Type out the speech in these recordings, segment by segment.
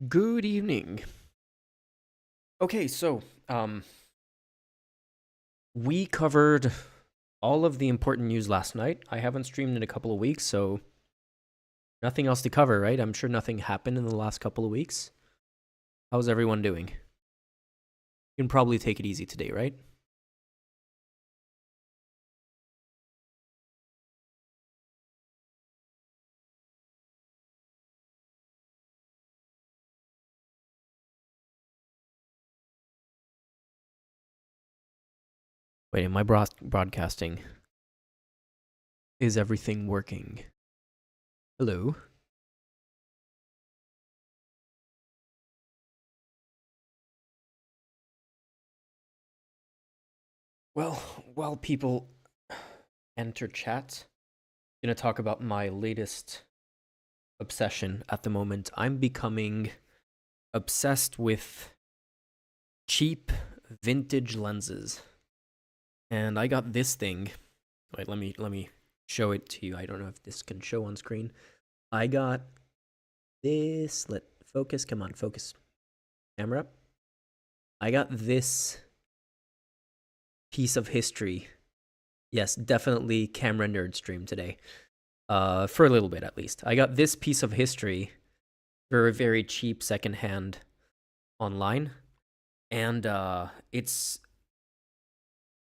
Good evening. Okay, so we covered all of the important news last night. I haven't streamed in a couple of weeks, so nothing else to cover, right? I'm sure nothing happened in the last couple of weeks. How's everyone doing? You can probably take it easy today, right? Wait, am I broadcasting? Is everything working? Hello? Well, while people enter chat, I'm gonna talk about my latest obsession at the moment. I'm becoming obsessed with cheap vintage lenses. And I got this thing. Wait, let me show it to you. I don't know if this can show on screen. I got this. Let focus. Come on, focus. Camera up. I got this piece of history. Yes, definitely camera nerd stream today. For a little bit at least. I got this piece of history for a very cheap secondhand online. And it's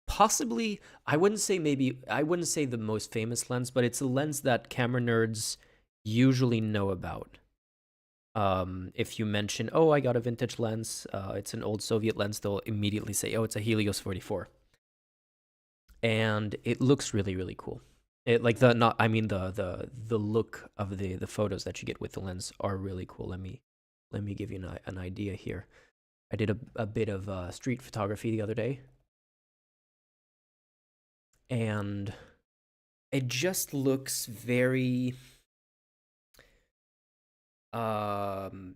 possibly, I wouldn't say the most famous lens, but it's a lens that camera nerds usually know about. If you mention, oh, I got a vintage lens, it's an old Soviet lens, they'll immediately say, oh, it's a Helios 44. And it looks really, really cool. It like the not I mean the look of the photos that you get with the lens are really cool. Let me give you an idea here. I did a bit of street photography the other day, and it just looks very um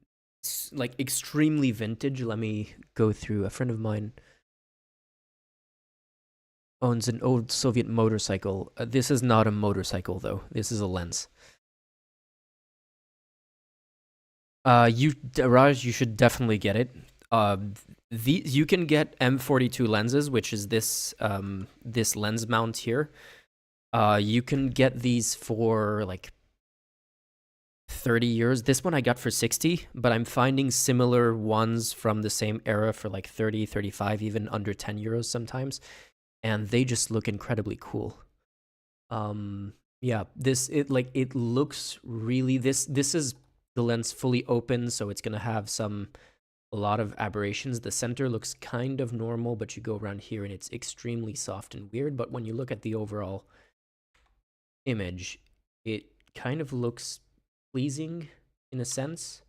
like extremely vintage. Let me go through. A friend of mine owns an old Soviet motorcycle. This is not a motorcycle though. This is a lens. You Raj, you should definitely get it. You can get M42 lenses, which is this lens mount here. You can get these for like 30 years. This one I got for 60, but I'm finding similar ones from the same era for like 30, 35, even under 10 euros sometimes. And they just look incredibly cool. Yeah, it looks really this is the lens fully open, so it's gonna have a lot of aberrations. The center looks kind of normal, but you go around here and it's extremely soft and weird. But when you look at the overall image, it kind of looks pleasing in a sense.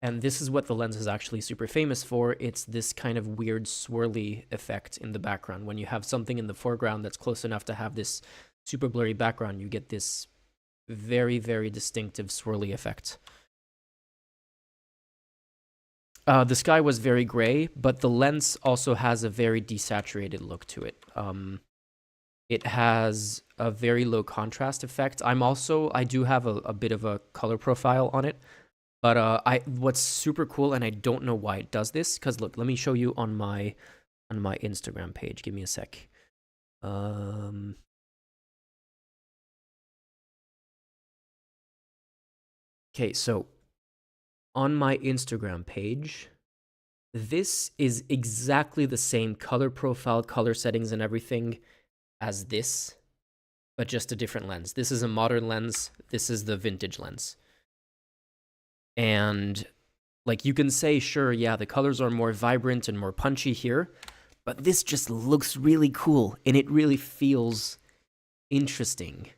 And this is what the lens is actually super famous for. It's this kind of weird swirly effect in the background. When you have something in the foreground that's close enough to have this super blurry background, you get this very, very distinctive swirly effect. The sky was very gray, but the lens also has a very desaturated look to it. It has a very low contrast effect. I do have a bit of a color profile on it, but what's super cool, and I don't know why it does this, because look, let me show you on my Instagram page. Give me a sec. Okay, so on my Instagram page, this is exactly the same color profile, color settings, and everything as this, but just a different lens. This is a modern lens. This is the vintage lens. And like you can say, sure, yeah, the colors are more vibrant and more punchy here, but this just looks really cool and it really feels interesting.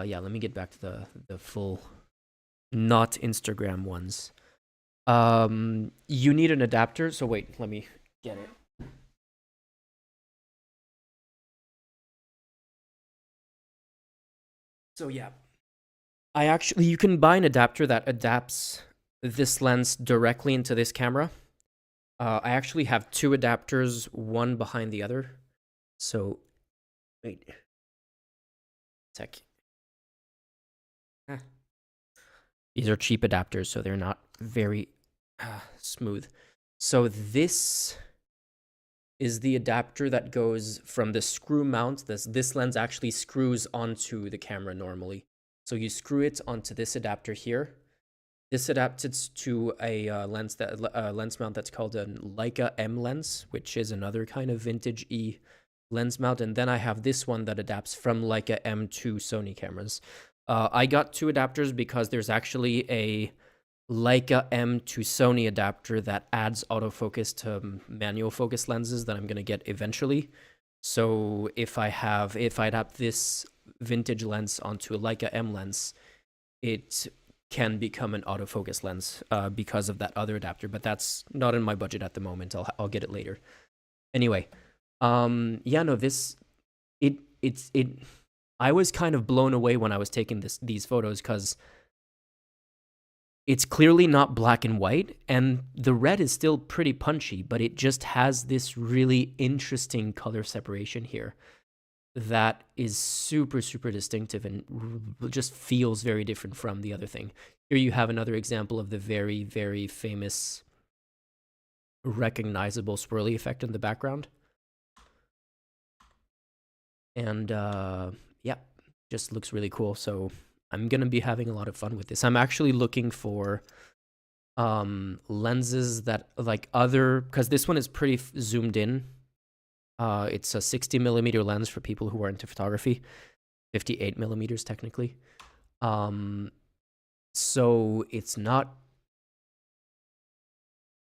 Yeah, let me get back to the full not Instagram ones. You need an adapter, so wait, let me get it. So yeah, you can buy an adapter that adapts this lens directly into this camera. I actually have two adapters, one behind the other. So, wait, sec. These are cheap adapters, so they're not very smooth. So this is the adapter that goes from the screw mount. This lens actually screws onto the camera normally. So you screw it onto this adapter here. This adapts to a lens mount that's called a Leica M lens, which is another kind of vintage E lens mount. And then I have this one that adapts from Leica M to Sony cameras. I got two adapters because there's actually a Leica M to Sony adapter that adds autofocus to manual focus lenses that I'm going to get eventually. So if I adapt this vintage lens onto a Leica M lens, it can become an autofocus lens because of that other adapter, but that's not in my budget at the moment. I'll get it later. Anyway, yeah, no, I was kind of blown away when I was taking these photos because it's clearly not black and white, and the red is still pretty punchy, but it just has this really interesting color separation here that is super, super distinctive and just feels very different from the other thing. Here you have another example of the very, very famous, recognizable swirly effect in the background. And yeah, just looks really cool. So I'm going to be having a lot of fun with this. I'm actually looking for lenses that like because this one is pretty zoomed in. It's a 60 millimeter lens for people who are into photography, 58 millimeters technically. So it's not,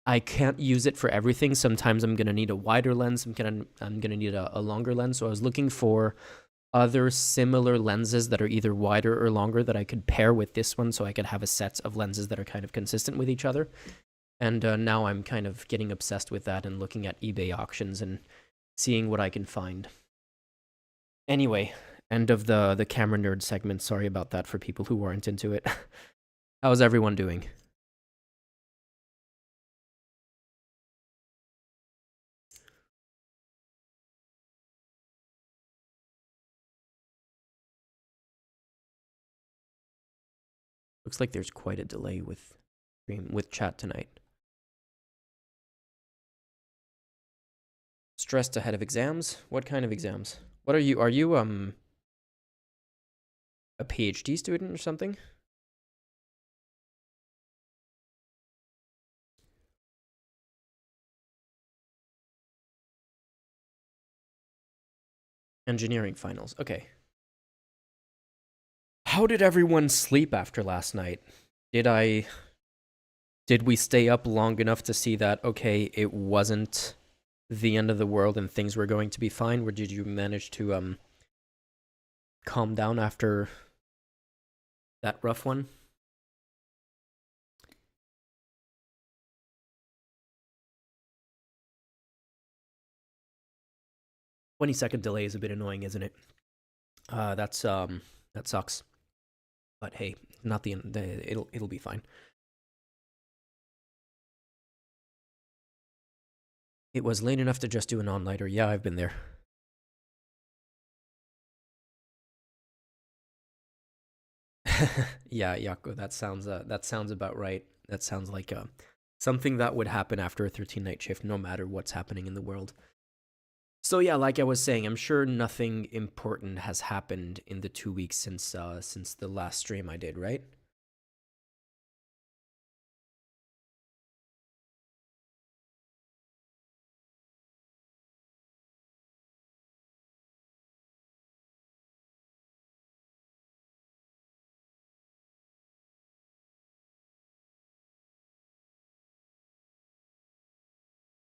I can't use it for everything. Sometimes I'm gonna need a wider lens. I'm gonna need a longer lens. So I was looking for other similar lenses that are either wider or longer that I could pair with this one, so I could have a set of lenses that are kind of consistent with each other. And now I'm kind of getting obsessed with that and looking at eBay auctions and seeing what I can find. Anyway, end of the camera nerd segment. Sorry about that for people who weren't into it. How's everyone doing? Looks like there's quite a delay with chat tonight. Stressed ahead of exams? What kind of exams? What are you? Are you a PhD student or something? Engineering finals. Okay. How did everyone sleep after last night? Did we stay up long enough to see that, okay, it wasn't the end of the world and things were going to be fine? Or did you manage to calm down after that rough one? "20-second delay is a bit annoying, isn't it?" That sucks. But hey, not the end. It'll be fine. It was late enough to just do an all-nighter. Yeah, I've been there. Yeah, Yako, that sounds about right. That sounds like something that would happen after a 13-night shift, no matter what's happening in the world. So yeah, like I was saying, I'm sure nothing important has happened in the 2 weeks since the last stream I did, right?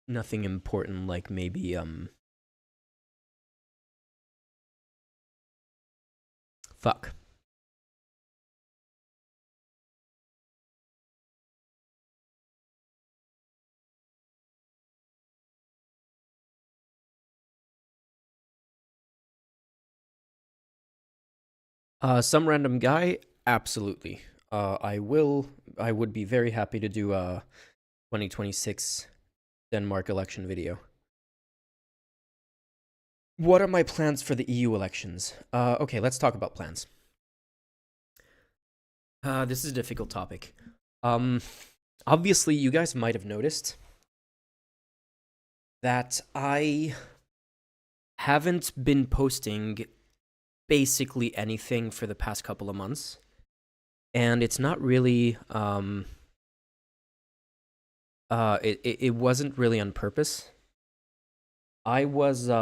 Nothing important, like maybe fuck. Some random guy? Absolutely. I would be very happy to do a 2026 Denmark election video. What are my plans for the EU elections? Okay, let's talk about plans. This is a difficult topic. Um, Obviously, you guys might have noticed that I haven't been posting basically anything for the past couple of months, and it's not really it wasn't really on purpose. I was like,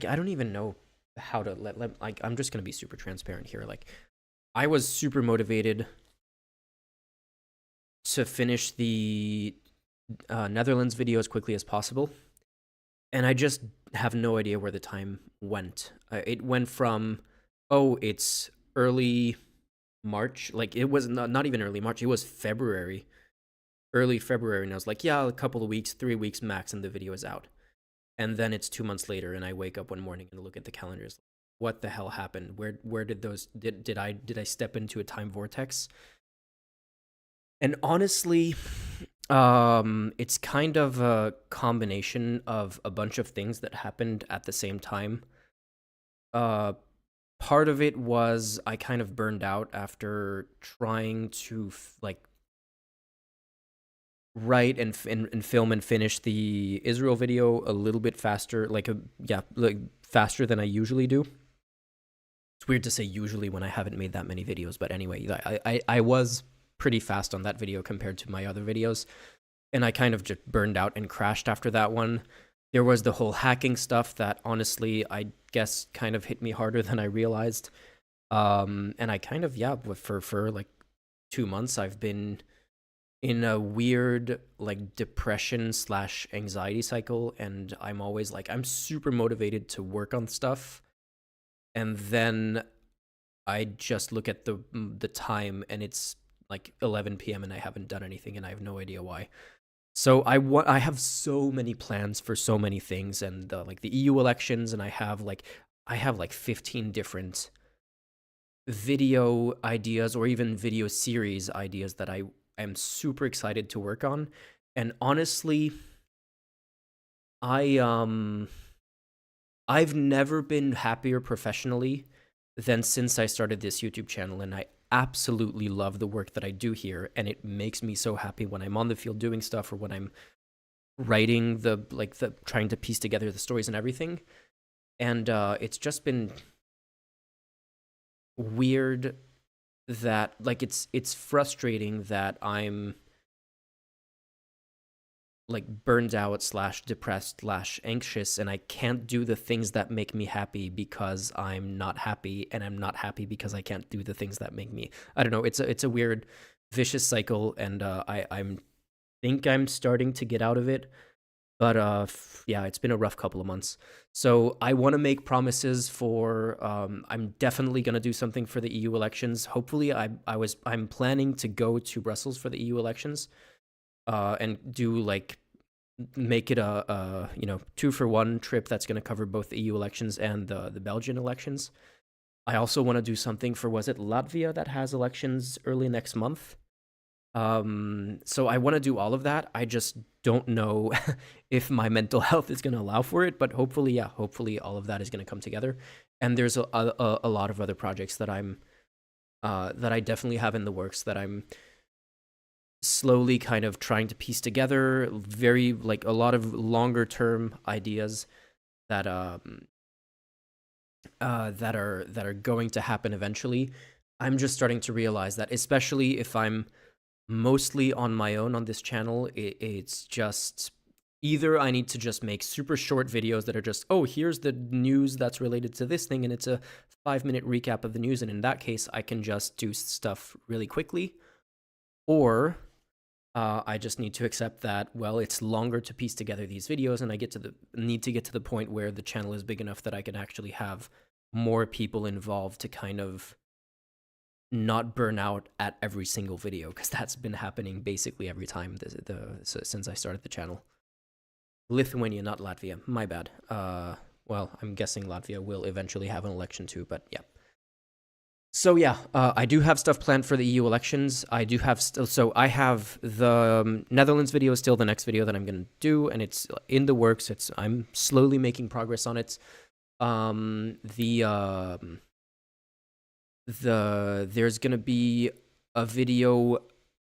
I don't even know how to let like, I'm just gonna be super transparent here. Like, I was super motivated to finish the Netherlands video as quickly as possible, and I just have no idea where the time went. It went from, oh, it's early March, like it was not even early March, it was February, early February, and I was like, yeah, a couple of weeks, 3 weeks max, and the video is out. And then it's 2 months later, and I wake up one morning and look at the calendars. What the hell happened? Where did those did I step into a time vortex? And honestly, it's kind of a combination of a bunch of things that happened at the same time. Part of it was I kind of burned out after trying to like write and film and finish the Israel video a little bit faster, like faster than I usually do. It's weird to say usually when I haven't made that many videos, but anyway, I was pretty fast on that video compared to my other videos, and I kind of just burned out and crashed after that one. There was the whole hacking stuff that honestly I guess kind of hit me harder than I realized. And I kind of, yeah, for like 2 months I've been in a weird like depression slash anxiety cycle, and I'm always like, I'm super motivated to work on stuff, and then I just look at the time and it's like 11 p.m. and I haven't done anything, and I have no idea why. So I have so many plans for so many things, and like the EU elections, and I have like 15 different video ideas or even video series ideas that I am super excited to work on. And honestly, I've never been happier professionally than since I started this YouTube channel, and I absolutely love the work that I do here, and it makes me so happy when I'm on the field doing stuff or when I'm writing the trying to piece together the stories and everything. And it's just been weird that like it's frustrating that I'm like burned out slash depressed slash anxious, and I can't do the things that make me happy because I'm not happy, and I'm not happy because I can't do the things that make me, I don't know, it's a weird vicious cycle, and I'm think I'm starting to get out of it. But yeah, it's been a rough couple of months. So I want to make promises for. I'm definitely gonna do something for the EU elections. Hopefully, I'm planning to go to Brussels for the EU elections, and do like make it a 2-for-1 trip that's gonna cover both the EU elections and the Belgian elections. I also want to do something for, was it Latvia that has elections early next month? So I want to do all of that. I just don't know if my mental health is going to allow for it, but hopefully, yeah, hopefully all of that is going to come together. And there's a lot of other projects that that I definitely have in the works that I'm slowly kind of trying to piece together. Very like a lot of longer term ideas that that are going to happen eventually. I'm just starting to realize that, especially if I'm mostly on my own on this channel, it's just either I need to just make super short videos that are just, oh, here's the news that's related to this thing, and it's a 5-minute recap of the news, and in that case I can just do stuff really quickly, or I just need to accept that, well, it's longer to piece together these videos, and I need to get to the point where the channel is big enough that I can actually have more people involved to kind of not burn out at every single video, because that's been happening basically every time since I started the channel. Lithuania, not Latvia. My bad. Well, I'm guessing Latvia will eventually have an election too, but yeah. So yeah, I do have stuff planned for the EU elections. I do have so I have the Netherlands video is still the next video that I'm gonna do, and it's in the works. I'm slowly making progress on it. The there's gonna be a video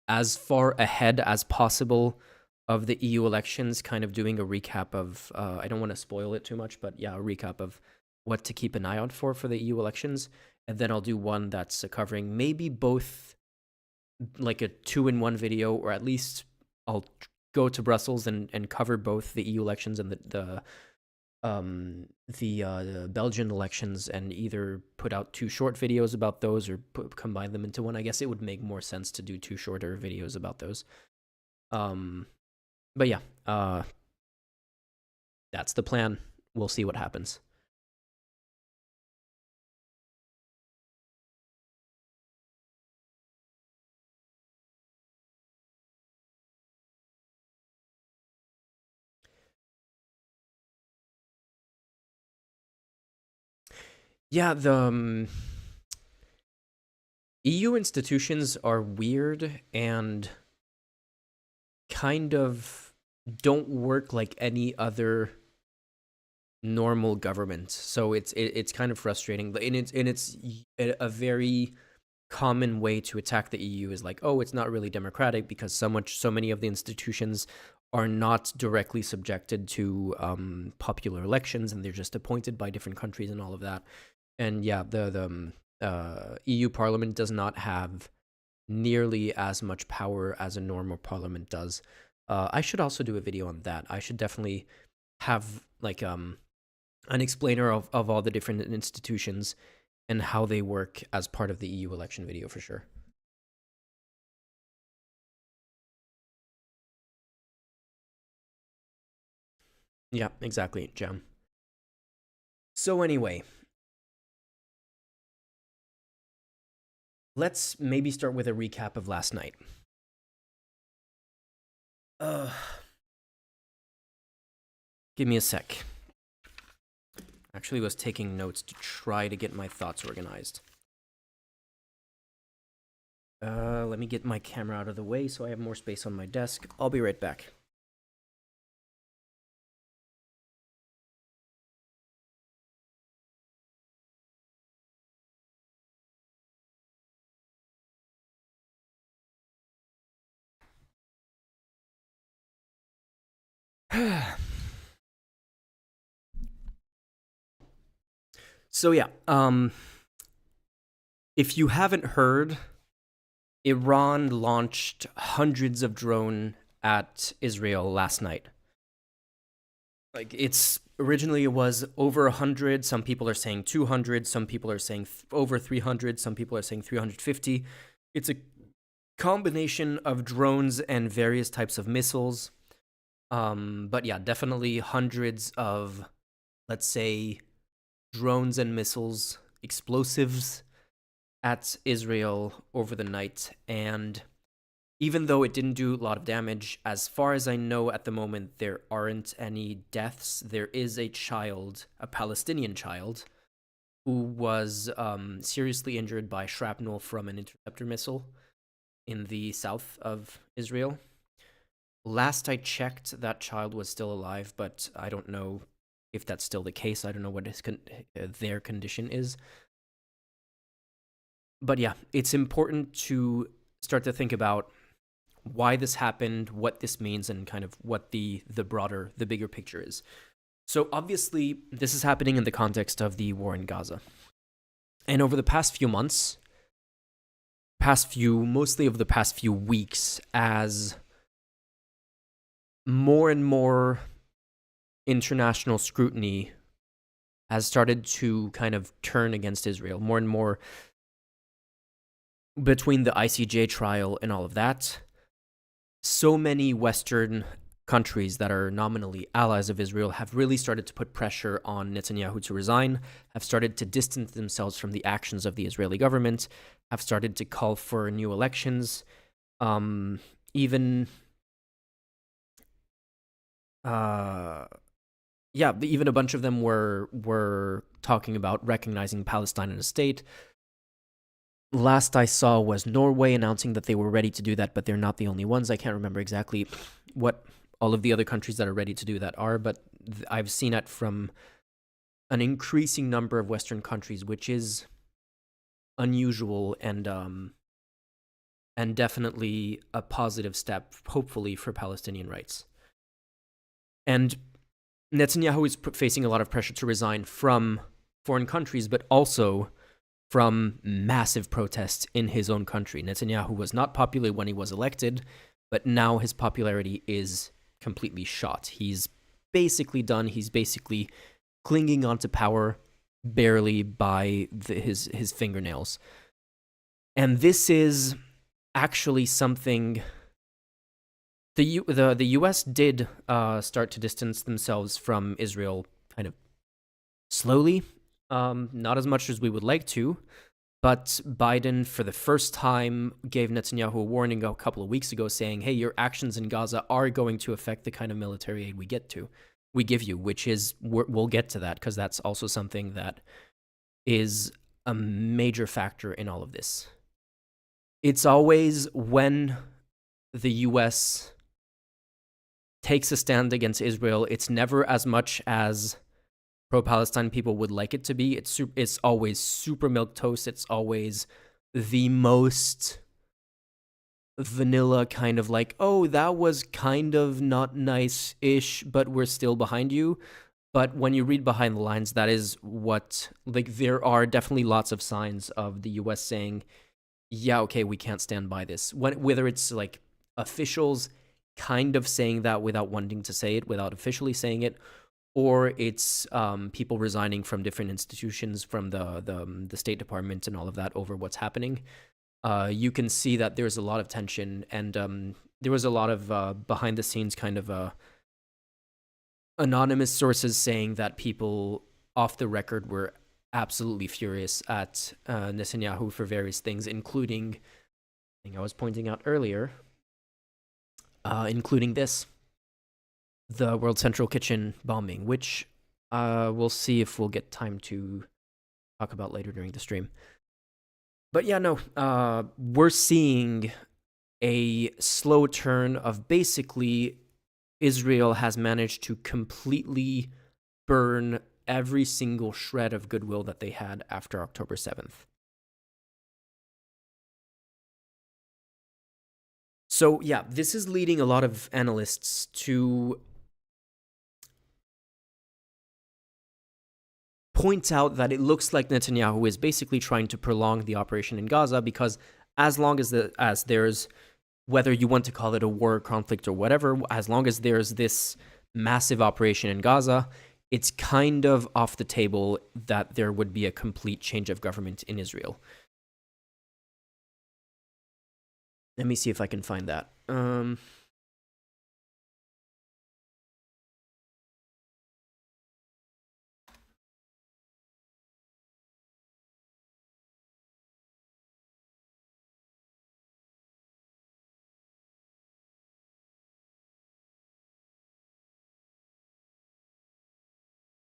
as far ahead as possible of the EU elections, kind of doing a recap of. I don't want to spoil it too much, but yeah, a recap of what to keep an eye out for the EU elections, and then I'll do one that's covering maybe both, like a 2-in-1 video, or at least I'll go to Brussels and cover both the EU elections and the Belgian elections, and either put out 2 short videos about those or combine them into one. I guess it would make more sense to do 2 shorter videos about those. But yeah, that's the plan. We'll see what happens. Yeah, the EU institutions are weird and kind of don't work like any other normal government. So it's kind of frustrating. And it's a very common way to attack the EU is like, oh, it's not really democratic because so many of the institutions are not directly subjected to popular elections, and they're just appointed by different countries and all of that. And yeah, the EU Parliament does not have nearly as much power as a normal parliament does. I should also do a video on that. I should definitely have like an explainer of all the different institutions and how they work as part of the EU election video for sure. Yeah, exactly, Jam. So anyway, let's maybe start with a recap of last night. Give me a sec. Actually was taking notes to try to get my thoughts organized. Let me get my camera out of the way so I have more space on my desk. I'll be right back. So yeah, if you haven't heard, Iran launched hundreds of drone at Israel last night. Like, it's originally, it was over 100. Some people are saying 200. Some people are saying over 300. Some people are saying 350. It's a combination of drones and various types of missiles. But yeah, definitely hundreds of, let's say, drones and missiles, explosives at Israel over the night. And even though it didn't do a lot of damage, as far as I know at the moment, there aren't any deaths. There is a child, a Palestinian child, who was seriously injured by shrapnel from an interceptor missile in the south of Israel. Last I checked, that child was still alive, but I don't know if that's still the case. I don't know what their condition is. But yeah, it's important to start to think about why this happened, what this means, and kind of what the bigger picture is. So obviously, this is happening in the context of the war in Gaza. And over the past few months, mostly over the past few weeks, as more and more international scrutiny has started to kind of turn against Israel, more and more between the ICJ trial and all of that, so many Western countries that are nominally allies of Israel have really started to put pressure on Netanyahu to resign, have started to distance themselves from the actions of the Israeli government, have started to call for new elections, even a bunch of them were talking about recognizing Palestine as a state. Last I saw was Norway announcing that they were ready to do that, but they're not the only ones. I can't remember exactly what all of the other countries that are ready to do that are, but I've seen it from an increasing number of Western countries, which is unusual and definitely a positive step, hopefully, for Palestinian rights. And Netanyahu is facing a lot of pressure to resign from foreign countries, but also from massive protests in his own country. Netanyahu was not popular when he was elected, but now his popularity is completely shot. He's basically done. He's basically clinging onto power barely by his fingernails. And this is actually something the U.S. did start to distance themselves from Israel kind of slowly, not as much as we would like to, but Biden, for the first time, gave Netanyahu a warning a couple of weeks ago saying, hey, your actions in Gaza are going to affect the kind of military aid we give you, which is, we'll get to that, because that's also something that is a major factor in all of this. It's always when the U.S. takes a stand against Israel, it's never as much as pro-Palestine people would like it to be. It's always super milquetoast. It's always the most vanilla kind of like, oh, that was kind of not nice-ish, but we're still behind you. But when you read behind the lines, that is what, like, there are definitely lots of signs of the U.S. saying, yeah, okay, we can't stand by this. Whether it's like officials kind of saying that without wanting to say it, without officially saying it, or it's people resigning from different institutions, from the State Department and all of that over what's happening. You can see that there's a lot of tension, and there was a lot of behind the scenes kind of anonymous sources saying that people off the record were absolutely furious at Netanyahu for various things, including the thing I was pointing out earlier, including this, the World Central Kitchen bombing, which we'll see if we'll get time to talk about later during the stream. But yeah, no, we're seeing a slow turn of basically Israel has managed to completely burn every single shred of goodwill that they had after October 7th. So yeah, this is leading a lot of analysts to point out that it looks like Netanyahu is basically trying to prolong the operation in Gaza, because as long as there's, whether you want to call it a war, conflict, or whatever, as long as there's this massive operation in Gaza, it's kind of off the table that there would be a complete change of government in Israel. Let me see if I can find that.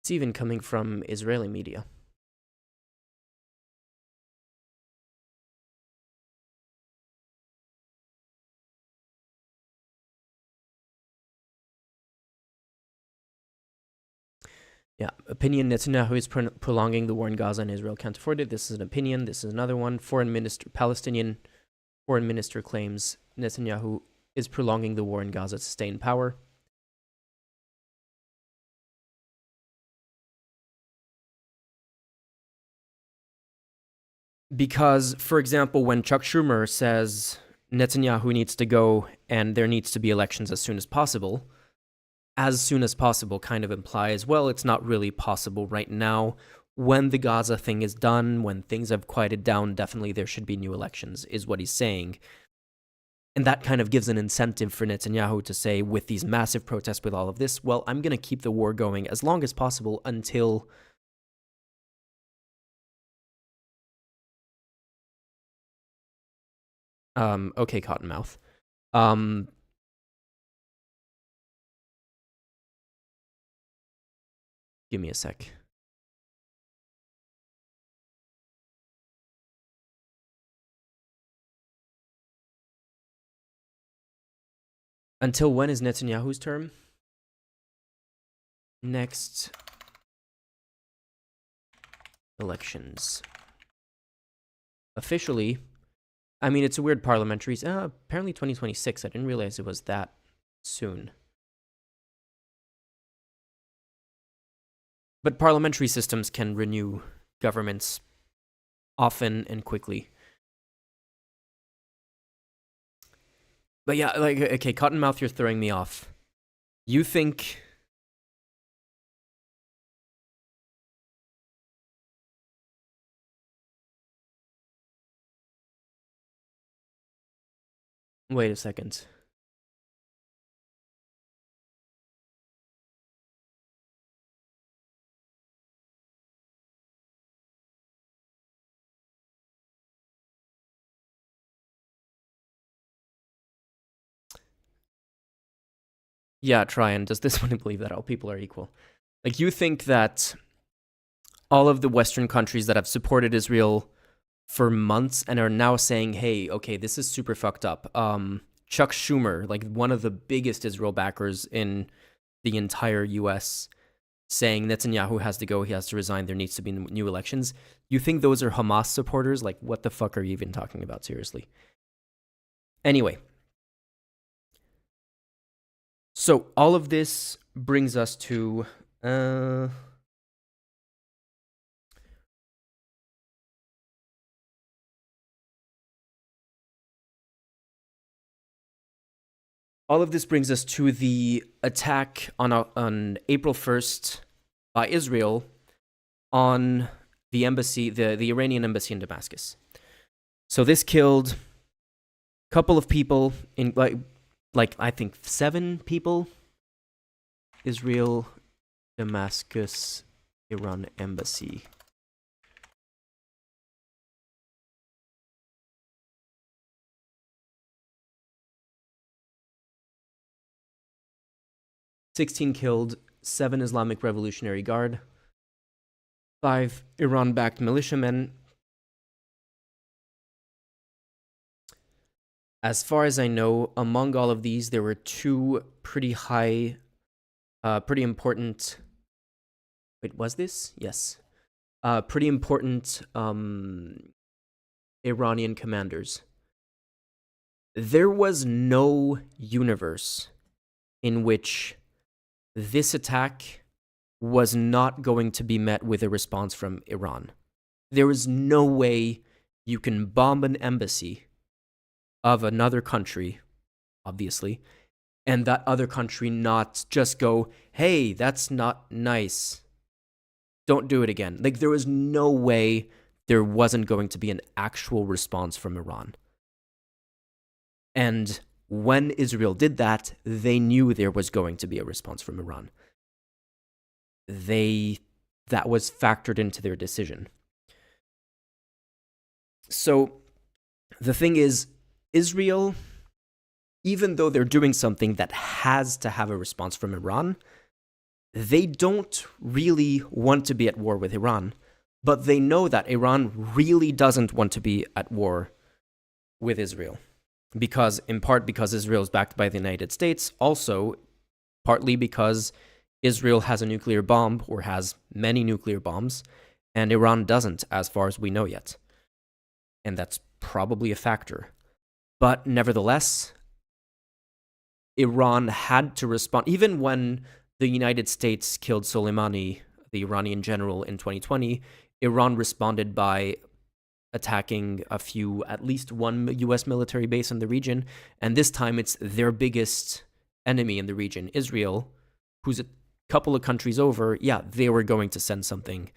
It's even coming from Israeli media. Yeah, opinion, Netanyahu is prolonging the war in Gaza and Israel can't afford it. This is an opinion. This is another one. Palestinian foreign minister claims Netanyahu is prolonging the war in Gaza to stay in power. Because, for example, when Chuck Schumer says Netanyahu needs to go and there needs to be elections as soon as possible kind of implies, well, it's not really possible right now. When the Gaza thing is done, when things have quieted down, definitely there should be new elections, is what he's saying. And that kind of gives an incentive for Netanyahu to say, with these massive protests, with all of this, well, I'm going to keep the war going as long as possible until okay, Cottonmouth. Give me a sec. Until when is Netanyahu's term? Next elections. officially, I mean, it's a weird parliamentary. Apparently 2026. I didn't realize it was that soon. But parliamentary systems can renew governments often and quickly. But yeah, like, okay, Cottonmouth, you're throwing me off. You think... Wait a second. Yeah, Tryon, does this one believe that all people are equal? Like, you think that all of the Western countries that have supported Israel for months and are now saying, hey, okay, this is super fucked up. Chuck Schumer, like one of the biggest Israel backers in the entire US, saying Netanyahu has to go, he has to resign, there needs to be new elections. You think those are Hamas supporters? Like, what the fuck are you even talking about, seriously? Anyway. So all of this brings us to... all of this brings us to the attack on April 1st by Israel on the embassy, the Iranian embassy in Damascus. So this killed a couple of people, in like I think 7 people. Israel, Damascus, Iran embassy. "16 killed, 7 Islamic Revolutionary Guard, 5 Iran-backed militiamen. As far as I know, among all of these, there were 2 pretty important... Wait, was this? Yes. Pretty important Iranian commanders. There was no universe in which this attack was not going to be met with a response from Iran. There is no way you can bomb an embassy of another country, obviously, and that other country not just go, hey, that's not nice, don't do it again. Like, there was no way there wasn't going to be an actual response from Iran. And when Israel did that, they knew there was going to be a response from Iran. That was factored into their decision. So the thing is, Israel, even though they're doing something that has to have a response from Iran, they don't really want to be at war with Iran, but they know that Iran really doesn't want to be at war with Israel. In part because Israel is backed by the United States, also partly because Israel has a nuclear bomb, or has many nuclear bombs, and Iran doesn't, as far as we know yet. And that's probably a factor. But nevertheless, Iran had to respond. Even when the United States killed Soleimani, the Iranian general, in 2020, Iran responded by attacking at least one US military base in the region, and this time it's their biggest enemy in the region, Israel, who's a couple of countries over. Yeah, they were going to send something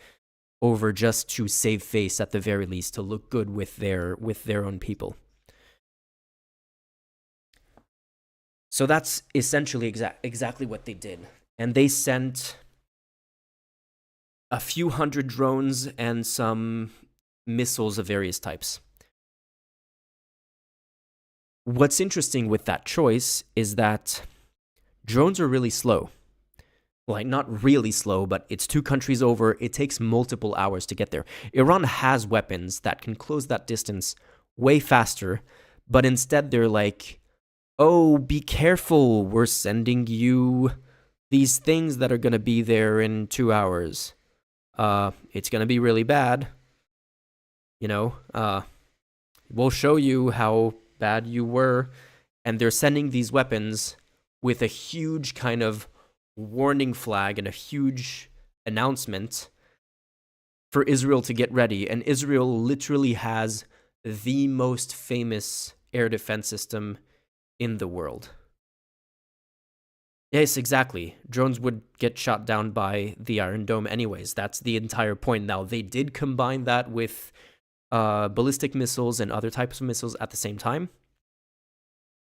over just to save face, at the very least, to look good with their own people. So that's essentially exactly what they did. And they sent a few hundred drones and some missiles of various types. What's interesting with that choice is that drones are really slow. Like, not really slow, but it's 2 countries over. It takes multiple hours to get there. Iran has weapons that can close that distance way faster, but instead they're like, oh, be careful, we're sending you these things that are going to be there in 2 hours. It's going to be really bad. You know, we'll show you how bad you were. And they're sending these weapons with a huge kind of warning flag and a huge announcement for Israel to get ready. And Israel literally has the most famous air defense system in the world. Yes, exactly. Drones would get shot down by the Iron Dome anyways. That's the entire point. Now, they did combine that with ballistic missiles and other types of missiles at the same time,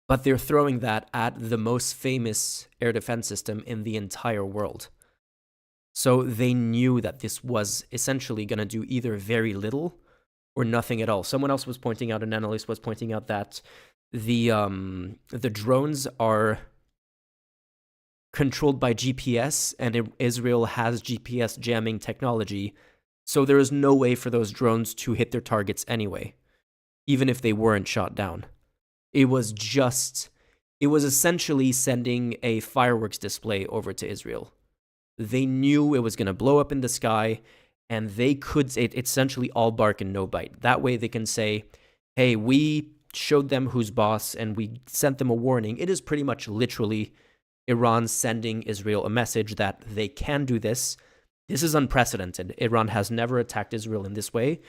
but they're throwing that at the most famous air defense system in the entire world. So they knew that this was essentially going to do either very little or nothing at all. Someone else was pointing out, an analyst was pointing out that the drones are controlled by GPS, and Israel has GPS jamming technology, so there is no way for those drones to hit their targets anyway, even if they weren't shot down. It was essentially sending a fireworks display over to Israel. They knew it was going to blow up in the sky, and they could, it's essentially all bark and no bite. That way they can say, hey, we showed them who's boss, and we sent them a warning. It is pretty much literally Iran sending Israel a message that they can do this. This is unprecedented. Iran has never attacked Israel in this way.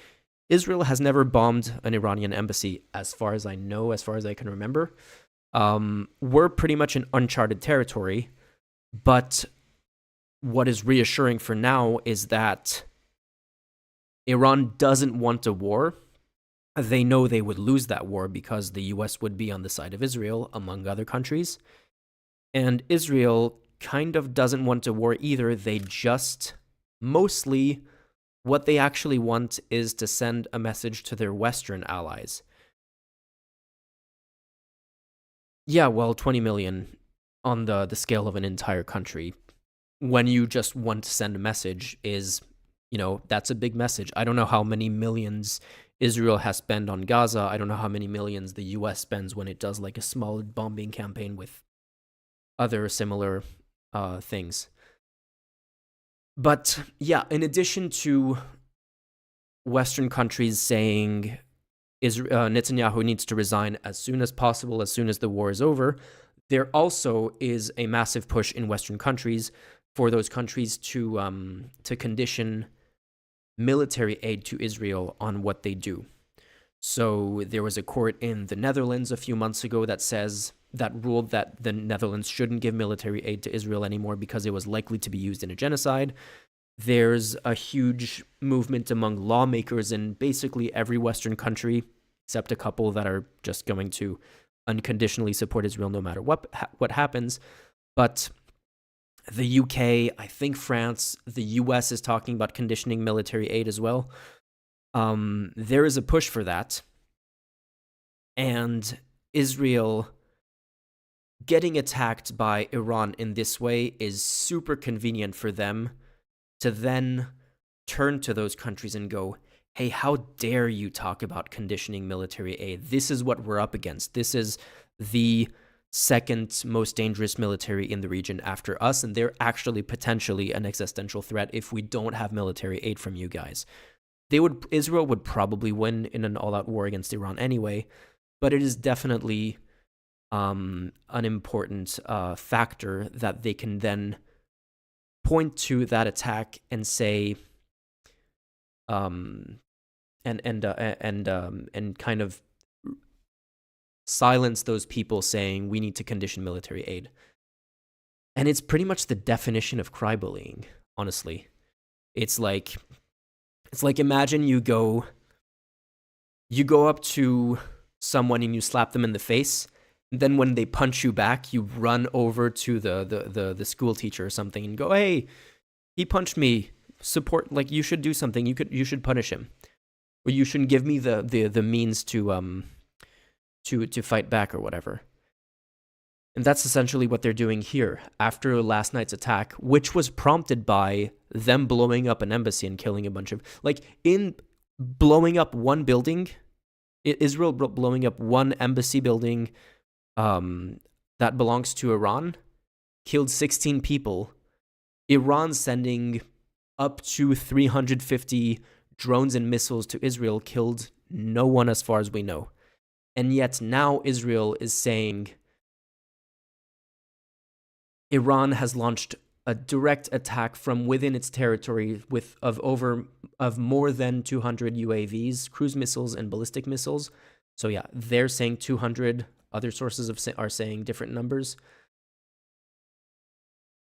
Israel has never bombed an Iranian embassy, as far as I know, as far as I can remember. We're pretty much in uncharted territory, but what is reassuring for now is that Iran doesn't want a war. They know they would lose that war because the US would be on the side of Israel, among other countries. And Israel kind of doesn't want a war either. They just, mostly, what they actually want is to send a message to their Western allies. Yeah, well, 20 million on the scale of an entire country, when you just want to send a message is, that's a big message. I don't know how many millions Israel has spent on Gaza. I don't know how many millions the US spends when it does like a small bombing campaign with other similar things. But yeah, in addition to Western countries saying Netanyahu needs to resign as soon as possible, as soon as the war is over, there also is a massive push in Western countries for those countries to condition military aid to Israel on what they do. So there was a court in the Netherlands a few months ago that ruled that the Netherlands shouldn't give military aid to Israel anymore because it was likely to be used in a genocide. There's a huge movement among lawmakers in basically every Western country, except a couple that are just going to unconditionally support Israel no matter what happens. But the UK, I think France, the US is talking about conditioning military aid as well. There is a push for that. And Israel getting attacked by Iran in this way is super convenient for them to then turn to those countries and go, hey, how dare you talk about conditioning military aid? This is what we're up against. This is the second most dangerous military in the region after us, and they're actually potentially an existential threat if we don't have military aid from you guys. Israel would probably win in an all-out war against Iran anyway, but it is definitely an important factor that they can then point to that attack and say, and kind of silence those people saying we need to condition military aid. And it's pretty much the definition of crybullying, honestly. It's like imagine you go up to someone and you slap them in the face. Then when they punch you back, you run over to the school teacher or something and go, hey, he punched me. Support, like, you should do something. You should punish him. Or you shouldn't give me the means to fight back or whatever. And that's essentially what they're doing here after last night's attack, which was prompted by them blowing up an embassy and killing a bunch of, in blowing up one building, Israel blowing up one embassy building that belongs to Iran, killed 16 people. Iran sending up to 350 drones and missiles to Israel killed No one, as far as we know. And yet now Israel is saying Iran has launched a direct attack from within its territory of more than 200 UAVs, cruise missiles, and ballistic missiles. So yeah, they're saying 200. Other sources are saying different numbers.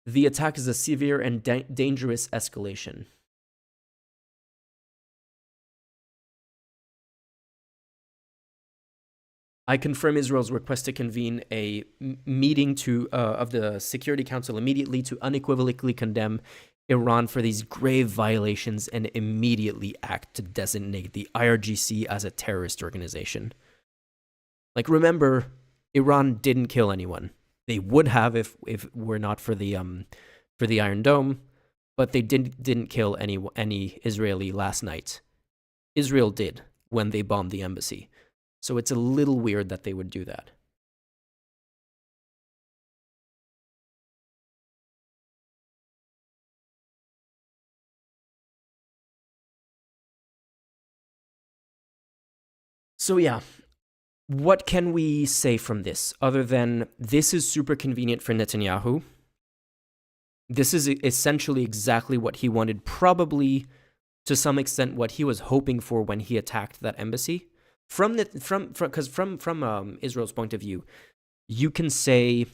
The attack is a severe and dangerous escalation. I confirm Israel's request to convene a meeting of the Security Council immediately to unequivocally condemn Iran for these grave violations and immediately act to designate the IRGC as a terrorist organization. Like, remember, Iran didn't kill anyone. They would have if it were not for the Iron Dome, but they didn't kill any Israeli last night. Israel did when they bombed the embassy. So it's a little weird that they would do that. So yeah, what can we say from this other than this is super convenient for Netanyahu? This is essentially exactly what he wanted, probably to some extent what he was hoping for when he attacked that embassy. From Israel's point of view, you can say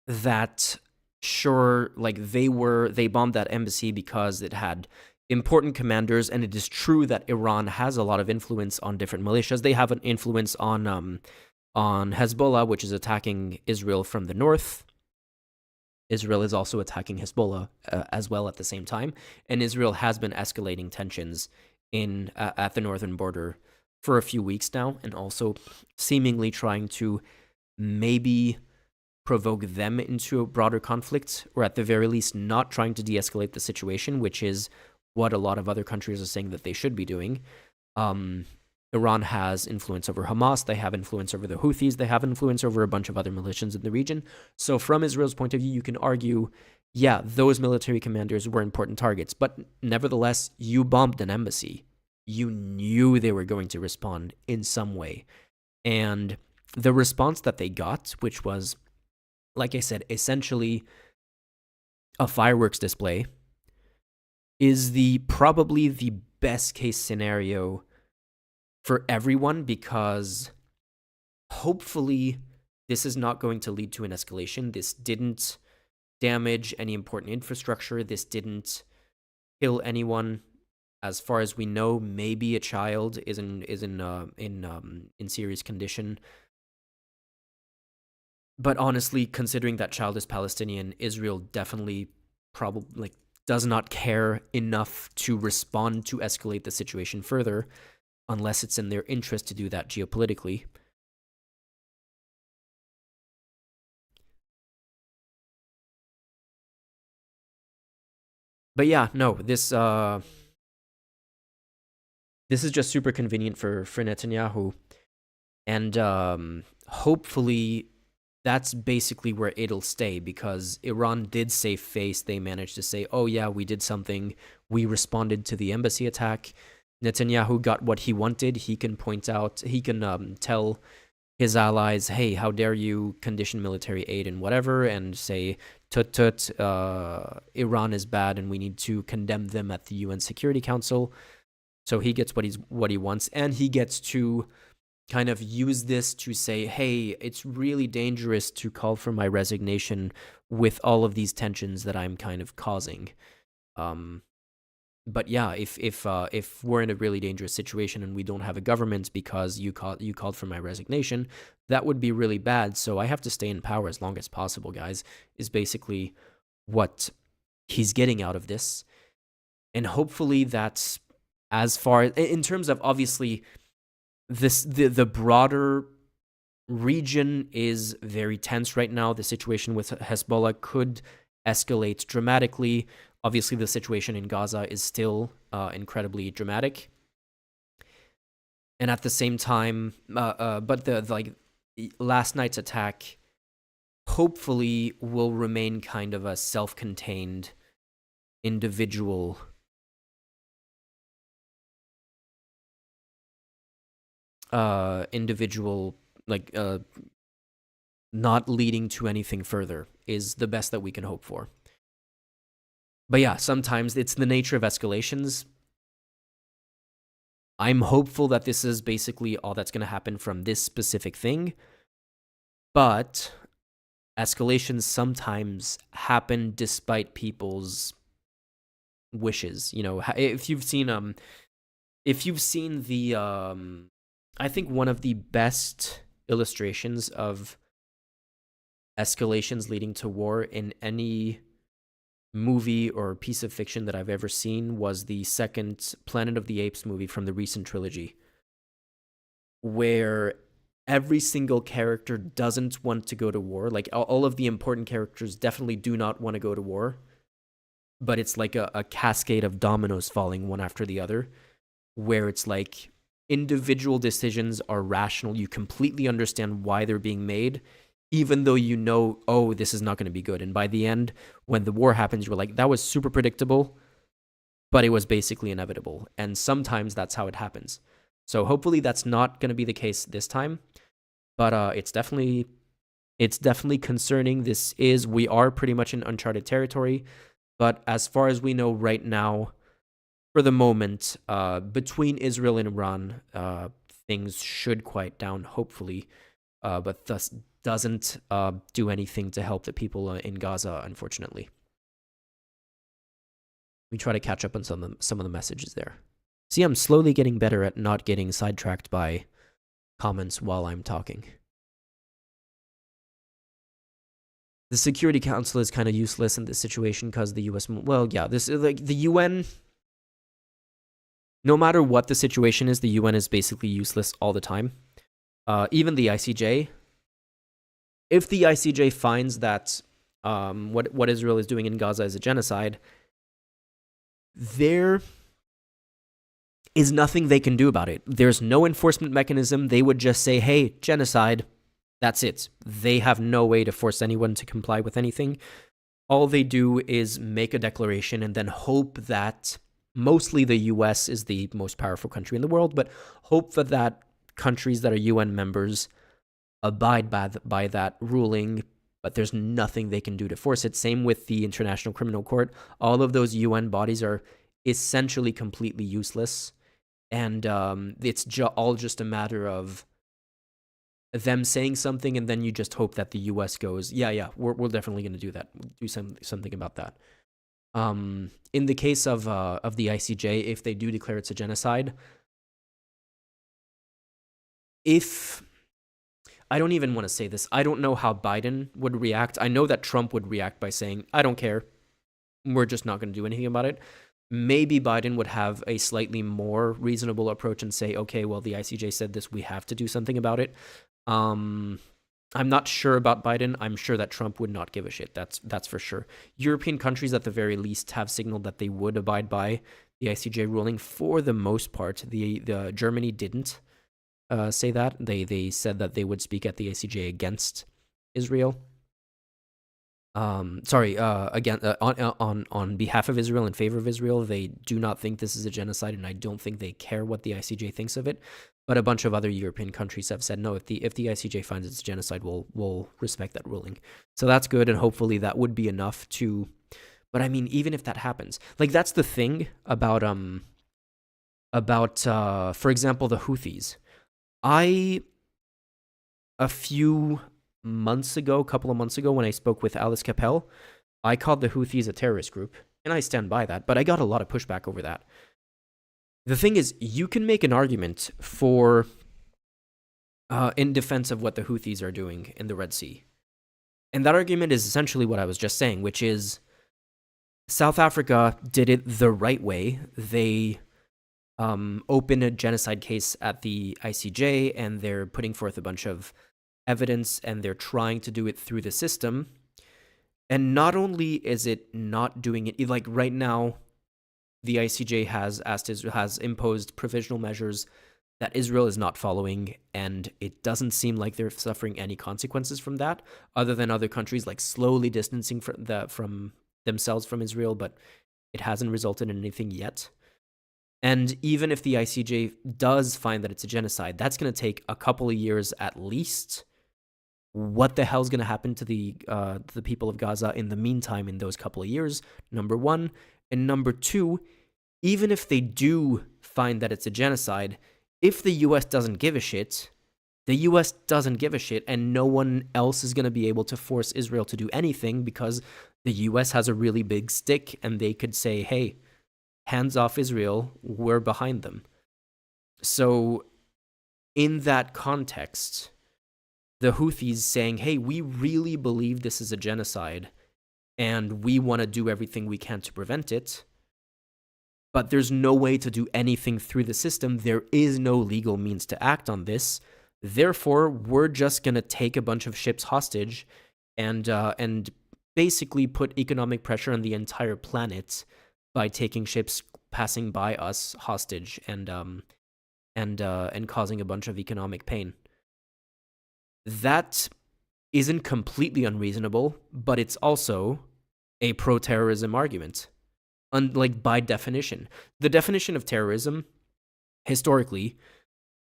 that sure, like they bombed that embassy because it had important commanders, and it is true that Iran has a lot of influence on different militias. They have an influence on Hezbollah, which is attacking Israel from the north. Israel is also attacking Hezbollah as well at the same time, and Israel has been escalating tensions at the northern border for a few weeks now, and also seemingly trying to maybe provoke them into a broader conflict, or at the very least not trying to de-escalate the situation, which is what a lot of other countries are saying that they should be doing. Iran has influence over Hamas, they have influence over the Houthis, they have influence over a bunch of other militias in the region. So from Israel's point of view, you can argue, yeah, those military commanders were important targets, but nevertheless, you bombed an embassy. You knew they were going to respond in some way. And the response that they got, which was, like I said, essentially a fireworks display, is probably the best case scenario for everyone, because hopefully this is not going to lead to an escalation. This didn't damage any important infrastructure. This didn't kill anyone. As far as we know, maybe a child is in serious condition. But honestly, considering that child is Palestinian, Israel definitely probably does not care enough to respond to escalate the situation further, unless it's in their interest to do that geopolitically. But yeah, no, this is just super convenient for Netanyahu, and hopefully that's basically where it'll stay, because Iran did save face. They managed to say, oh yeah, we did something. We responded to the embassy attack. Netanyahu got what he wanted. He can tell his allies, hey, how dare you condition military aid and whatever, and say, tut, Iran is bad and we need to condemn them at the UN Security Council. So he gets what he wants, and he gets to kind of use this to say, hey, it's really dangerous to call for my resignation with all of these tensions that I'm kind of causing. But yeah, if we're in a really dangerous situation and we don't have a government because you called for my resignation, that would be really bad. So I have to stay in power as long as possible, guys, is basically what he's getting out of this. And hopefully that's as far in terms of, obviously, the broader region is very tense right now. The situation with Hezbollah could escalate dramatically. Obviously, the situation in Gaza is still incredibly dramatic, and at the same time, but the last night's attack hopefully will remain kind of a self-contained individual individual, like not leading to anything further is the best that we can hope for. But yeah, sometimes it's the nature of escalations. I'm hopeful that this is basically all that's going to happen from this specific thing, but escalations sometimes happen despite people's wishes. You know, if you've seen the I think one of the best illustrations of escalations leading to war in any movie or piece of fiction that I've ever seen was the second Planet of the Apes movie from the recent trilogy, where every single character doesn't want to go to war. Like, all of the important characters definitely do not want to go to war, but it's like a cascade of dominoes falling one after the other, where it's like individual decisions are rational. You completely understand why they're being made, even though you know, oh, this is not going to be good. And by the end, when the war happens, you're like, that was super predictable, but it was basically inevitable. And sometimes that's how it happens. So hopefully that's not going to be the case this time. But it's definitely concerning. We are pretty much in uncharted territory. But as far as we know right now, for the moment, between Israel and Iran, things should quiet down, hopefully. But thus doesn't do anything to help the people in Gaza, unfortunately. We try to catch up on some of the messages there. See, I'm slowly getting better at not getting sidetracked by comments while I'm talking. The Security Council is kind of useless in this situation because the U.S. Well, yeah, this is like the UN. No matter what the situation is, the UN is basically useless all the time. Even the ICJ. If the ICJ finds that what Israel is doing in Gaza is a genocide, there is nothing they can do about it. There's no enforcement mechanism. They would just say, hey, genocide. That's it. They have no way to force anyone to comply with anything. All they do is make a declaration and then hope that mostly the US is the most powerful country in the world, but hope that countries that are UN members abide by that ruling, but there's nothing they can do to force it. Same with the International Criminal Court. All of those UN bodies are essentially completely useless, and it's all just a matter of them saying something, and then you just hope that the US goes, yeah, we're definitely going to do that, do something about that. In the case of the ICJ, if they do declare it's a genocide, I don't even want to say this. I don't know how Biden would react. I know that Trump would react by saying, I don't care. We're just not going to do anything about it. Maybe Biden would have a slightly more reasonable approach and say, okay, well, the ICJ said this. We have to do something about it. I'm not sure about Biden. I'm sure that Trump would not give a shit. That's for sure. European countries, at the very least, have signaled that they would abide by the ICJ ruling for the most part. The Germany didn't say that. They said that they would speak at the ICJ against Israel. Again, on behalf of Israel, in favor of Israel. They do not think this is a genocide, and I don't think they care what the ICJ thinks of it. But a bunch of other European countries have said, no, if the ICJ finds it's a genocide, we'll respect that ruling. So that's good, and hopefully that would be enough to. But I mean, even if that happens, like, that's the thing about for example, the Houthis. A couple of months ago, when I spoke with Alice Capel, I called the Houthis a terrorist group, and I stand by that, but I got a lot of pushback over that. The thing is, you can make an argument for, in defense of what the Houthis are doing in the Red Sea. And that argument is essentially what I was just saying, which is South Africa did it the right way. They opened a genocide case at the ICJ, and they're putting forth a bunch of evidence, and they're trying to do it through the system. And not only is it not doing it, like right now, the ICJ has imposed provisional measures that Israel is not following, and it doesn't seem like they're suffering any consequences from that, other than other countries like slowly distancing from themselves from Israel, but it hasn't resulted in anything yet. And even if the ICJ does find that it's a genocide, that's going to take a couple of years at least. What the hell's going to happen to the people of Gaza in the meantime in those couple of years? Number one. And number two, even if they do find that it's a genocide, if the US doesn't give a shit, the US doesn't give a shit, and no one else is going to be able to force Israel to do anything because the US has a really big stick and they could say, hey, hands off Israel, we're behind them. So in that context, the Houthis saying, hey, we really believe this is a genocide and we want to do everything we can to prevent it, but there's no way to do anything through the system. There is no legal means to act on this. Therefore, we're just going to take a bunch of ships hostage and basically put economic pressure on the entire planet by taking ships passing by us hostage and causing a bunch of economic pain. That isn't completely unreasonable, but it's also a pro-terrorism argument. Like, by definition. The definition of terrorism, historically,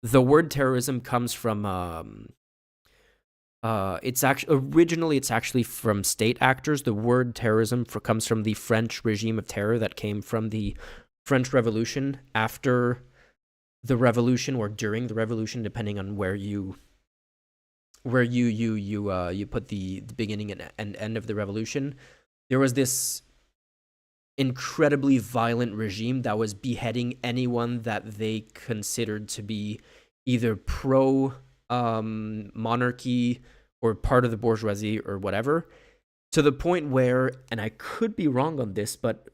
the word terrorism comes from it's actually from state actors. The word terrorism comes from the French regime of terror that came from the French Revolution, after the revolution or during the revolution, depending on where you put the beginning and end of the revolution. There was this incredibly violent regime that was beheading anyone that they considered to be either pro monarchy or part of the bourgeoisie or whatever, to the point where, and I could be wrong on this, but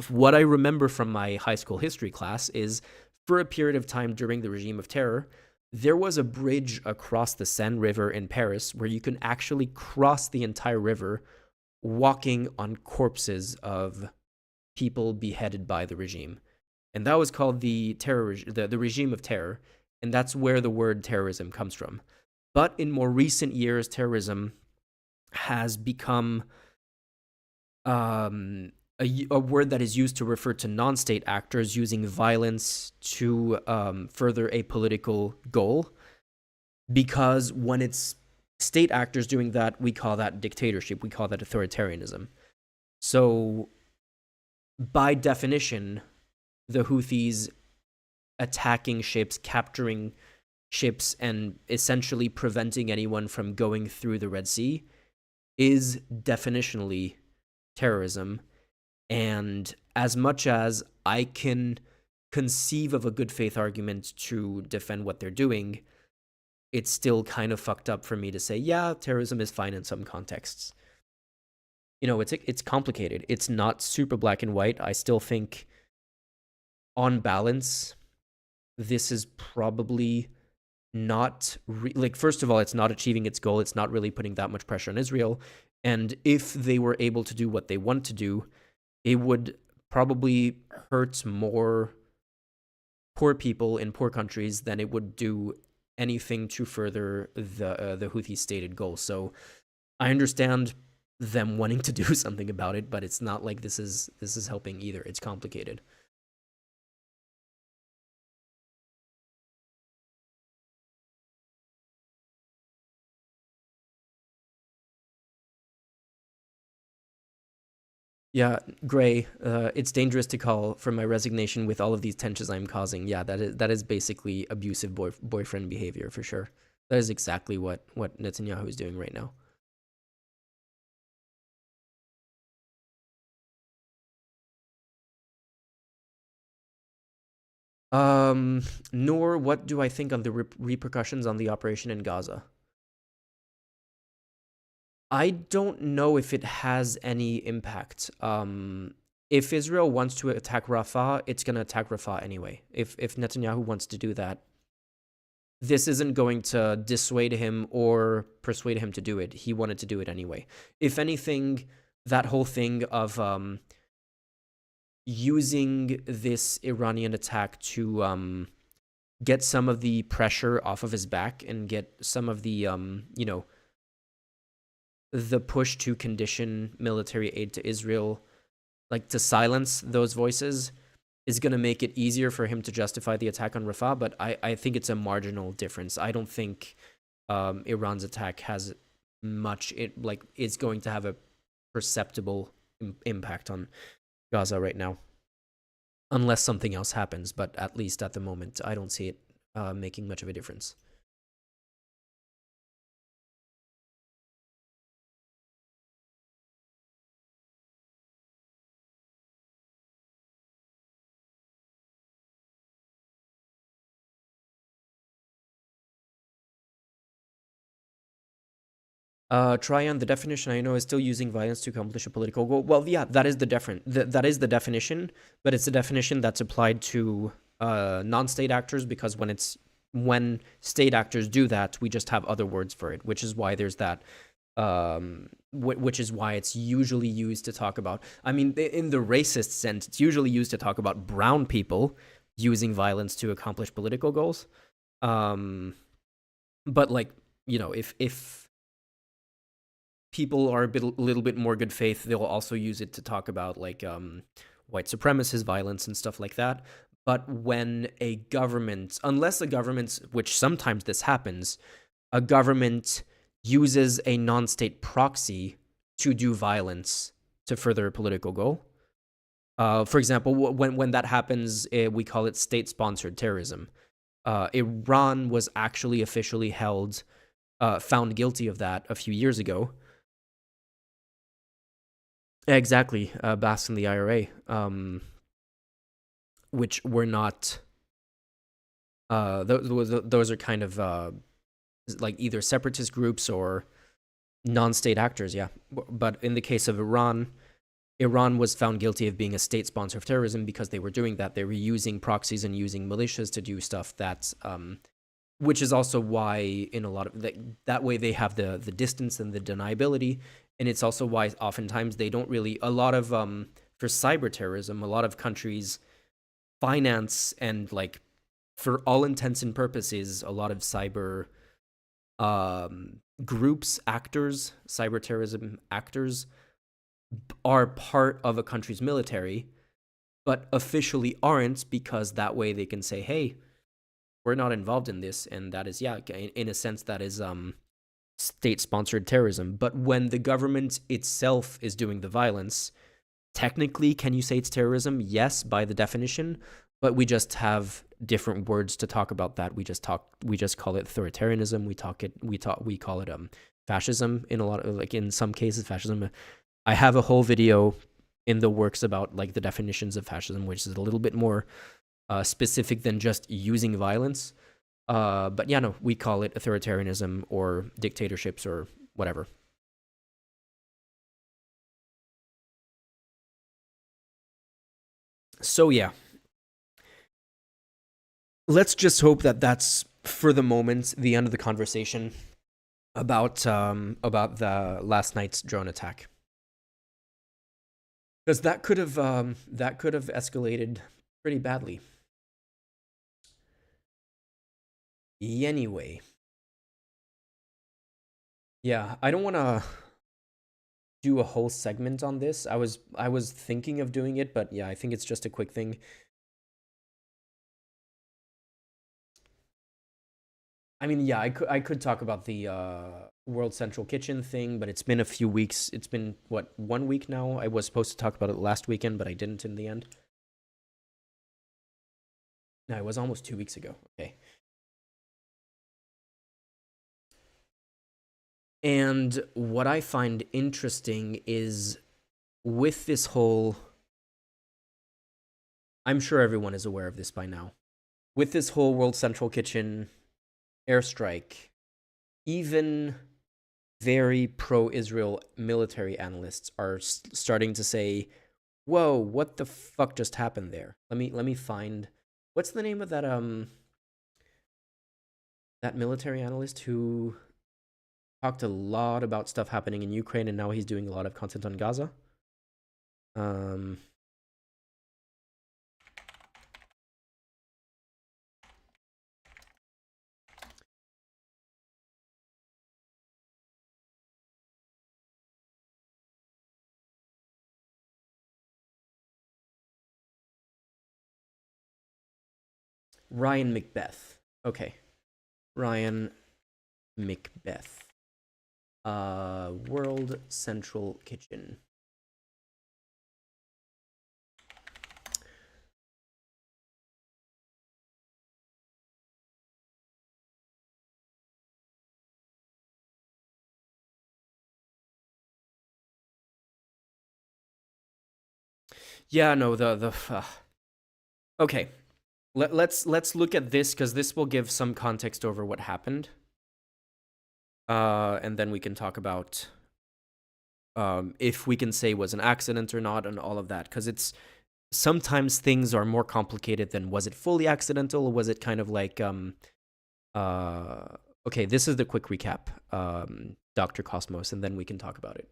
what I remember from my high school history class is, for a period of time during the regime of terror, there was a bridge across the Seine River in Paris where you can actually cross the entire river walking on corpses of people beheaded by the regime. And that was called the regime of terror, and that's where the word terrorism comes from. But in more recent years, terrorism has become a word that is used to refer to non-state actors using violence to further a political goal. Because when it's state actors doing that, we call that dictatorship. We call that authoritarianism. So, by definition, the Houthis attacking ships, capturing ships, and essentially preventing anyone from going through the Red Sea is definitionally terrorism. And as much as I can conceive of a good faith argument to defend what they're doing, it's still kind of fucked up for me to say, yeah, terrorism is fine in some contexts. You know, it's complicated. It's not super black and white. I still think, on balance, this is probably not first of all, it's not achieving its goal. It's not really putting that much pressure on Israel. And if they were able to do what they want to do, it would probably hurt more poor people in poor countries than it would do anything to further the Houthi stated goal. So I understand them wanting to do something about it, but it's not like this is helping either. It's complicated. Yeah, Gray, it's dangerous to call for my resignation with all of these tensions I'm causing. Yeah, that is basically abusive boyfriend behavior for sure. That is exactly what Netanyahu is doing right now. Nor what do I think on the repercussions on the operation in Gaza? I don't know if it has any impact. If Israel wants to attack Rafah, it's going to attack Rafah anyway. If Netanyahu wants to do that, this isn't going to dissuade him or persuade him to do it. He wanted to do it anyway. If anything, that whole thing of using this Iranian attack to get some of the pressure off of his back and get some of the, the push to condition military aid to Israel, like to silence those voices, is going to make it easier for him to justify the attack on Rafah, but I think it's a marginal difference. I don't think Iran's attack has much, it's going to have a perceptible impact on Gaza right now, unless something else happens. But at least at the moment, I don't see it making much of a difference. Tryon, the definition I know is still using violence to accomplish a political goal. Well, yeah, that is that is the definition, but it's a definition that's applied to non-state actors, because when state actors do that, we just have other words for it, which is why there's that. Which is why it's usually used to talk about. I mean, in the racist sense, it's usually used to talk about brown people using violence to accomplish political goals. But like, you know, if people are a little bit more good faith, they'll also use it to talk about like white supremacist violence and stuff like that. But when a government, unless a government, which sometimes this happens, a government uses a non-state proxy to do violence to further a political goal. For example, when that happens, we call it state-sponsored terrorism. Iran was actually officially found guilty of that a few years ago. Exactly, Bass and the IRA, which were not. Those are kind of like either separatist groups or non-state actors, yeah. But in the case of Iran, Iran was found guilty of being a state sponsor of terrorism because they were doing that. They were using proxies and using militias to do stuff that's, which is also why in a lot of that way they have the distance and the deniability. And it's also why oftentimes they don't really, a lot of, for cyber terrorism, a lot of countries finance and like, for all intents and purposes, a lot of cyber groups, actors, cyber terrorism actors are part of a country's military, but officially aren't, because that way they can say, hey, we're not involved in this. And that is, yeah, in a sense, that is state-sponsored terrorism. But when the government itself is doing the violence, technically, can you say it's terrorism? Yes, by the definition, but we just have different words to talk about that. We just call it authoritarianism. We call it fascism in a lot of, like, in some cases, fascism. I have a whole video in the works about like the definitions of fascism, which is a little bit more specific than just using violence. But yeah, no, we call it authoritarianism or dictatorships or whatever. So yeah, let's just hope that that's, for the moment, the end of the conversation about the last night's drone attack, because that could have escalated pretty badly. Anyway, yeah, I don't want to do a whole segment on this. I was thinking of doing it, but yeah, I think it's just a quick thing. I mean, yeah, I could talk about the World Central Kitchen thing, but it's been a few weeks. It's been, what, 1 week now? I was supposed to talk about it last weekend, but I didn't in the end. No, it was almost 2 weeks ago. Okay. And what I find interesting is, with this whole, I'm sure everyone is aware of this by now, with this whole World Central Kitchen airstrike, even very pro-Israel military analysts are starting to say, whoa, what the fuck just happened there? Let me find, what's the name of that that military analyst who talked a lot about stuff happening in Ukraine, and now he's doing a lot of content on Gaza? Ryan Macbeth. Okay. Ryan Macbeth. World Central Kitchen. Yeah, no, okay. Let's look at this because this will give some context over what happened. And then we can talk about if we can say it was an accident or not and all of that, because it's sometimes things are more complicated than was it fully accidental or was it kind of like okay, this is the quick recap, Dr. Cosmos, and then we can talk about it.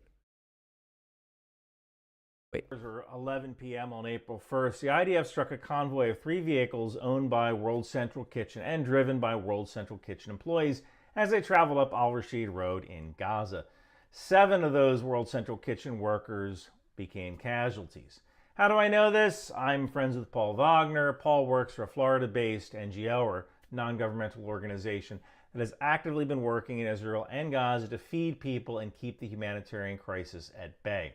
Wait. Or 11 p.m. on April 1st, the IDF struck a convoy of 3 vehicles owned by World Central Kitchen and driven by World Central Kitchen employees as they traveled up Al Rashid Road in Gaza. 7 of those World Central Kitchen workers became casualties. How do I know this? I'm friends with Paul Wagner. Paul works for a Florida-based NGO, or non-governmental organization, that has actively been working in Israel and Gaza to feed people and keep the humanitarian crisis at bay.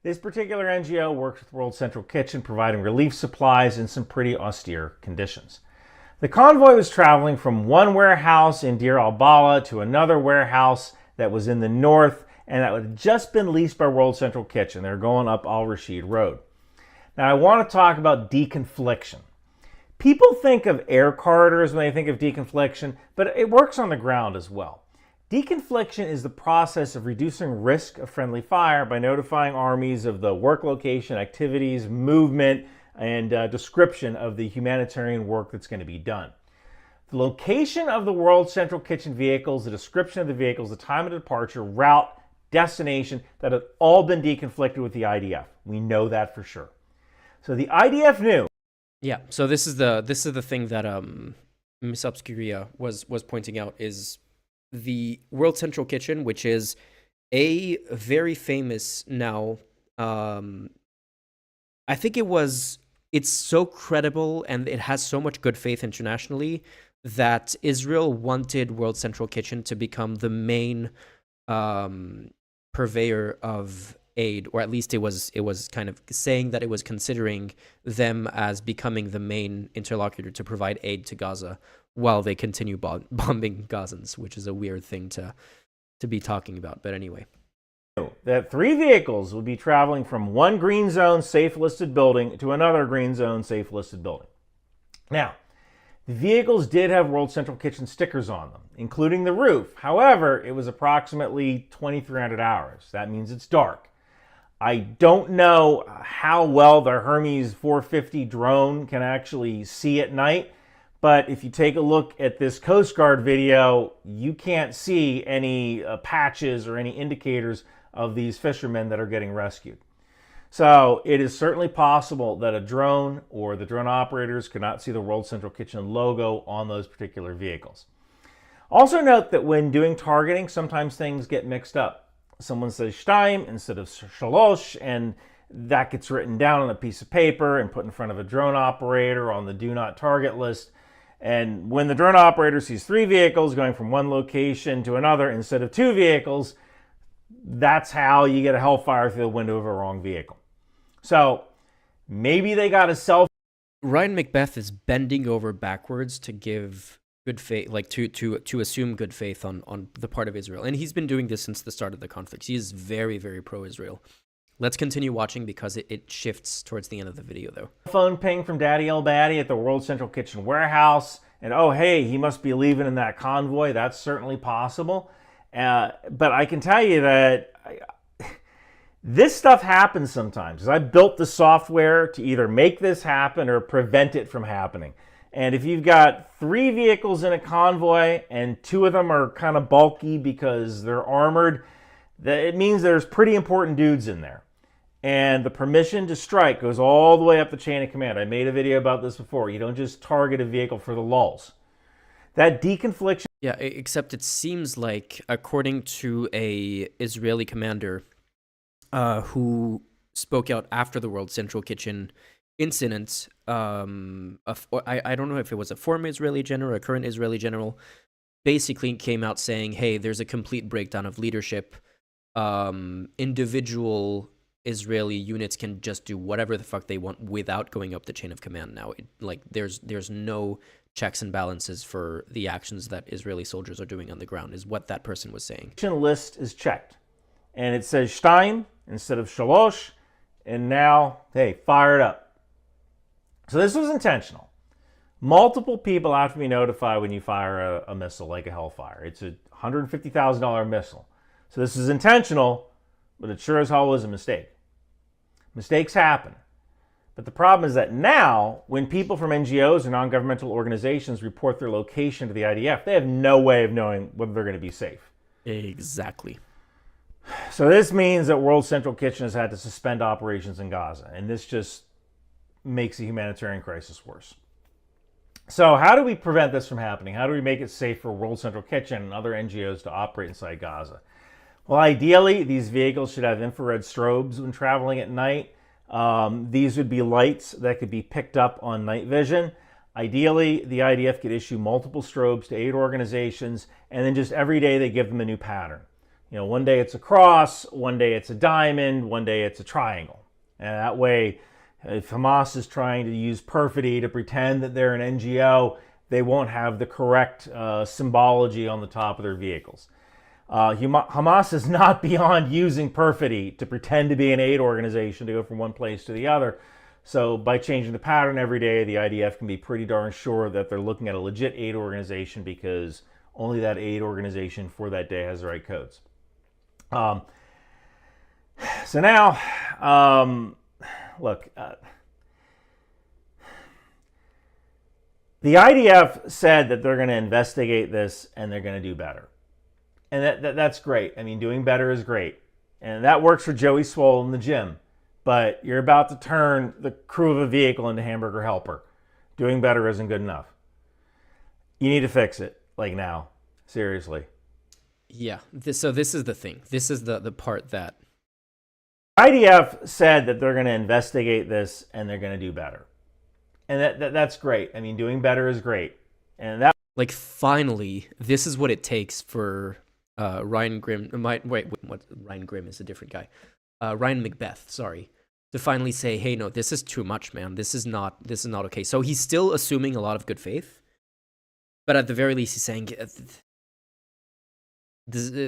This particular NGO works with World Central Kitchen, providing relief supplies in some pretty austere conditions. The convoy was traveling from one warehouse in Deir al-Balah to another warehouse that was in the north and that had just been leased by World Central Kitchen. They're going up Al Rashid Road. Now I want to talk about deconfliction. People think of air corridors when they think of deconfliction, but it works on the ground as well. Deconfliction is the process of reducing risk of friendly fire by notifying armies of the work location, activities, movement, and description of the humanitarian work that's going to be done. The location of the World Central Kitchen vehicles, the description of the vehicles, the time of departure, route, destination, that have all been deconflicted with the IDF. We know that for sure. So the IDF knew. Yeah, so this is the thing that Miss Obscuria was pointing out, is the World Central Kitchen, which is a very famous now. I think it's so credible and it has so much good faith internationally that Israel wanted World Central Kitchen to become the main purveyor of aid, or at least it was kind of saying that it was considering them as becoming the main interlocutor to provide aid to Gaza while they continue bombing Gazans, which is a weird thing to be talking about. But anyway, that 3 vehicles will be traveling from one green zone safe listed building to another green zone safe listed building. Now, the vehicles did have World Central Kitchen stickers on them, including the roof. However, it was approximately 2300 hours. That means it's dark. I don't know how well the Hermes 450 drone can actually see at night, but if you take a look at this Coast Guard video, you can't see any patches or any indicators of these fishermen that are getting rescued. So it is certainly possible that a drone or the drone operators could not see the World Central Kitchen logo on those particular vehicles. Also note that when doing targeting, sometimes things get mixed up. Someone says shtaim instead of shalosh, and that gets written down on a piece of paper and put in front of a drone operator on the do not target list. And when the drone operator sees 3 vehicles going from one location to another instead of 2 vehicles, that's how you get a hellfire through the window of a wrong vehicle. So maybe they got a self. Ryan Macbeth is bending over backwards to give good faith, like to assume good faith on the part of Israel. And he's been doing this since the start of the conflict. He is very, very pro-Israel. Let's continue watching because it shifts towards the end of the video, though. Phone ping from Daddy El Batty at the World Central Kitchen warehouse. And oh, hey, he must be leaving in that convoy. That's certainly possible. But I can tell you that this stuff happens sometimes. I built the software to either make this happen or prevent it from happening. And if you've got 3 vehicles in a convoy and 2 of them are kind of bulky because they're armored, it means there's pretty important dudes in there. And the permission to strike goes all the way up the chain of command. I made a video about this before. You don't just target a vehicle for the lulz. That deconfliction. Yeah, except it seems like, according to a Israeli commander who spoke out after the World Central Kitchen incident, I don't know if it was a former Israeli general or a current Israeli general, basically came out saying, hey, there's a complete breakdown of leadership. Individual Israeli units can just do whatever the fuck they want without going up the chain of command now. There's no checks and balances for the actions that Israeli soldiers are doing on the ground, is what that person was saying. List is checked, and it says Shtaim instead of Shalosh, and now, hey, fire it up. So this was intentional. Multiple people have to be notified when you fire a missile like a Hellfire. It's a $150,000 missile. So this is intentional, but it sure as hell was a mistake. Mistakes happen. But the problem is that now, when people from NGOs or non-governmental organizations report their location to the IDF, they have no way of knowing whether they're going to be safe. Exactly. So this means that World Central Kitchen has had to suspend operations in Gaza, and this just makes the humanitarian crisis worse. So how do we prevent this from happening? How do we make it safe for World Central Kitchen and other NGOs to operate inside Gaza? Well, ideally, these vehicles should have infrared strobes when traveling at night. These would be lights that could be picked up on night vision. Ideally, the IDF could issue multiple strobes to aid organizations, and then just every day they give them a new pattern. You know, one day it's a cross, one day it's a diamond, one day it's a triangle. And that way, if Hamas is trying to use perfidy to pretend that they're an NGO, they won't have the correct symbology on the top of their vehicles. Hamas is not beyond using perfidy to pretend to be an aid organization to go from one place to the other. So by changing the pattern every day, the IDF can be pretty darn sure that they're looking at a legit aid organization, because only that aid organization for that day has the right codes. So now, look, the IDF said that they're going to investigate this and they're going to do better. And that's great. I mean, doing better is great. And that works for Joey Swoll in the gym. But you're about to turn the crew of a vehicle into hamburger helper. Doing better isn't good enough. You need to fix it, like now. Seriously. Yeah. So this is the thing. This is the part that IDF said that they're going to investigate this and they're going to do better. And that's great. I mean, doing better is great. And that, like, finally, this is what it takes for Ryan Grimm. Ryan Grimm is a different guy. Ryan McBeth, sorry, to finally say, hey, no, this is too much, man. This is not okay. So he's still assuming a lot of good faith, but at the very least, he's saying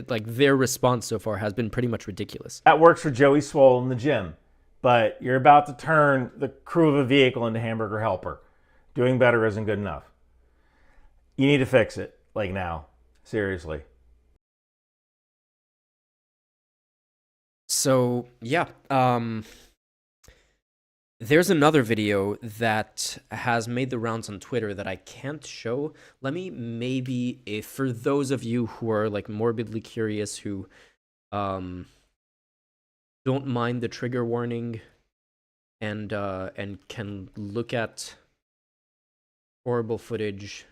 like their response so far has been pretty much ridiculous. That works for Joey Swoll in the gym, but you're about to turn the crew of a vehicle into hamburger helper. Doing better isn't good enough. You need to fix it, like now. Seriously. So, yeah, there's another video that has made the rounds on Twitter that I can't show. Let me maybe, if for those of you who are like morbidly curious, who don't mind the trigger warning and can look at horrible footage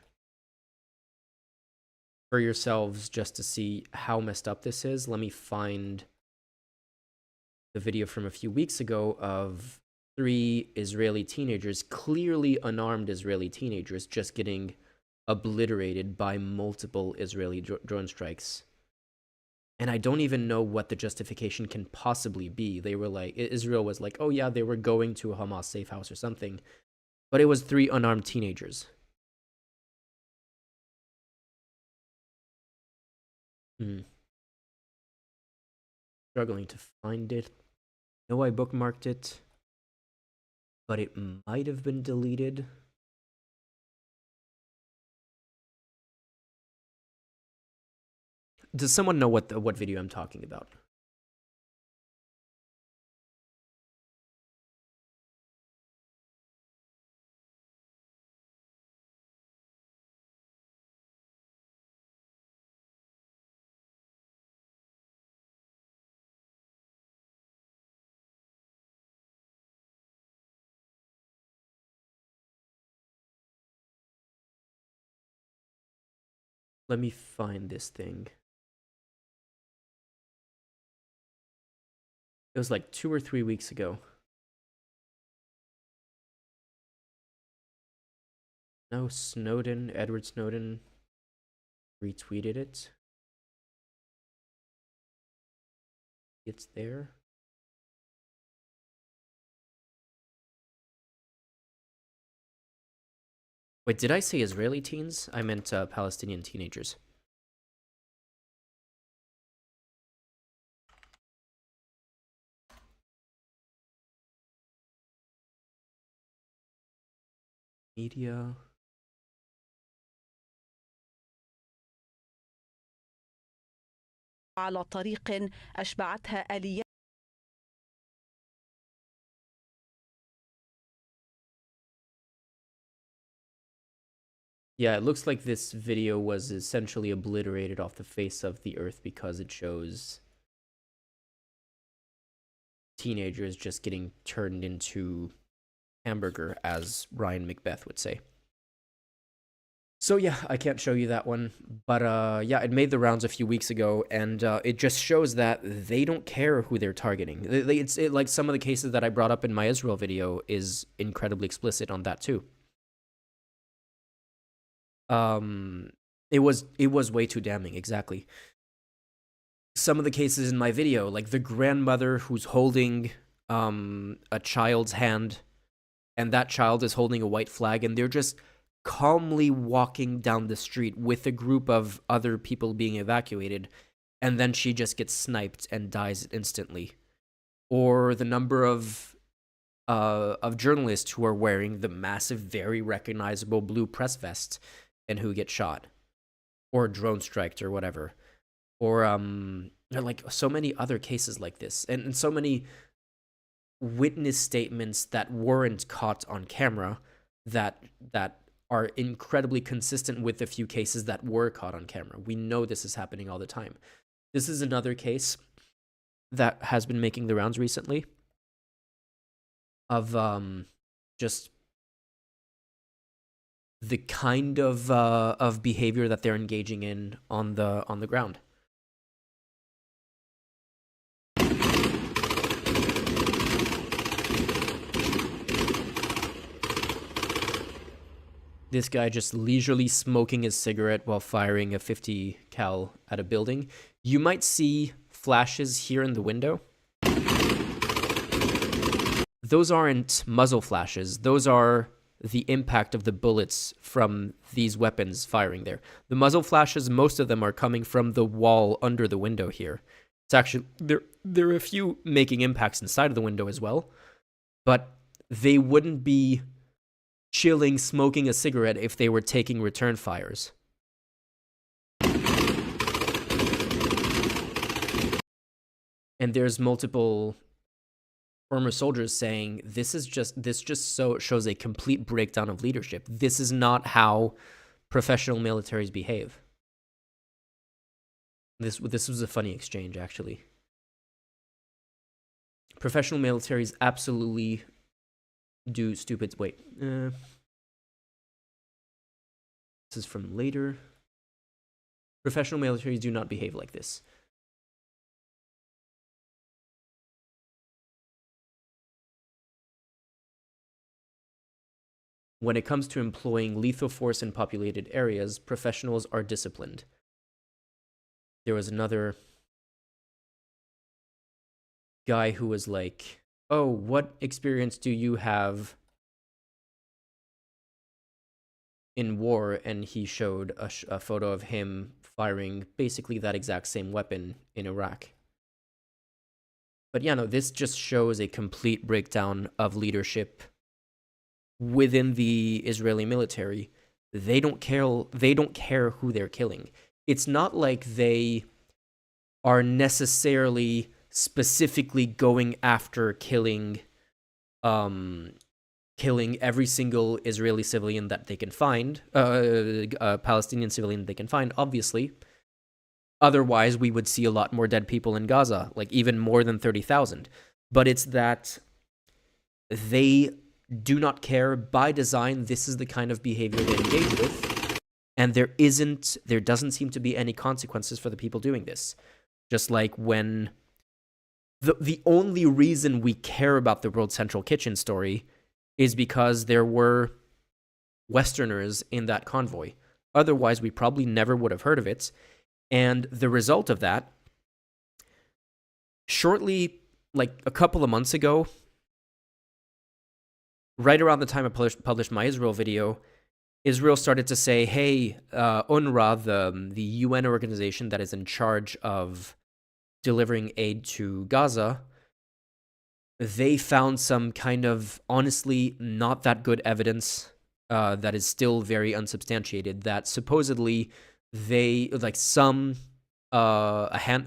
for yourselves just to see how messed up this is, let me find the video from a few weeks ago of 3 Israeli teenagers, clearly unarmed Israeli teenagers, just getting obliterated by multiple Israeli drone strikes. And I don't even know what the justification can possibly be. They were like, Israel was like, oh yeah, they were going to a Hamas safe house or something. But it was 3 unarmed teenagers. Struggling to find it. No, I bookmarked it, but it might have been deleted. Does someone know what video I'm talking about? Let me find this thing. It was like 2 or 3 weeks ago. No, Snowden, Edward Snowden retweeted it. It's there. Wait, did I say Israeli teens? I meant Palestinian teenagers. Media. على طريق أشبعتها آليات. Yeah, it looks like this video was essentially obliterated off the face of the earth because it shows teenagers just getting turned into hamburger, as Ryan Macbeth would say. So yeah, I can't show you that one, but yeah, it made the rounds a few weeks ago, and it just shows that they don't care who they're targeting. It's like some of the cases that I brought up in my Israel video is incredibly explicit on that too. It was way too damning, exactly. Some of the cases in my video, like the grandmother who's holding a child's hand, and that child is holding a white flag, and they're just calmly walking down the street with a group of other people being evacuated, and then she just gets sniped and dies instantly. Or the number of journalists who are wearing the massive, very recognizable blue press vest and who get shot, or drone striked, or whatever. Or like so many other cases like this, and so many witness statements that weren't caught on camera that are incredibly consistent with the few cases that were caught on camera. We know this is happening all the time. This is another case that has been making the rounds recently of just the kind of behavior that they're engaging in on the ground. This guy just leisurely smoking his cigarette while firing a 50 cal at a building. You might see flashes here in the window. Those aren't muzzle flashes. Those are the impact of the bullets from these weapons firing there. The muzzle flashes, most of them are coming from the wall under the window here. It's actually, there are a few making impacts inside of the window as well, but they wouldn't be chilling, smoking a cigarette if they were taking return fires. And there's multiple former soldiers saying this just shows a complete breakdown of leadership. This is not how professional militaries behave. This was a funny exchange, actually. Professional militaries absolutely do stupid. Wait, this is from later. Professional militaries do not behave like this. When it comes to employing lethal force in populated areas, professionals are disciplined. There was another guy who was like, oh, what experience do you have in war? And he showed a photo of him firing basically that exact same weapon in Iraq. But yeah, no, this just shows a complete breakdown of leadership within the Israeli military. They don't care who they're killing. It's not like they are necessarily specifically going after killing every single Israeli civilian that they can find, Palestinian civilian they can find, obviously. Otherwise, we would see a lot more dead people in Gaza, like even more than 30,000. But it's that they do not care. By design, this is the kind of behavior they engage with, and there doesn't seem to be any consequences for the people doing this. Just like when the only reason we care about the World Central Kitchen story is because there were Westerners in that convoy. Otherwise, we probably never would have heard of it. And the result of that, shortly, like a couple of months ago, right around the time I published my Israel video, Israel started to say, hey, UNRWA, the UN organization that is in charge of delivering aid to Gaza, they found some kind of, honestly, not that good evidence that is still very unsubstantiated, that supposedly they, like a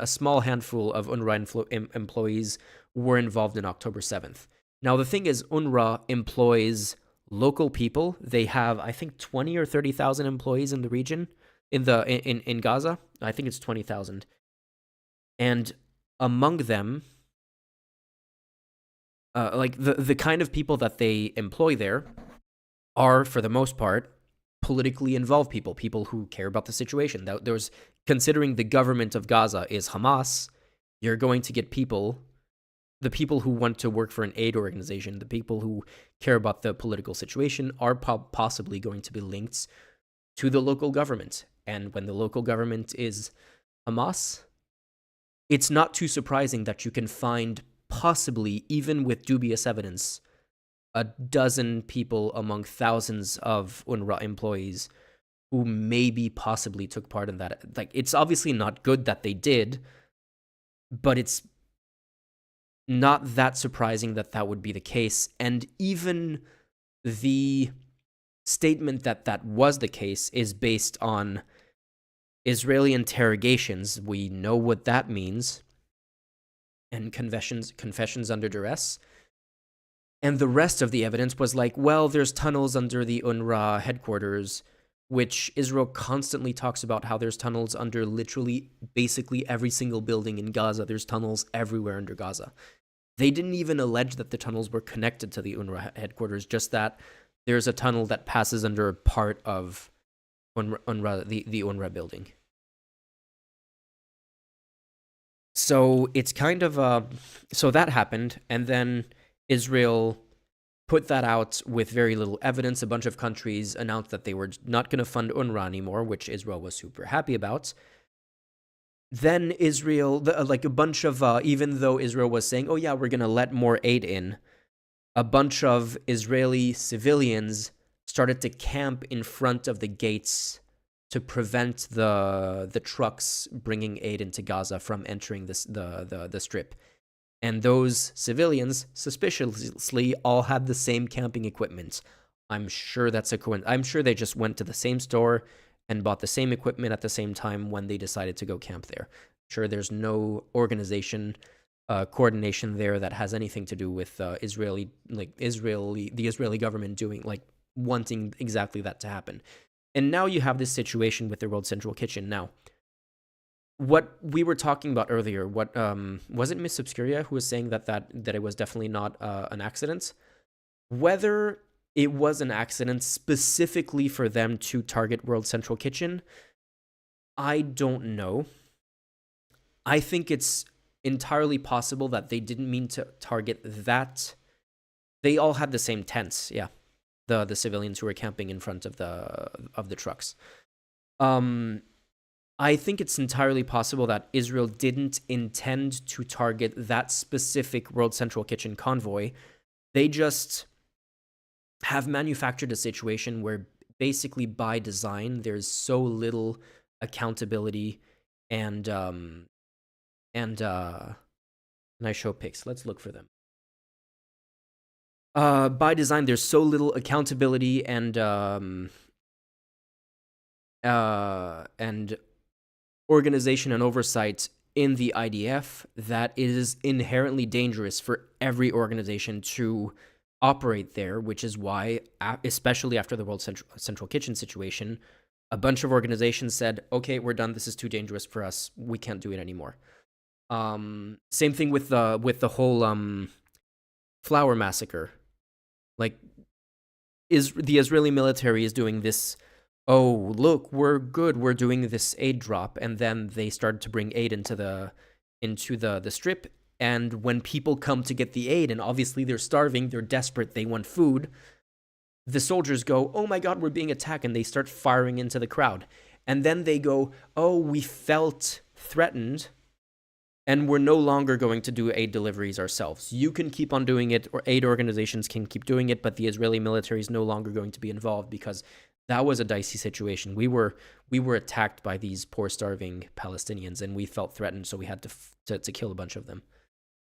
small handful of UNRWA employees were involved in October 7th. Now, the thing is, UNRWA employs local people. They have, I think, 20 or 30,000 employees in the region, in Gaza. I think it's 20,000. And among them, like the kind of people that they employ there are, for the most part, politically involved people who care about the situation. There's, considering the government of Gaza is Hamas, you're going to get the people who want to work for an aid organization, the people who care about the political situation, are possibly going to be linked to the local government. And when the local government is Hamas, it's not too surprising that you can find, possibly, even with dubious evidence, a dozen people among thousands of UNRWA employees who maybe possibly took part in that. Like, it's obviously not good that they did, but it's not that surprising that that would be the case. And even the statement that that was the case is based on Israeli interrogations. We know what that means. And confessions under duress. And the rest of the evidence was like, well, there's tunnels under the UNRWA headquarters, which Israel constantly talks about, how there's tunnels under literally basically every single building in Gaza. There's tunnels everywhere under Gaza. They didn't even allege that the tunnels were connected to the UNRWA headquarters, just that there's a tunnel that passes under a part of UNRWA, the UNRWA building. So it's kind of so that happened, and then Israel put that out with very little evidence. A bunch of countries announced that they were not going to fund UNRWA anymore, which Israel was super happy about. Then Israel, like a bunch of, even though Israel was saying, oh yeah, we're going to let more aid in, a bunch of Israeli civilians started to camp in front of the gates to prevent the trucks bringing aid into Gaza from entering the strip. And those civilians, suspiciously, all had the same camping equipment. I'm sure that's a coincidence. I'm sure they just went to the same store and bought the same equipment at the same time when they decided to go camp there. Sure, there's no organization coordination there that has anything to do with the Israeli government doing, like, wanting exactly that to happen. And now you have this situation with the World Central Kitchen. Now, what we were talking about earlier, what was it, Miss Obscuria, who was saying that it was definitely not an accident? Whether it was an accident specifically for them to target World Central Kitchen, I don't know. I think it's entirely possible that they didn't mean to target that. They all had the same tents, yeah. The civilians who were camping in front of the trucks. I think it's entirely possible that Israel didn't intend to target that specific World Central Kitchen convoy. They just have manufactured a situation where basically by design there's so little accountability and I show pics. Let's look for them. By design, there's so little accountability and organization and oversight in the IDF that it is inherently dangerous for every organization to operate there, which is why, especially after the World Central Kitchen situation, a bunch of organizations said, okay, we're done. This is too dangerous for us. We can't do it anymore. Same thing with the whole flour massacre. Like, the Israeli military is doing this, oh, look, we're good, we're doing this aid drop, and then they started to bring aid into the strip, and when people come to get the aid, and obviously they're starving, they're desperate, they want food, the soldiers go, "Oh my God, we're being attacked," and they start firing into the crowd. And then they go, "Oh, we felt threatened, and we're no longer going to do aid deliveries ourselves. You can keep on doing it, or aid organizations can keep doing it, but the Israeli military is no longer going to be involved," because that was a dicey situation. We were attacked by these poor, starving Palestinians, and we felt threatened, so we had to kill a bunch of them.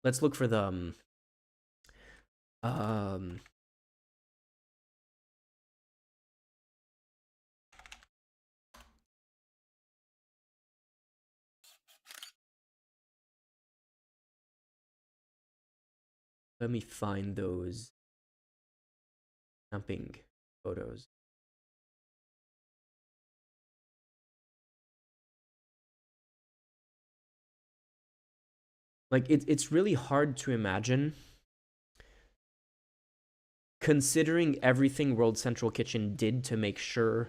Let's look for the let me find those camping photos. Like, it's really hard to imagine, considering everything World Central Kitchen did to make sure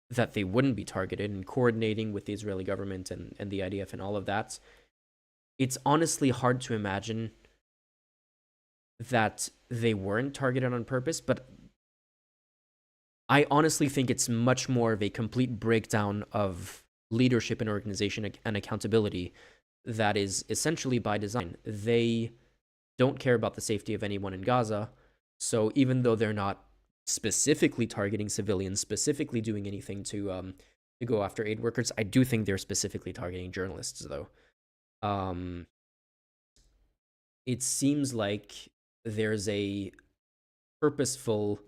that they wouldn't be targeted, and coordinating with the Israeli government and the IDF and all of that. It's honestly hard to imagine that they weren't targeted on purpose, but I honestly think it's much more of a complete breakdown of leadership and organization and accountability that is essentially by design. They don't care about the safety of anyone in Gaza, so even though they're not specifically targeting civilians, specifically doing anything to go after aid workers, I do think they're specifically targeting journalists, though. It seems like there's a purposeful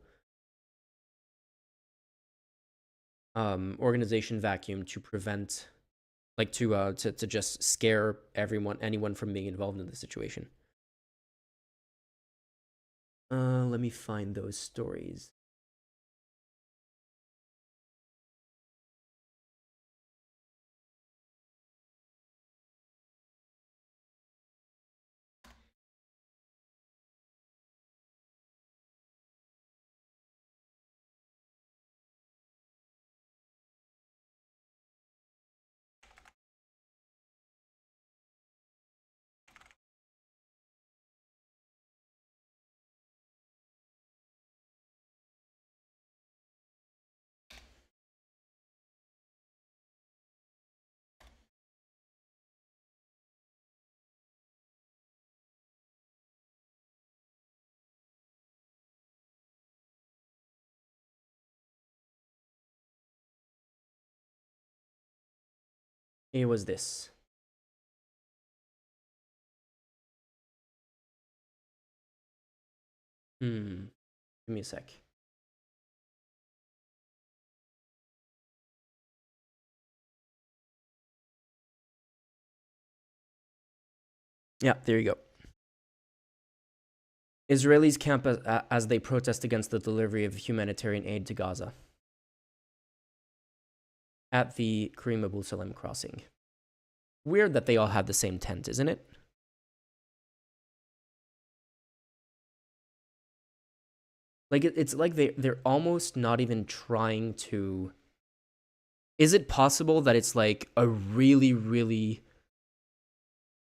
organization vacuum to prevent, like, to just scare anyone from being involved in the situation. Let me find those stories. It was this. Give me a sec. Yeah, there you go. Israelis camp as they protest against the delivery of humanitarian aid to Gaza at the Karim Abul Salem crossing. Weird that they all had the same tent, isn't it? Like, it's like they're almost not even trying to... Is it possible that it's like a really, really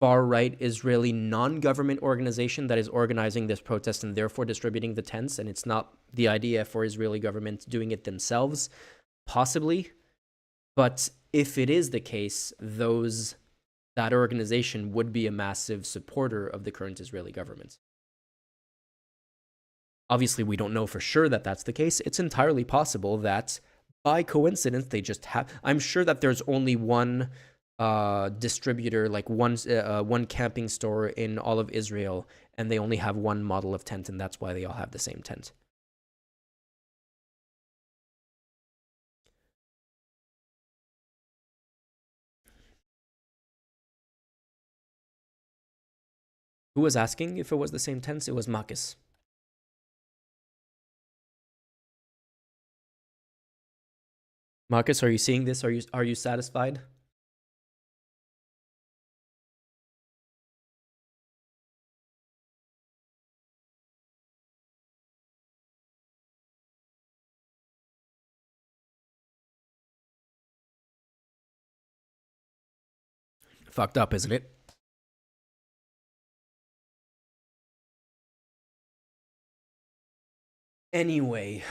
far-right Israeli non-government organization that is organizing this protest and therefore distributing the tents, and it's not the IDF or Israeli government doing it themselves? Possibly. But if it is the case, that organization would be a massive supporter of the current Israeli government. Obviously, we don't know for sure that that's the case. It's entirely possible that, by coincidence, they just have... I'm sure that there's only one distributor, like one camping store in all of Israel, and they only have one model of tent, and that's why they all have the same tent. Who was asking if it was the same tents? It was Makis. Marcus, are you seeing this? Are you satisfied? Fucked up, isn't it? Anyway,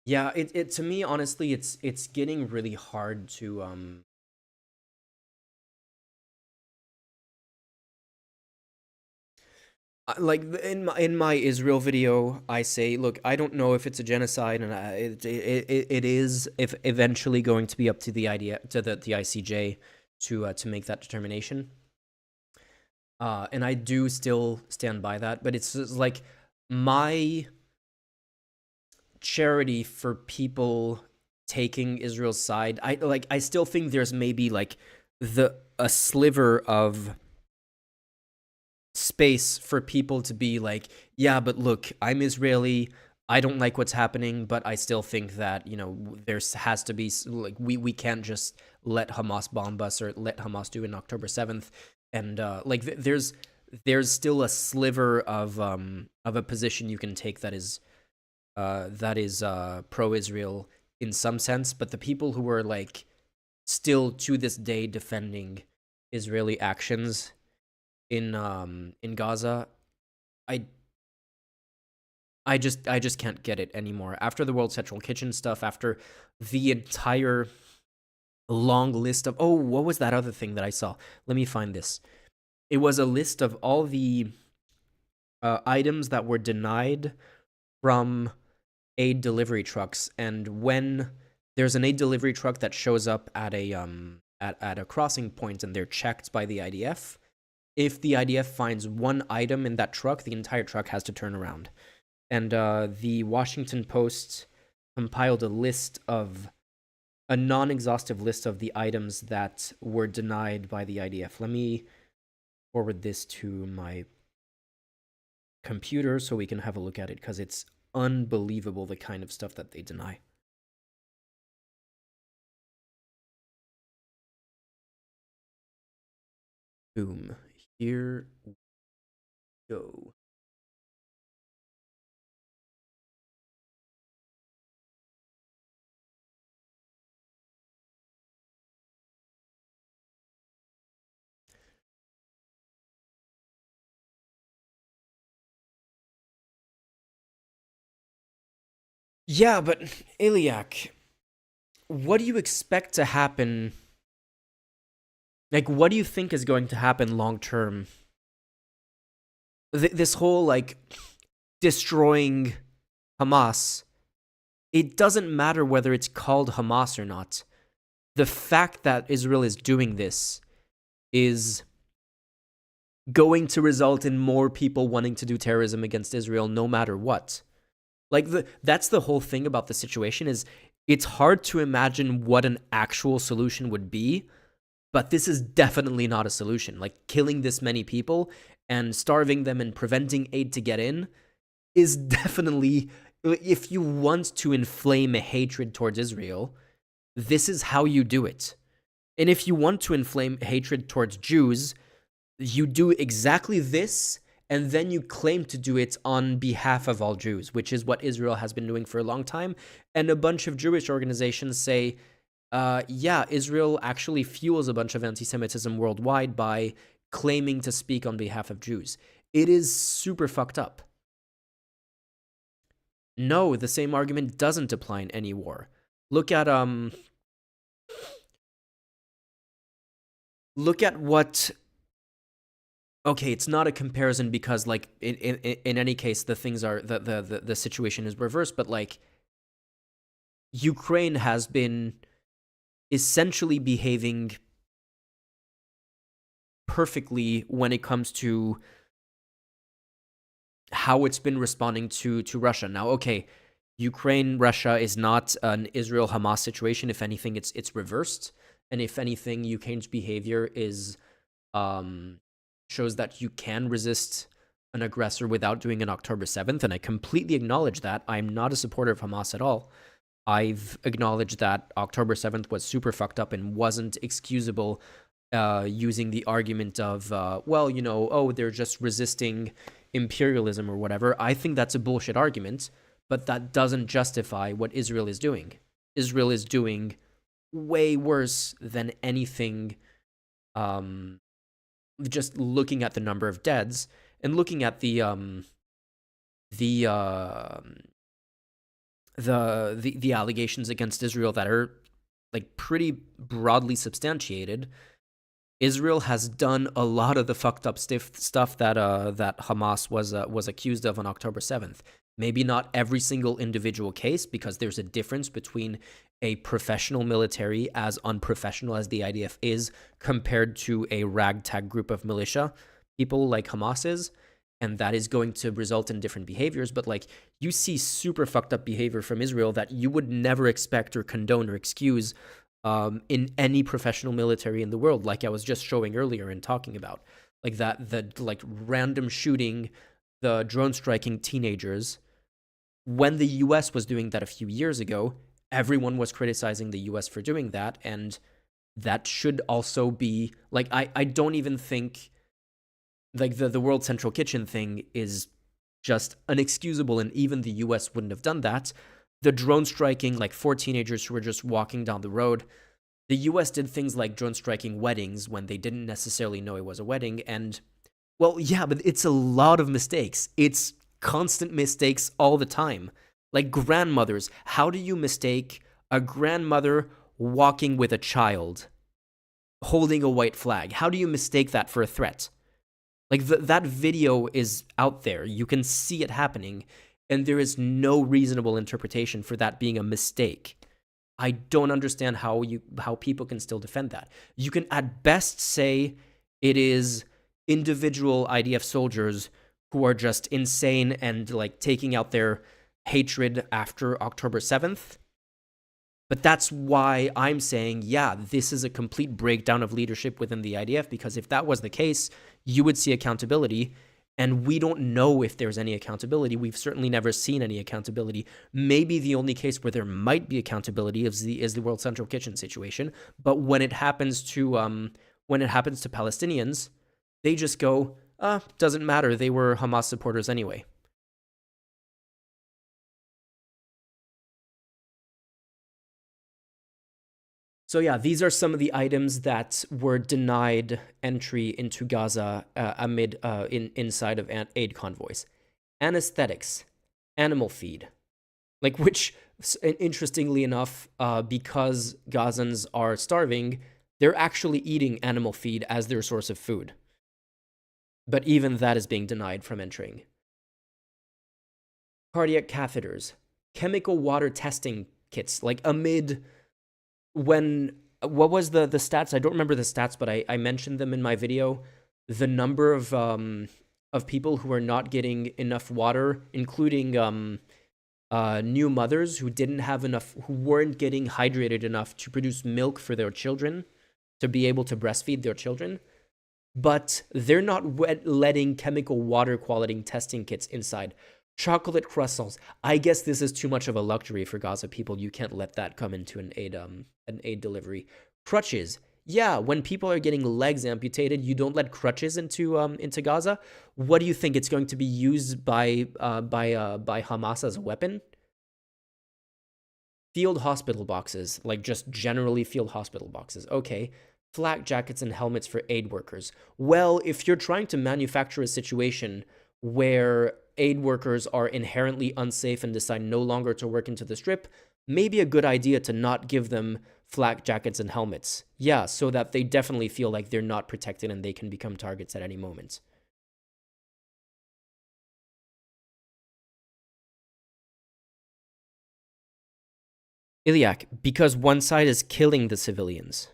Yeah, it to me honestly it's getting really hard to like in my Israel video, I say, look, I don't know if it's a genocide, and it is if eventually going to be up to the idea to the ICJ to make that determination. And I do still stand by that, but it's just like my charity for people taking Israel's side. I still think there's maybe like a sliver of space for people to be like, yeah, but look, I'm Israeli. I don't like what's happening, but I still think that, there has to be like we can't just let Hamas bomb us or let Hamas do it on October 7th. And like there's still a sliver of a position you can take that is pro-Israel in some sense, but the people who are like still to this day defending Israeli actions in Gaza, I just can't get it anymore. After the World Central Kitchen stuff, after the entire long list of what was that other thing that I saw? Let me find this. It was a list of all the items that were denied from aid delivery trucks, and when there's an aid delivery truck that shows up at a at a crossing point and they're checked by the IDF, if the IDF finds one item in that truck, the entire truck has to turn around. And the Washington Post compiled a non-exhaustive list of the items that were denied by the IDF. Let me forward this to my computer so we can have a look at it, because it's unbelievable the kind of stuff that they deny. Boom. Here we go. Yeah, but Iliak, what do you expect to happen? Like, what do you think is going to happen long term? This whole, like, destroying Hamas, it doesn't matter whether it's called Hamas or not. The fact that Israel is doing this is going to result in more people wanting to do terrorism against Israel no matter what. Like, that's the whole thing about the situation, is it's hard to imagine what an actual solution would be, but this is definitely not a solution. Like, killing this many people and starving them and preventing aid to get in is definitely, if you want to inflame a hatred towards Israel, this is how you do it. And if you want to inflame hatred towards Jews, you do exactly this, and then you claim to do it on behalf of all Jews, which is what Israel has been doing for a long time. And a bunch of Jewish organizations say, yeah, Israel actually fuels a bunch of anti-Semitism worldwide by claiming to speak on behalf of Jews. It is super fucked up. No, the same argument doesn't apply in any war. Look at what. Okay, it's not a comparison because, like, in any case, the things are the situation is reversed. But like, Ukraine has been essentially behaving perfectly when it comes to how it's been responding to Russia. Now, okay, Ukraine, Russia is not an Israel-Hamas situation. If anything, it's reversed. And if anything, Ukraine's behavior is shows that you can resist an aggressor without doing an October 7th, and I completely acknowledge that. I'm not a supporter of Hamas at all. I've acknowledged that October 7th was super fucked up and wasn't excusable, using the argument of, they're just resisting imperialism or whatever. I think that's a bullshit argument, but that doesn't justify what Israel is doing. Israel is doing way worse than anything, just looking at the number of deaths and looking at the the allegations against Israel that are like pretty broadly substantiated, Israel has done a lot of the fucked up stuff that that Hamas was accused of on October 7th. Maybe not every single individual case, because there's a difference between a professional military, as unprofessional as the IDF is, compared to a ragtag group of militia people like Hamas is, and that is going to result in different behaviors. But like, you see super fucked up behavior from Israel that you would never expect or condone or excuse in any professional military in the world, like I was just showing earlier and talking about, like the like random shooting, the drone striking teenagers. When the US was doing that a few years ago, everyone was criticizing the US for doing that, and that should also be like, I don't even think like the World Central Kitchen thing is just inexcusable, and even the US wouldn't have done that. The drone striking, like 4 teenagers who were just walking down the road, the US did things like drone striking weddings when they didn't necessarily know it was a wedding. And, well, yeah, but it's a lot of mistakes. It's constant mistakes all the time. Like grandmothers. How do you mistake a grandmother walking with a child holding a white flag? How do you mistake that for a threat? Like that video is out there. You can see it happening, and there is no reasonable interpretation for that being a mistake. I don't understand how people can still defend that. You can at best say it is individual IDF soldiers who are just insane and like taking out their hatred after October 7th. But that's why I'm saying, yeah, this is a complete breakdown of leadership within the IDF, because if that was the case, you would see accountability, and we don't know if there's any accountability. We've certainly never seen any accountability. Maybe the only case where there might be accountability is the World Central Kitchen situation. But when it happens to Palestinians, they just go, doesn't matter. They were Hamas supporters anyway. So yeah, these are some of the items that were denied entry into Gaza inside of aid convoys. Anesthetics, animal feed, like, which, interestingly enough, because Gazans are starving, they're actually eating animal feed as their source of food. But even that is being denied from entering. Cardiac catheters, chemical water testing kits, like amid... what was the stats? I don't remember the stats, but I mentioned them in my video. The number of people who are not getting enough water, including new mothers who didn't have enough, who weren't getting hydrated enough to produce milk for their children, to be able to breastfeed their children. But they're not letting chemical water quality testing kits inside. Chocolate croissants. I guess this is too much of a luxury for Gaza people. You can't let that come into an aid delivery. Crutches. Yeah, when people are getting legs amputated, you don't let crutches into Gaza. What do you think? It's going to be used by Hamas as a weapon? Field hospital boxes, like just generally field hospital boxes. Okay. Flak jackets and helmets for aid workers. Well, if you're trying to manufacture a situation where aid workers are inherently unsafe and decide no longer to work into the strip, maybe a good idea to not give them flak jackets and helmets. Yeah, so that they definitely feel like they're not protected and they can become targets at any moment. Ilyak, because one side is killing the civilians.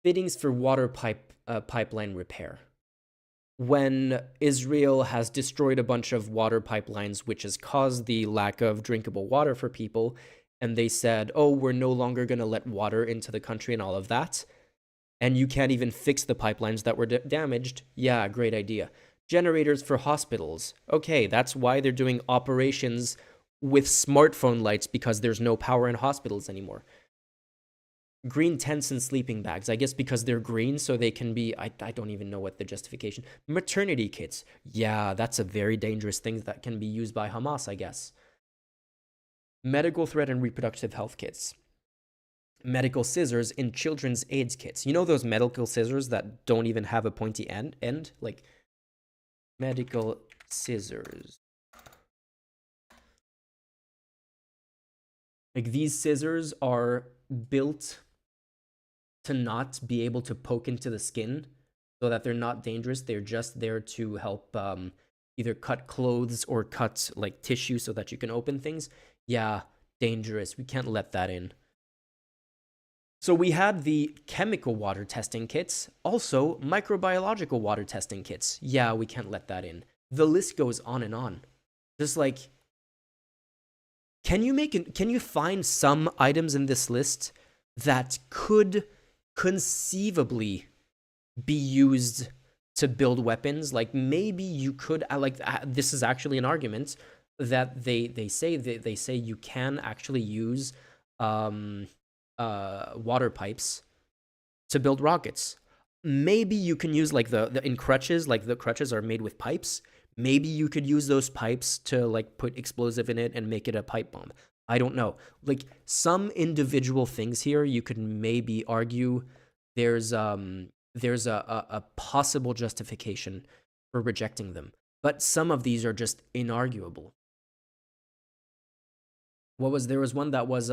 Fittings for water pipeline repair. When Israel has destroyed a bunch of water pipelines, which has caused the lack of drinkable water for people, and they said, oh, we're no longer going to let water into the country and all of that, and you can't even fix the pipelines that were damaged, yeah, great idea. Generators for hospitals. Okay, that's why they're doing operations with smartphone lights, because there's no power in hospitals anymore. Green tents and sleeping bags. I guess because they're green, so they can be... I don't even know what the justification... Maternity kits. Yeah, that's a very dangerous thing that can be used by Hamas, I guess. Medical threat and reproductive health kits. Medical scissors in children's AIDS kits. You know those medical scissors that don't even have a pointy end? Like, Medical scissors. Like, these scissors are built to not be able to poke into the skin, so that they're not dangerous. They're just there to help either cut clothes or cut like tissue so that you can open things. Yeah, dangerous. We can't let that in. So we had the chemical water testing kits, also microbiological water testing kits. Yeah, we can't let that in. The list goes on and on. Just like, can you find some items in this list that could conceivably be used to build weapons? Like, maybe you could, this is actually an argument that they say you can actually use water pipes to build rockets. Maybe you can use like the in crutches, like the crutches are made with pipes. Maybe you could use those pipes to like put explosive in it and make it a pipe bomb. I don't know. Like, some individual things here, you could maybe argue there's a possible justification for rejecting them. But some of these are just inarguable. There was one that was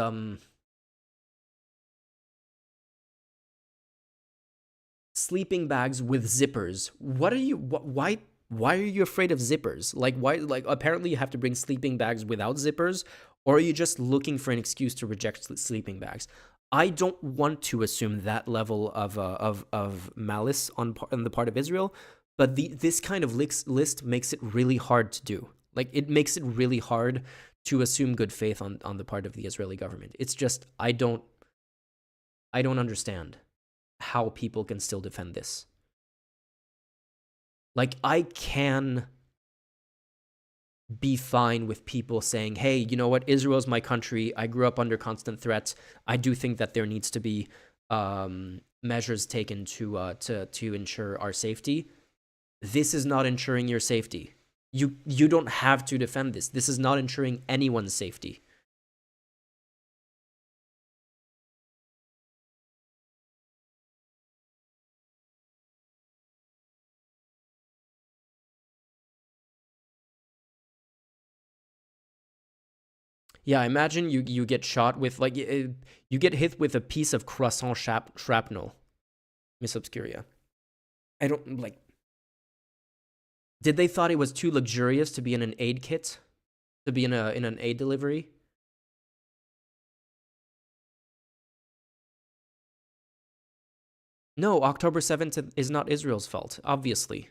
sleeping bags with zippers. Why are you afraid of zippers? Like, why? Like, apparently you have to bring sleeping bags without zippers, or are you just looking for an excuse to reject sleeping bags? I don't want to assume that level of malice on the part of Israel, but this kind of list makes it really hard to do. Like, it makes it really hard to assume good faith on the part of the Israeli government. It's just, I don't understand how people can still defend this. Like, I can be fine with people saying, hey, you know what, Israel's my country. I grew up under constant threat. I do think that there needs to be measures taken to ensure our safety. This is not ensuring your safety. You don't have to defend this. This is not ensuring anyone's safety. Yeah, imagine you get shot with, like, you get hit with a piece of croissant shrapnel. Miss Obscuria. I don't, like... Did they thought it was too luxurious to be in an aid kit? To be in an aid delivery? No, October 7th is not Israel's fault, obviously.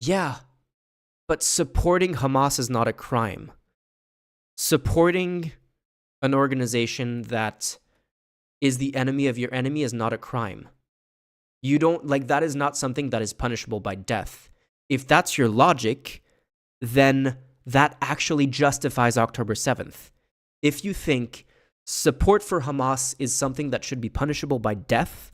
Yeah, but supporting Hamas is not a crime. Supporting an organization that is the enemy of your enemy is not a crime. You don't, like, that is not something that is punishable by death. If that's your logic, then that actually justifies October 7th. If you think support for Hamas is something that should be punishable by death,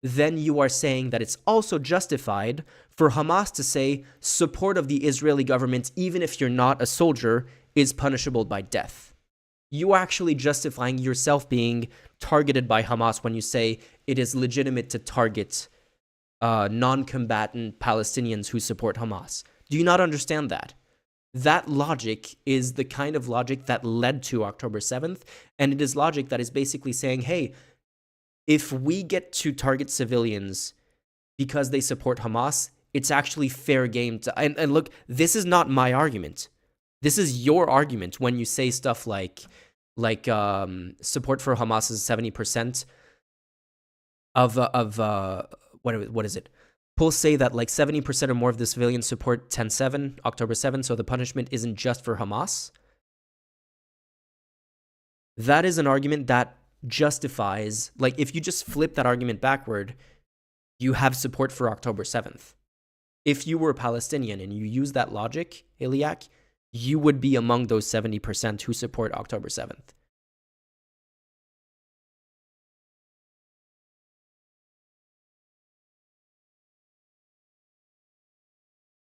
then you are saying that it's also justified for Hamas to say support of the Israeli government, even if you're not a soldier, is punishable by death. You are actually justifying yourself being targeted by Hamas when you say it is legitimate to target non-combatant Palestinians who support Hamas. Do you not understand that? That logic is the kind of logic that led to October 7th, and it is logic that is basically saying, hey, if we get to target civilians because they support Hamas, it's actually fair game to... And look, this is not my argument. This is your argument when you say stuff like support for Hamas is 70% of what is it? Polls say that like 70% or more of the civilians support 10/7, October 7th, so the punishment isn't just for Hamas. That is an argument that justifies, like, if you just flip that argument backward, you have support for October 7th. If you were Palestinian and you use that logic, Iliak, you would be among those 70% who support October 7th.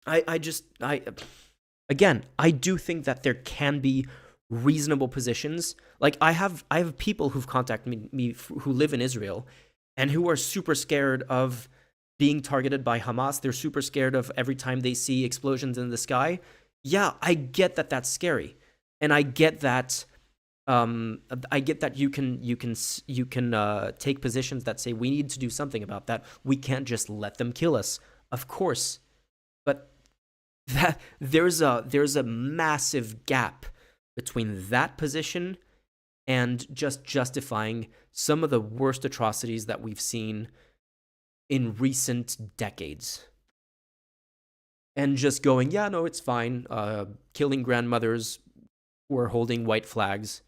I again, I do think that there can be reasonable positions. Like I have people who've contacted me who live in Israel and who are super scared of being targeted by Hamas. They're super scared of every time they see explosions in the sky. Yeah, I get that that's scary. And I get that you can take positions that say we need to do something about that. We can't just let them kill us. Of course. But that there's a massive gap between that position and just justifying some of the worst atrocities that we've seen in recent decades. And just going, yeah, no, it's fine. Killing grandmothers who are holding white flags,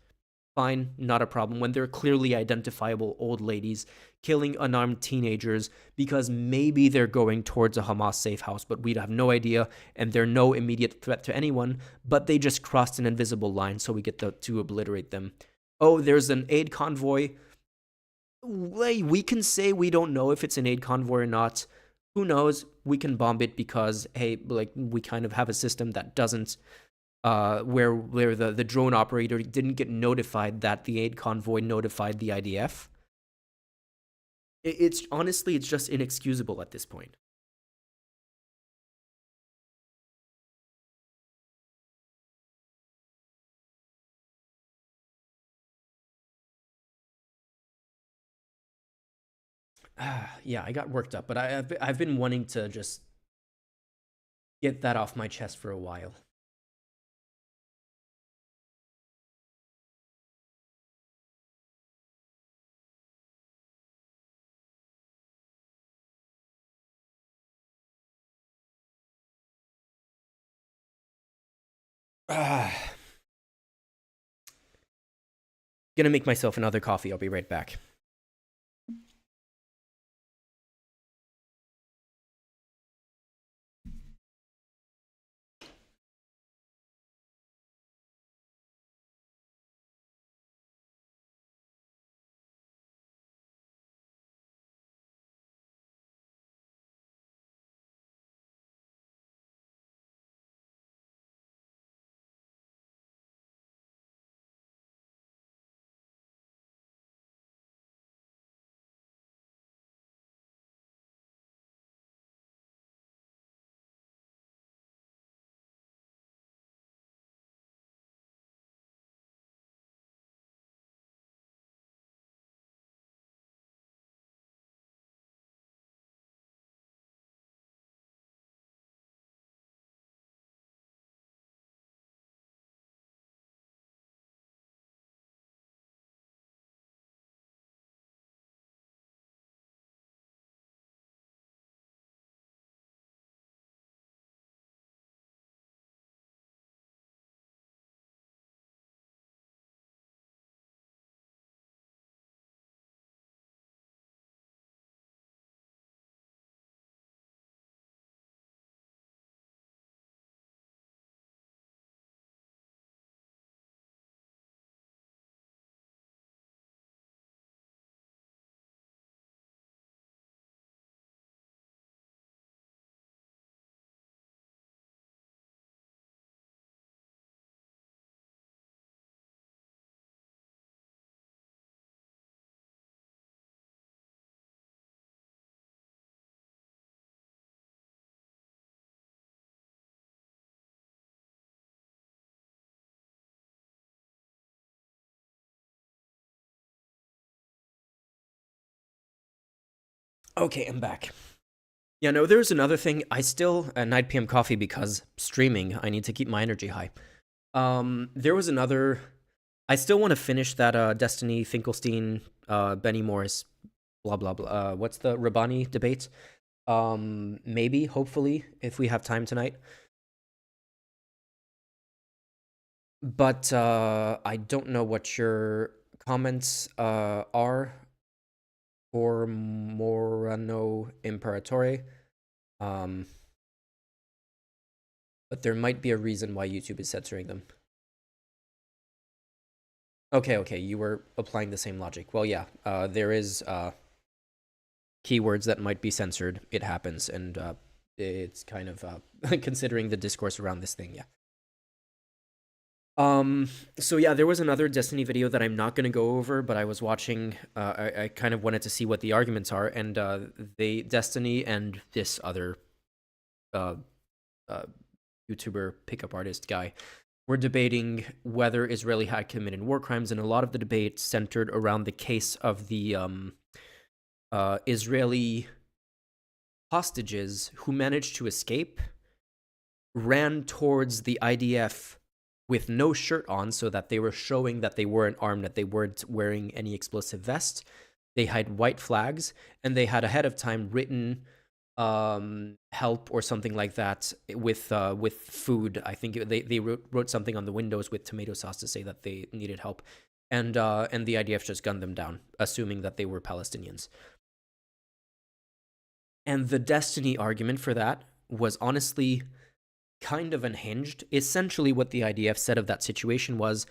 fine, not a problem. When they're clearly identifiable old ladies killing unarmed teenagers because maybe they're going towards a Hamas safe house, but we have no idea, and they're no immediate threat to anyone, but they just crossed an invisible line, so we get to obliterate them. Oh, there's an aid convoy. We can say we don't know if it's an aid convoy or not. Who knows? We can bomb it because, hey, like, we kind of have a system that doesn't where the drone operator didn't get notified that the aid convoy notified the IDF. It's honestly, it's just inexcusable at this point. Yeah, I got worked up, but I've been wanting to just get that off my chest for a while. Gonna make myself another coffee. I'll be right back. Okay, I'm back. Yeah, no, there's another thing. I still 9 p.m. coffee because streaming. I need to keep my energy high. There was another. I still want to finish that Destiny Finkelstein, Benny Morris, blah blah blah. What's the Rabani debate? Maybe, hopefully, if we have time tonight. But I don't know what your comments are for Morano Imperatore. But there might be a reason why YouTube is censoring them. Okay, you were applying the same logic. Well, yeah, there is keywords that might be censored. It happens, and it's kind of considering the discourse around this thing, yeah. So yeah, there was another Destiny video that I'm not gonna go over, but I was watching. I kind of wanted to see what the arguments are, and Destiny and this other YouTuber pickup artist guy were debating whether Israeli had committed war crimes, and a lot of the debate centered around the case of the Israeli hostages who managed to escape, ran towards the IDF with no shirt on, so that they were showing that they weren't armed, that they weren't wearing any explosive vest. They had white flags, and they had ahead of time written help or something like that with food. I think they wrote something on the windows with tomato sauce to say that they needed help, and the IDF just gunned them down, assuming that they were Palestinians. And the Destiny argument for that was honestly kind of unhinged. Essentially, what the IDF said of that situation was,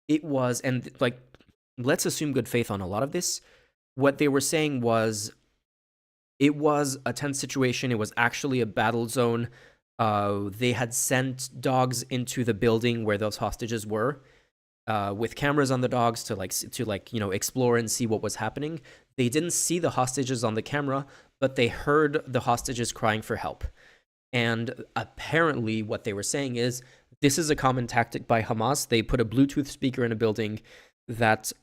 and like, let's assume good faith on a lot of this. What they were saying was, it was a tense situation. It was actually a battle zone. They had sent dogs into the building where those hostages were, with cameras on the dogs to explore and see what was happening. They didn't see the hostages on the camera, but they heard the hostages crying for help. And apparently what they were saying is, this is a common tactic by Hamas. They put a Bluetooth speaker in a building that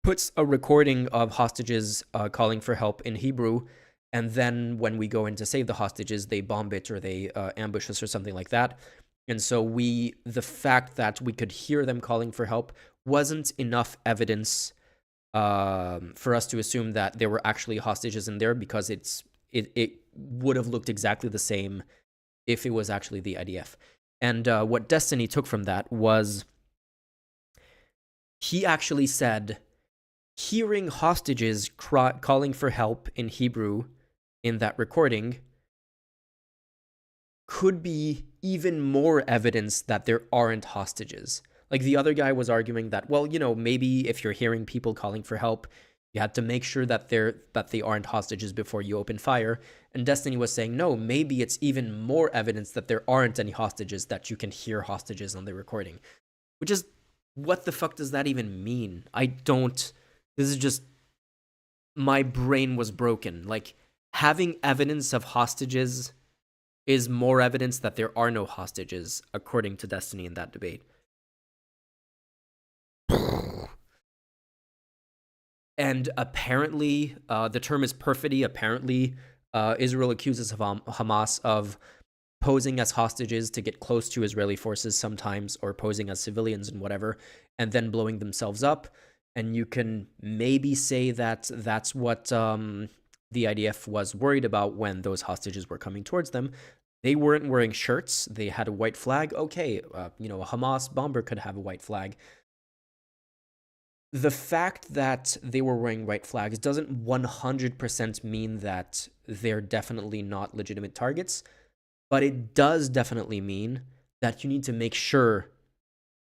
puts a recording of hostages calling for help in Hebrew, and then when we go in to save the hostages, they bomb it or they ambush us or something like that. And so the fact that we could hear them calling for help wasn't enough evidence for us to assume that there were actually hostages in there, because it would have looked exactly the same if it was actually the IDF. And what Destiny took from that was, he actually said, hearing hostages calling for help in Hebrew in that recording could be even more evidence that there aren't hostages. Like, the other guy was arguing that, well, maybe if you're hearing people calling for help, you had to make sure that they aren't hostages before you open fire. And Destiny was saying, no, maybe it's even more evidence that there aren't any hostages, that you can hear hostages on the recording. Which is, what the fuck does that even mean? This is just, my brain was broken. Like, having evidence of hostages is more evidence that there are no hostages, according to Destiny in that debate. And apparently, the term is perfidy. Apparently, Israel accuses Hamas of posing as hostages to get close to Israeli forces sometimes, or posing as civilians and whatever, and then blowing themselves up. And you can maybe say that that's what the IDF was worried about when those hostages were coming towards them. They weren't wearing shirts. They had a white flag. Okay, a Hamas bomber could have a white flag. The fact that they were wearing white flags doesn't 100% mean that they're definitely not legitimate targets, but it does definitely mean that you need to make sure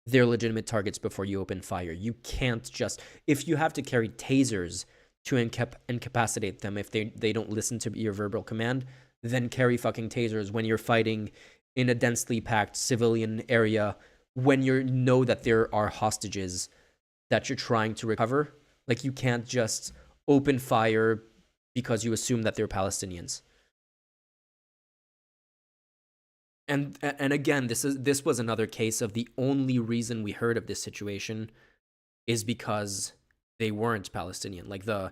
they're legitimate targets before you open fire. You can't just, if you have to carry tasers to incapacitate them if they don't listen to your verbal command, then carry fucking tasers when you're fighting in a densely packed civilian area, when you know that there are hostages that you're trying to recover. Like, you can't just open fire because you assume that they're Palestinians. And again, this was another case of, the only reason we heard of this situation is because they weren't Palestinian. Like, the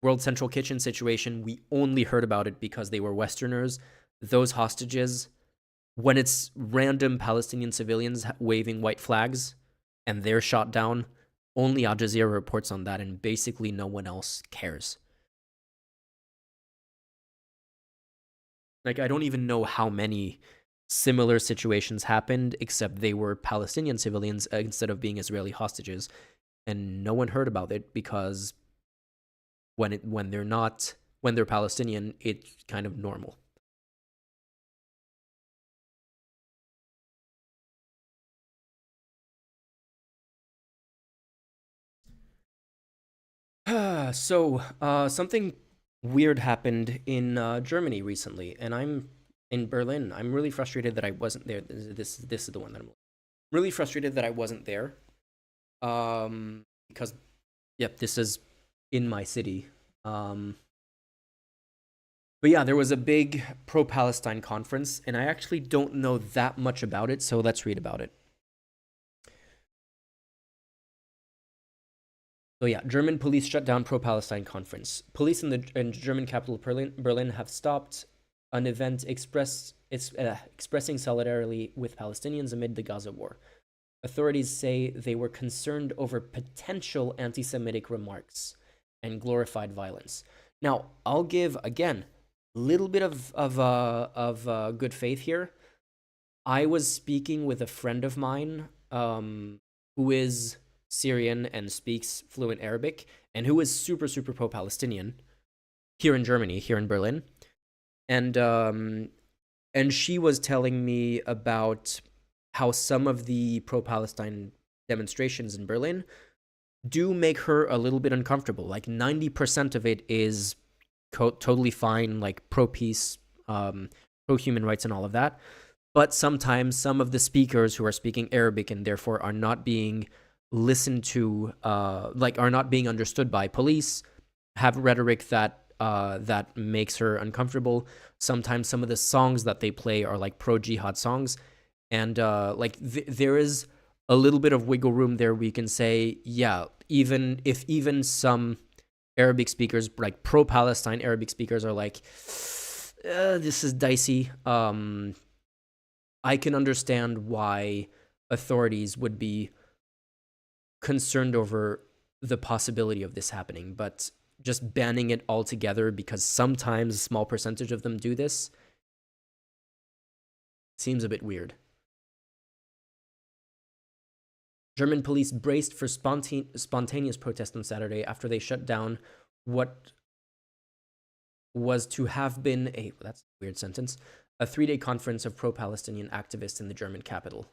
World Central Kitchen situation, we only heard about it because they were Westerners. Those hostages, when it's random Palestinian civilians waving white flags and they're shot down, only Al Jazeera reports on that, and basically no one else cares. Like, I don't even know how many similar situations happened, except they were Palestinian civilians instead of being Israeli hostages, and no one heard about it because when they're Palestinian, it's kind of normal. So, something weird happened in Germany recently, and I'm in Berlin. I'm really frustrated that I wasn't there. This is the one that I'm really frustrated that I wasn't there. Because, yep, this is in my city. But yeah, there was a big pro-Palestine conference, and I actually don't know that much about it, so let's read about it. So yeah, German police shut down pro-Palestine conference. Police in the German capital Berlin have stopped an event expressing solidarity with Palestinians amid the Gaza war. Authorities say they were concerned over potential anti-Semitic remarks and glorified violence. Now, I'll give, again, a little bit of good faith here. I was speaking with a friend of mine who is Syrian and speaks fluent Arabic, and who is super, super pro-Palestinian here in Germany, here in Berlin. And she was telling me about how some of the pro-Palestine demonstrations in Berlin do make her a little bit uncomfortable. Like 90% of it is totally fine, like pro-peace, pro-human rights and all of that. But sometimes some of the speakers who are speaking Arabic and therefore are not being listened to, are not being understood by police, have rhetoric that makes her uncomfortable. Sometimes some of the songs that they play are like pro-jihad songs. And there is a little bit of wiggle room there. We can say, yeah, even some Arabic speakers, like pro-Palestine Arabic speakers, are like, this is dicey. I can understand why authorities would be concerned over the possibility of this happening, but just banning it altogether because sometimes a small percentage of them do this seems a bit weird. German police braced for spontaneous protest on Saturday after they shut down what was to have been that's a weird sentence, a 3-day conference of pro-Palestinian activists in the German capital.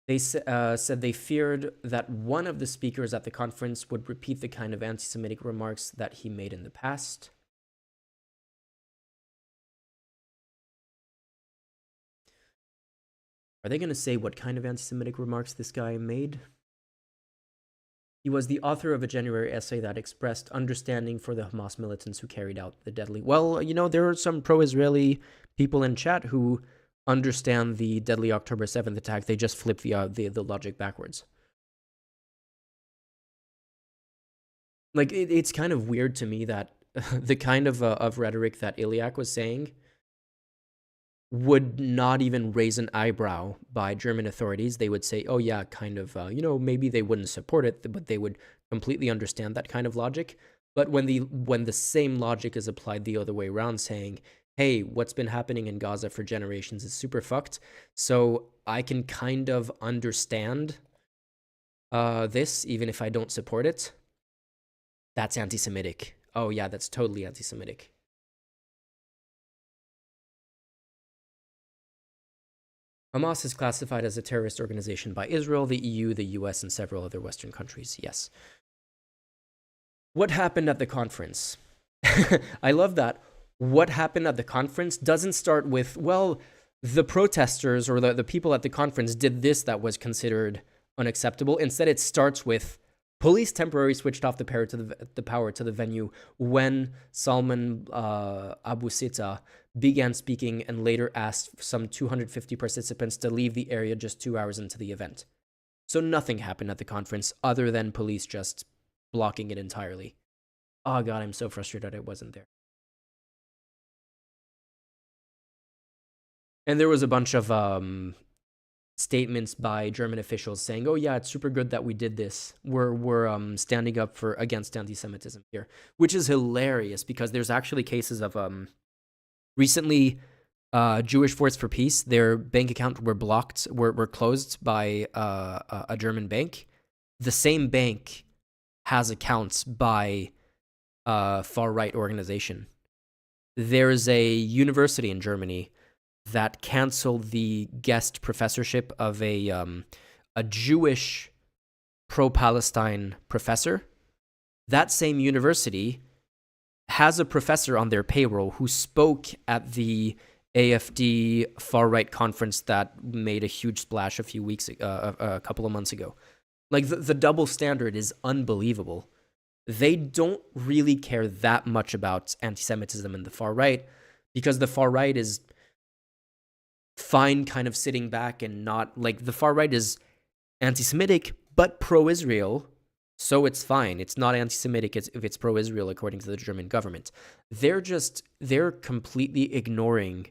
They said they feared that one of the speakers at the conference would repeat the kind of anti-Semitic remarks that he made in the past. Are they going to say what kind of anti-Semitic remarks this guy made? He was the author of a January essay that expressed understanding for the Hamas militants who carried out the deadly... Well, you know, there are some pro-Israeli people in chat who understand the deadly October 7th attack. They just flip the logic backwards. Like, it's kind of weird to me that the kind of rhetoric that Iliak was saying would not even raise an eyebrow by German authorities. They would say, oh yeah, kind of, maybe they wouldn't support it, but they would completely understand that kind of logic. But when the same logic is applied the other way around, saying, hey, what's been happening in Gaza for generations is super fucked, so I can kind of understand this, even if I don't support it, that's anti-Semitic. Oh yeah, that's totally anti-Semitic. Hamas is classified as a terrorist organization by Israel, the EU, the US, and several other Western countries. Yes. What happened at the conference? I love that. What happened at the conference doesn't start with, well, the protesters or the people at the conference did this that was considered unacceptable. Instead, it starts with police temporarily switched off the power to the venue when Salman Abu Sita began speaking and later asked some 250 participants to leave the area just 2 hours into the event. So nothing happened at the conference other than police just blocking it entirely. Oh god, I'm so frustrated I wasn't there. And there was a bunch of statements by German officials saying, oh yeah, it's super good that we did this. We're standing up against anti-Semitism here, which is hilarious because there's actually cases of recently Jewish Force for Peace, their bank account were closed by a German bank. The same bank has accounts by a far-right organization. There's a university in Germany that canceled the guest professorship of a Jewish pro-Palestine professor. That same university has a professor on their payroll who spoke at the AFD far-right conference that made a huge splash a couple of months ago. Like, the double standard is unbelievable. They don't really care that much about anti-Semitism in the far right, because the far right is fine kind of sitting back and not, like, the far right is anti-Semitic but pro-Israel, so it's fine. It's not anti-Semitic if it's pro-Israel according to the German government. They're completely ignoring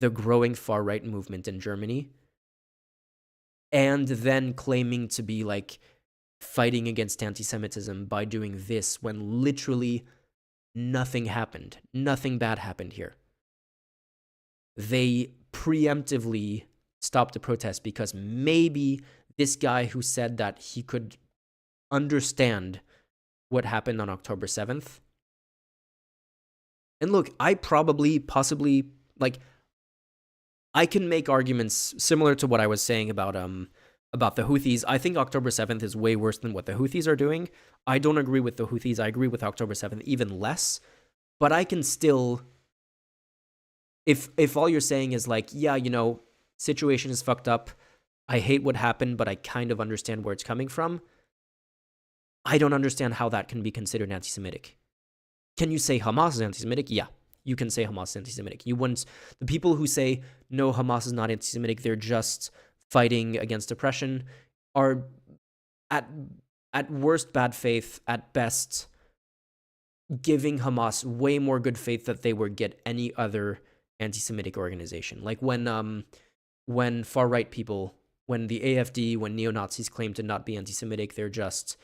the growing far-right movement in Germany, and then claiming to be, like, fighting against anti-Semitism by doing this when literally nothing happened. Nothing bad happened here. They preemptively stopped the protest because maybe this guy who said that he could understand what happened on October 7th. And look, I possibly, like, I can make arguments similar to what I was saying about the Houthis. I think October 7th is way worse than what the Houthis are doing. I don't agree with the Houthis. I agree with October 7th even less. But I can still, if all you're saying is like, yeah, situation is fucked up, I hate what happened, but I kind of understand where it's coming from, I don't understand how that can be considered anti-Semitic. Can you say Hamas is anti-Semitic? Yeah, you can say Hamas is anti-Semitic. The people who say, no, Hamas is not anti-Semitic, they're just fighting against oppression, are at worst bad faith, at best giving Hamas way more good faith that they would get any other anti-Semitic organization. Like when far-right people, when the AFD, when neo-Nazis claim to not be anti-Semitic, they're just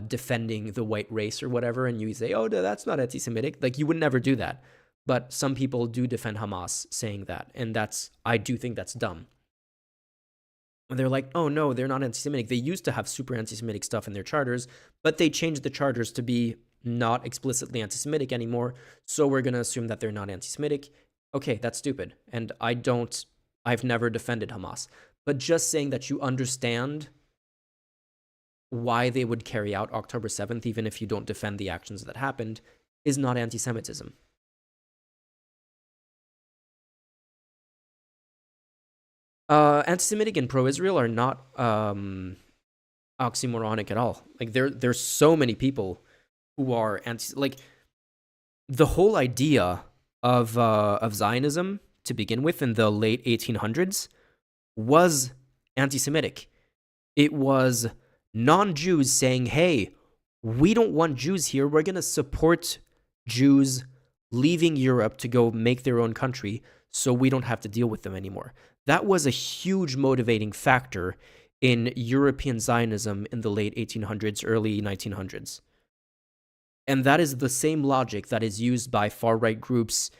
defending the white race or whatever, and you say, oh, no, that's not anti-Semitic. Like, you would never do that. But some people do defend Hamas saying that, and I do think that's dumb. And they're like, oh, no, they're not anti-Semitic. They used to have super anti-Semitic stuff in their charters, but they changed the charters to be not explicitly anti-Semitic anymore, so we're going to assume that they're not anti-Semitic. Okay, that's stupid. And I've never defended Hamas. But just saying that you understand why they would carry out October 7th, even if you don't defend the actions that happened, is not anti-Semitism. Anti-Semitic and pro-Israel are not oxymoronic at all. Like, there's so many people who are like, the whole idea of Zionism to begin with in the late 1800s was anti-Semitic. It was non-Jews saying, hey, we don't want Jews here. We're going to support Jews leaving Europe to go make their own country so we don't have to deal with them anymore. That was a huge motivating factor in European Zionism in the late 1800s, early 1900s. And that is the same logic that is used by far-right groups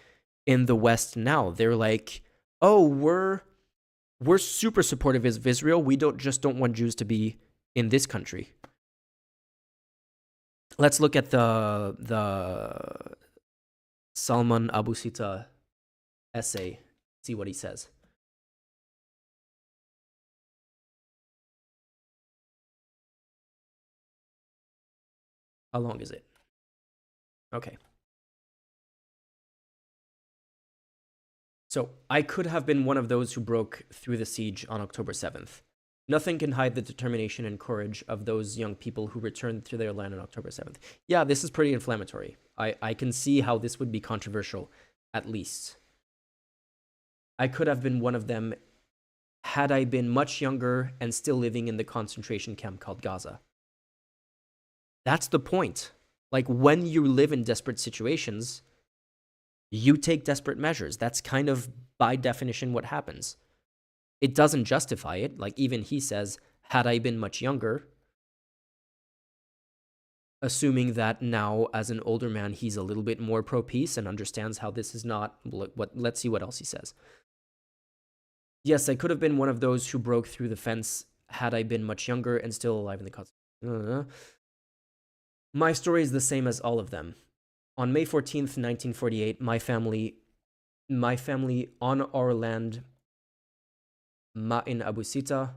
in the West now. They're like, oh, we're super supportive of Israel. We don't want Jews to be in this country. Let's look at the Salman Abu Sita essay, see what he says. How long is it? Okay. So, I could have been one of those who broke through the siege on October 7th. Nothing can hide the determination and courage of those young people who returned to their land on October 7th. Yeah, this is pretty inflammatory. I can see how this would be controversial, at least. I could have been one of them had I been much younger and still living in the concentration camp called Gaza. That's the point. Like, when you live in desperate situations, you take desperate measures. That's kind of, by definition, what happens. It doesn't justify it. Like, even he says, had I been much younger, assuming that now, as an older man, he's a little bit more pro-peace and understands how this is not let's see what else he says. Yes, I could have been one of those who broke through the fence had I been much younger and still alive in the concentration. My story is the same as all of them. On May 14th, 1948, my family on our land, Ma'in Abu Sita,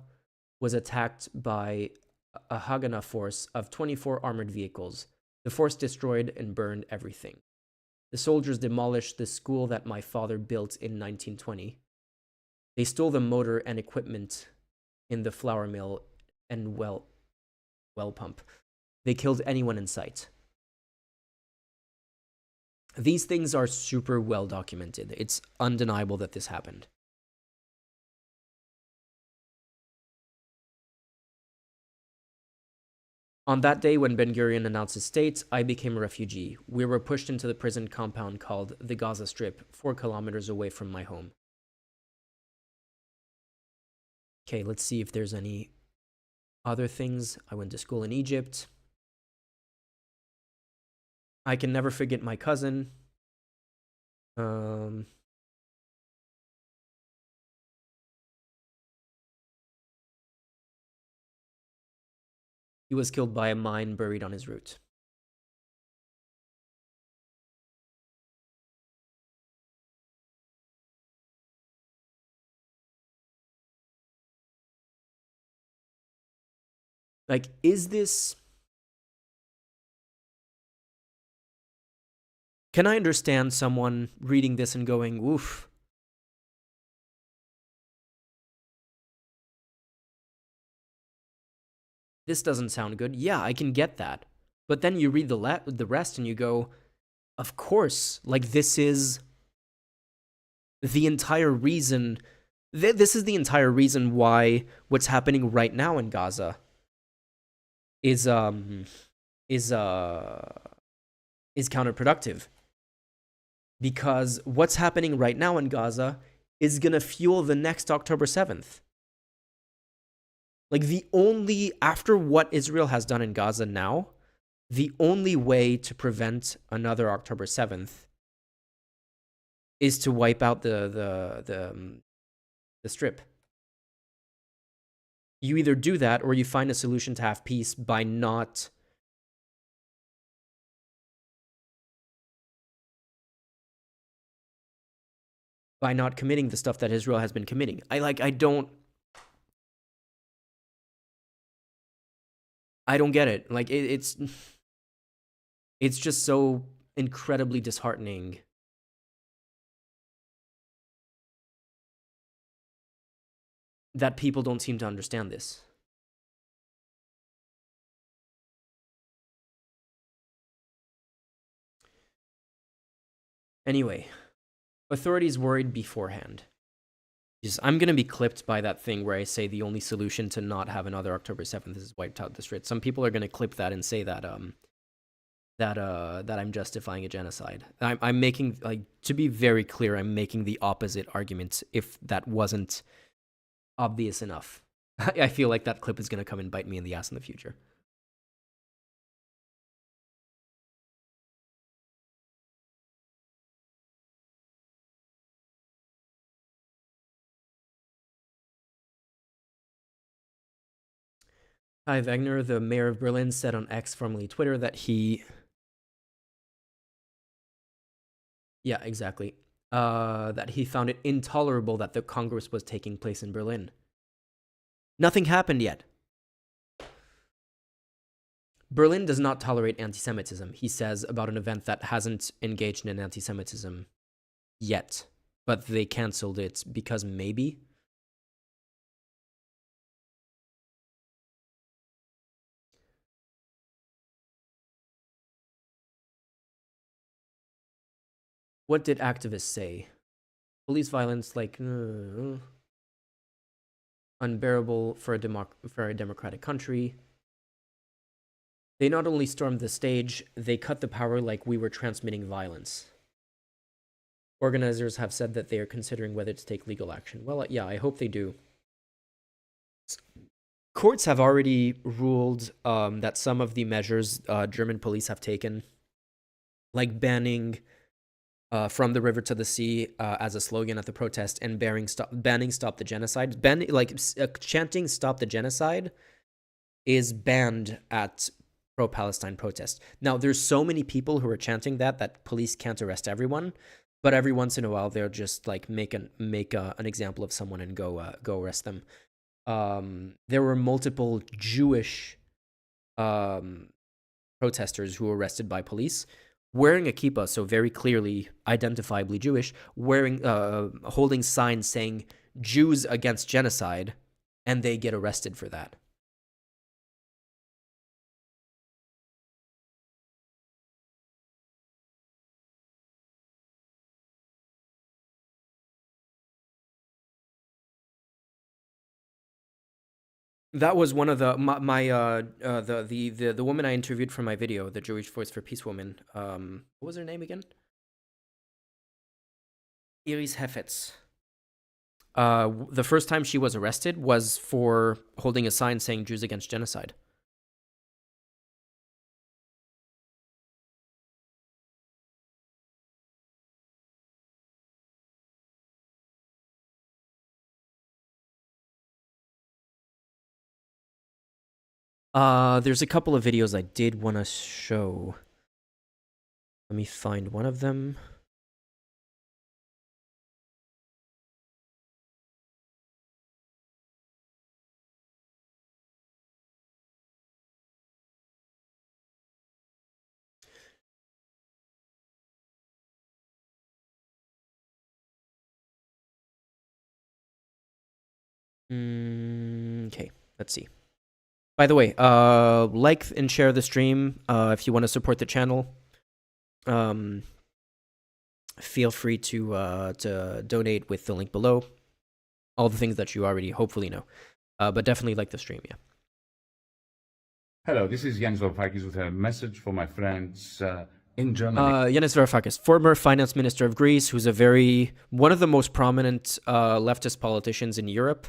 was attacked by a Haganah force of 24 armored vehicles. The force destroyed and burned everything. The soldiers demolished the school that my father built in 1920. They stole the motor and equipment in the flour mill and well pump. They killed anyone in sight. These things are super well documented. It's undeniable that this happened. On that day when Ben-Gurion announced his state, I became a refugee. We were pushed into the prison compound called the Gaza Strip, 4 kilometers away from my home. Okay, let's see if there's any other things. I went to school in Egypt. I can never forget my cousin. He was killed by a mine buried on his route. Like, is this... Can I understand someone reading this and going, woof? This doesn't sound good. Yeah, I can get that. But then you read the rest and you go, of course, like this is the entire reason. This is the entire reason why what's happening right now in Gaza is counterproductive. Because what's happening right now in Gaza is gonna fuel the next October 7th. Like, after what Israel has done in Gaza now, the only way to prevent another October 7th is to wipe out the strip. You either do that or you find a solution to have peace by not committing the stuff that Israel has been committing. I don't get it. Like, it's just so incredibly disheartening. That people don't seem to understand this. Anyway, authorities worried beforehand. I'm going to be clipped by that thing where I say the only solution to not have another October 7th is wiped out the Strait. Some people are going to clip that and say that that I'm justifying a genocide. I'm making, like, to be very clear, I'm making the opposite argument if that wasn't obvious enough. I feel like that clip is going to come and bite me in the ass in the future. Hi, Wagner, the mayor of Berlin, said on X, formerly Twitter, that he... Yeah, exactly. That he found it intolerable that the Congress was taking place in Berlin. Nothing happened yet. Berlin does not tolerate anti-Semitism, he says about an event that hasn't engaged in anti-Semitism yet, but they canceled it because maybe... What did activists say? Police violence, like, unbearable for a democratic country. They not only stormed the stage, they cut the power like we were transmitting violence. Organizers have said that they are considering whether to take legal action. Well, yeah, I hope they do. Courts have already ruled that some of the measures German police have taken, like banning from the river to the sea as a slogan at the protest, and banning stop the genocide. Chanting stop the genocide is banned at pro-Palestine protests. Now, there's so many people who are chanting that police can't arrest everyone, but every once in a while they'll just like make an example of someone and go arrest them. There were multiple Jewish protesters who were arrested by police wearing a kippah, so very clearly identifiably Jewish, wearing holding signs saying Jews against genocide, and they get arrested for that. That was one of the the woman I interviewed for my video, the Jewish Voice for Peace woman. What was her name again? Iris Hefetz. The first time she was arrested was for holding a sign saying Jews against genocide. There's a couple of videos I did want to show. Let me find one of them. Okay, let's see. By the way, like and share the stream if you want to support the channel. Feel free to donate with the link below. All the things that you already hopefully know. But definitely like the stream, yeah. Hello, this is Yanis Varoufakis with a message for my friends in Germany. Yanis Varoufakis, former finance minister of Greece, who's one of the most prominent leftist politicians in Europe.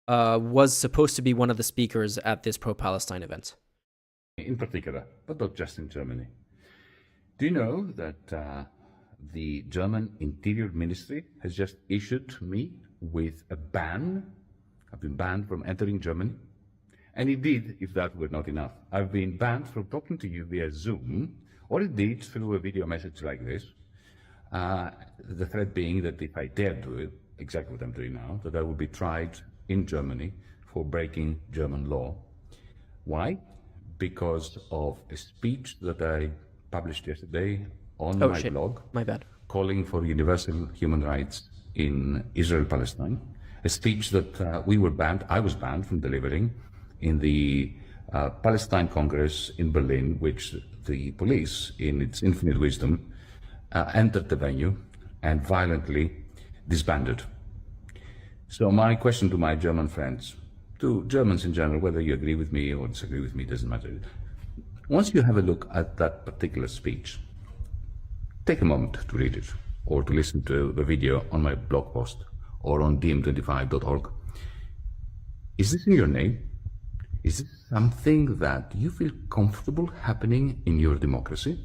Was supposed to be one of the speakers at this pro-Palestine event. In particular, but not just in Germany. Do you know that the German Interior Ministry has just issued me with a ban? I've been banned from entering Germany. And indeed, if that were not enough, I've been banned from talking to you via Zoom, or indeed through a video message like this. The threat being that if I dare do it, exactly what I'm doing now, that I will be tried in Germany for breaking German law. Why? Because of a speech that I published yesterday on my blog. My bad. Calling for universal human rights in Israel-Palestine. A speech that I was banned from delivering in the Palestine Congress in Berlin, which the police, in its infinite wisdom, entered the venue and violently disbanded. So my question to my German friends, to Germans in general, whether you agree with me or disagree with me, doesn't matter. Once you have a look at that particular speech, take a moment to read it or to listen to the video on my blog post or on dm25.org. Is this in your name? Is this something that you feel comfortable happening in your democracy?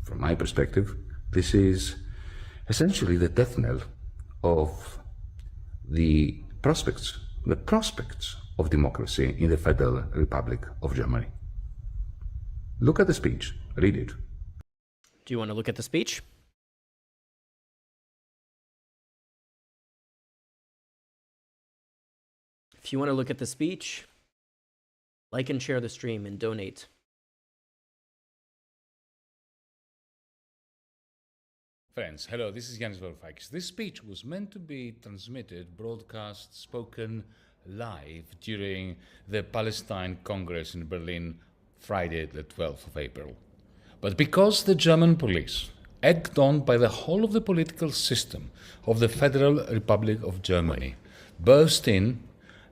From my perspective, this is essentially the death knell of the prospects of democracy in the Federal Republic of Germany. Look at the speech, read it. Do you want to look at the speech? If you want to look at the speech, like and share the stream and donate. Friends, hello, this is Yanis Varoufakis. This speech was meant to be transmitted, broadcast, spoken live during the Palestine Congress in Berlin, Friday, the 12th of April. But because the German police, egged on by the whole of the political system of the Federal Republic of Germany, burst in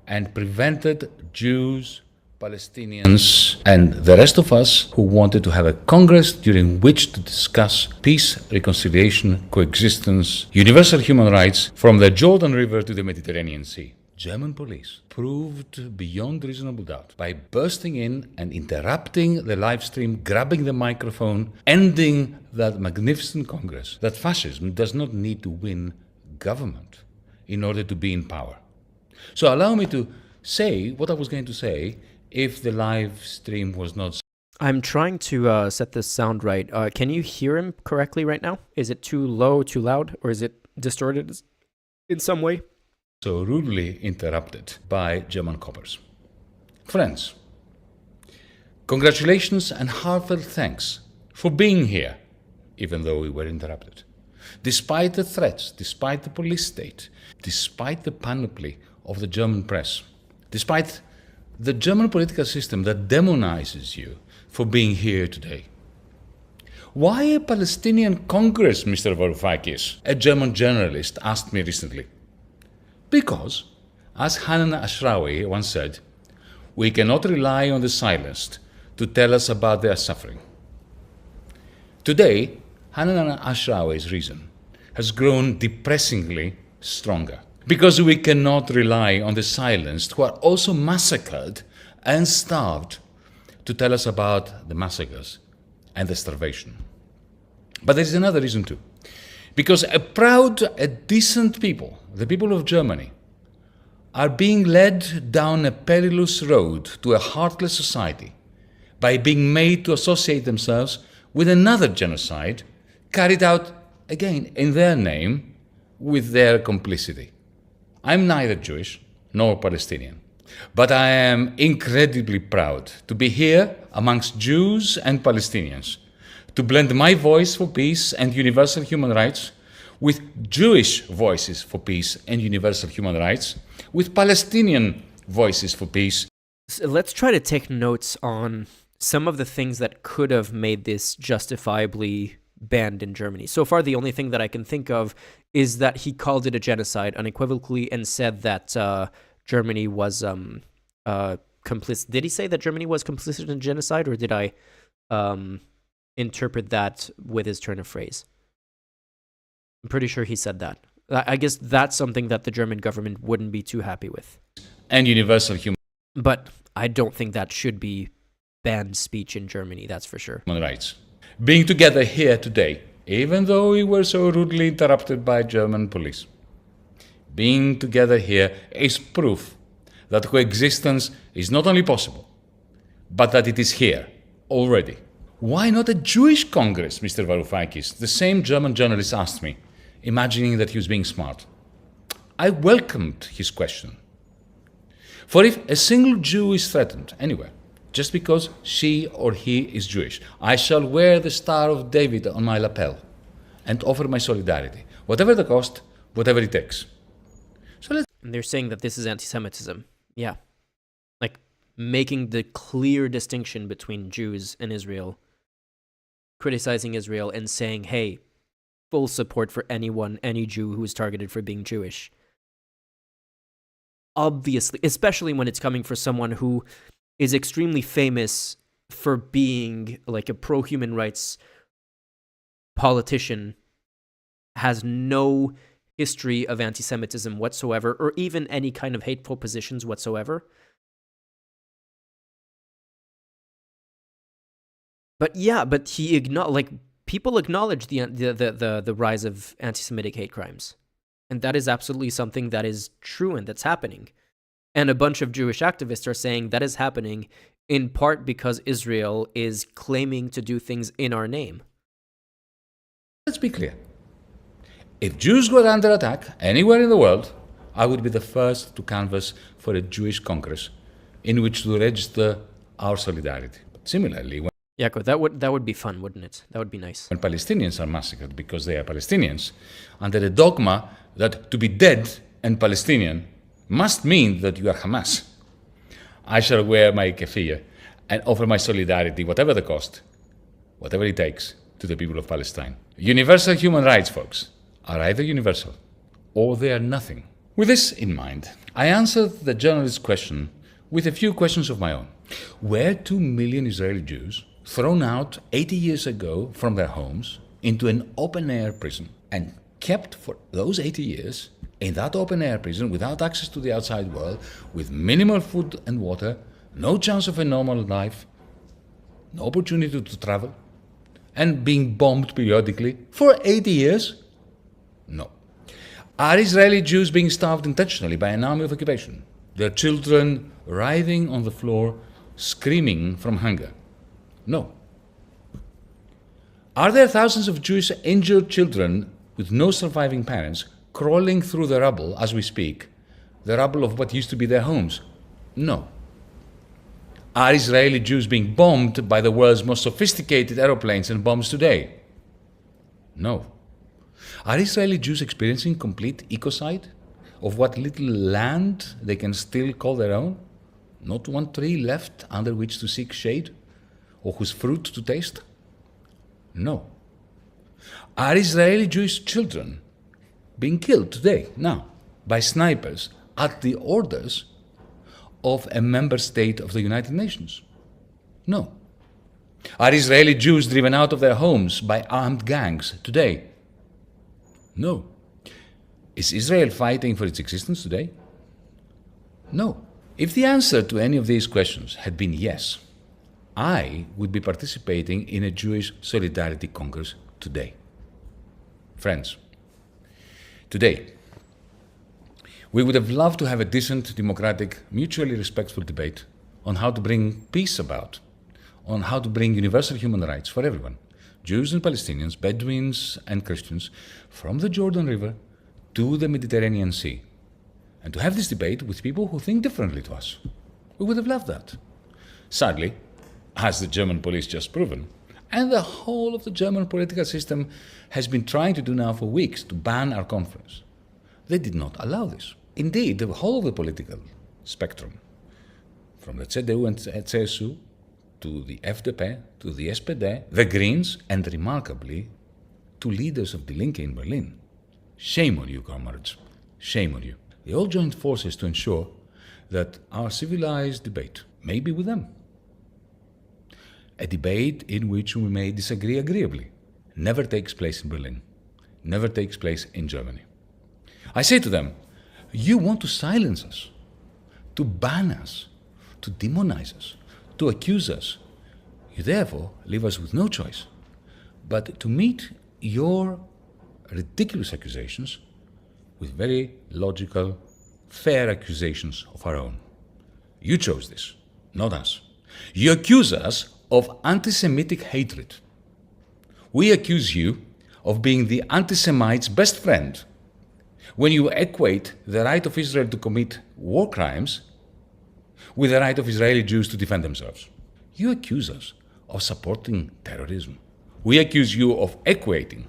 and prevented Jews, Palestinians, and the rest of us who wanted to have a Congress during which to discuss peace, reconciliation, coexistence, universal human rights from the Jordan River to the Mediterranean Sea. German police proved beyond reasonable doubt by bursting in and interrupting the live stream, grabbing the microphone, ending that magnificent Congress, that fascism does not need to win government in order to be in power. So allow me to say what I was going to say if the live stream was not... I'm trying to set this sound right. Can you hear him correctly right now? Is it too low, too loud, or is it distorted in some way? So rudely interrupted by German coppers. Friends, Congratulations and heartfelt thanks for being here, even though we were interrupted. Despite the threats, despite the police state, despite the panoply of the German press, despite the German political system that demonizes you for being here today. Why a Palestinian Congress, Mr. Varoufakis? A German journalist asked me recently. Because, as Hanan Ashrawi once said, we cannot rely on the silenced to tell us about their suffering. Today, Hanan Ashrawi's reason has grown depressingly stronger. Because we cannot rely on the silenced who are also massacred and starved to tell us about the massacres and the starvation. But there is another reason too. Because a proud, a decent people, the people of Germany, are being led down a perilous road to a heartless society by being made to associate themselves with another genocide carried out, again, in their name, with their complicity. I'm neither Jewish nor Palestinian, but I am incredibly proud to be here amongst Jews and Palestinians, to blend my voice for peace and universal human rights with Jewish voices for peace and universal human rights, with Palestinian voices for peace. So let's try to take notes on some of the things that could have made this justifiably banned in Germany. So far, the only thing that I can think of is that he called it a genocide unequivocally and said that Germany was complicit. Did he say that Germany was complicit in genocide, or did I interpret that with his turn of phrase? I'm pretty sure he said that. I guess that's something that the German government wouldn't be too happy with. And universal human But I don't think that should be banned speech in Germany, that's for sure. rights. Being together here today, even though we were so rudely interrupted by German police. Being together here is proof that coexistence is not only possible, but that it is here already. Why not a Jewish Congress, Mr. Varoufakis? The same German journalist asked me, imagining that he was being smart. I welcomed his question. For if a single Jew is threatened anywhere, just because she or he is Jewish, I shall wear the Star of David on my lapel and offer my solidarity, whatever the cost, whatever it takes. And they're saying that this is anti-Semitism. Yeah. Like, making the clear distinction between Jews and Israel, criticizing Israel and saying, hey, full support for anyone, any Jew who is targeted for being Jewish. Obviously, especially when it's coming from someone who is extremely famous for being like a pro-human rights politician, has no history of anti-Semitism whatsoever, or even any kind of hateful positions whatsoever. But yeah, but he people acknowledge the rise of anti-Semitic hate crimes, and that is absolutely something that is true and that's happening. And a bunch of Jewish activists are saying that is happening in part because Israel is claiming to do things in our name. Let's be clear. If Jews were under attack anywhere in the world, I would be the first to canvass for a Jewish Congress in which to register our solidarity. But similarly, Yaakov, that would be fun, wouldn't it? That would be nice. when Palestinians are massacred because they are Palestinians, under the dogma that to be dead and Palestinian must mean that you are Hamas, I shall wear my keffiyeh and offer my solidarity, whatever the cost, whatever it takes, to the people of Palestine. Universal human rights, folks, are either universal or they are nothing. With this in mind, I answered the journalist's question with a few questions of my own. Were 2 million Israeli Jews thrown out 80 years ago from their homes into an open-air prison and kept for those 80 years in that open-air prison without access to the outside world, with minimal food and water, no chance of a normal life, no opportunity to travel, and being bombed periodically for 80 years? No. Are Israeli Jews being starved intentionally by an army of occupation? Their children writhing on the floor, screaming from hunger? No. Are there thousands of Jewish injured children with no surviving parents crawling through the rubble as we speak, the rubble of what used to be their homes? No. Are Israeli Jews being bombed by the world's most sophisticated aeroplanes and bombs today? No. Are Israeli Jews experiencing complete ecocide of what little land they can still call their own? Not one tree left under which to seek shade or whose fruit to taste? No. Are Israeli Jewish children being killed today, now, by snipers at the orders of a member state of the United Nations? No. Are Israeli Jews driven out of their homes by armed gangs today? No. Is Israel fighting for its existence today? No. If the answer to any of these questions had been yes, I would be participating in a Jewish Solidarity Congress today. Friends, today, we would have loved to have a decent, democratic, mutually respectful debate on how to bring peace about, on how to bring universal human rights for everyone, Jews and Palestinians, Bedouins and Christians, from the Jordan River to the Mediterranean Sea, and to have this debate with people who think differently to us. We would have loved that. Sadly, as the German police just proven, and the whole of the German political system has been trying to do now for weeks to ban our conference, they did not allow this. Indeed, the whole of the political spectrum, from the CDU and CSU to the FDP, to the SPD, the Greens, and remarkably, to leaders of Die Linke in Berlin. Shame on you, comrades. Shame on you. They all joined forces to ensure that our civilized debate may be with them. A debate in which we may disagree agreeably never takes place in Berlin, never takes place in Germany. I say to them, you want to silence us, to ban us, to demonize us, to accuse us. You therefore leave us with no choice but to meet your ridiculous accusations with very logical, fair accusations of our own. You chose this, not us. You accuse us of anti-Semitic hatred. We accuse you of being the anti-Semite's best friend when you equate the right of Israel to commit war crimes with the right of Israeli Jews to defend themselves. You accuse us of supporting terrorism. We accuse you of equating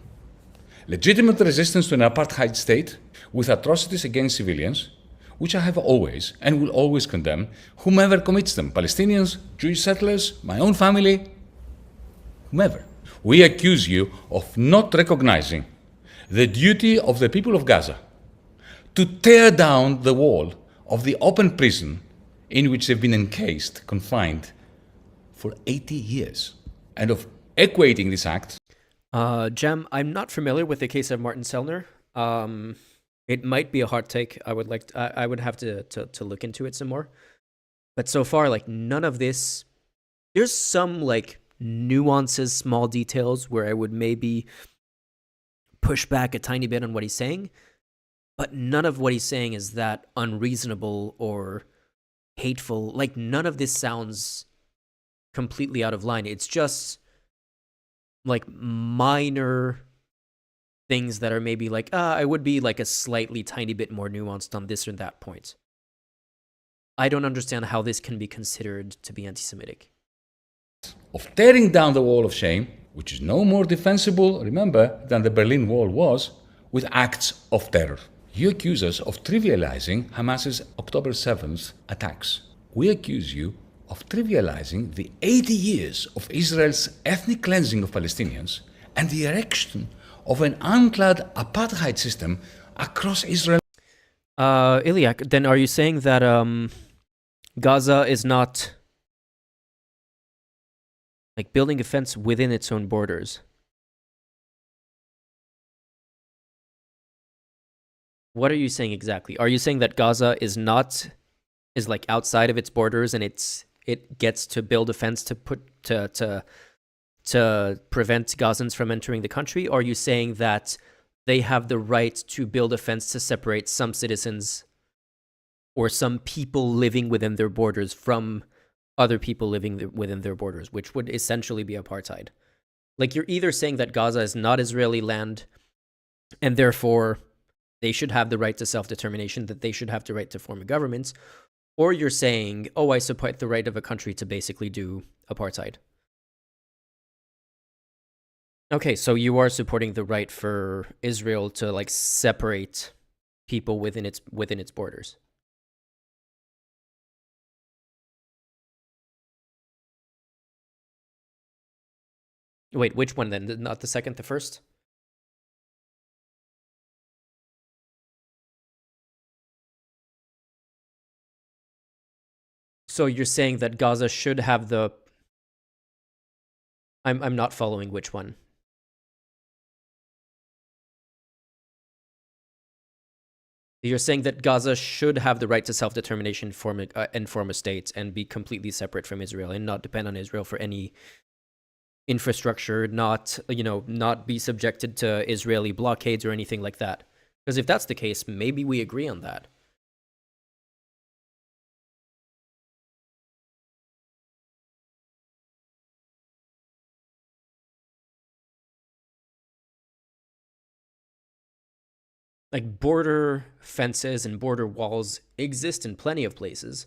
legitimate resistance to an apartheid state with atrocities against civilians, which I have always and will always condemn, whomever commits them, Palestinians, Jewish settlers, my own family, whomever. We accuse you of not recognizing the duty of the people of Gaza to tear down the wall of the open prison in which they've been encased, confined for 80 years, and of equating this act. Jem, I'm not familiar with the case of Martin Sellner. It might be a hot take. I would have to look into it some more. But so far, like, none of this. There's some like nuances, small details where I would maybe push back a tiny bit on what he's saying, but none of what he's saying is that unreasonable or hateful. Like, none of this sounds completely out of line. It's just like minor things that are maybe like, I would be like a slightly tiny bit more nuanced on this or that point. I don't understand how this can be considered to be anti-Semitic. Of tearing down the wall of shame, which is no more defensible, remember, than the Berlin Wall was, with acts of terror. You accuse us of trivializing Hamas's October 7th attacks. We accuse you of trivializing the 80 years of Israel's ethnic cleansing of Palestinians and the erection of an unclad apartheid system across Israel. Iliak, then are you saying that Gaza is not like building a fence within its own borders? What are you saying exactly? Are you saying that Gaza is like outside of its borders and it gets to build a fence to prevent Gazans from entering the country? Or are you saying that they have the right to build a fence to separate some citizens or some people living within their borders from other people living within their borders, which would essentially be apartheid? Like, you're either saying that Gaza is not Israeli land and therefore they should have the right to self-determination, that they should have the right to form a government, Or you're saying, oh, I support the right of a country to basically do apartheid. Okay, so you are supporting the right for Israel to like separate people within its borders. Wait, which one then? Not the second, the first? So you're saying that Gaza should have the... I'm not following which one. You're saying that Gaza should have the right to self-determination and form a state and be completely separate from Israel and not depend on Israel for any infrastructure, not be subjected to Israeli blockades or anything like that. Because if that's the case, maybe we agree on that. Like, border fences and border walls exist in plenty of places.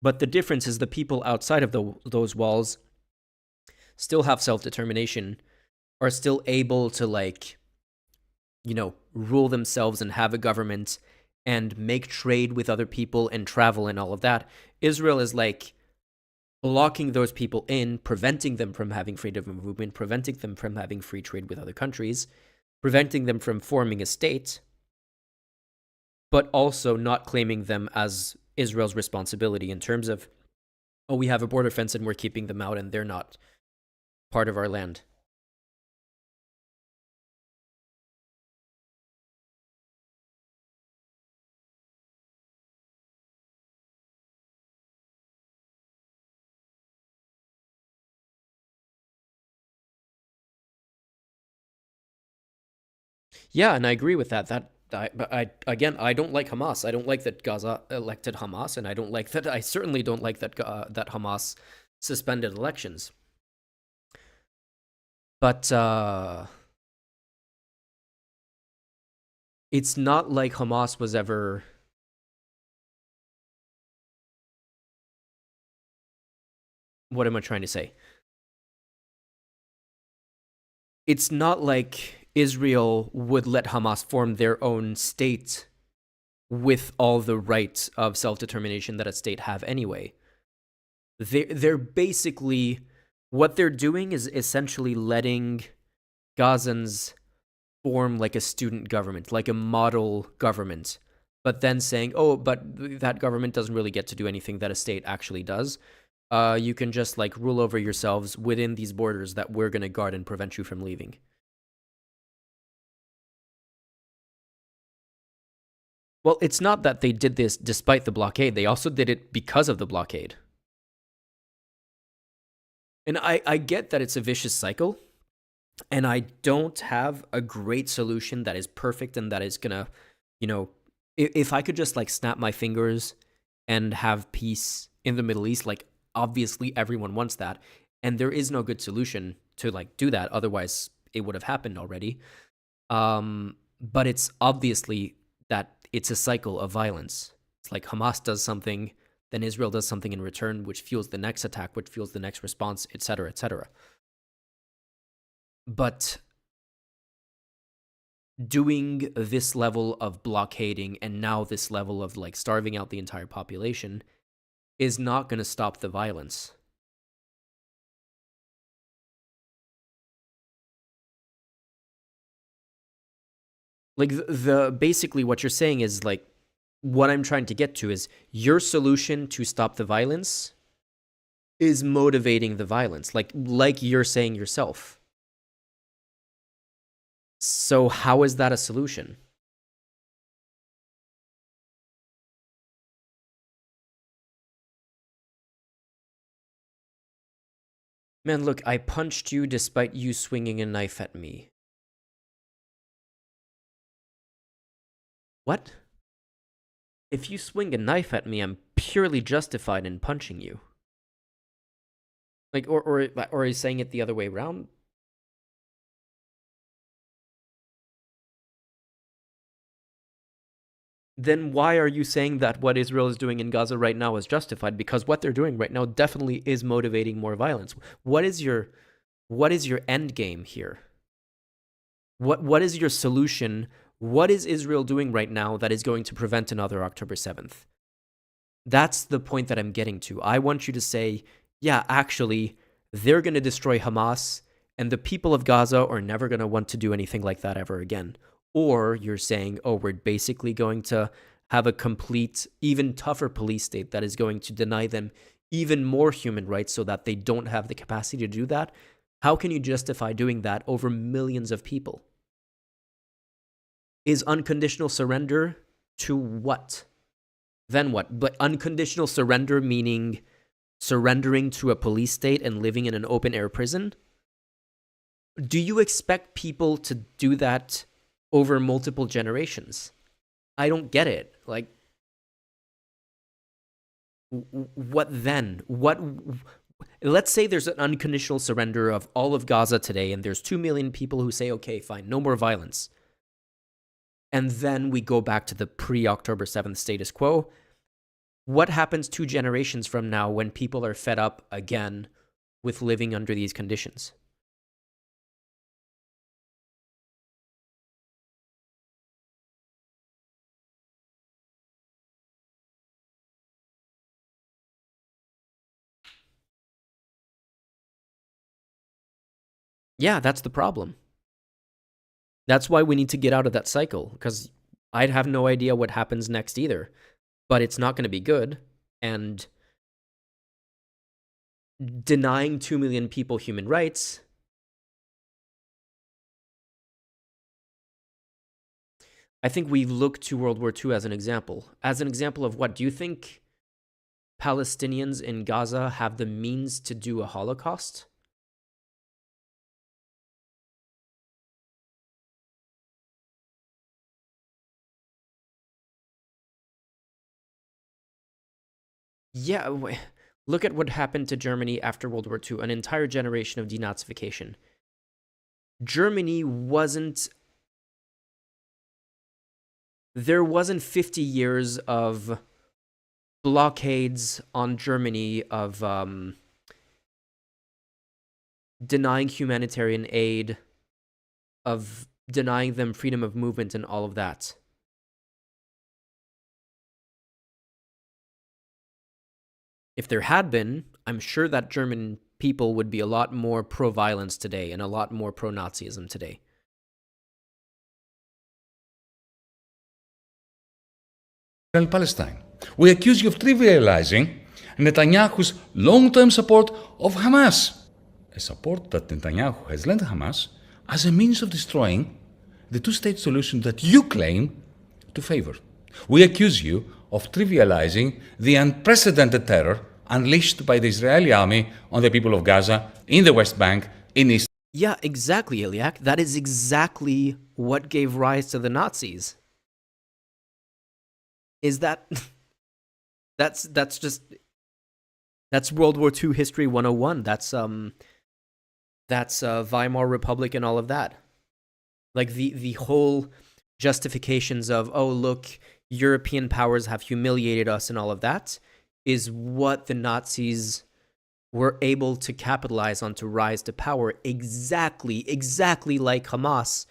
But the difference is the people outside of those walls still have self-determination, are still able to, like, rule themselves and have a government and make trade with other people and travel and all of that. Israel is, like, blocking those people in, preventing them from having freedom of movement, preventing them from having free trade with other countries, preventing them from forming a state, but also not claiming them as Israel's responsibility in terms of, oh, we have a border fence and we're keeping them out and they're not part of our land. Yeah, and I agree with that. I don't like Hamas. I don't like that Gaza elected Hamas, and I don't like that. I certainly don't like that that Hamas suspended elections. But it's not like Hamas was ever... What am I trying to say? It's not like Israel would let Hamas form their own state with all the rights of self-determination that a state have anyway. They're basically... What they're doing is essentially letting Gazans form like a student government, like a model government, but then saying, oh, but that government doesn't really get to do anything that a state actually does. You can just like rule over yourselves within these borders that we're going to guard and prevent you from leaving. Well, it's not that they did this despite the blockade. They also did it because of the blockade. And I get that it's a vicious cycle, and I don't have a great solution that is perfect and that is gonna, if I could just like snap my fingers and have peace in the Middle East, like obviously everyone wants that, and there is no good solution to like do that. Otherwise, it would have happened already. But it's obviously that it's a cycle of violence. It's like Hamas does something, then Israel does something in return, which fuels the next attack, which fuels the next response, etc., etc. But doing this level of blockading and now this level of like starving out the entire population is not going to stop the violence. Like basically what you're saying is like, what I'm trying to get to is your solution to stop the violence is motivating the violence, like you're saying yourself. So how is that a solution? Man, look, I punched you despite you swinging a knife at me. What? If you swing a knife at me, I'm purely justified in punching you. Like, or is saying it the other way around? then why are you saying that what Israel is doing in Gaza right now is justified? Because what they're doing right now definitely is motivating more violence. What is your end game here? What is your solution? What is Israel doing right now that is going to prevent another October 7th? That's the point that I'm getting to. I want you to say, yeah, actually, they're going to destroy Hamas, and the people of Gaza are never going to want to do anything like that ever again. Or you're saying, oh, we're basically going to have a complete, even tougher police state that is going to deny them even more human rights so that they don't have the capacity to do that. How can you justify doing that over millions of people? Is unconditional surrender to what? Then what? But unconditional surrender meaning surrendering to a police state and living in an open air prison? Do you expect people to do that over multiple generations? I don't get it. Like, what then? Let's say there's an unconditional surrender of all of Gaza today, and there's 2 million people who say, okay, fine, no more violence. And then we go back to the pre-October 7th status quo. What happens 2 generations from now when people are fed up again with living under these conditions? Yeah, that's the problem. That's why we need to get out of that cycle, because I'd have no idea what happens next either. But it's not going to be good. And denying 2 million people human rights, I think we look to World War II as an example. As an example of what? Do you think Palestinians in Gaza have the means to do a Holocaust? Yeah, look at what happened to Germany after World War II, an entire generation of denazification. Germany wasn't... There wasn't 50 years of blockades on Germany, of denying humanitarian aid, of denying them freedom of movement and all of that. If there had been, I'm sure that German people would be a lot more pro-violence today and a lot more pro-Nazism today. Palestine. We accuse you of trivializing Netanyahu's long-term support of Hamas, a support that Netanyahu has lent Hamas as a means of destroying the two-state solution that you claim to favor. We accuse you of trivializing the unprecedented terror unleashed by the Israeli army on the people of Gaza, in the West Bank, in East... Yeah, exactly, Iliak. That is exactly what gave rise to the Nazis. Is that... that's World War II History 101. That's Weimar Republic and all of that. Like, the whole justifications of, oh, look, European powers have humiliated us and all of that is what the Nazis were able to capitalize on to rise to power, exactly like Hamas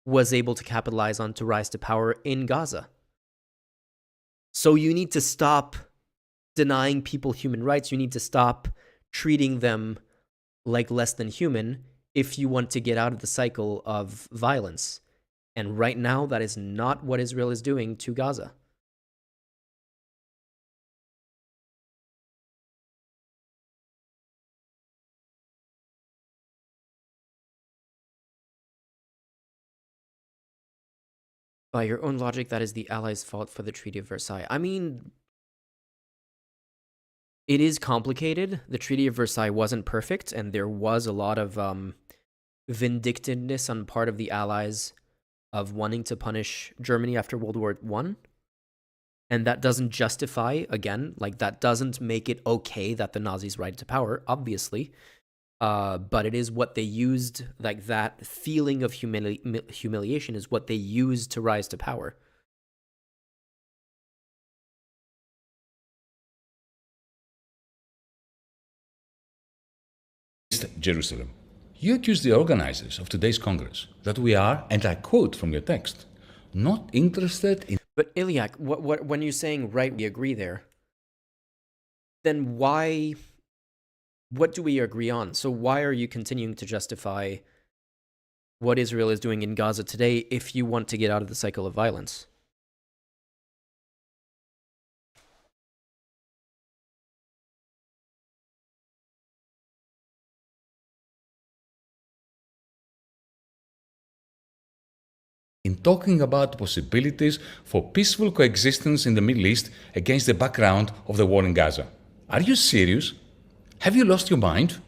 was able to capitalize on to rise to power in Gaza. So you need to stop denying people human rights. You need to stop treating them like less than human if you want to get out of the cycle of violence. And right now, that is not what Israel is doing to Gaza. By your own logic, that is the Allies' fault for the Treaty of Versailles. I mean, it is complicated. The Treaty of Versailles wasn't perfect, and there was a lot of vindictiveness on part of the Allies of wanting to punish Germany after World War I. And that doesn't justify, again, like, that doesn't make it okay that the Nazis rise to power, obviously. But it is what they used, like, that feeling of humiliation is what they used to rise to power. Jerusalem. You accuse the organizers of today's Congress that we are, and I quote from your text, not interested in... But Ilyak, when you're saying, right, we agree there, then why, what do we agree on? So why are you continuing to justify what Israel is doing in Gaza today if you want to get out of the cycle of violence? in talking about possibilities for peaceful coexistence in the Middle East against the background of the war in Gaza. Are you serious? Have you lost your mind?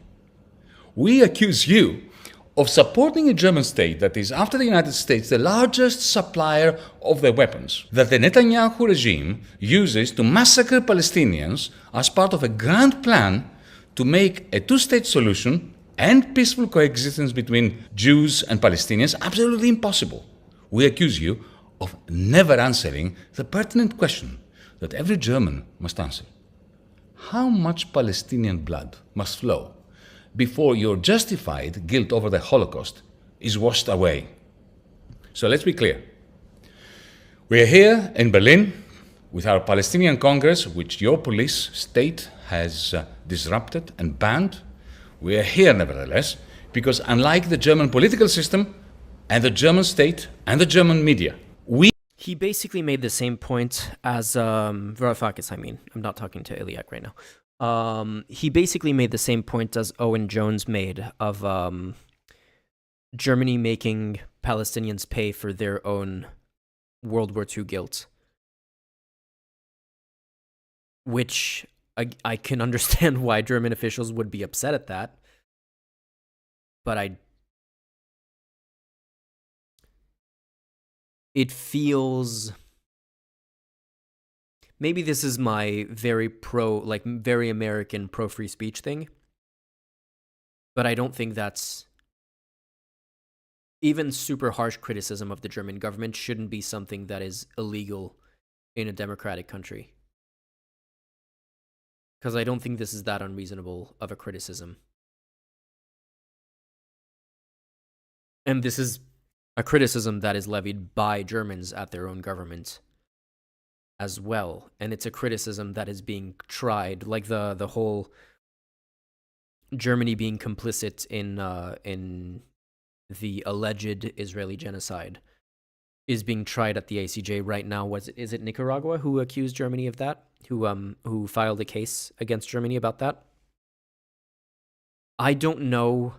We accuse you of supporting a German state that is, after the United States, the largest supplier of the weapons that the Netanyahu regime uses to massacre Palestinians as part of a grand plan to make a two-state solution and peaceful coexistence between Jews and Palestinians absolutely impossible. We accuse you of never answering the pertinent question that every German must answer. How much Palestinian blood must flow before your justified guilt over the Holocaust is washed away? So let's be clear. We are here in Berlin with our Palestinian Congress, which your police state has disrupted and banned. We are here, nevertheless, because unlike the German political system and the German state and the German media, He basically made the same point as Varoufakis, I'm not talking to Ilyak right now. He basically made the same point as Owen Jones made of Germany making Palestinians pay for their own World War II guilt. Which I can understand why German officials would be upset at that. But it feels... Maybe this is my very very American pro-free speech thing. But I don't think that's... Even super harsh criticism of the German government shouldn't be something that is illegal in a democratic country. Because I don't think this is that unreasonable of a criticism. And this is a criticism that is levied by Germans at their own government as well. And it's a criticism that is being tried, like the whole Germany being complicit in the alleged Israeli genocide is being tried at the ICJ right now. Is it Nicaragua who accused Germany of that? Who filed a case against Germany about that? I don't know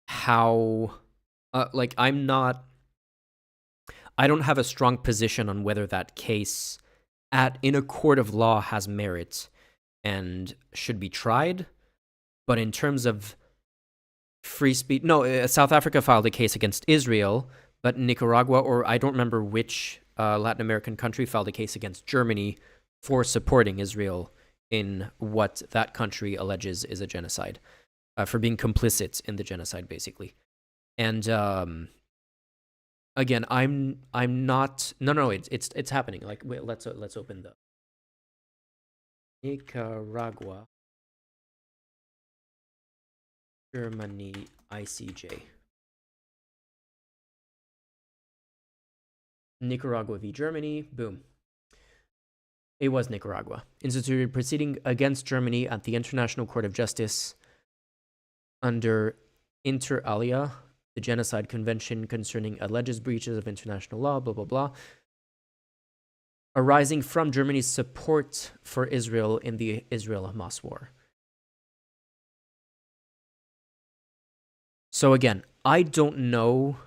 how... I don't have a strong position on whether that case in a court of law has merit and should be tried. But in terms of free speech... No, South Africa filed a case against Israel, but Nicaragua, or I don't remember which Latin American country, filed a case against Germany for supporting Israel in what that country alleges is a genocide, for being complicit in the genocide, basically. And again, I'm not... No, it's happening. Like, wait, let's open the Nicaragua, Germany, ICJ. Nicaragua v. Germany, boom. It was Nicaragua. Instituted proceeding against Germany at the International Court of Justice under inter alia, the Genocide Convention concerning alleged breaches of international law, blah, blah, blah, arising from Germany's support for Israel in the Israel-Hamas war. So again, I don't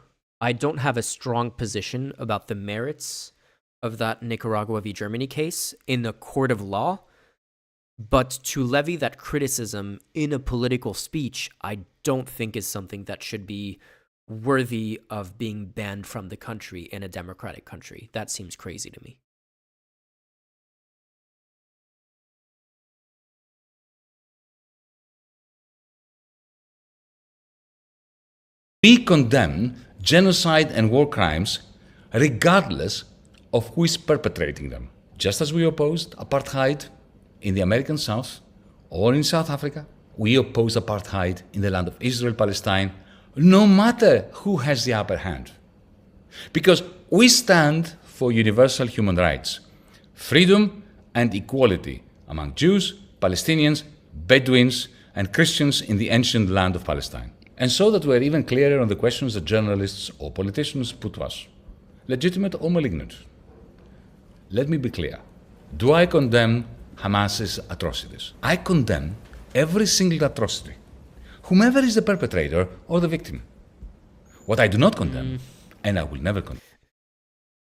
have a strong position about the merits of that Nicaragua v. Germany case in a court of law, but to levy that criticism in a political speech, I don't think is something that should be worthy of being banned from the country in a democratic country. That seems crazy to me. We condemn genocide and war crimes regardless of who is perpetrating them, just as we opposed apartheid in the American South, or in South Africa, We oppose apartheid in the land of Israel, Palestine, no matter who has the upper hand. Because we stand for universal human rights, freedom and equality among Jews, Palestinians, Bedouins, and Christians in the ancient land of Palestine. And so that we're even clearer on the questions that journalists or politicians put to us, legitimate or malignant. Let me be clear. Do I condemn Hamas's atrocities? I condemn every single atrocity, whomever is the perpetrator or the victim. What I do not condemn, and I will never condemn.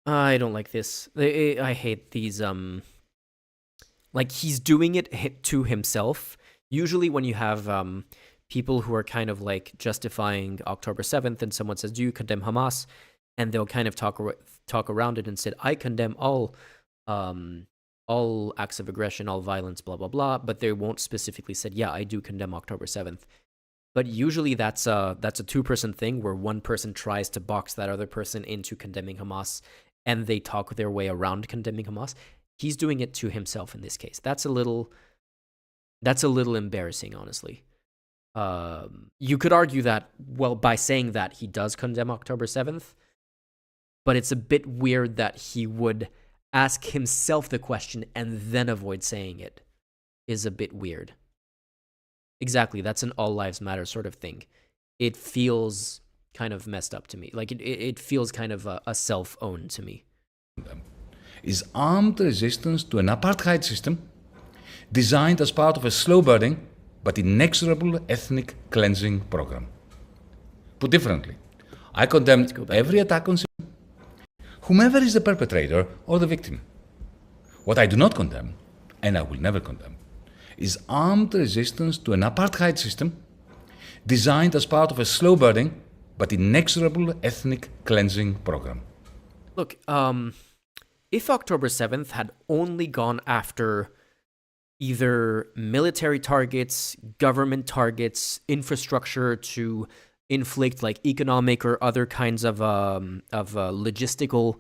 I don't like this. I hate these, like, he's doing it to himself. Usually when you have people who are kind of like justifying October 7th and someone says, do you condemn Hamas? And they'll kind of talk around it and said, I condemn all acts of aggression, all violence, blah, blah, blah. But they won't specifically say, yeah, I do condemn October 7th. But usually that's a two-person thing where one person tries to box that other person into condemning Hamas and they talk their way around condemning Hamas. He's doing it to himself in this case. That's a little embarrassing, honestly. You could argue that, well, by saying that he does condemn October 7th, but it's a bit weird that he would ask himself the question and then avoid saying it is a bit weird. Exactly, that's an all lives matter sort of thing. It feels kind of messed up to me. Like, it feels kind of a self-own to me. Is armed resistance to an apartheid system designed as part of a slow-burning but inexorable ethnic cleansing program. Put differently, I condemn every attack on civilians, whomever is the perpetrator or the victim. What I do not condemn, and I will never condemn, is armed resistance to an apartheid system designed as part of a slow-burning but inexorable ethnic cleansing program. Look, if October 7th had only gone after either military targets, government targets, infrastructure to inflict like economic or other kinds of logistical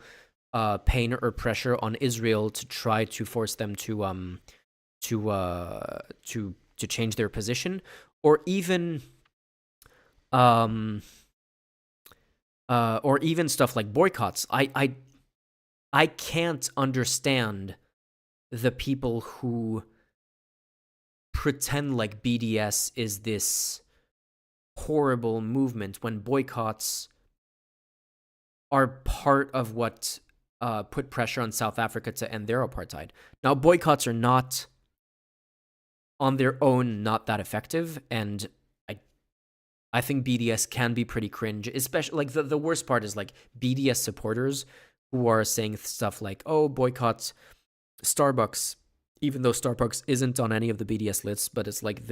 pain or pressure on Israel to try to force them to change their position, or even stuff like boycotts. I can't understand the people who pretend like BDS is this horrible movement when boycotts are part of what put pressure on South Africa to end their apartheid. Now, boycotts are not on their own not that effective, and I think BDS can be pretty cringe, especially like the worst part is like BDS supporters who are saying stuff like, oh, boycott Starbucks, even though Starbucks isn't on any of the BDS lists, but it's like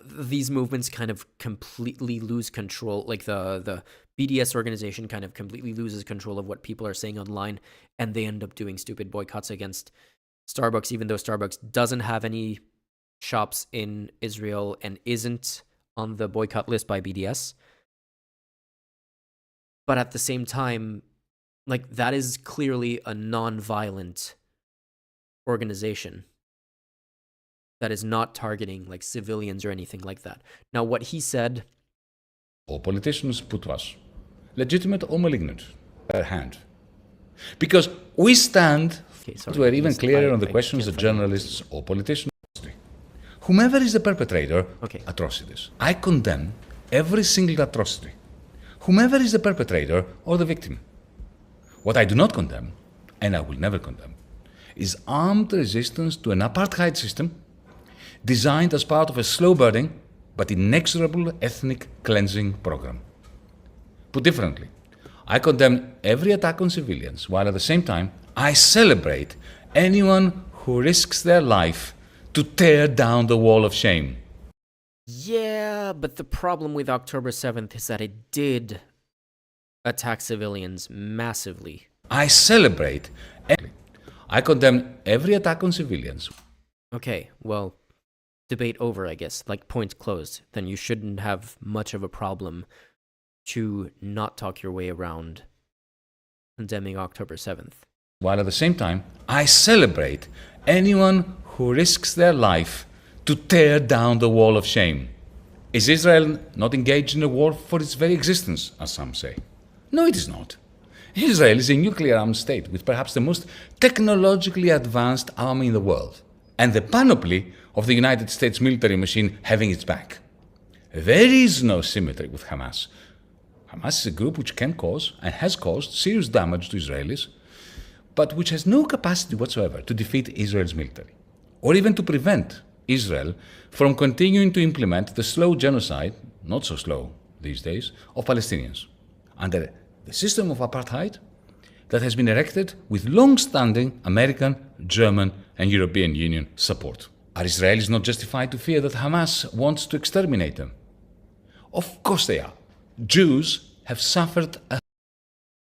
these movements kind of completely lose control, like the BDS organization kind of completely loses control of what people are saying online, and they end up doing stupid boycotts against Starbucks, even though Starbucks doesn't have any shops in Israel and isn't on the boycott list by BDS. But at the same time, like, that is clearly a non-violent organization that is not targeting like civilians or anything like that. Now, what he said, or politicians put to us, legitimate or malignant, per hand. Because we stand, we're even clearer on the questions that journalists or politicians, whomever is the perpetrator, atrocities. I condemn every single atrocity, whomever is the perpetrator or the victim. What I do not condemn, and I will never condemn, is armed resistance to an apartheid system designed as part of a slow-burning but inexorable ethnic cleansing program. Put differently, I condemn every attack on civilians, while at the same time, I celebrate anyone who risks their life to tear down the wall of shame. Yeah, but the problem with October 7th is that it did attack civilians massively. I celebrate. I condemn every attack on civilians. Okay, well, debate over, I guess. Like, point closed. Then you shouldn't have much of a problem to not talk your way around condemning October 7th. While at the same time, I celebrate anyone who risks their life to tear down the wall of shame. Is Israel not engaged in a war for its very existence, as some say? No, it is not. Israel is a nuclear armed state with perhaps the most technologically advanced army in the world, and the panoply of the United States military machine having its back. There is no symmetry with Hamas. Hamas is a group which can cause and has caused serious damage to Israelis, but which has no capacity whatsoever to defeat Israel's military, or even to prevent Israel from continuing to implement the slow genocide, not so slow these days, of Palestinians under the system of apartheid that has been erected with long-standing American, German, and European Union support. Are Israelis not justified to fear that Hamas wants to exterminate them? Of course they are. Jews have suffered a...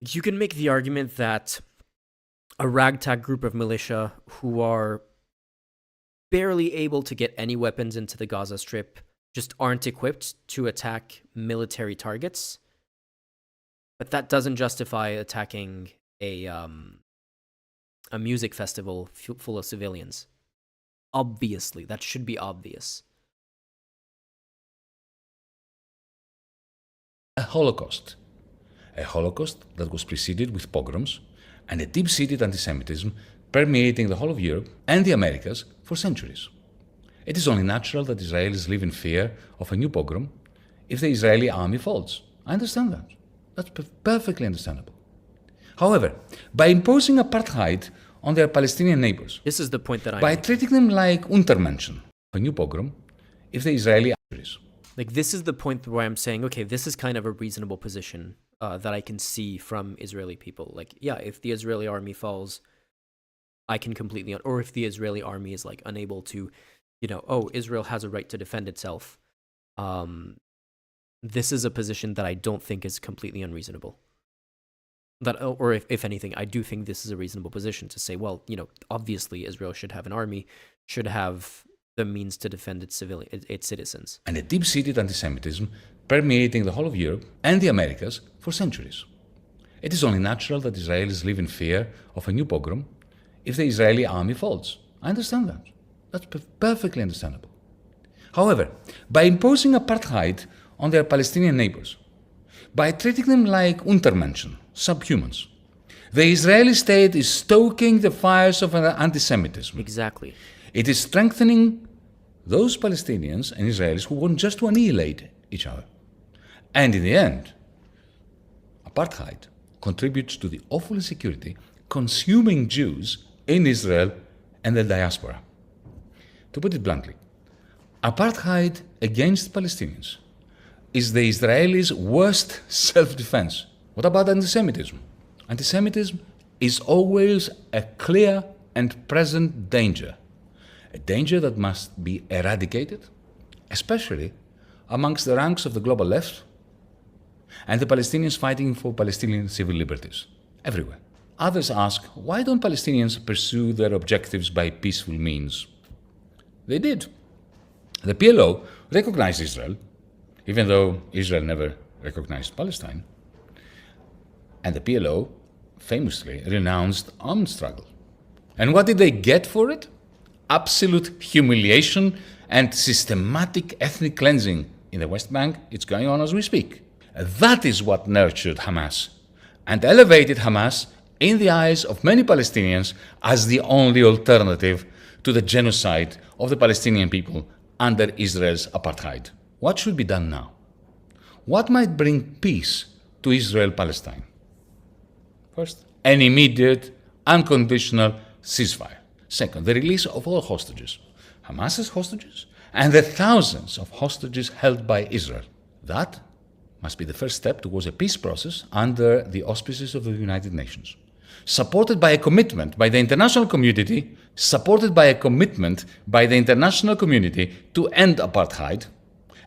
You can make the argument that a ragtag group of militia who are barely able to get any weapons into the Gaza Strip just aren't equipped to attack military targets. But that doesn't justify attacking a music festival full of civilians. Obviously, that should be obvious. A Holocaust that was preceded with pogroms and a deep-seated anti-Semitism permeating the whole of Europe and the Americas for centuries. It is only natural that Israelis live in fear of a new pogrom if the Israeli army falls. I understand that. That's perfectly understandable. However, by imposing apartheid on their Palestinian neighbors, This is the point that by treating them like Untermenschen, a new pogrom, if the Israeli armies. Like, this is the point where I'm saying, okay, this is kind of a reasonable position that I can see from Israeli people. Like, yeah, if the Israeli army falls, I can completely, or if the Israeli army is like unable to, Israel has a right to defend itself. This is a position that I don't think is completely unreasonable. Or if anything, I do think this is a reasonable position to say, well, obviously Israel should have an army, should have the means to defend its citizens. And a deep-seated anti-Semitism permeating the whole of Europe and the Americas for centuries. It is only natural that Israelis live in fear of a new pogrom if the Israeli army falls. I understand that. That's perfectly understandable. However, by imposing apartheid on their Palestinian neighbors, by treating them like Untermenschen, subhumans, the Israeli state is stoking the fires of anti-Semitism. Exactly. It is strengthening those Palestinians and Israelis who want just to annihilate each other. And in the end, apartheid contributes to the awful insecurity consuming Jews in Israel and the diaspora. To put it bluntly, apartheid against Palestinians is the Israelis' worst self-defense. What about anti-Semitism? Anti-Semitism is always a clear and present danger. A danger that must be eradicated, especially amongst the ranks of the global left and the Palestinians fighting for Palestinian civil liberties, everywhere. Others ask, why don't Palestinians pursue their objectives by peaceful means? They did. The PLO recognized Israel, even though Israel never recognized Palestine. And the PLO famously renounced armed struggle. And what did they get for it? Absolute humiliation and systematic ethnic cleansing. In the West Bank, it's going on as we speak. That is what nurtured Hamas and elevated Hamas in the eyes of many Palestinians as the only alternative to the genocide of the Palestinian people under Israel's apartheid. What should be done now? What might bring peace to Israel-Palestine? First, an immediate, unconditional ceasefire. Second, the release of all hostages, Hamas's hostages, and the thousands of hostages held by Israel. That must be the first step towards a peace process under the auspices of the United Nations, supported by a commitment by the international community, to end apartheid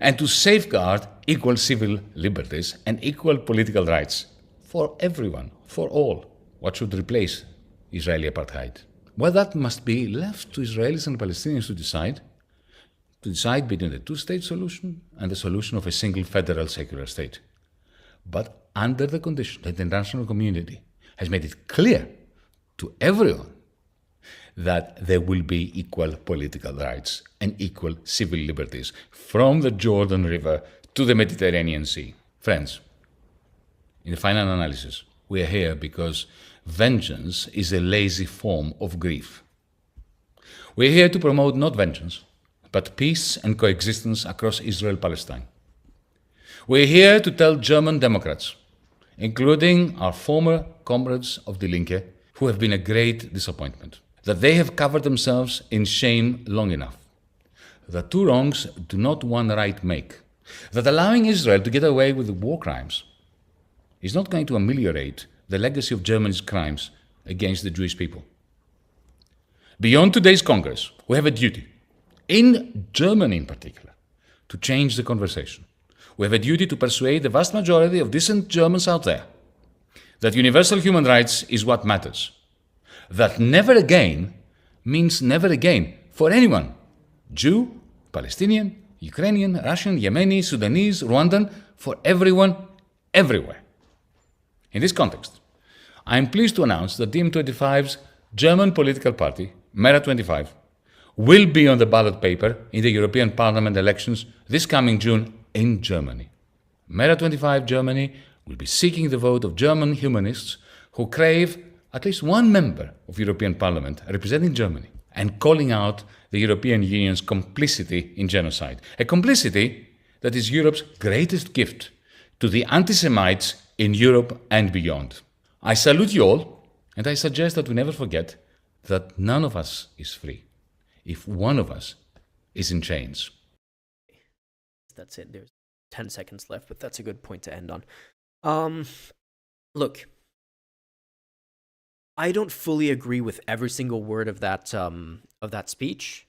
and to safeguard equal civil liberties and equal political rights for everyone, for all. What should replace Israeli apartheid? Well, that must be left to Israelis and Palestinians to decide between the two-state solution and the solution of a single federal secular state. But under the condition that the international community has made it clear to everyone that there will be equal political rights and equal civil liberties from the Jordan River to the Mediterranean Sea. Friends, in the final analysis, we are here because vengeance is a lazy form of grief. We are here to promote not vengeance, but peace and coexistence across Israel-Palestine. We are here to tell German Democrats, including our former comrades of Die Linke, who have been a great disappointment, that they have covered themselves in shame long enough, that two wrongs do not one right make, that allowing Israel to get away with war crimes is not going to ameliorate the legacy of Germany's crimes against the Jewish people. Beyond today's Congress, we have a duty, in Germany in particular, to change the conversation. We have a duty to persuade the vast majority of decent Germans out there that universal human rights is what matters. That never again means never again for anyone, Jew, Palestinian, Ukrainian, Russian, Yemeni, Sudanese, Rwandan, for everyone, everywhere. In this context, I am pleased to announce that DiEM25's German political party, Mera25, will be on the ballot paper in the European Parliament elections this coming June in Germany. Mera25 Germany will be seeking the vote of German humanists who crave at least one member of European Parliament representing Germany and calling out the European Union's complicity in genocide, a complicity that is Europe's greatest gift to the anti-Semites in Europe and beyond. I salute you all, and I suggest that we never forget that none of us is free if one of us is in chains. That's it. There's 10 seconds left, but that's a good point to end on. Look, I don't fully agree with every single word of that speech.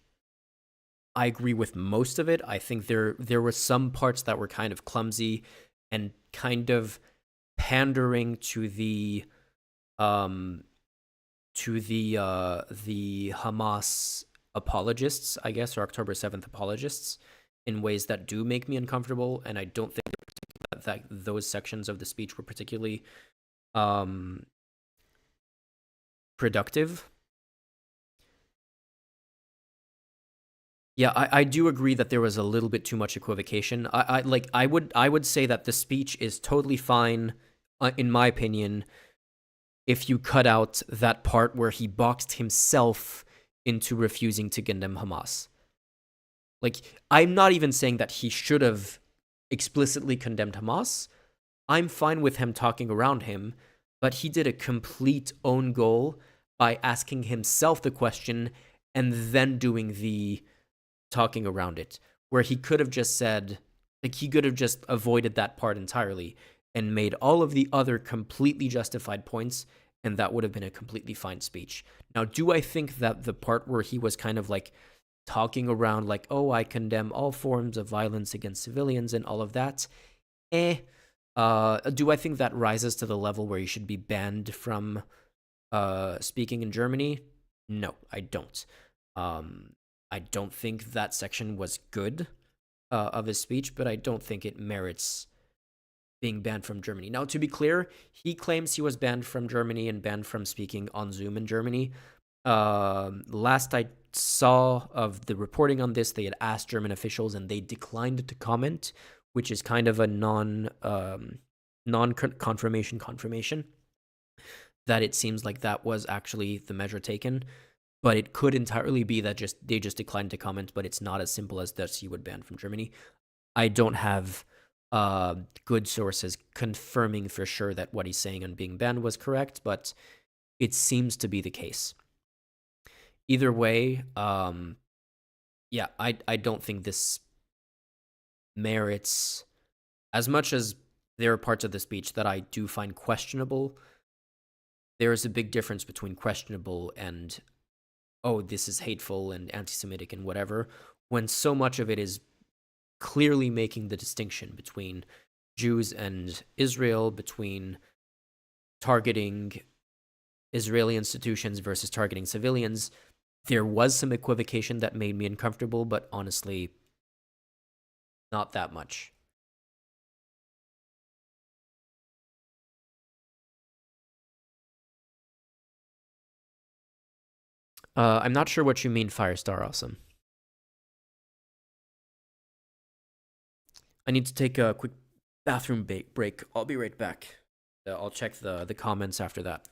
I agree with most of it. I think there were some parts that were kind of clumsy and kind of pandering to the Hamas apologists, I guess, or October 7th apologists, in ways that do make me uncomfortable, and I don't think that those sections of the speech were particularly productive. Yeah, I do agree that there was a little bit too much equivocation. I would say that the speech is totally fine, in my opinion, if you cut out that part where he boxed himself into refusing to condemn Hamas. Like, I'm not even saying that he should have explicitly condemned Hamas. I'm fine with him talking around him, but he did a complete own goal by asking himself the question and then doing the talking around it, where he could have just said, like, he could have just avoided that part entirely and made all of the other completely justified points, and that would have been a completely fine speech. Now, do I think that the part where he was kind of like talking around like, oh, I condemn all forms of violence against civilians and all of that, do I think that rises to the level where he should be banned from speaking in Germany? No, I don't. I don't think that section was good of his speech, but I don't think it merits being banned from Germany. Now, to be clear, he claims he was banned from Germany and banned from speaking on Zoom in Germany. Last I saw of the reporting on this, they had asked German officials and they declined to comment, which is kind of a non-confirmation that it seems like that was actually the measure taken. But it could entirely be that they just declined to comment, but it's not as simple as that he would ban from Germany. I don't have good sources confirming for sure that what he's saying on being banned was correct, but it seems to be the case. Either way, yeah, I don't think this merits, as much as there are parts of the speech that I do find questionable, there is a big difference between questionable and, oh, this is hateful and anti-Semitic and whatever, when so much of it is clearly making the distinction between Jews and Israel, between targeting Israeli institutions versus targeting civilians. There was some equivocation that made me uncomfortable, but honestly, not that much. I'm not sure what you mean, Firestar Awesome. I need to take a quick bathroom break. I'll be right back. I'll check the comments after that.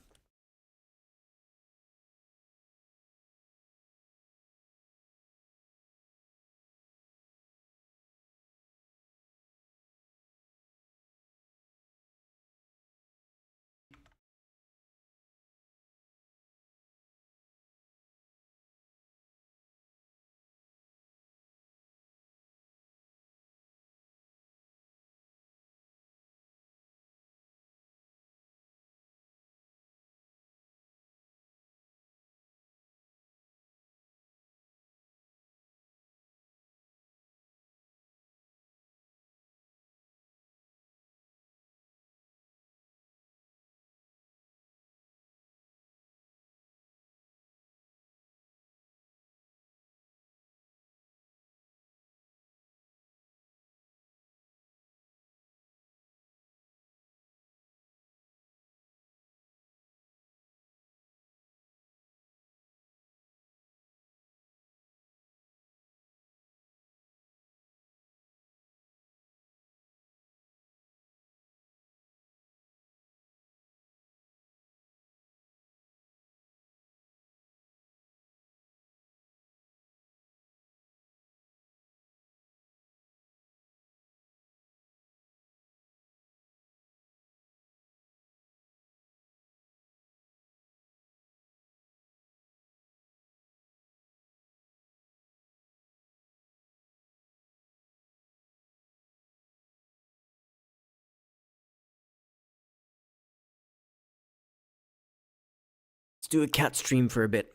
Let's do a cat stream for a bit.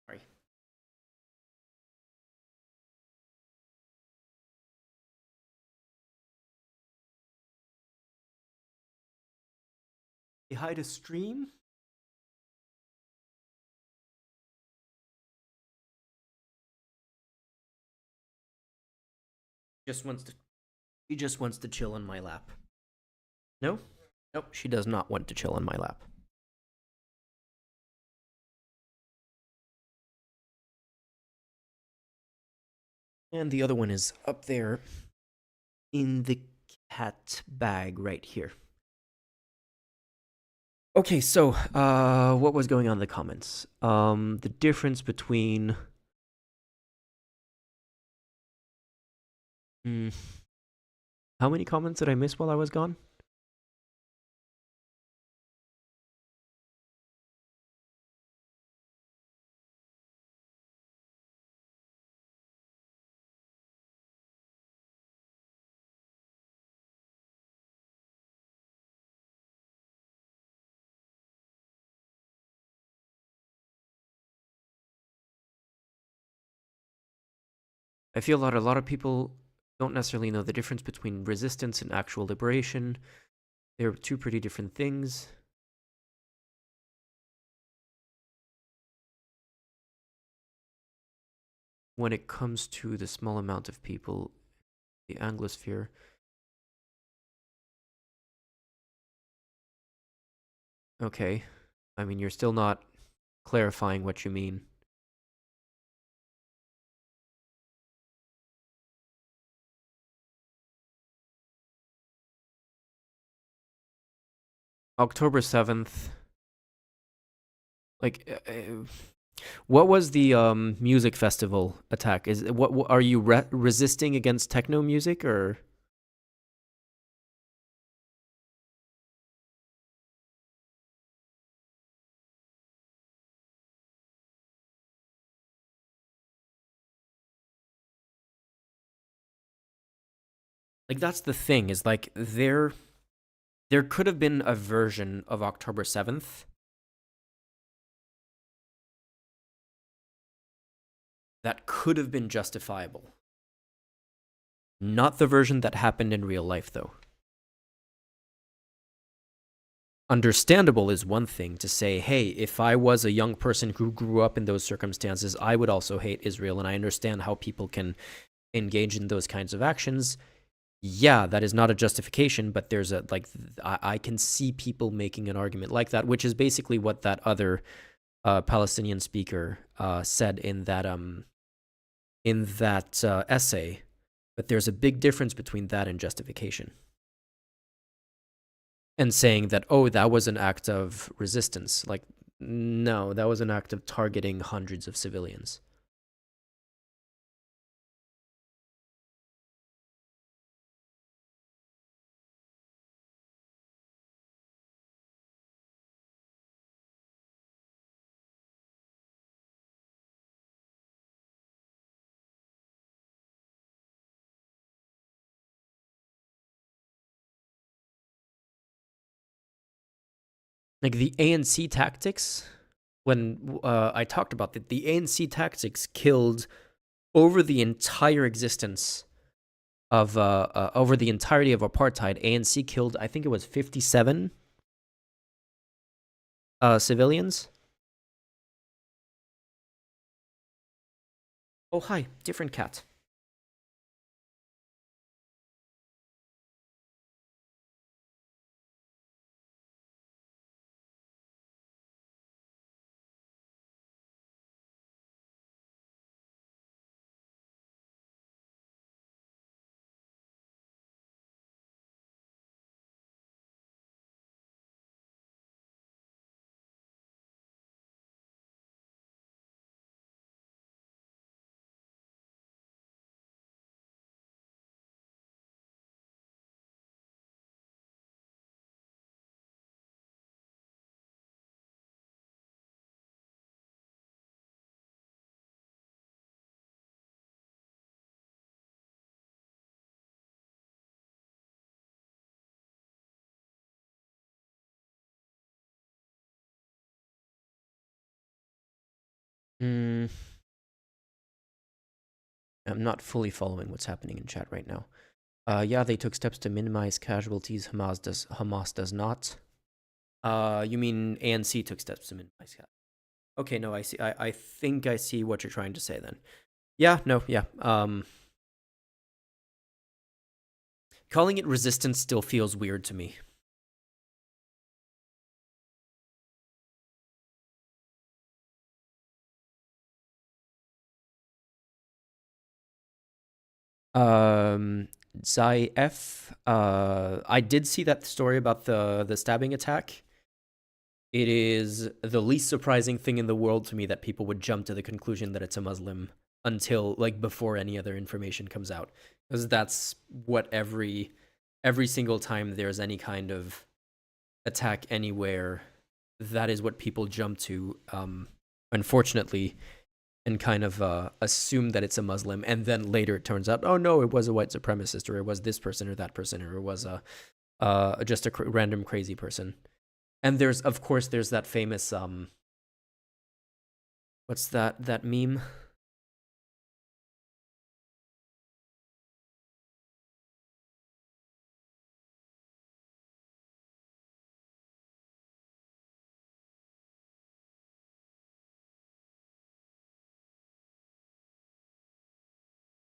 Sorry. You hide a stream? She just wants to chill on my lap. No? Nope, she does not want to chill on my lap. And the other one is up there in the cat bag right here. Okay, so what was going on in the comments? The difference between how many comments did I miss while I was gone? I feel a lot of people don't necessarily know the difference between resistance and actual liberation. They're two pretty different things. When it comes to the small amount of people, the Anglosphere. Okay, I mean, you're still not clarifying what you mean. October 7th. Like, what was the music festival attack? Is what are you resisting against techno music or? Like that's the thing is like there could have been a version of October 7th that could have been justifiable. Not the version that happened in real life, though. Understandable is one thing to say, hey, if I was a young person who grew up in those circumstances, I would also hate Israel, and I understand how people can engage in those kinds of actions. Yeah, that is not a justification, but there's a, like, I can see people making an argument like that, which is basically what that other Palestinian speaker said in that essay. But there's a big difference between that and justification. And saying that, oh, that was an act of resistance. Like, no, that was an act of targeting hundreds of civilians. Like the ANC tactics, when I talked about that, the ANC tactics killed over the entire existence of, over the entirety of apartheid, ANC killed, I think it was 57 civilians. Oh, hi, different cat. I'm not fully following what's happening in chat right now. Yeah, they took steps to minimize casualties. Hamas does not. You mean ANC took steps to minimize casualties? Okay, no, I see. I think I see what you're trying to say then. Yeah, no, yeah. Calling it resistance still feels weird to me. Zai F, I did see that story about the stabbing attack. It is the least surprising thing in the world to me that people would jump to the conclusion that it's a Muslim until, like, before any other information comes out. Because that's what every single time there's any kind of attack anywhere, that is what people jump to, unfortunately, and kind of assume that it's a Muslim, and then later it turns out, oh no, it was a white supremacist, or it was this person or that person, or it was just a random crazy person. And there's, of course, there's that famous what's that meme?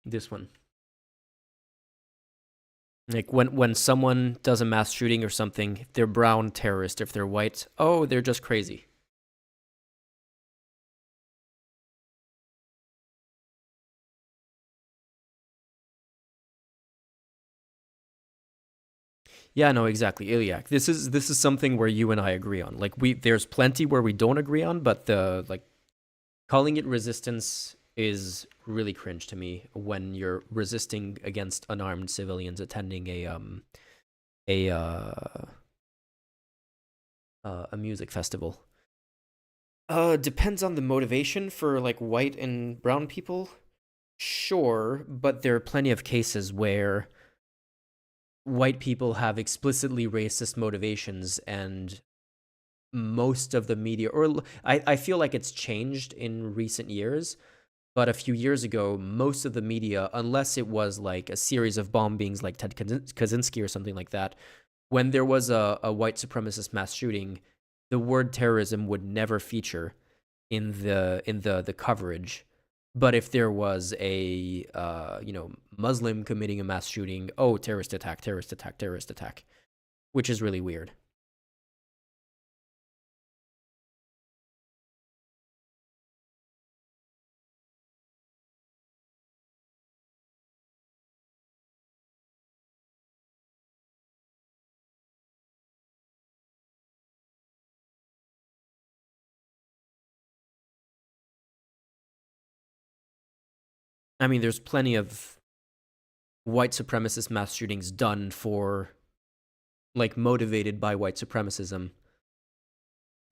This one. Like when someone does a mass shooting or something, if they're brown, terrorist. If they're white, oh, they're just crazy. Yeah, no, exactly, Iliac. This is something where you and I agree on. Like, there's plenty where we don't agree on, but the, like, calling it resistance is really cringe to me when you're resisting against unarmed civilians attending a music festival. Depends on the motivation for, like, white and brown people. Sure, but there are plenty of cases where white people have explicitly racist motivations, and most of the media, or I feel like it's changed in recent years, But a few years ago, most of the media, unless it was like a series of bombings like Ted Kaczynski or something like that, when there was a white supremacist mass shooting, the word terrorism would never feature in the coverage. But if there was a Muslim committing a mass shooting, oh, terrorist attack, terrorist attack, terrorist attack, which is really weird. I mean, there's plenty of white supremacist mass shootings done for, like, motivated by white supremacism.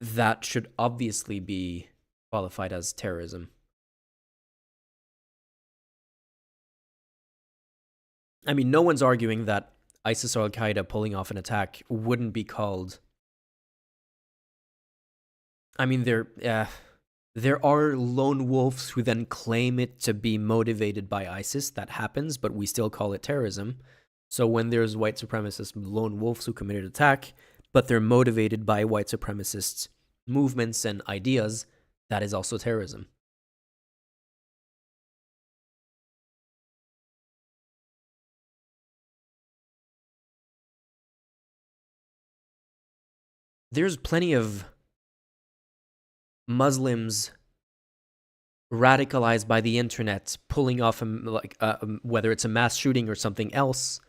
That should obviously be qualified as terrorism. I mean, no one's arguing that ISIS or Al-Qaeda pulling off an attack wouldn't be called... I mean, there are lone wolves who then claim it to be motivated by ISIS. That happens, but we still call it terrorism. So when there's white supremacist lone wolves who committed attack, but they're motivated by white supremacist movements and ideas, that is also terrorism. There's plenty of Muslims radicalized by the internet pulling off whether it's a mass shooting or something else,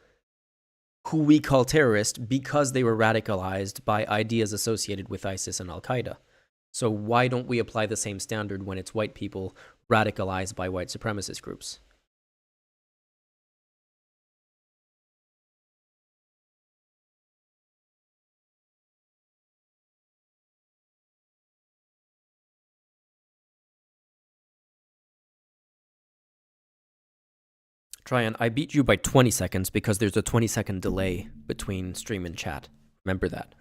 who we call terrorists because they were radicalized by ideas associated with ISIS and Al-Qaeda. So why don't we apply the same standard when it's white people radicalized by white supremacist groups? Tryon, I beat you by 20 seconds because there's a 20-second delay between stream and chat. Remember that.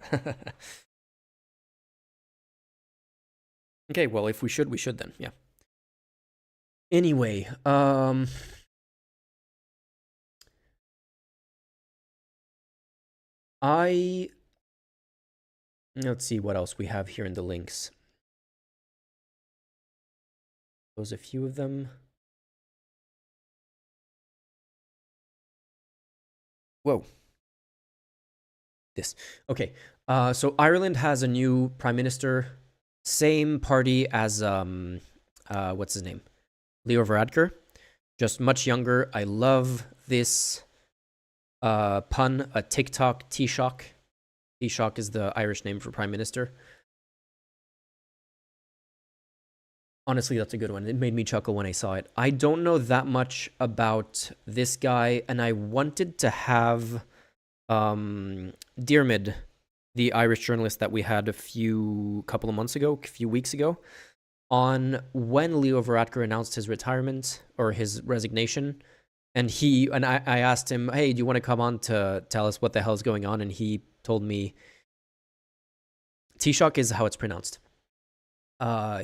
Okay, well, if we should then, yeah. Anyway, let's see what else we have here in the links. Those a few of them. Whoa. This. Okay. So Ireland has a new prime minister, same party as what's his name? Leo Varadkar, just much younger. I love this pun, a TikTok Taoiseach. Taoiseach is the Irish name for prime minister. Honestly, that's a good one. It made me chuckle when I saw it. I don't know that much about this guy, and I wanted to have Diarmid, the Irish journalist that we had a few weeks ago, on when Leo Varadkar announced his retirement or his resignation. And I asked him, hey, do you want to come on to tell us what the hell is going on? And he told me, Taoiseach is how it's pronounced.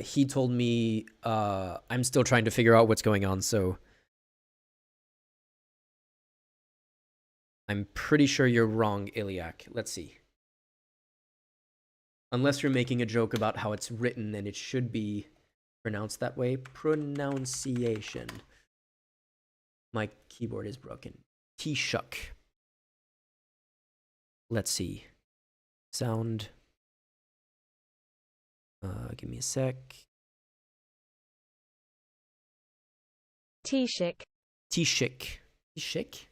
He told me, I'm still trying to figure out what's going on, so I'm pretty sure you're wrong, Iliac. Let's see. Unless you're making a joke about how it's written and it should be pronounced that way. Pronunciation. My keyboard is broken. Taoiseach. Let's see. Sound. Give me a sec. Taoiseach. Taoiseach. Taoiseach?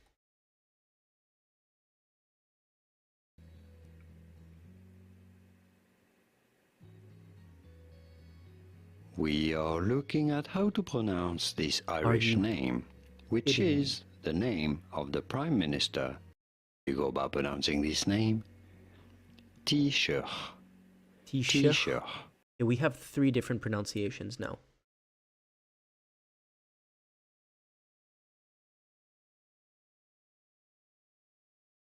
We are looking at how to pronounce this Irish name, which is the name of the Prime Minister. You go about pronouncing this name. Taoiseach. Taoiseach. Yeah, we have 3 different pronunciations now.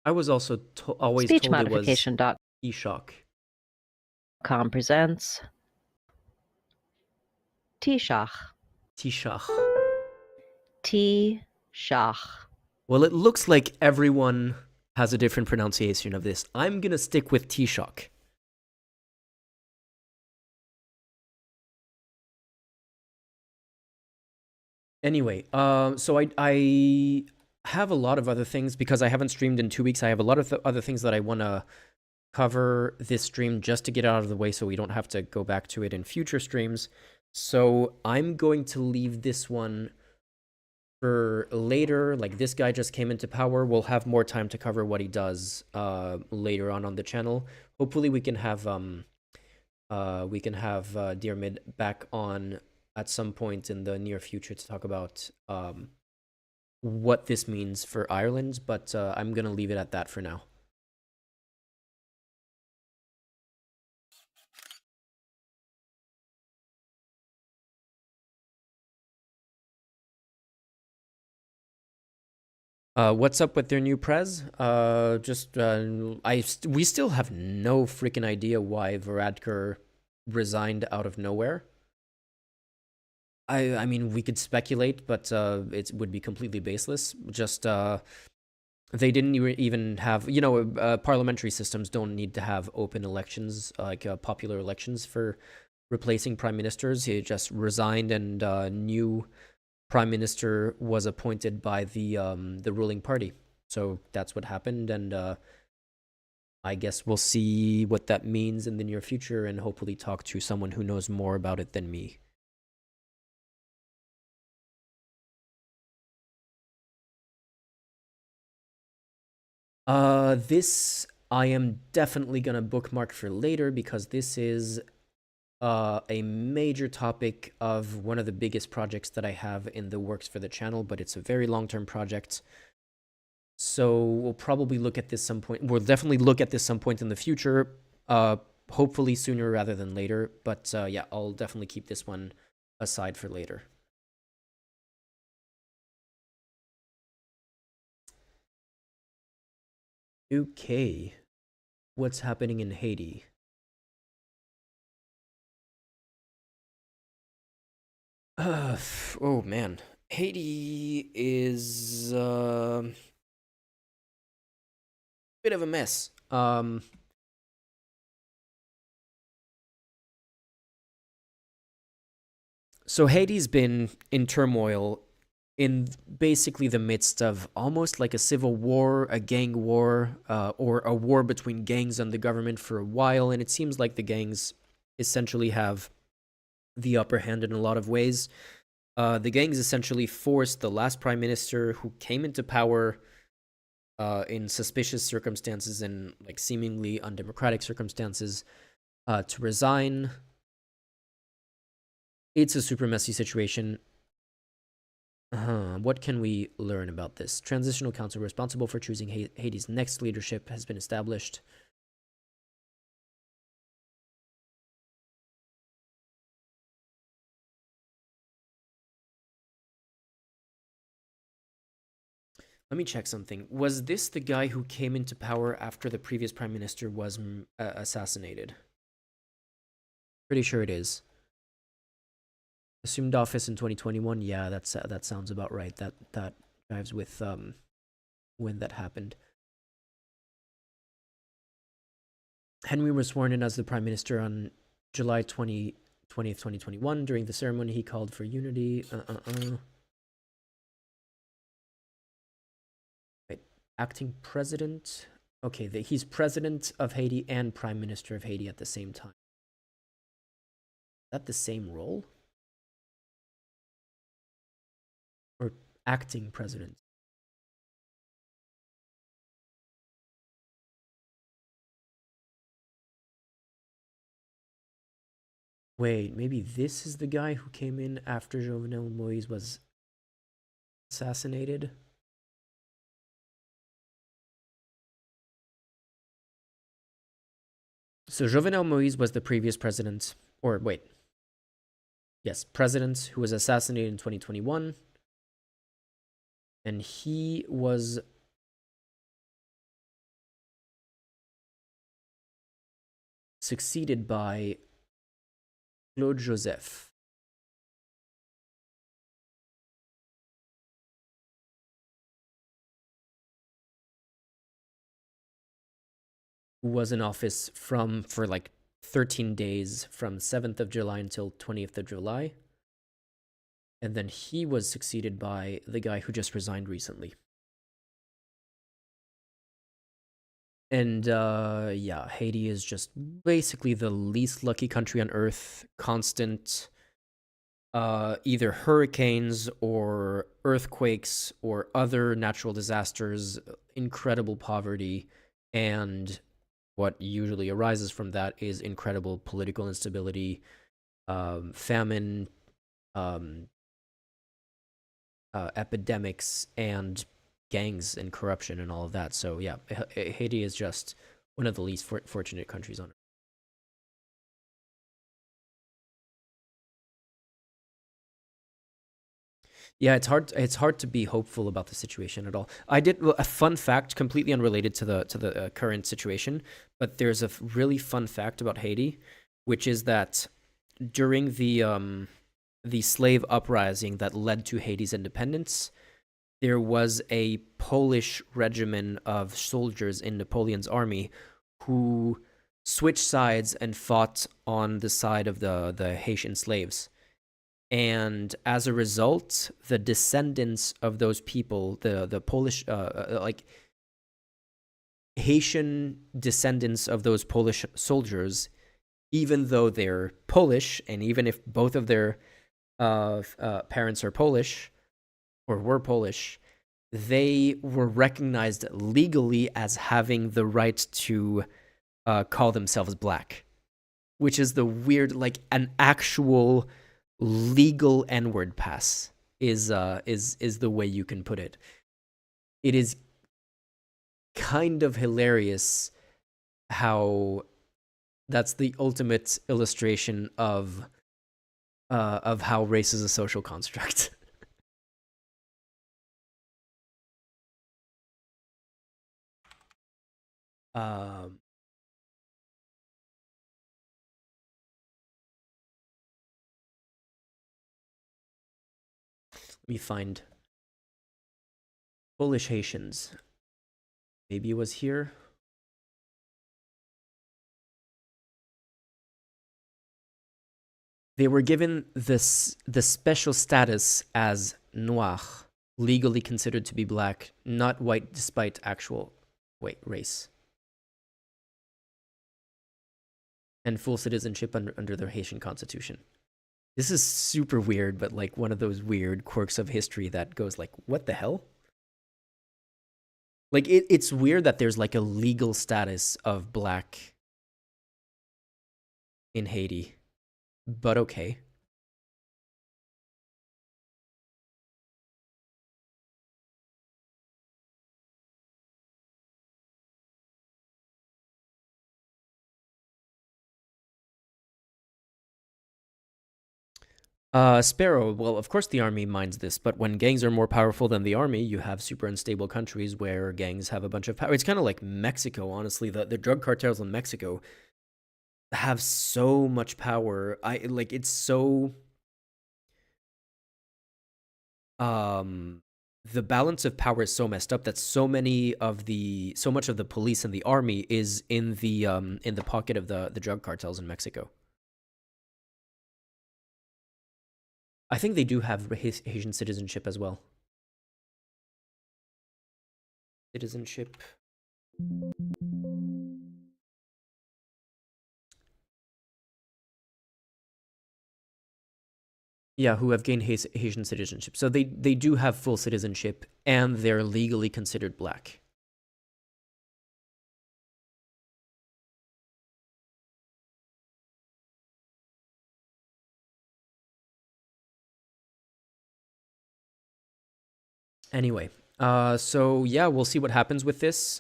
I was also always told it was Taoiseach. Presents Taoiseach. Taoiseach. Taoiseach. Well, it looks like everyone has a different pronunciation of this. I'm gonna stick with Taoiseach. Anyway, so I have a lot of other things because I haven't streamed in 2 weeks. I have a lot of other things that I want to cover this stream just to get out of the way so we don't have to go back to it in future streams. So I'm going to leave this one for later. Like, this guy just came into power. We'll have more time to cover what he does later on the channel. Hopefully we can have Diarmid back on at some point in the near future to talk about what this means for Ireland, but I'm gonna leave it at that for now. What's up with their new prez? We still have no freaking idea why Varadkar resigned out of nowhere. I mean, we could speculate, but it would be completely baseless. Just they didn't even have, parliamentary systems don't need to have open elections, like popular elections for replacing prime ministers. He just resigned, and new prime minister was appointed by the ruling party. So that's what happened, and I guess we'll see what that means in the near future, and hopefully talk to someone who knows more about it than me. This I am definitely gonna bookmark for later because this is a major topic of one of the biggest projects that I have in the works for the channel, but it's a very long-term project. So we'll probably look at this some point. We'll definitely look at this some point in the future, hopefully sooner rather than later. But yeah, I'll definitely keep this one aside for later. Okay, what's happening in Haiti? Oh man, Haiti is bit of a mess. So Haiti's been in turmoil in basically the midst of almost like a civil war, a gang war, or a war between gangs and the government for a while, and it seems like the gangs essentially have the upper hand in a lot of ways. The gangs essentially forced the last prime minister, who came into power in suspicious circumstances and like seemingly undemocratic circumstances, to resign. It's a super messy situation. What can we learn about this? Transitional council responsible for choosing Haiti's next leadership has been established. Let me check something. Was this the guy who came into power after the previous prime minister was assassinated? Pretty sure it is. Assumed office in 2021. Yeah, that sounds about right. That jives with when that happened. Henry was sworn in as the prime minister on July 20th, 2021. During the ceremony, he called for unity. Wait, acting president? Okay, he's president of Haiti and prime minister of Haiti at the same time. Is that the same role? Or acting president? Wait, maybe this is the guy who came in after Jovenel Moïse was assassinated? So Jovenel Moïse was the previous president, or wait. Yes, president who was assassinated in 2021. And he was succeeded by Claude Joseph. who was in office for like 13 days from 7th of July until 20th of July. And then he was succeeded by the guy who just resigned recently. And yeah, Haiti is just basically the least lucky country on earth. Constant either hurricanes or earthquakes or other natural disasters, incredible poverty, and what usually arises from that is incredible political instability, famine, epidemics, and gangs and corruption and all of that. So yeah, Haiti is just one of the least fortunate countries on earth. Yeah, it's hard to be hopeful about the situation at all. I did a fun fact completely unrelated to the current situation, but there's a really fun fact about Haiti, which is that during the slave uprising that led to Haiti's independence, there was a Polish regiment of soldiers in Napoleon's army who switched sides and fought on the side of the Haitian slaves. And as a result, the descendants of those people, the Polish, like Haitian descendants of those Polish soldiers, even though they're Polish, and even if both of their parents are Polish or were Polish, they were recognized legally as having the right to call themselves black, which is the weird, like an actual legal N-word pass is the way you can put it. It is kind of hilarious how that's the ultimate illustration of how race is a social construct. Let me find Polish Haitians. Maybe it was here. They were given the special status as noir, legally considered to be black, not white despite actual race. And full citizenship under the Haitian constitution. This is super weird, but like one of those weird quirks of history that goes like, what the hell? Like it's weird that there's like a legal status of black in Haiti, but okay. Sparrow, well, of course the army minds this, but when gangs are more powerful than the army, you have super unstable countries where gangs have a bunch of power. It's kind of like Mexico, honestly. The drug cartels in Mexico have so much power. It's so the balance of power is so messed up that so much of the police and the army is in the pocket of the drug cartels in Mexico. I think they do have Haitian citizenship as well. Citizenship. Yeah, who have gained Haitian citizenship. So they do have full citizenship, and they're legally considered black. Anyway, so yeah, we'll see what happens with this.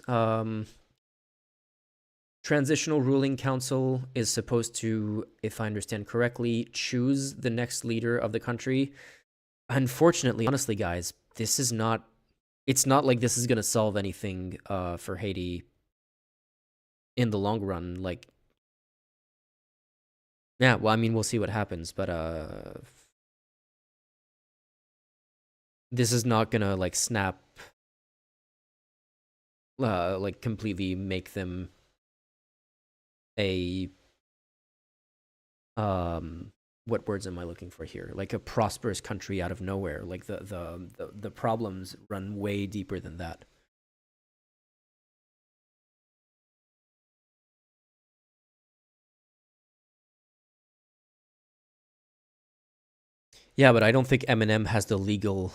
Transitional Ruling Council is supposed to, if I understand correctly, choose the next leader of the country. Unfortunately, honestly, guys, it's not like this is going to solve anything for Haiti in the long run. Like, yeah, well, I mean, we'll see what happens, but this is not going to, like, snap, like, completely make them a what words am I looking for here? Like a prosperous country out of nowhere. Like the problems run way deeper than that. Yeah, but I don't think Eminem has the legal.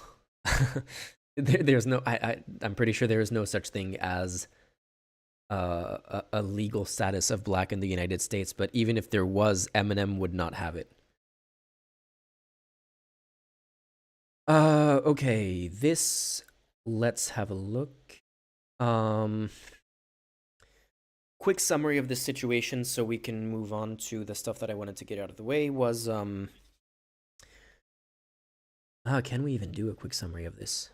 There's no. I'm pretty sure there is no such thing as a legal status of black in the United States. But even if there was, Eminem would not have it. Okay. This. Let's have a look. Quick summary of the situation, so we can move on to the stuff that I wanted to get out of the way. Was can we even do a quick summary of this?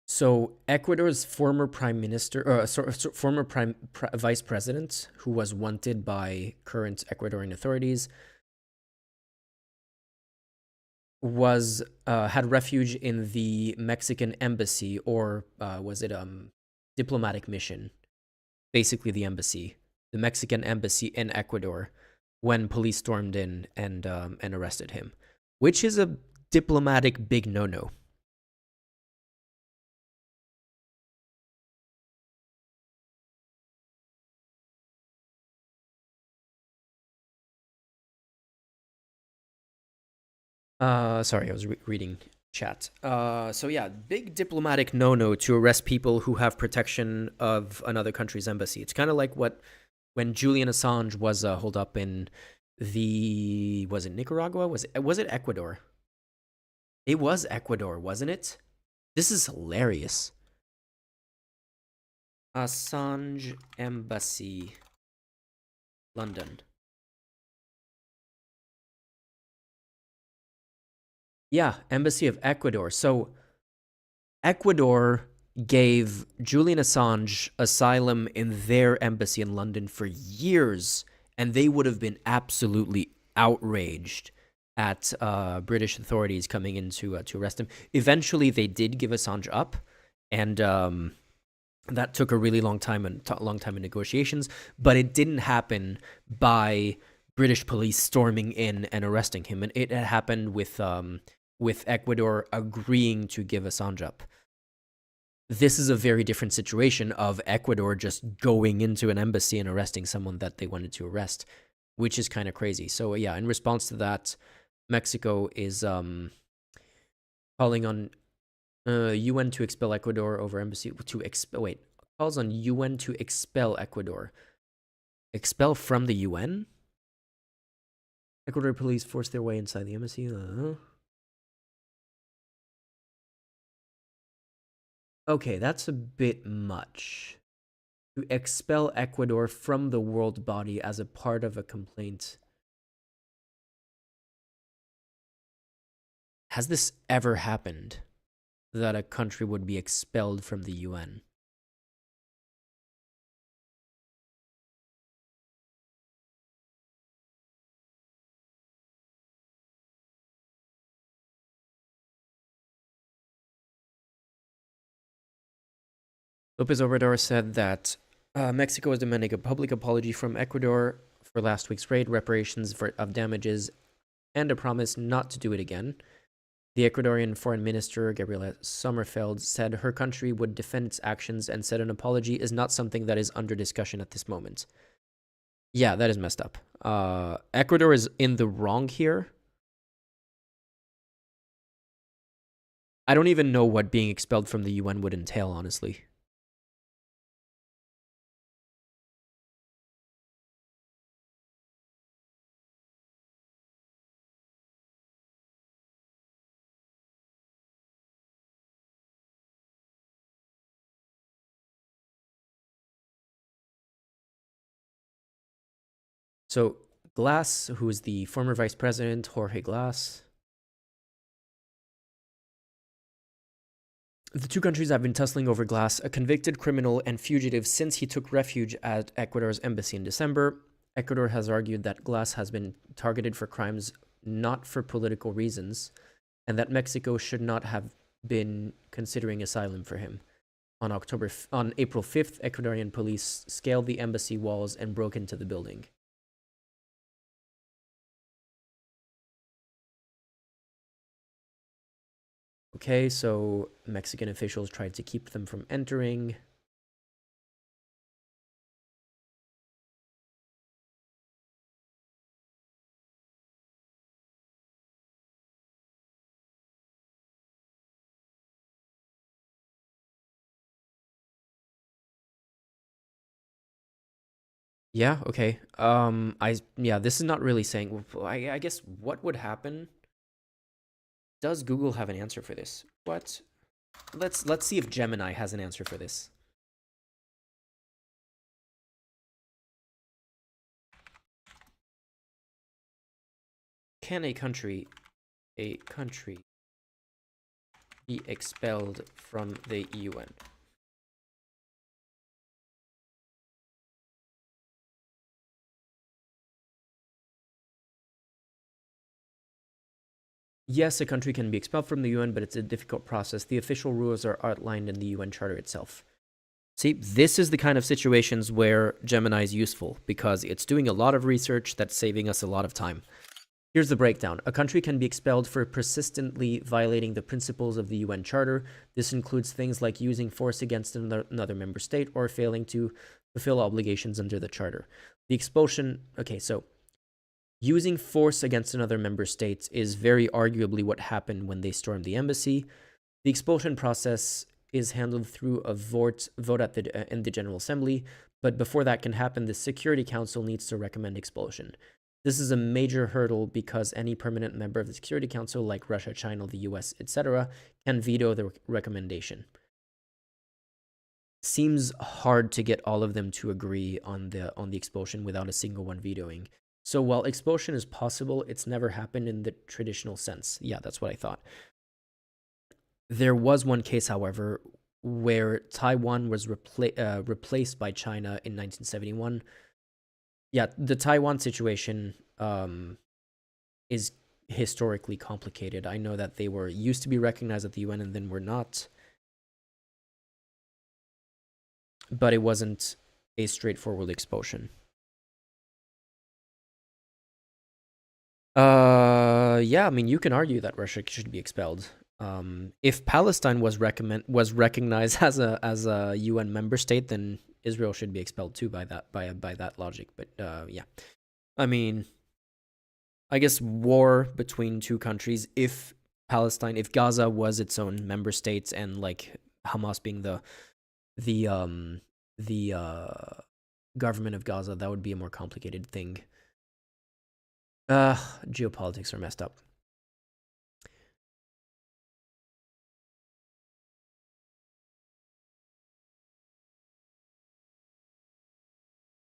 So Ecuador's former prime minister, former vice president, who was wanted by current Ecuadorian authorities, was had refuge in the Mexican embassy, or was it diplomatic mission? Basically, the embassy, the Mexican embassy in Ecuador, when police stormed in and arrested him, which is a diplomatic big no-no. Sorry, I was reading chat. So yeah, big diplomatic no-no to arrest people who have protection of another country's embassy. It's kind of like when Julian Assange was holed up in was it Nicaragua? Was it Ecuador? It was Ecuador, wasn't it? This is hilarious. Assange Embassy, London. Yeah, Embassy of Ecuador. So Ecuador gave Julian Assange asylum in their embassy in London for years, and they would have been absolutely outraged at British authorities coming in to arrest him. Eventually, they did give Assange up, and that took a really long time in negotiations, but it didn't happen by British police storming in and arresting him, and it had happened with Ecuador agreeing to give Assange up. This is a very different situation of Ecuador just going into an embassy and arresting someone that they wanted to arrest, which is kind of crazy. So yeah, in response to that, Mexico is calling on UN to expel Ecuador over embassy calls on UN to expel Ecuador. Expel from the UN? Ecuador police forced their way inside the embassy. Okay, that's a bit much. To expel Ecuador from the world body as a part of a complaint. Has this ever happened? That a country would be expelled from the UN? Lopez Obrador said that Mexico is demanding a public apology from Ecuador for last week's raid, reparations of damages, and a promise not to do it again. The Ecuadorian Foreign Minister, Gabriela Sommerfeld, said her country would defend its actions and said an apology is not something that is under discussion at this moment. Yeah, that is messed up. Ecuador is in the wrong here. I don't even know what being expelled from the UN would entail, honestly. So Glass, who is the former vice president, Jorge Glass. The two countries have been tussling over Glass, a convicted criminal and fugitive, since he took refuge at Ecuador's embassy in December. Ecuador has argued that Glass has been targeted for crimes not for political reasons, and that Mexico should not have been considering asylum for him. On April 5th, Ecuadorian police scaled the embassy walls and broke into the building. Okay, so Mexican officials tried to keep them from entering. Yeah, okay. This is not really saying, I guess what would happen? Does Google have an answer for this? What? Let's see if Gemini has an answer for this. Can a country be expelled from the UN? Yes, a country can be expelled from the UN, but it's a difficult process. The official rules are outlined in the UN Charter itself. See, this is the kind of situations where Gemini is useful, because it's doing a lot of research that's saving us a lot of time. Here's the breakdown. A country can be expelled for persistently violating the principles of the UN Charter. This includes things like using force against another member state or failing to fulfill obligations under the Charter. The expulsion... Okay, so using force against another member state is very arguably what happened when they stormed the embassy. The expulsion process is handled through a vote in the General Assembly, but before that can happen, the Security Council needs to recommend expulsion. This is a major hurdle because any permanent member of the Security Council, like Russia, China, the US, etc., can veto the recommendation. Seems hard to get all of them to agree on the expulsion without a single one vetoing. So while expulsion is possible, it's never happened in the traditional sense. Yeah, that's what I thought. There was one case, however, where Taiwan was replaced by China in 1971. Yeah, the Taiwan situation is historically complicated. I know that they were used to be recognized at the UN and then were not. But it wasn't a straightforward expulsion. Yeah, I mean, you can argue that Russia should be expelled. If Palestine was recognized as a UN member state, then Israel should be expelled too by that logic. But yeah, I mean, I guess war between two countries. If Gaza was its own member state and like Hamas being the government of Gaza, that would be a more complicated thing. Geopolitics are messed up.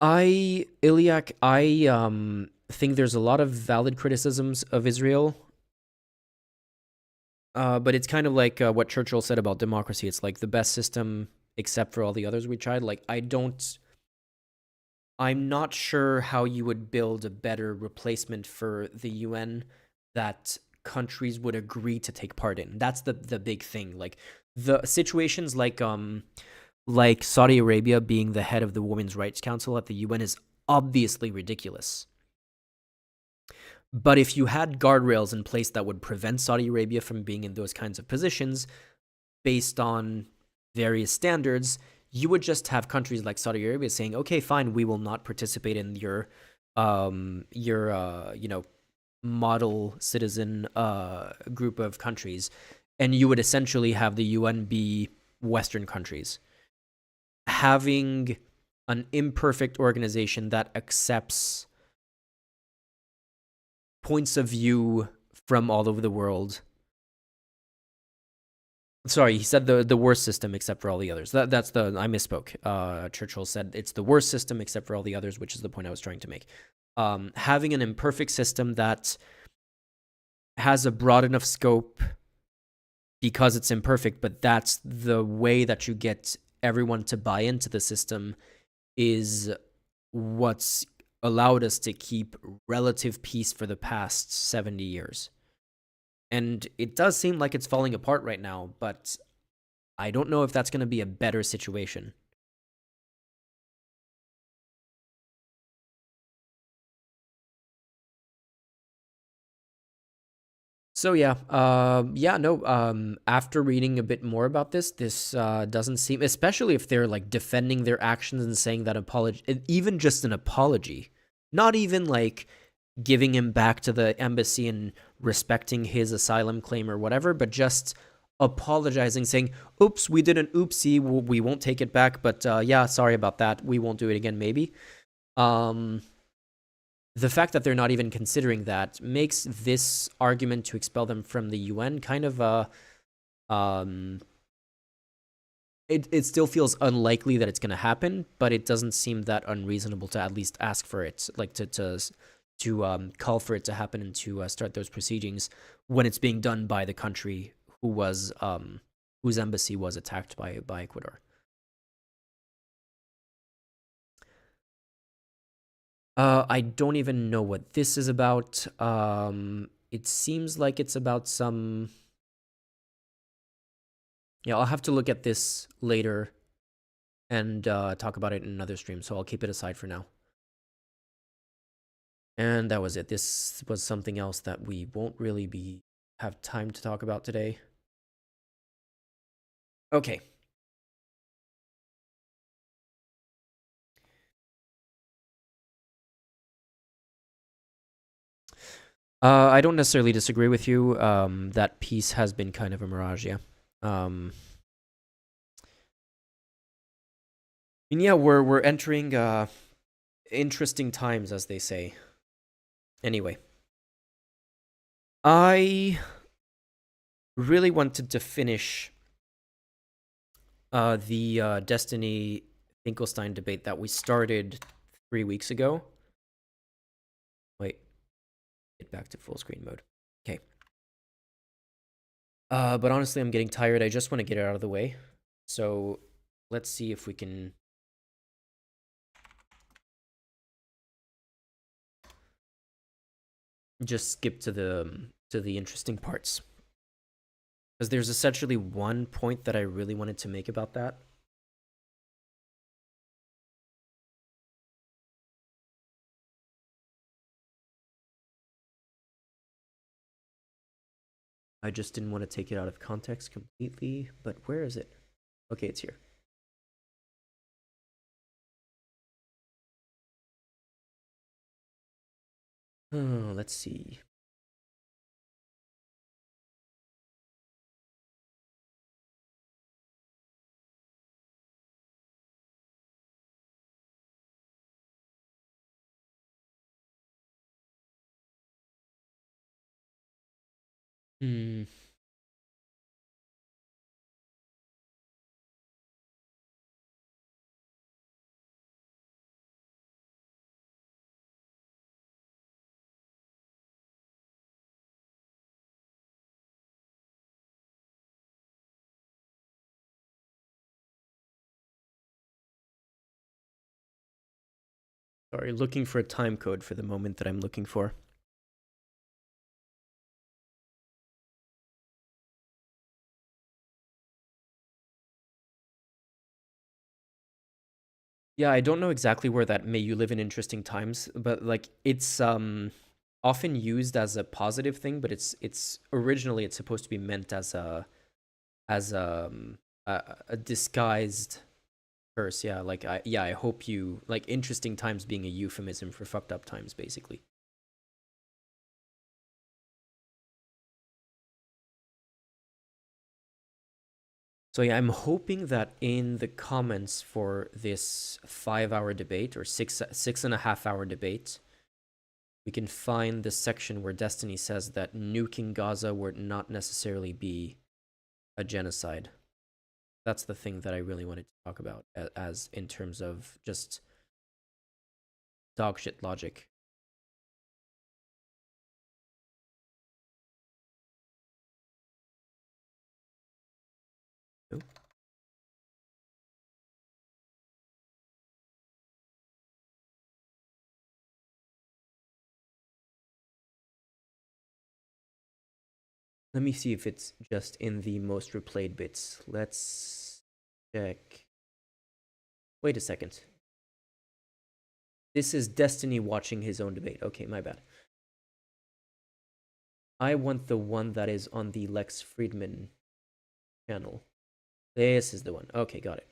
Ilyak, I think there's a lot of valid criticisms of Israel. But it's kind of like what Churchill said about democracy. It's like the best system except for all the others we tried. Like, I'm not sure how you would build a better replacement for the UN that countries would agree to take part in. That's the big thing. Like, the situations like Saudi Arabia being the head of the Women's Rights Council at the UN is obviously ridiculous. But if you had guardrails in place that would prevent Saudi Arabia from being in those kinds of positions based on various standards, you would just have countries like Saudi Arabia saying, okay, fine, we will not participate in your model citizen group of countries. And you would essentially have the UN be Western countries. Having an imperfect organization that accepts points of view from all over the world. Sorry, he said the worst system except for all the others. I misspoke. Churchill said it's the worst system except for all the others, which is the point I was trying to make. Having an imperfect system that has a broad enough scope because it's imperfect, but that's the way that you get everyone to buy into the system, is what's allowed us to keep relative peace for the past 70 years. And it does seem like it's falling apart right now, but I don't know if that's going to be a better situation. So yeah, after reading a bit more about this, doesn't seem, especially if they're like defending their actions and saying that apology, even just an apology, not even like giving him back to the embassy and respecting his asylum claim or whatever, but just apologizing, saying, oops, we did an oopsie, we won't take it back, but yeah, sorry about that, we won't do it again, maybe. The fact that they're not even considering that makes this argument to expel them from the UN kind of it still feels unlikely that it's going to happen, but it doesn't seem that unreasonable to at least ask for it, like to call for it to happen and to start those proceedings when it's being done by the country who was whose embassy was attacked by Ecuador. I don't even know what this is about. It seems like it's about some... Yeah, I'll have to look at this later and talk about it in another stream, so I'll keep it aside for now. And that was it. This was something else that we won't really have time to talk about today. Okay. I don't necessarily disagree with you. That peace has been kind of a mirage, yeah. And yeah, we're entering interesting times, as they say. Anyway, I really wanted to finish the Destiny Finkelstein debate that we started 3 weeks ago. Wait, get back to full screen mode. Okay. But honestly, I'm getting tired. I just want to get it out of the way. So let's see if we can... just skip to the interesting parts. Because there's essentially one point that I really wanted to make about that. I just didn't want to take it out of context completely, but where is it? Okay, it's here. Oh, let's see. Hmm. Sorry, looking for a time code for the moment that I'm looking for. Yeah, I don't know exactly where that "may you live in interesting times," but like it's often used as a positive thing, but it's originally it's supposed to be meant as a disguised curse. Yeah, like I hope you like interesting times being a euphemism for fucked up times, basically. So yeah, I'm hoping that in the comments for this 5-hour debate or 6.5 hour debate, we can find the section where Destiny says that nuking Gaza would not necessarily be a genocide. That's the thing that I really wanted to talk about as in terms of just dogshit logic. Oh. Let me see if it's just in the most replayed bits. Let's check. Wait a second. This is Destiny watching his own debate. Okay, my bad. I want the one that is on the Lex Friedman channel. This is the one. Okay, got it.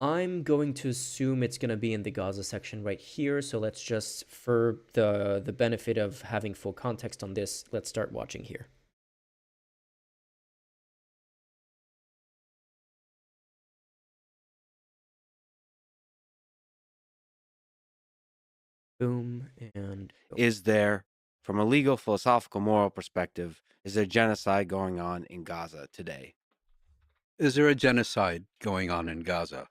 I'm going to assume it's going to be in the Gaza section right here. So let's just, for the benefit of having full context on this, let's start watching here. Boom, and go. Is there, from a legal, philosophical, moral perspective, is there genocide going on in Gaza today? Is there a genocide going on in Gaza?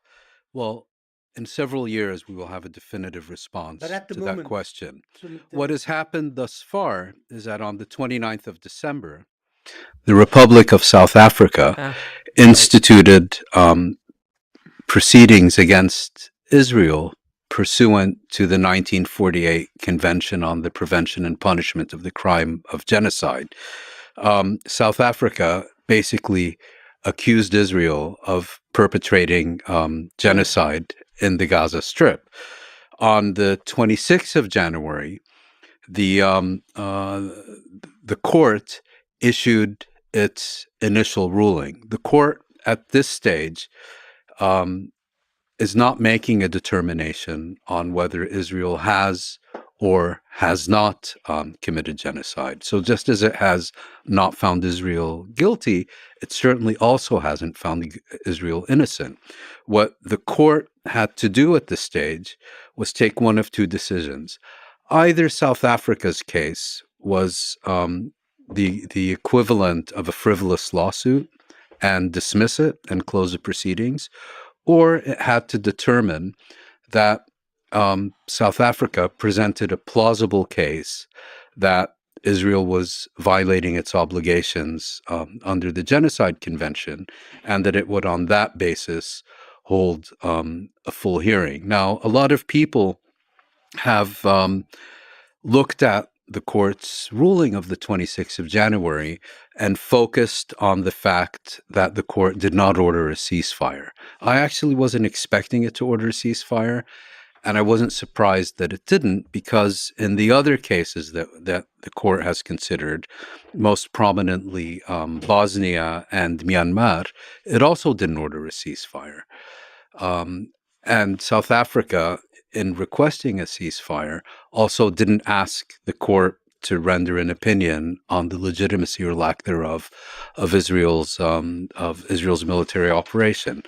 Well, in several years, we will have a definitive response But at the to moment- that question. So What has happened thus far is that on the 29th of December, the Republic of South Africa instituted proceedings against Israel pursuant to the 1948 Convention on the Prevention and Punishment of the Crime of Genocide. South Africa basically accused Israel of perpetrating genocide in the Gaza Strip. On the 26th of January, the court issued its initial ruling. The court at this stage is not making a determination on whether Israel has or has not committed genocide. So just as it has not found Israel guilty, it certainly also hasn't found Israel innocent. What the court had to do at this stage was take one of two decisions. Either South Africa's case was the equivalent of a frivolous lawsuit and dismiss it and close the proceedings, or it had to determine that South Africa presented a plausible case that Israel was violating its obligations under the Genocide Convention, and that it would, on that basis, hold a full hearing. Now, a lot of people have looked at the court's ruling of the 26th of January and focused on the fact that the court did not order a ceasefire. I actually wasn't expecting it to order a ceasefire, and I wasn't surprised that it didn't, because in the other cases that the court has considered, most prominently Bosnia and Myanmar, it also didn't order a ceasefire. And South Africa, in requesting a ceasefire, also didn't ask the court to render an opinion on the legitimacy or lack thereof of Israel's military operation.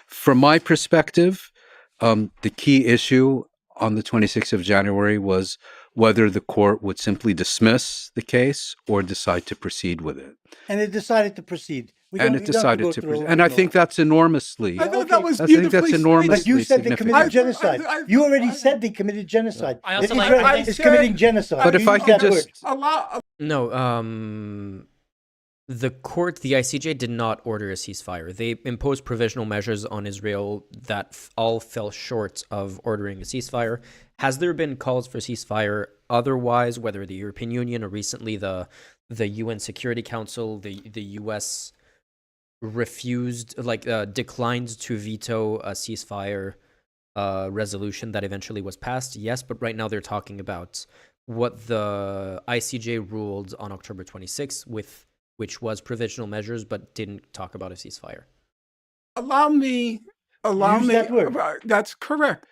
From my perspective, the key issue on the 26th of January was whether the court would simply dismiss the case or decide to proceed with it. And it decided to proceed. And it decided to proceed. And I think that's enormously. I thought that was I think that's enormously But you said they committed significant. genocide. You already said they committed genocide. I also Israel like- is committing genocide. But if You I used could that word. just. No, the court, the ICJ, did not order a ceasefire. They imposed provisional measures on Israel that all fell short of ordering a ceasefire. Has there been calls for ceasefire otherwise, whether the European Union or recently the UN Security Council, the US refused, declined to veto a ceasefire resolution that eventually was passed? Yes, but right now they're talking about what the ICJ ruled on October 26th, which was provisional measures, but didn't talk about a ceasefire. Allow me. Use that word. That's correct.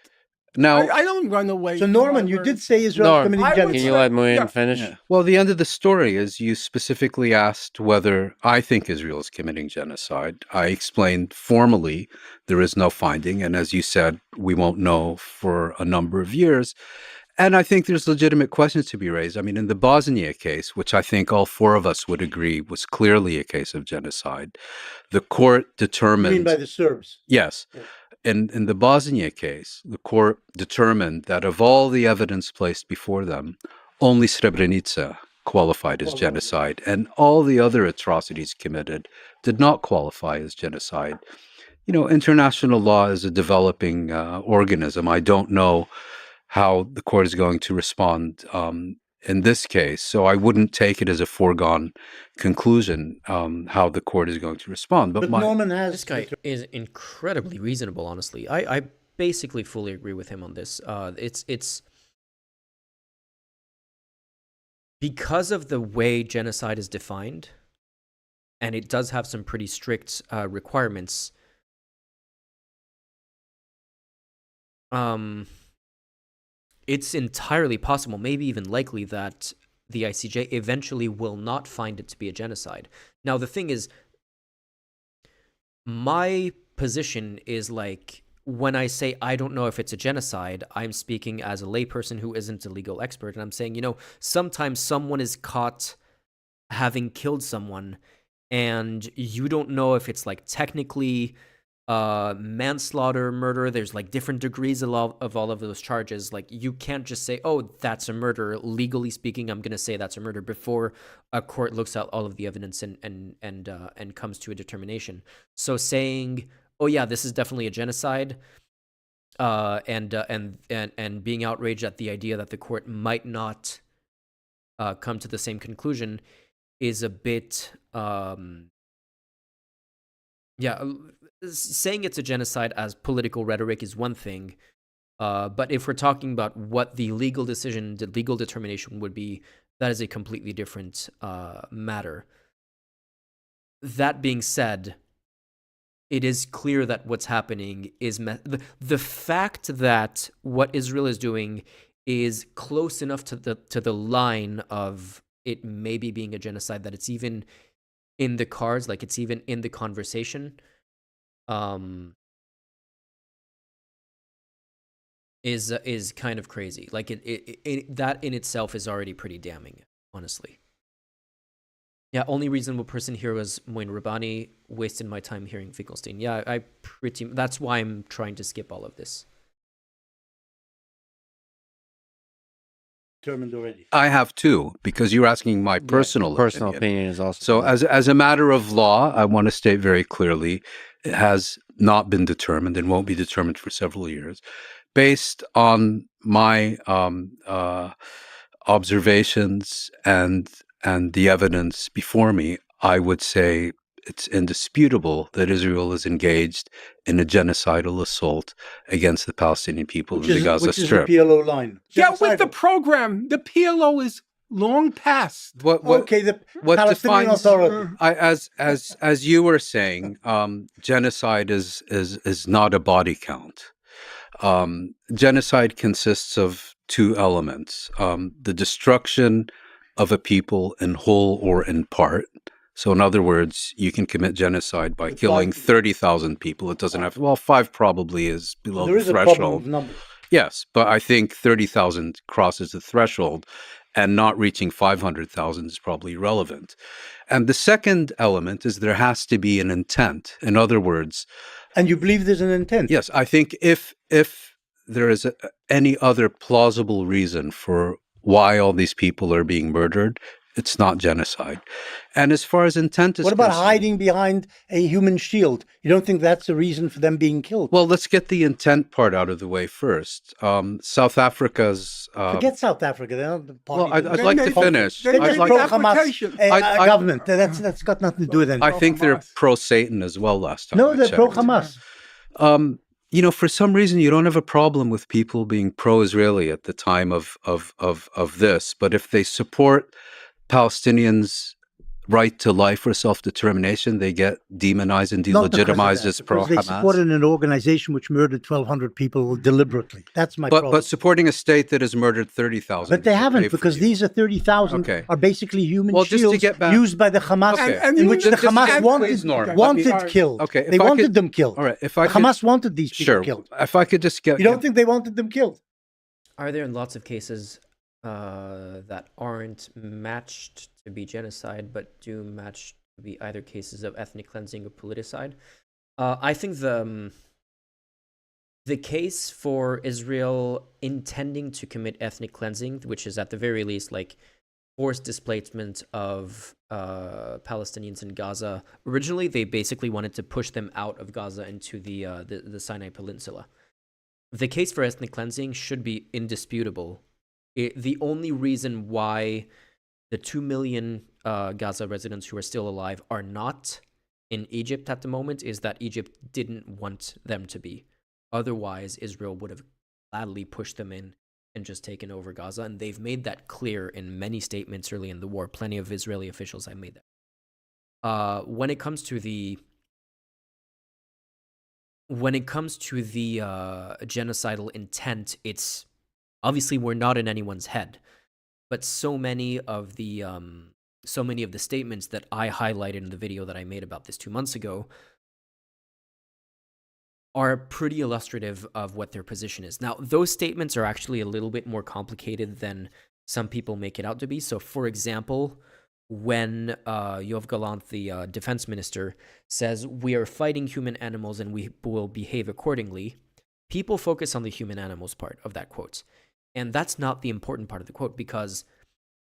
Now, I don't run away. So from Norman, my you word. did say Israel Norm, committed I would Can genocide. you let Muin Yeah. finish? yeah. Well, the end of the story is you specifically asked whether I think Israel is committing genocide. I explained formally there is no finding, and as you said, we won't know for a number of years. And I think there's legitimate questions to be raised. I mean, in the Bosnia case, which I think all four of us would agree was clearly a case of genocide, the court You determined. mean by the Serbs? Yes. Yeah. In the Bosnia case, the court determined that of all the evidence placed before them, only Srebrenica qualified as genocide, and all the other atrocities committed did not qualify as genocide. international law is a developing organism. I don't know how the court is going to respond in this case. So I wouldn't take it as a foregone conclusion how the court is going to respond. But Norman has This guy is incredibly reasonable, honestly. I basically fully agree with him on this. It's because of the way genocide is defined, and it does have some pretty strict requirements. It's entirely possible, maybe even likely, that the ICJ eventually will not find it to be a genocide. Now, the thing is, my position is like, when I say I don't know if it's a genocide, I'm speaking as a layperson who isn't a legal expert, and I'm saying, sometimes someone is caught having killed someone, and you don't know if it's like technically manslaughter, murder. There's like different degrees of all of those charges. Like, you can't just say, oh, that's a murder. Legally speaking, I'm gonna say that's a murder before a court looks at all of the evidence and comes to a determination. So saying, oh yeah, this is definitely a genocide, and being outraged at the idea that the court might not come to the same conclusion is a bit saying it's a genocide as political rhetoric is one thing, but if we're talking about what the legal decision, the legal determination would be, that is a completely different matter. That being said, it is clear that what's happening is the fact that what Israel is doing is close enough to the line of it maybe being a genocide that it's even in the cards, like it's even in the conversation. Is kind of crazy. Like it that in itself is already pretty damning, honestly. Yeah, only reasonable person here was Moin Rabbani. Wasted my time hearing Finkelstein. Yeah, that's why I'm trying to skip all of this. determined already. I have two, because you're asking my personal opinion is also so as a matter of law, I want to state very clearly, it has not been determined and won't be determined for several years. Based on my observations and the evidence before me, I would say it's indisputable that Israel is engaged in a genocidal assault against the Palestinian people in the Gaza Strip. Which is the PLO line. Yeah, with the program, the PLO is long past. What Palestinian defines, Authority. as you were saying, genocide is not a body count. Genocide consists of two elements: the destruction of a people in whole or in part. So in other words, you can commit genocide by killing 30,000 people. It doesn't have, 5 probably is below There the is a threshold. problem with numbers. Yes, but I think 30,000 crosses the threshold, and not reaching 500,000 is probably irrelevant. And the second element is there has to be an intent. In other words, and you believe there's an intent? Yes, I think if there is any other plausible reason for why all these people are being murdered, it's not genocide. And as far as intent is What about concerned, hiding behind a human shield? You don't think that's the reason for them being killed? well, let's get the intent part out of the way first. South Africa's Forget South Africa. They're not the party. well, I'd like to finish. They're I'd just like- pro-Hamas application. government. That's got nothing to do with anything. I think they're Pro-Hamas. pro-Satan as well last time. No, I they're checked. pro-Hamas. For some reason, you don't have a problem with people being pro-Israeli at the time of this, but if they support Palestinians' right to life or self-determination, they get demonized and Not because of delegitimized that, as because they pro-Hamas. supported an organization which murdered 1,200 people deliberately. That's my problem. But supporting a state that has murdered 30,000. But they is okay haven't, for because you. these are 30,000 Okay. are basically human Well, just to shields get back- used by the Hamas, Okay. And in which you the just- Hamas and wanted, please, Norm, let me- killed. Okay, if They I wanted could- them killed. All right, if I The could, Hamas wanted these people sure, killed. if I could just get, You don't think they wanted them killed? Are there lots of cases that aren't matched to be genocide, but do match to be either cases of ethnic cleansing or politicide? I think the case for Israel intending to commit ethnic cleansing, which is at the very least like forced displacement of Palestinians in Gaza. Originally, they basically wanted to push them out of Gaza into the Sinai Peninsula. The case for ethnic cleansing should be indisputable. The only reason why the 2 million Gaza residents who are still alive are not in Egypt at the moment is that Egypt didn't want them to be. Otherwise, Israel would have gladly pushed them in and just taken over Gaza. And they've made that clear in many statements early in the war. Plenty of Israeli officials have made that. When it comes to the genocidal intent, it's obviously we're not in anyone's head, but so many of the statements that I highlighted in the video that I made about this 2 months ago are pretty illustrative of what their position is. Now, those statements are actually a little bit more complicated than some people make it out to be. So, for example, when Yoav Gallant, the defense minister, says, "We are fighting human animals and we will behave accordingly," people focus on the human animals part of that quote. And that's not the important part of the quote, because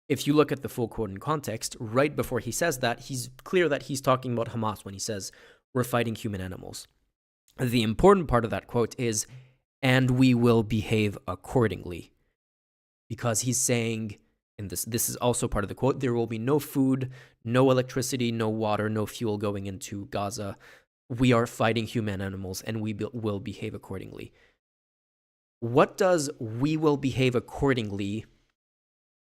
if you look at the full quote in context, right before he says that, he's clear that he's talking about Hamas when he says, "We're fighting human animals." The important part of that quote is, "and we will behave accordingly," because he's saying, and this is also part of the quote, there will be no food, no electricity, no water, no fuel going into Gaza. We are fighting human animals and we will behave accordingly. What does "we will behave accordingly"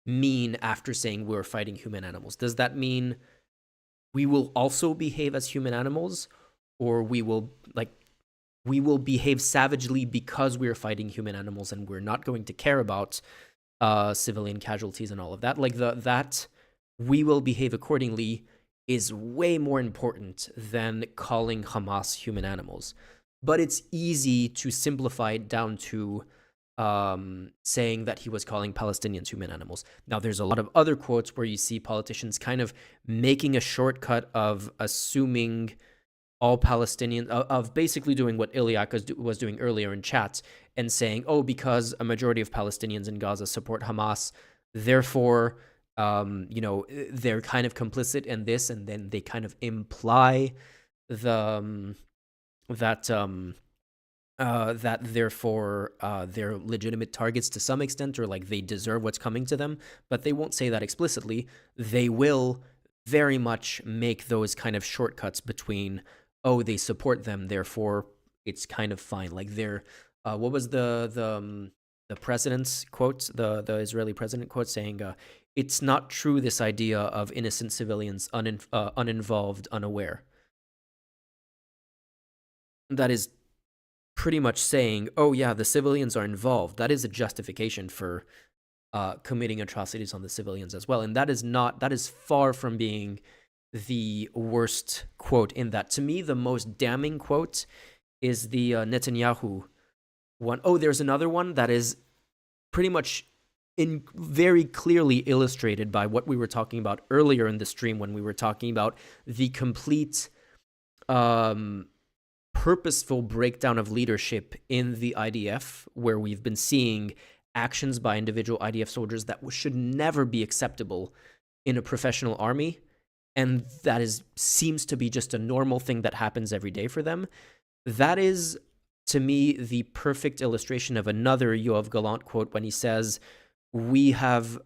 mean after saying we're fighting human animals? Does that mean we will also behave as human animals, or we will behave savagely because we're fighting human animals and we're not going to care about civilian casualties and all of that? Like that "we will behave accordingly" is way more important than calling Hamas human animals. But it's easy to simplify it down to saying that he was calling Palestinians human animals. Now, there's a lot of other quotes where you see politicians kind of making a shortcut of assuming all Palestinians, of basically doing what Iliak was doing earlier in chat and saying, "Oh, because a majority of Palestinians in Gaza support Hamas, therefore, they're kind of complicit in this," and then they kind of imply that therefore they're legitimate targets to some extent, or like they deserve what's coming to them, but they won't say that explicitly. They will very much make those kind of shortcuts between, oh, they support them, therefore it's kind of fine. Like they're what was the president's quote, the Israeli president quote, saying, "It's not true, this idea of innocent civilians uninvolved, unaware." That is pretty much saying, oh yeah, the civilians are involved. That is a justification for committing atrocities on the civilians as well. And that is far from being the worst quote in that. To me, the most damning quote is the Netanyahu one. Oh, there's another one that is pretty much very clearly illustrated by what we were talking about earlier in the stream when we were talking about the complete purposeful breakdown of leadership in the IDF, where we've been seeing actions by individual IDF soldiers that should never be acceptable in a professional army, and that seems to be just a normal thing that happens every day for them. That is, to me, the perfect illustration of another Yoav Gallant quote when he says, "We have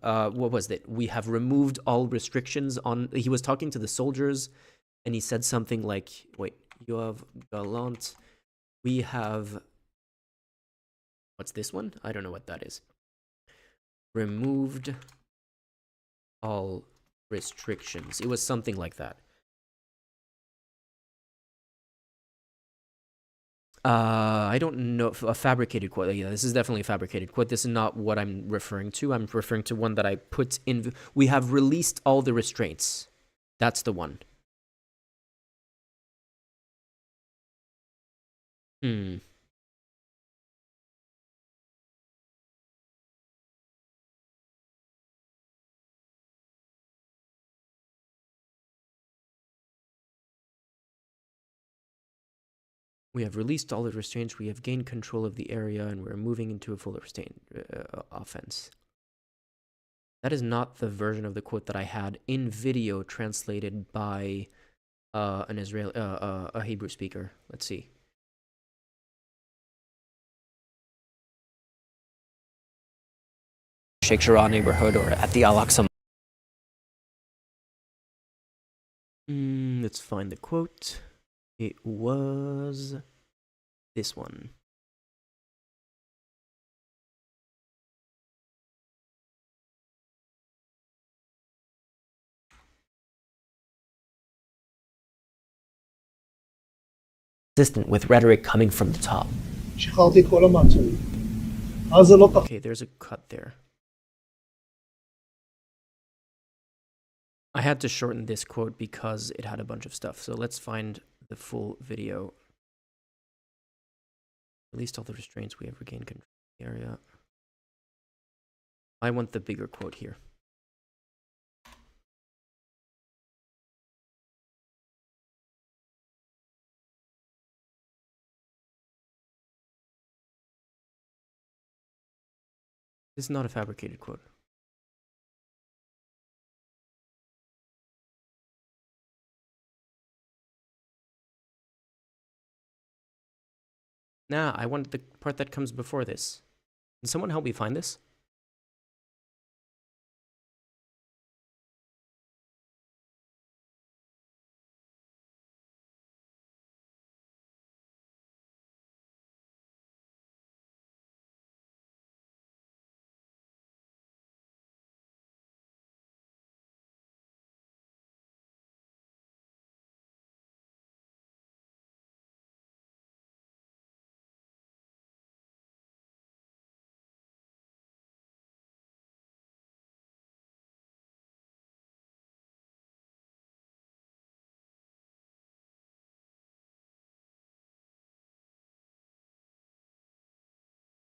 we have removed all restrictions on." He was talking to the soldiers, and he said something like, Yoav Gallant, "We have," what's this one? I don't know what that is. "Removed all restrictions." It was something like that. I don't know, a fabricated quote. Yeah, this is definitely a fabricated quote. This is not what I'm referring to. I'm referring to one that I put in. "We have released all the restraints." That's the one. "We have released all the restraints. We have gained control of the area, and we're moving into a full restraint offense." That is not the version of the quote that I had in video translated by an Israeli, a Hebrew speaker. Let's see. Sheikh Jarrah neighborhood or at the Al-Aqsa. Let's find the quote. It was this one. Consistent with rhetoric coming from the top. Okay, there's a cut there. I had to shorten this quote because it had a bunch of stuff. So let's find the full video. Released all the restraints, we have regained control of the area. I want the bigger quote here. This is not a fabricated quote. Nah, I want the part that comes before this. Can someone help me find this?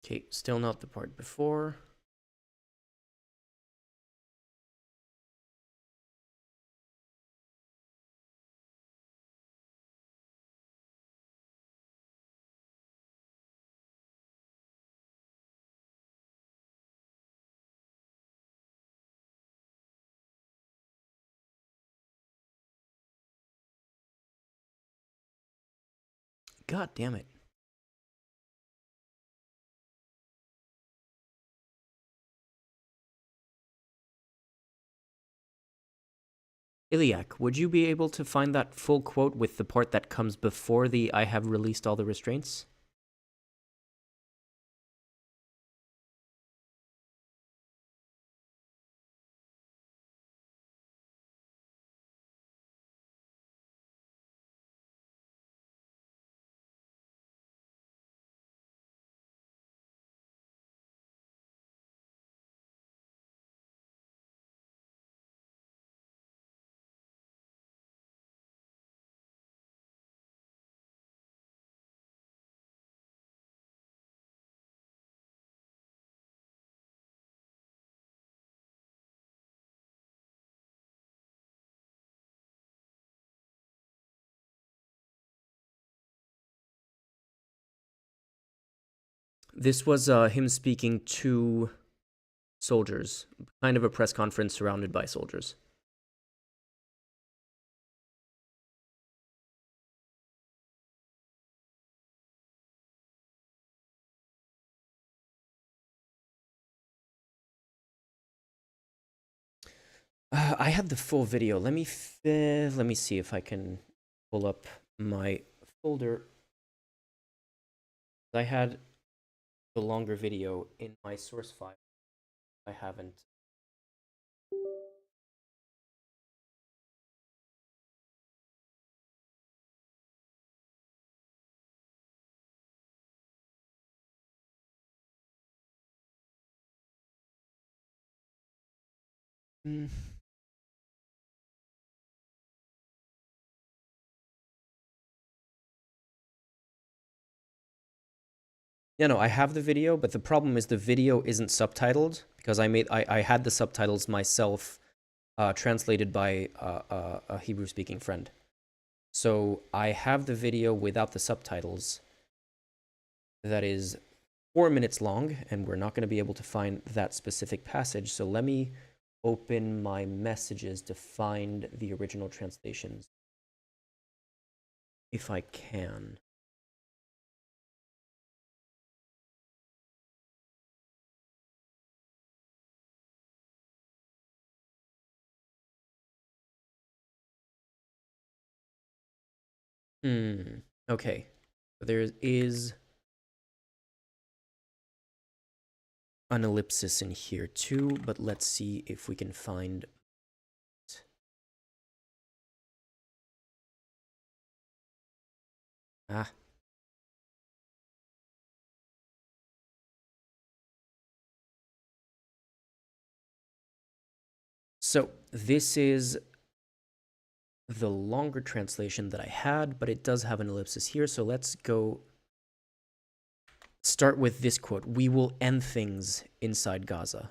Okay, still not the part before. God damn it. Ilyak, would you be able to find that full quote with the part that comes before the "I have released all the restraints"? This was him speaking to soldiers, kind of a press conference surrounded by soldiers. I had the full video. Let me see if I can pull up my folder. I had the longer video in my source file. I haven't. Yeah, no, I have the video, but the problem is the video isn't subtitled because I had the subtitles myself, translated by a Hebrew-speaking friend. So I have the video without the subtitles. That is 4 minutes long, and we're not going to be able to find that specific passage. So let me open my messages to find the original translations if I can. Okay. There is an ellipsis in here too, but let's see if we can find So this is the longer translation that I had, but it does have an ellipsis here. So let's go start with this quote. We will end things inside Gaza.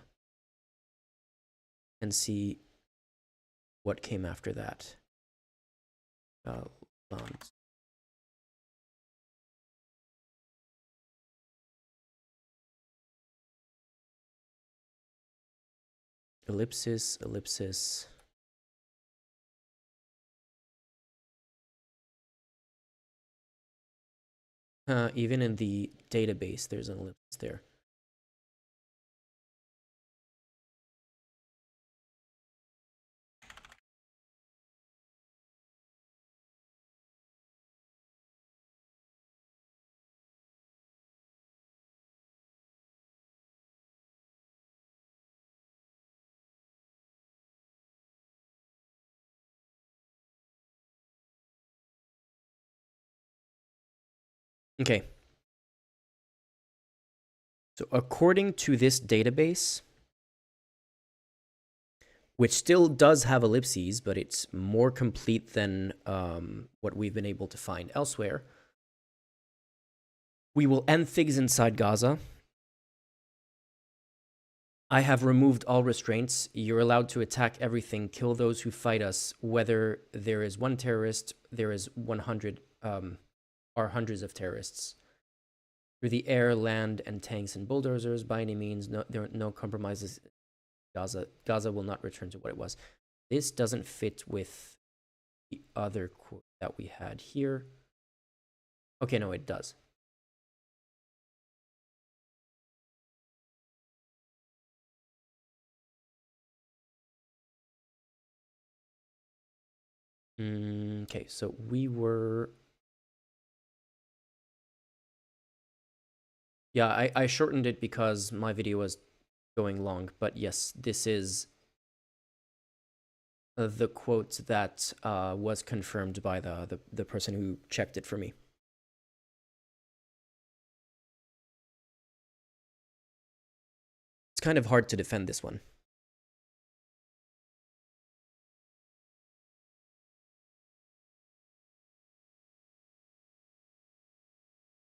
And see what came after that. Ellipsis, ellipsis. Even in the database, there's an ellipsis there. Okay. So according to this database, which still does have ellipses, but it's more complete than what we've been able to find elsewhere, we will end things inside Gaza. I have removed all restraints. You're allowed to attack everything, kill those who fight us, whether there is one terrorist, there is 100 or hundreds of terrorists. Through the air, land, and tanks and bulldozers, by any means, there are no compromises. Gaza will not return to what it was. This doesn't fit with the other quote that we had here. Okay, no, it does. Okay, so we were... Yeah, I shortened it because my video was going long, but yes, this is the quote that was confirmed by the person who checked it for me. It's kind of hard to defend this one.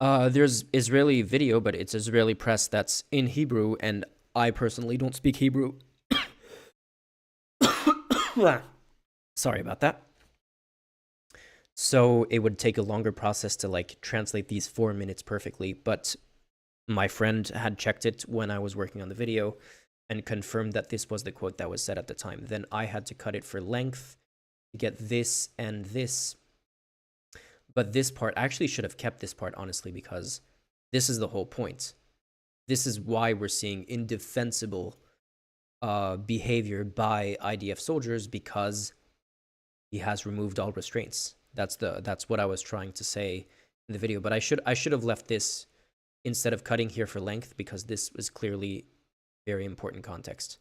There's Israeli video, but it's Israeli press that's in Hebrew, and I personally don't speak Hebrew. Sorry about that. So it would take a longer process to like translate these 4 minutes perfectly, but my friend had checked it when I was working on the video and confirmed that this was the quote that was said at the time. Then I had to cut it for length to get this and this. But this part, I actually should have kept this part, honestly, because this is the whole point. This is why we're seeing indefensible behavior by IDF soldiers, because he has removed all restraints. That's what I was trying to say in the video. But I should have left this instead of cutting here for length, because this was clearly very important context.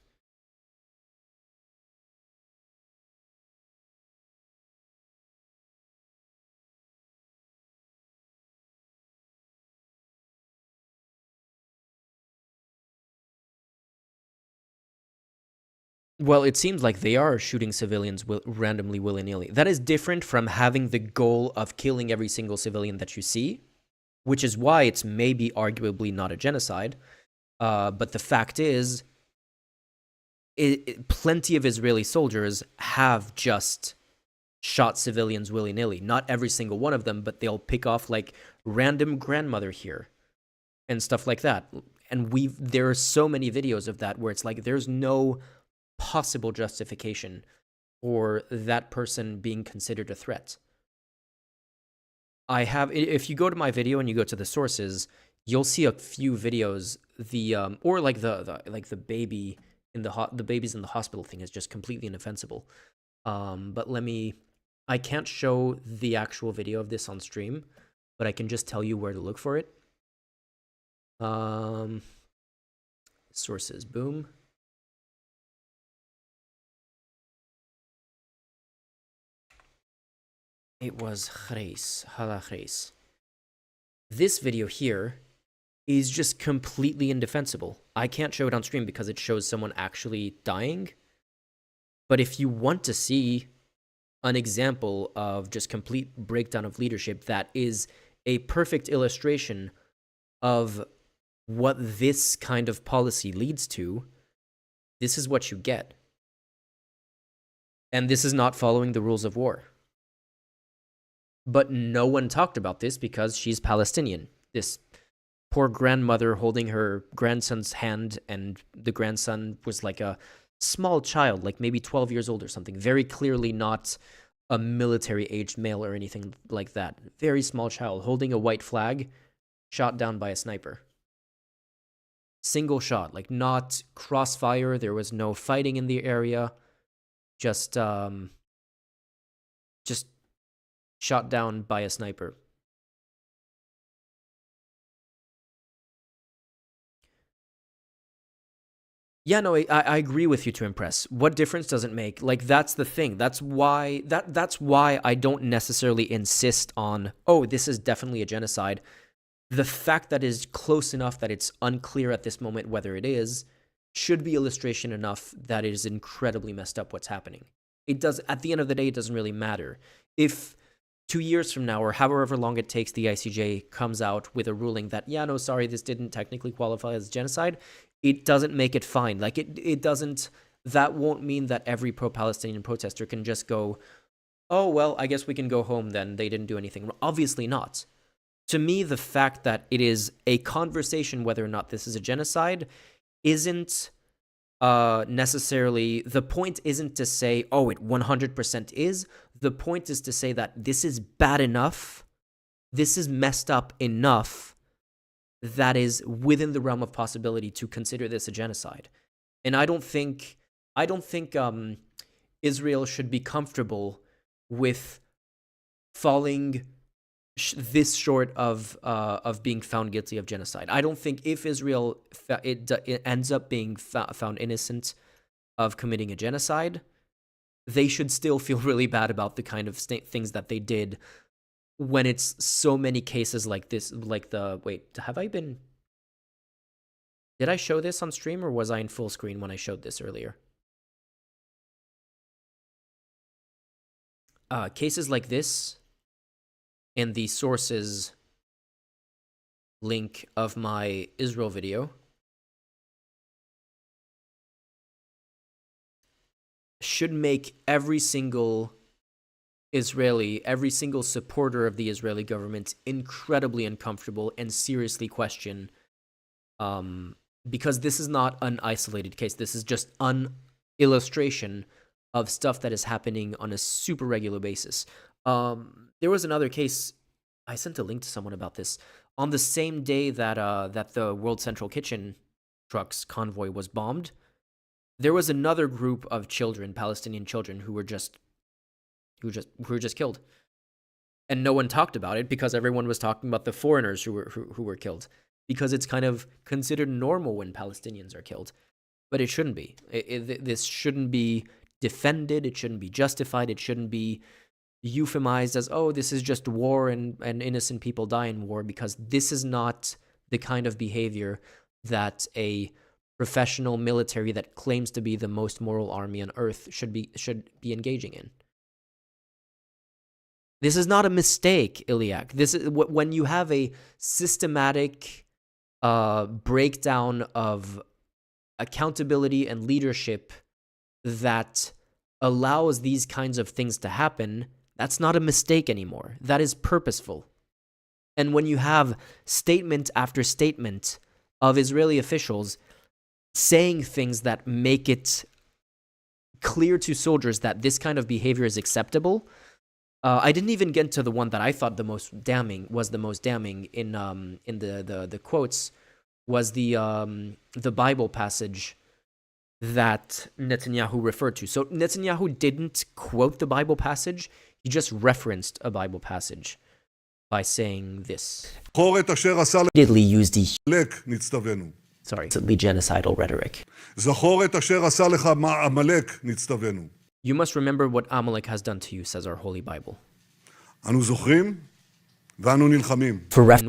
Well, it seems like they are shooting civilians randomly, willy-nilly. That is different from having the goal of killing every single civilian that you see, which is why it's maybe arguably not a genocide. But the fact is, plenty of Israeli soldiers have just shot civilians willy-nilly. Not every single one of them, but they'll pick off like random grandmother here and stuff like that. And there are so many videos of that where it's like there's no possible justification for that person being considered a threat. If you go to my video and you go to the sources, you'll see a few videos. Or like the baby in the babies in the hospital thing is just completely indefensible. But I can't show the actual video of this on stream, but I can just tell you where to look for it. Sources, boom. It was Hala Khreis. This video here is just completely indefensible. I can't show it on stream because it shows someone actually dying. But if you want to see an example of just complete breakdown of leadership that is a perfect illustration of what this kind of policy leads to, this is what you get. And this is not following the rules of war. But no one talked about this because she's Palestinian. This poor grandmother holding her grandson's hand, and the grandson was like a small child, like maybe 12 years old or something. Very clearly not a military-aged male or anything like that. Very small child holding a white flag, shot down by a sniper. Single shot, like not crossfire. There was no fighting in the area. Just shot down by a sniper. Yeah, no, I agree with you to impress. What difference does it make? Like, that's the thing. That's why I don't necessarily insist on, oh, this is definitely a genocide. The fact that it is close enough that it's unclear at this moment whether it is should be illustration enough that it is incredibly messed up what's happening. It does, at the end of the day, it doesn't really matter. If 2 years from now, or however long it takes, the ICJ comes out with a ruling that, yeah, no, sorry, this didn't technically qualify as genocide, it doesn't make it fine. Like, it doesn't, that won't mean that every pro-Palestinian protester can just go, oh, well, I guess we can go home then, they didn't do anything. Obviously not. To me, the fact that it is a conversation whether or not this is a genocide isn't necessarily, the point isn't to say, oh, it 100% is. The point is to say that this is bad enough, this is messed up enough, that is within the realm of possibility to consider this a genocide. And I don't think Israel should be comfortable with falling this short of being found guilty of genocide. I don't think if Israel it ends up being found innocent of committing a genocide, they should still feel really bad about the kind of things that they did when it's so many cases like this, like did I show this on stream or was I in full screen when I showed this earlier? Cases like this in the sources link of my Israel video should make every single Israeli, every single supporter of the Israeli government incredibly uncomfortable and seriously question, because this is not an isolated case. This is just an illustration of stuff that is happening on a super regular basis. There was another case, I sent a link to someone about this, on the same day that that the World Central Kitchen trucks convoy was bombed. There was another group of children, Palestinian children, who were just killed, and no one talked about it because everyone was talking about the foreigners who were killed, because it's kind of considered normal when Palestinians are killed, but it shouldn't be. This shouldn't be defended. It shouldn't be justified. It shouldn't be euphemized as, oh, this is just war and innocent people die in war, because this is not the kind of behavior that a professional military that claims to be the most moral army on earth should be engaging in. This is not a mistake, Iliak. This is when you have a systematic breakdown of accountability and leadership that allows these kinds of things to happen. That's not a mistake anymore. That is purposeful. And when you have statement after statement of Israeli officials saying things that make it clear to soldiers that this kind of behavior is acceptable. I didn't even get to the one that I thought the most damning in the quotes was the Bible passage that Netanyahu referred to. So Netanyahu didn't quote the Bible passage, he just referenced a Bible passage by saying this. Repeatedly used the genocidal rhetoric. You must remember what Amalek has done to you, says our Holy Bible. And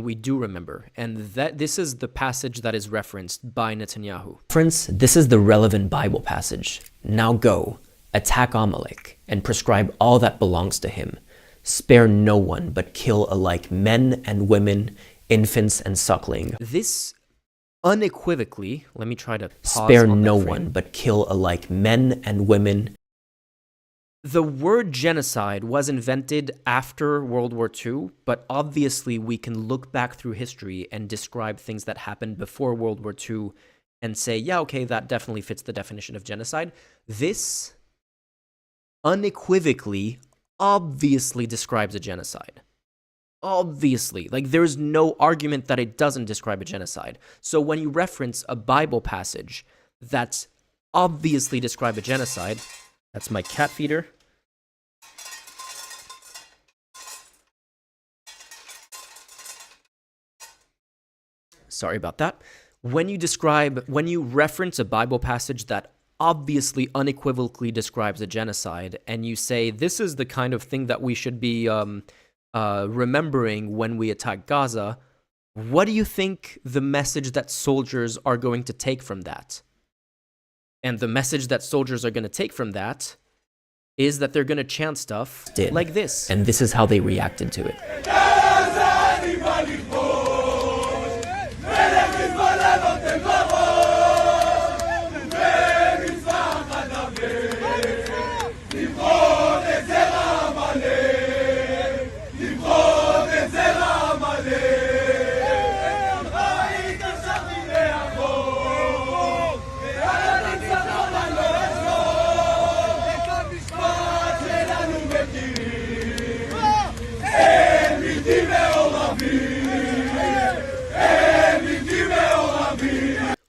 we do remember, and that this is the passage that is referenced by Netanyahu. Friends, this is the relevant Bible passage. Now go, attack Amalek, and prescribe all that belongs to him. Spare no one, but kill alike men and women, infants and suckling. This unequivocally, let me try to pause. Spare no one, but kill alike men and women. The word genocide was invented after World War II, but obviously we can look back through history and describe things that happened before World War II and say, yeah, okay, that definitely fits the definition of genocide. This unequivocally, obviously describes a genocide. Obviously. Like, there's no argument that it doesn't describe a genocide. So when you reference a Bible passage that's obviously describe a genocide, that's my cat feeder. Sorry about that. When you reference a Bible passage that obviously unequivocally describes a genocide, and you say this is the kind of thing that we should be remembering when we attack Gaza, what do you think the message that soldiers are going to take from that? And the message that soldiers are going to take from that is that they're going to chant stuff like this. And this is how they reacted to it.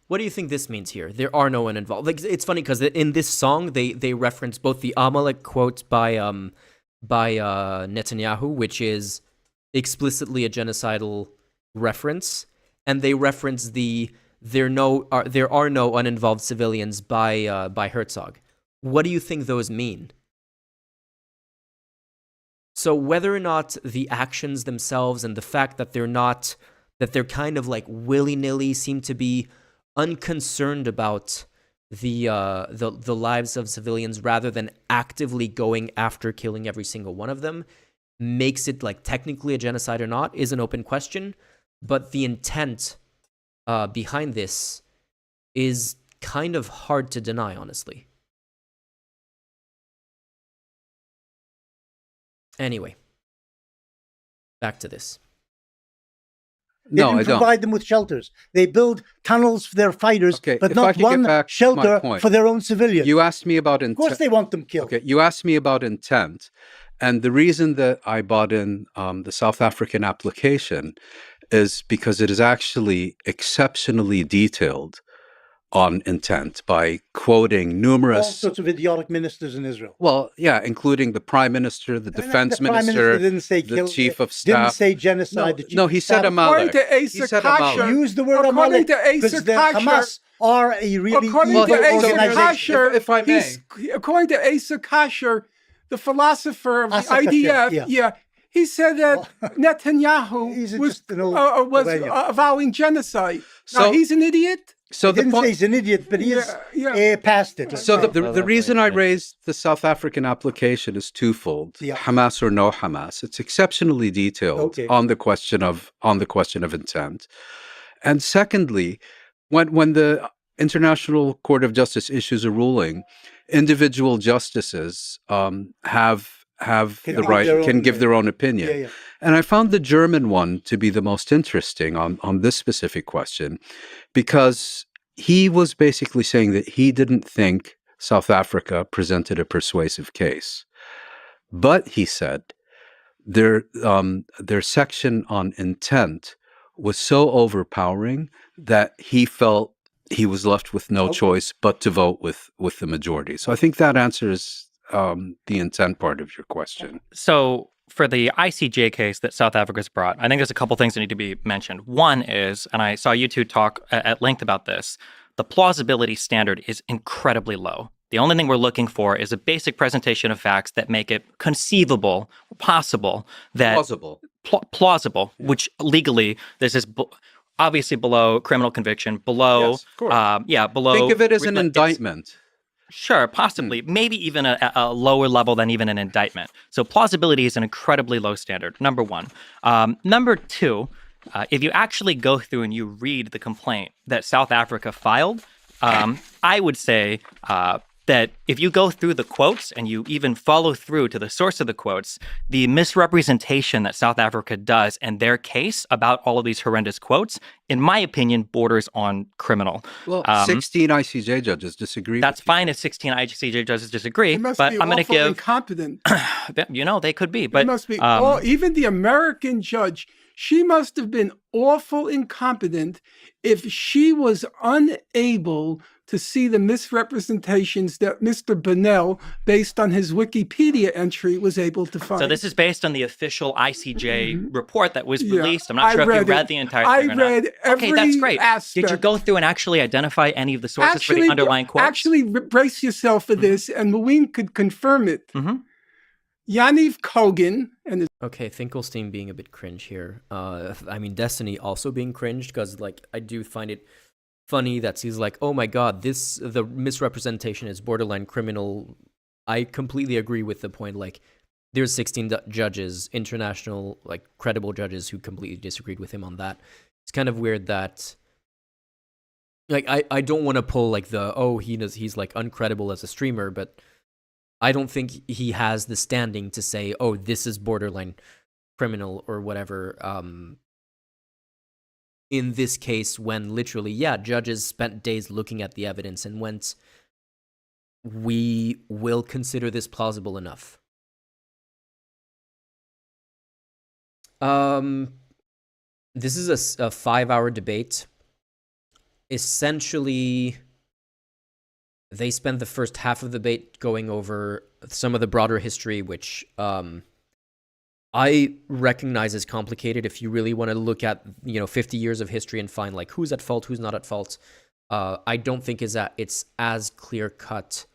What do you think this means here? There are no one involved. Like, it's funny because in this song they reference both the Amalek quote by Netanyahu, which is explicitly a genocidal reference, and they reference the there are no uninvolved civilians by Herzog. What do you think those mean? So whether or not the actions themselves and the fact that they're kind of like willy-nilly seem to be unconcerned about the lives of civilians rather than actively going after killing every single one of them makes it like technically a genocide or not is an open question, but the intent behind this is kind of hard to deny, honestly. Anyway, back to this. They didn't provide them with shelters. They build tunnels for their fighters, but not one shelter for their own civilians. You asked me about intent. Of course they want them killed. Okay, you asked me about intent. And the reason that I bought in the South African application is because it is actually exceptionally detailed on intent by quoting numerous... all sorts of idiotic ministers in Israel. Well, yeah, including the prime minister, the defense minister, didn't say the chief of staff. Didn't say genocide. No, he said Amalek. According to Asa Kasher, Use the word Amalek because the Hamas are a really according to Asa Kasher, if I may. According to Asa Kasher, the philosopher of the IDF, he said that Netanyahu was avowing genocide. Now, he's an idiot? So he didn't say he's an idiot, but he is past it. So the reason I raised the South African application is twofold: Hamas or no Hamas. It's exceptionally detailed on the question of intent, and secondly, when the International Court of Justice issues a ruling, individual justices can give their own opinion. And I found the German one to be the most interesting on this specific question, because he was basically saying that he didn't think South Africa presented a persuasive case. But, he said, their section on intent was so overpowering that he felt he was left with no choice but to vote with the majority. So I think that answers the intent part of your question. So for the ICJ case that South Africa's brought, I think there's a couple things that need to be mentioned. One is, and I saw you two talk at length about this, the plausibility standard is incredibly low. The only thing we're looking for is a basic presentation of facts that make it conceivable, possible, that plausible, which legally this is obviously below criminal conviction, below, yes, of course. Below. Think of it as an indictment. Sure, possibly, maybe even a lower level than even an indictment. So plausibility is an incredibly low standard, number one. Number two, if you actually go through and you read the complaint that South Africa filed, I would say that if you go through the quotes and you even follow through to the source of the quotes, the misrepresentation that South Africa does in their case about all of these horrendous quotes, in my opinion, borders on criminal. Well, 16 ICJ judges disagree. That's fine if 16 ICJ judges disagree, but I'm going to give incompetent. They could be, but they must be. Even the American judge, she must have been awful incompetent if she was unable to see the misrepresentations that Mr. Bonnell, based on his Wikipedia entry, was able to find. So this is based on the official ICJ report that was released. I'm not sure if you read the entire thing or not. I read every Okay, that's great. aspect. Did you go through and actually identify any of the sources for the underlying quotes? Actually, brace yourself for this, and Moeen could confirm it. Yaniv Kogan and his... Okay, Finkelstein being a bit cringe here. I mean, Destiny also being cringed because, like, I do find it funny that he's like, oh my god, the misrepresentation is borderline criminal. I completely agree with the point, like, there's 16 judges, international, like, credible judges who completely disagreed with him on that. It's kind of weird that, like, I don't want to pull, like, he's, like, uncredible as a streamer, but I don't think he has the standing to say, oh, this is borderline criminal or whatever. In this case, when literally, judges spent days looking at the evidence and went, we will consider this plausible enough. This is a 5-hour debate. Essentially, they spent the first half of the debate going over some of the broader history, which I recognize is complicated. If you really want to look at 50 years of history and find like who's at fault, who's not at fault, I don't think it's as clear cut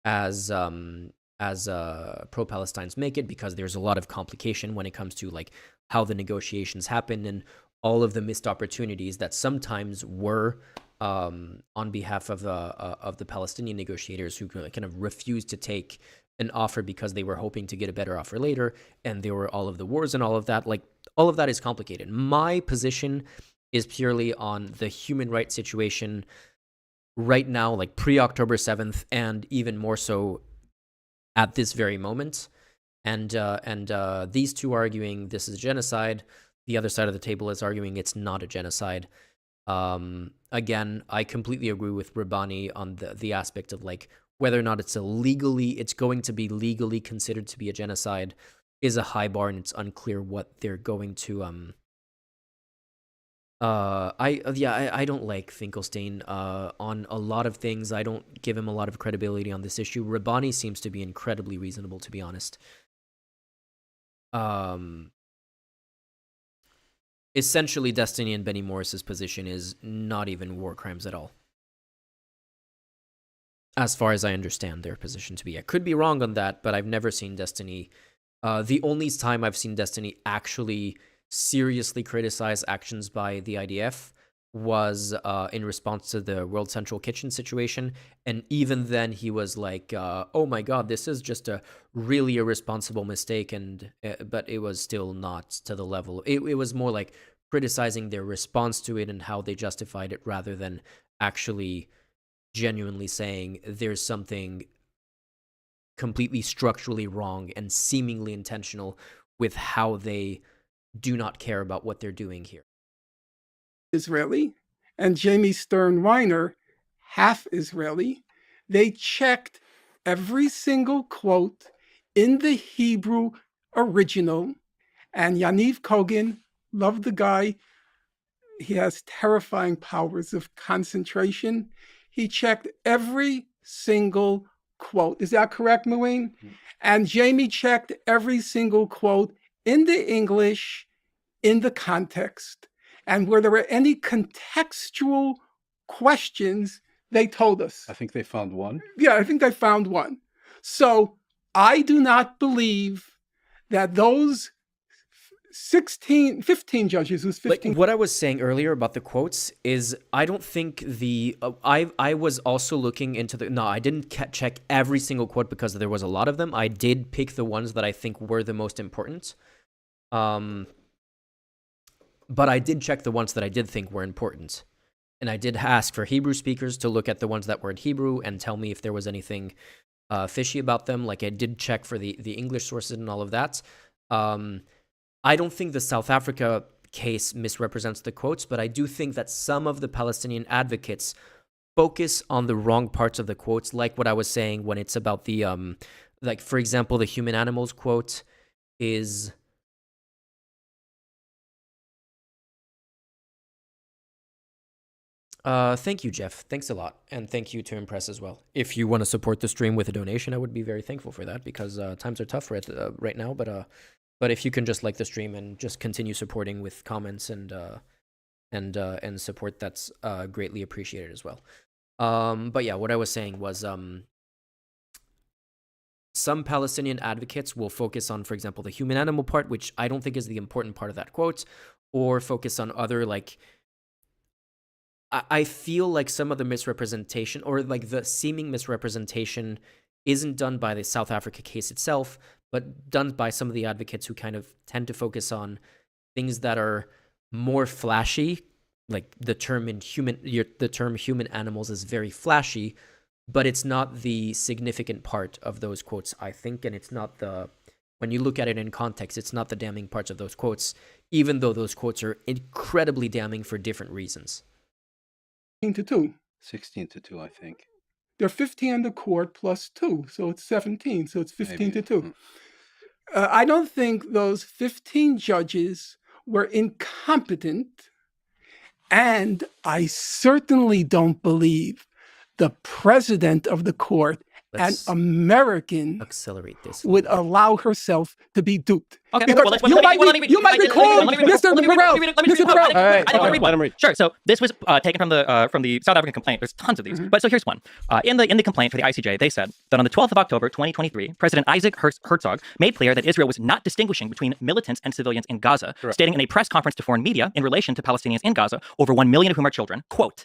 as pro-Palestinians make it, because there's a lot of complication when it comes to like how the negotiations happen and all of the missed opportunities that sometimes were on behalf of the Palestinian negotiators, who kind of refused to take an offer because they were hoping to get a better offer later, and there were all of the wars and all of that. Like, all of that is complicated. My position is purely on the human rights situation right now, like pre-October 7th, and even more so at this very moment. And these two are arguing this is genocide. The other side of the table is arguing it's not a genocide. Again, I completely agree with Rabbani on the aspect of like whether or not it's going to be legally considered to be a genocide is a high bar, and it's unclear what they're going to I don't like Finkelstein on a lot of things. I don't give him a lot of credibility on this issue. Rabbani seems to be incredibly reasonable, to be honest. Essentially, Destiny and Benny Morris's position is not even war crimes at all, as far as I understand their position to be. I could be wrong on that, but I've never seen Destiny. The only time I've seen Destiny actually seriously criticize actions by the IDF was in response to the World Central Kitchen situation. And even then he was like, oh my god, this is just a really irresponsible mistake. And but it was still not to the level. It was more like criticizing their response to it and how they justified it, rather than actually genuinely saying there's something completely structurally wrong and seemingly intentional with how they do not care about what they're doing here. Israeli, and Jamie Stern Weiner, half Israeli, they checked every single quote in the Hebrew original. And Yaniv Kogan, love the guy. He has terrifying powers of concentration. He checked every single quote. Is that correct, Muin? Mm-hmm. And Jamie checked every single quote in the English, in the context. And where there were any contextual questions, they told us. I think they found one. Yeah, I think they found one. So I do not believe that those 15 judges, who's 15. Like what I was saying earlier about the quotes is I don't think I was also looking into I didn't check every single quote because there was a lot of them. I did pick the ones that I think were the most important. But I did check the ones that I did think were important. And I did ask for Hebrew speakers to look at the ones that were in Hebrew and tell me if there was anything fishy about them. Like I did check for the English sources and all of that. I don't think the South Africa case misrepresents the quotes, but I do think that some of the Palestinian advocates focus on the wrong parts of the quotes, like what I was saying when it's about the, like, for example, the human animals quote is... Thank you, Jeff. Thanks a lot. And thank you to Impress as well. If you want to support the stream with a donation, I would be very thankful for that because times are tough right now, but if you can just like the stream and just continue supporting with comments and support, that's greatly appreciated as well. But yeah, what I was saying was some Palestinian advocates will focus on, for example, the human animal part, which I don't think is the important part of that quote, or focus on other, like, I feel like some of the misrepresentation or like the seeming misrepresentation isn't done by the South Africa case itself, but done by some of the advocates who kind of tend to focus on things that are more flashy. Like the term human animals is very flashy, but it's not the significant part of those quotes, I think, and it's not when you look at it in context, it's not the damning parts of those quotes, even though those quotes are incredibly damning for different reasons. 16-2. 16-2, I think. They're 15 on the court plus 2, so it's 17, so it's 15-2. I don't think those 15 judges were incompetent, and I certainly don't believe the president of the court, an American, accelerate this, would allow herself to be duped. Okay, because you might recall, Mr. Burrell. Let him read. Sure. So this was taken from the South African complaint. There's tons of these, but so here's one. In the complaint for the ICJ, they said that on the 12th of October, 2023, President Isaac Herzog made clear that Israel was not distinguishing between militants and civilians in Gaza, stating in a press conference to foreign media in relation to Palestinians in Gaza, over 1 million of whom are children, quote,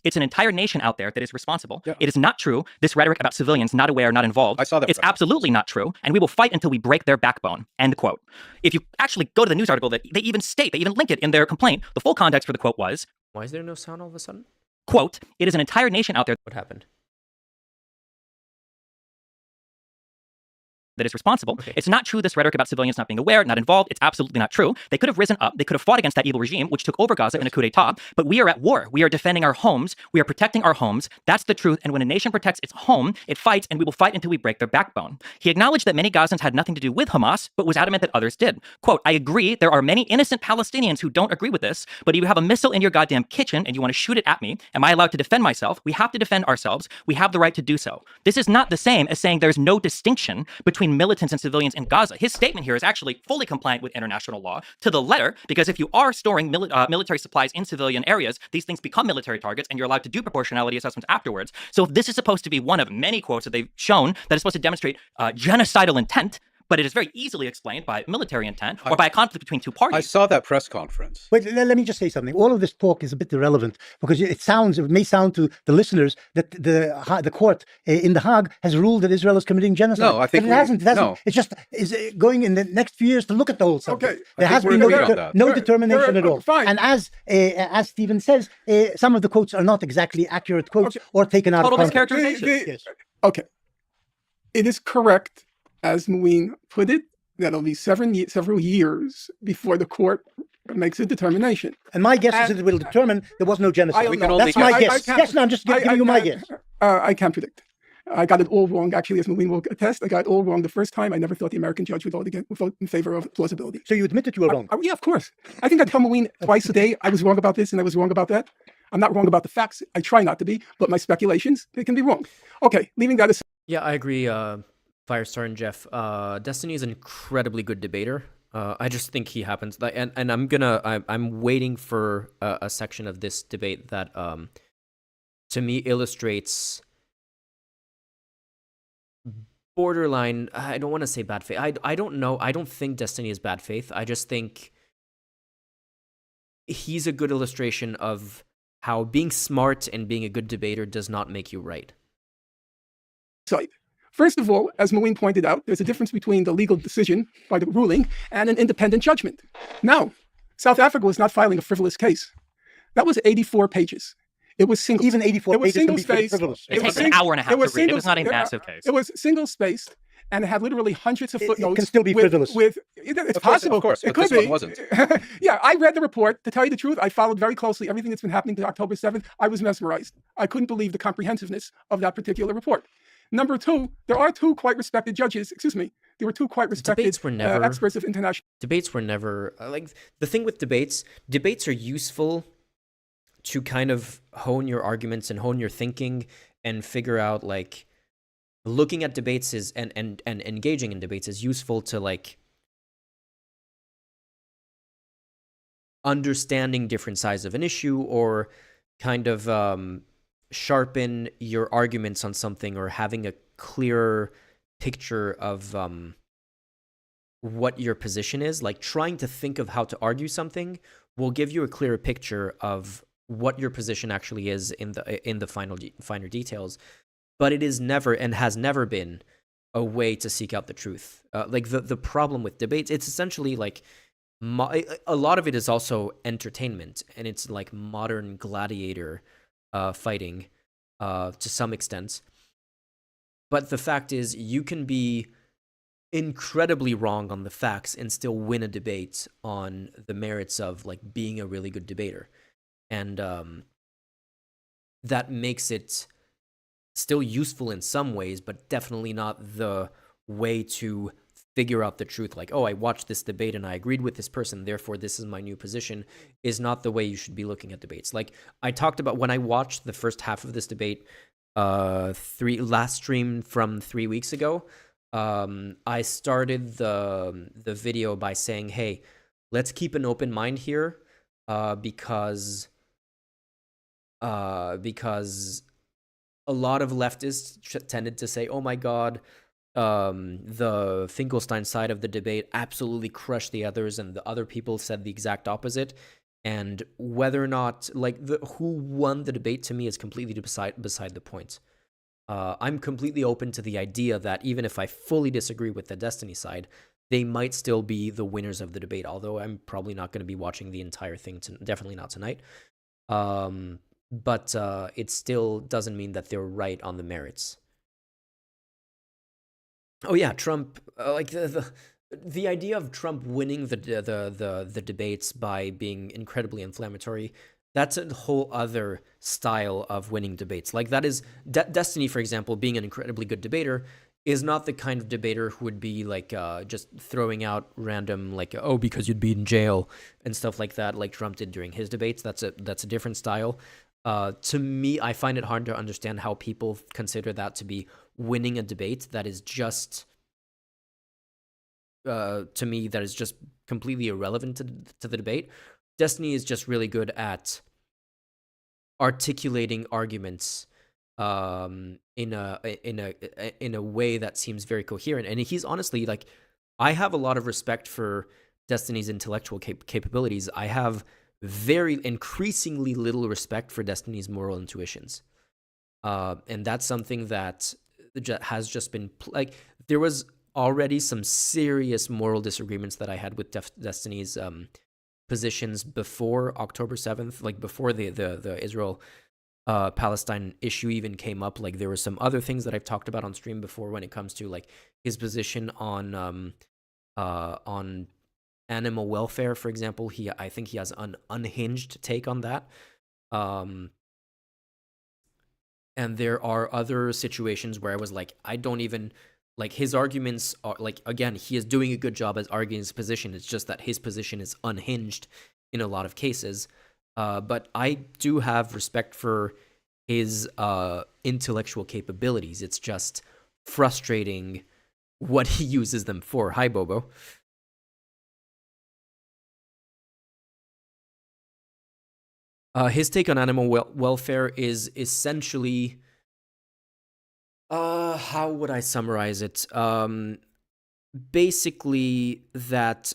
"It's an entire nation out there that is responsible. Yeah. It is not true. This rhetoric about civilians not aware, not involved. I saw that. It's absolutely not true. And we will fight until we break their backbone." End quote. If you actually go to the news article, that they even link it in their complaint. The full context for the quote was, why is there no sound all of a sudden? Quote, "It is an entire nation out there." What happened? That is responsible. Okay. It's not true, this rhetoric about civilians not being aware, not involved. It's absolutely not true. They could have risen up. They could have fought against that evil regime, which took over Gaza in a coup d'etat. But we are at war. We are defending our homes. We are protecting our homes. That's the truth. And when a nation protects its home, it fights, and we will fight until we break their backbone. He acknowledged that many Gazans had nothing to do with Hamas, but was adamant that others did. Quote, "I agree. There are many innocent Palestinians who don't agree with this, but if you have a missile in your goddamn kitchen and you want to shoot it at me, am I allowed to defend myself? We have to defend ourselves. We have the right to do so." This is not the same as saying there's no distinction between militants and civilians in Gaza. His statement here is actually fully compliant with international law to the letter, because if you are storing military supplies in civilian areas, these things become military targets, and you're allowed to do proportionality assessments afterwards. So if this is supposed to be one of many quotes that they've shown that is supposed to demonstrate genocidal intent, but it is very easily explained by military intent or by a conflict between two parties. I saw that press conference. But let me just say something. All of this talk is a bit irrelevant because it may sound to the listeners that the court in The Hague has ruled that Israel is committing genocide. No, I think it hasn't. No. It's just going in the next few years to look at the whole subject. Okay. There has been no determination at all. Fine. And as Stephen says, some of the quotes are not exactly accurate quotes or taken out of context. Total mischaracterization. Yes. Okay. It is correct, as Muin put it, that it'll be several years before the court makes a determination. And my guess is that it will determine there was no genocide. That's my guess. Yes, no, I'm just giving you my guess. I can't predict. I got it all wrong, actually, as Moeen will attest. I got it all wrong the first time. I never thought the American judge would vote in favor of plausibility. So you admit that you were wrong? Yeah, of course. I think I tell Moeen twice a day, I was wrong about this and I was wrong about that. I'm not wrong about the facts. I try not to be, but my speculations, they can be wrong. Okay, leaving that aside. Yeah, I agree, Firestar and Jeff. Destiny is an incredibly good debater. I just think he happens, and I'm waiting for a section of this debate that, to me, illustrates borderline. I don't want to say bad faith. I don't know. I don't think Destiny is bad faith. I just think he's a good illustration of how being smart and being a good debater does not make you right. First of all, as Moeen pointed out, there's a difference between the legal decision by the ruling and an independent judgment. Now, South Africa was not filing a frivolous case. That was 84 pages. It was single. Even 84 pages can be frivolous. It takes an hour and a half to read. It was not a massive case. It was single-spaced, and it had literally hundreds of footnotes. It can still be frivolous. It's possible. Of course, it but could this be. one wasn't. Yeah, I read the report. To tell you the truth, I followed very closely everything that's been happening to October 7th. I was mesmerized. I couldn't believe the comprehensiveness of that particular report. Number two, there are two quite respected judges. Excuse me. There were two quite respected experts of international. Debates were never like the thing with debates. Debates are useful to kind of hone your arguments and hone your thinking and figure out, like, looking at debates is and engaging in debates is useful to, like, understanding different sides of an issue or kind of sharpen your arguments on something or having a clearer picture of what your position is. Like, trying to think of how to argue something will give you a clearer picture of what your position actually is in the finer details. But it is never and has never been a way to seek out the truth. Like, the problem with debates, it's essentially like a lot of it is also entertainment, and it's like modern gladiator fighting to some extent. But the fact is, you can be incredibly wrong on the facts and still win a debate on the merits of, like, being a really good debater. And that makes it still useful in some ways, but definitely not the way to figure out the truth. Like, oh, I watched this debate and I agreed with this person, therefore this is my new position, is not the way you should be looking at debates. Like, I talked about when I watched the first half of this debate, last stream from 3 weeks ago, I started the video by saying, hey, let's keep an open mind here, because a lot of leftists tended to say, oh my God, the Finkelstein side of the debate absolutely crushed the others, and the other people said the exact opposite. And whether or not, like, who won the debate to me is completely beside the point. I'm completely open to the idea that even if I fully disagree with the Destiny side, they might still be the winners of the debate, although I'm probably not going to be watching the entire thing, definitely not tonight. But it still doesn't mean that they're right on the merits. Oh yeah, Trump, like the idea of Trump winning the debates by being incredibly inflammatory, that's a whole other style of winning debates. Like, that is Destiny, for example, being an incredibly good debater, is not the kind of debater who would be like just throwing out random, like, oh, because you'd be in jail and stuff like that, like Trump did during his debates. That's a different style. To me, I find it hard to understand how people consider that to be winning a debate. That is just, to me, that is just completely irrelevant to the debate. Destiny is just really good at articulating arguments in a way that seems very coherent. And he's honestly, like, I have a lot of respect for Destiny's intellectual capabilities. I have very increasingly little respect for Destiny's moral intuitions. And that's something that has just been, like, there was already some serious moral disagreements that I had with Destiny's positions before October 7th, like before the Israel Palestine issue even came up. Like, there were some other things that I've talked about on stream before when it comes to, like, his position on animal welfare, for example. I think he has an unhinged take on that. And there are other situations where I was like, I don't even, like, his arguments are, like, again, he is doing a good job as arguing his position. It's just that his position is unhinged in a lot of cases. But I do have respect for his intellectual capabilities. It's just frustrating what he uses them for. Hi, Bobo. His take on animal welfare is essentially, how would I summarize it? Basically that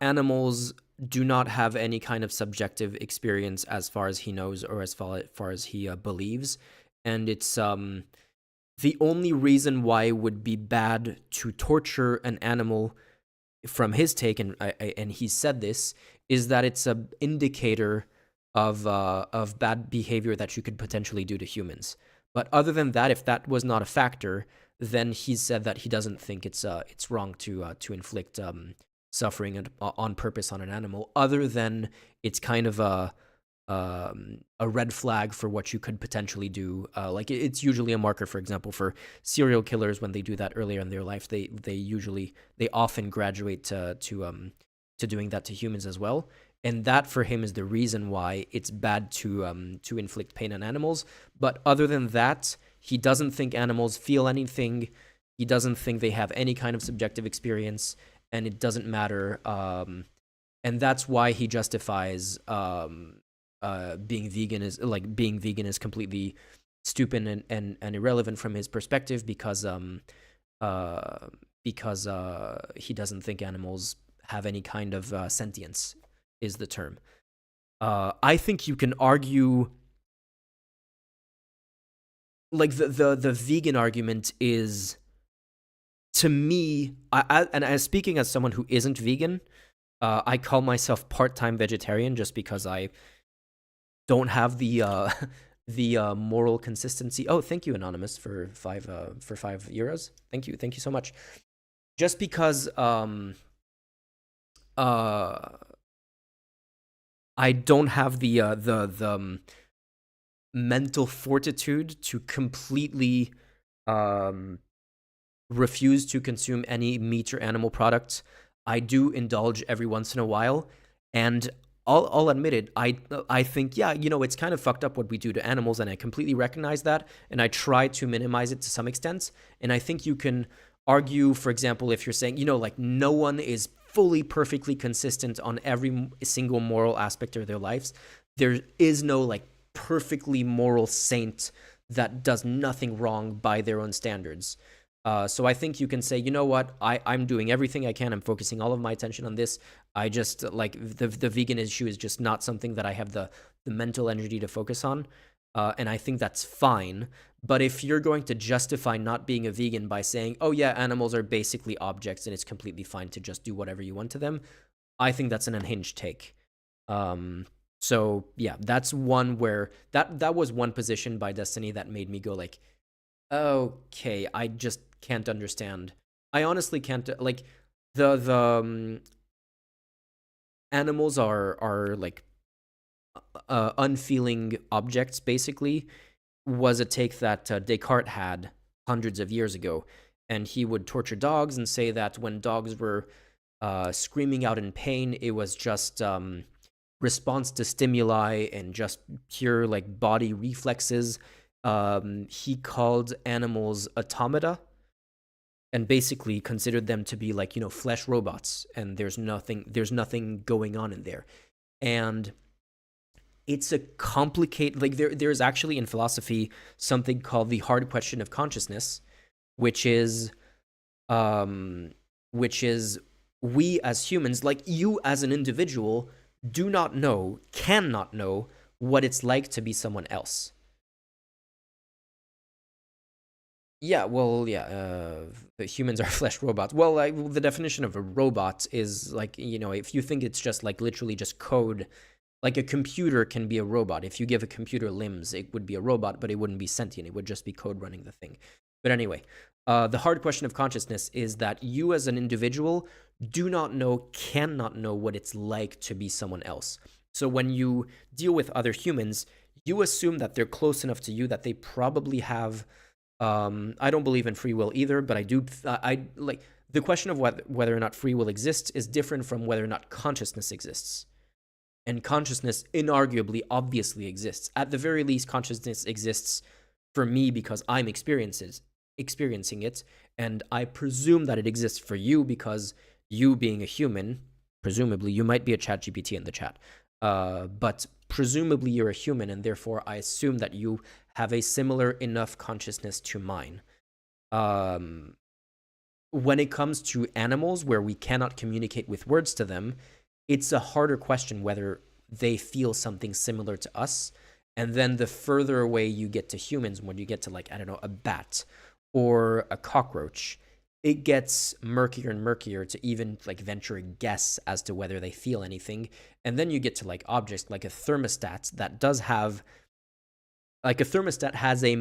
animals do not have any kind of subjective experience as far as he knows or as far as he believes. And it's the only reason why it would be bad to torture an animal, from his take, and he said this, is that it's an indicator of bad behavior that you could potentially do to humans. But other than that, if that was not a factor, then he said that he doesn't think it's wrong to inflict suffering on purpose on an animal. Other than it's kind of a red flag for what you could potentially do. Like it's usually a marker, for example, for serial killers when they do that earlier in their life. They often graduate to doing that to humans as well. And that for him is the reason why it's bad to inflict pain on animals. But other than that, he doesn't think animals feel anything. He doesn't think they have any kind of subjective experience, and it doesn't matter. And that's why he justifies being vegan is completely stupid and irrelevant from his perspective because he doesn't think animals have any kind of sentience. Is the term. I think you can argue, like the vegan argument is, to me, and as speaking as someone who isn't vegan, I call myself part-time vegetarian just because I don't have the moral consistency. Oh, thank you, Anonymous, for €5. Thank you so much. Just because I don't have the mental fortitude to completely refuse to consume any meat or animal products. I do indulge every once in a while, and I'll admit it. I think, yeah, it's kind of fucked up what we do to animals, and I completely recognize that, and I try to minimize it to some extent. And I think you can argue, for example, if you're saying, like no one is fully perfectly consistent on every single moral aspect of their lives. There is no like perfectly moral saint that does nothing wrong by their own standards. So I think you can say, you know what, I'm doing everything I can. I'm focusing all of my attention on this. I just like the vegan issue is just not something that I have the mental energy to focus on. And I think that's fine. But if you're going to justify not being a vegan by saying, oh yeah, animals are basically objects and it's completely fine to just do whatever you want to them, I think that's an unhinged take. So yeah, that's one where that was one position by Destiny that made me go like, okay, I just can't understand. I honestly can't, like, the animals are like unfeeling objects, basically, was a take that Descartes had hundreds of years ago. And he would torture dogs and say that when dogs were screaming out in pain, it was just response to stimuli and just pure like body reflexes. He called animals automata and basically considered them to be like, flesh robots, and there's nothing going on in there. And it's a complicated, like there's actually in philosophy something called the hard question of consciousness, which is we as humans, like you as an individual, cannot know what it's like to be someone else. Yeah, well, yeah, the humans are flesh robots. Well, the definition of a robot is like, if you think it's just like literally just code, like a computer can be a robot. If you give a computer limbs, it would be a robot, but it wouldn't be sentient. It would just be code running the thing. But anyway, the hard question of consciousness is that you as an individual cannot know what it's like to be someone else. So when you deal with other humans, you assume that they're close enough to you that they probably have. I don't believe in free will either, but I do. I like the question of whether or not free will exists is different from whether or not consciousness exists. And consciousness inarguably, obviously exists. At the very least, consciousness exists for me because I'm experiencing it, and I presume that it exists for you because you, being a human, presumably you might be a ChatGPT in the chat, but presumably you're a human, and therefore I assume that you have a similar enough consciousness to mine. When it comes to animals where we cannot communicate with words to them, it's a harder question whether they feel something similar to us. And then the further away you get to humans, when you get to, like, I don't know, a bat or a cockroach, it gets murkier and murkier to even, like, venture a guess as to whether they feel anything. And then you get to, like, objects like a thermostat that does have, like, a thermostat has a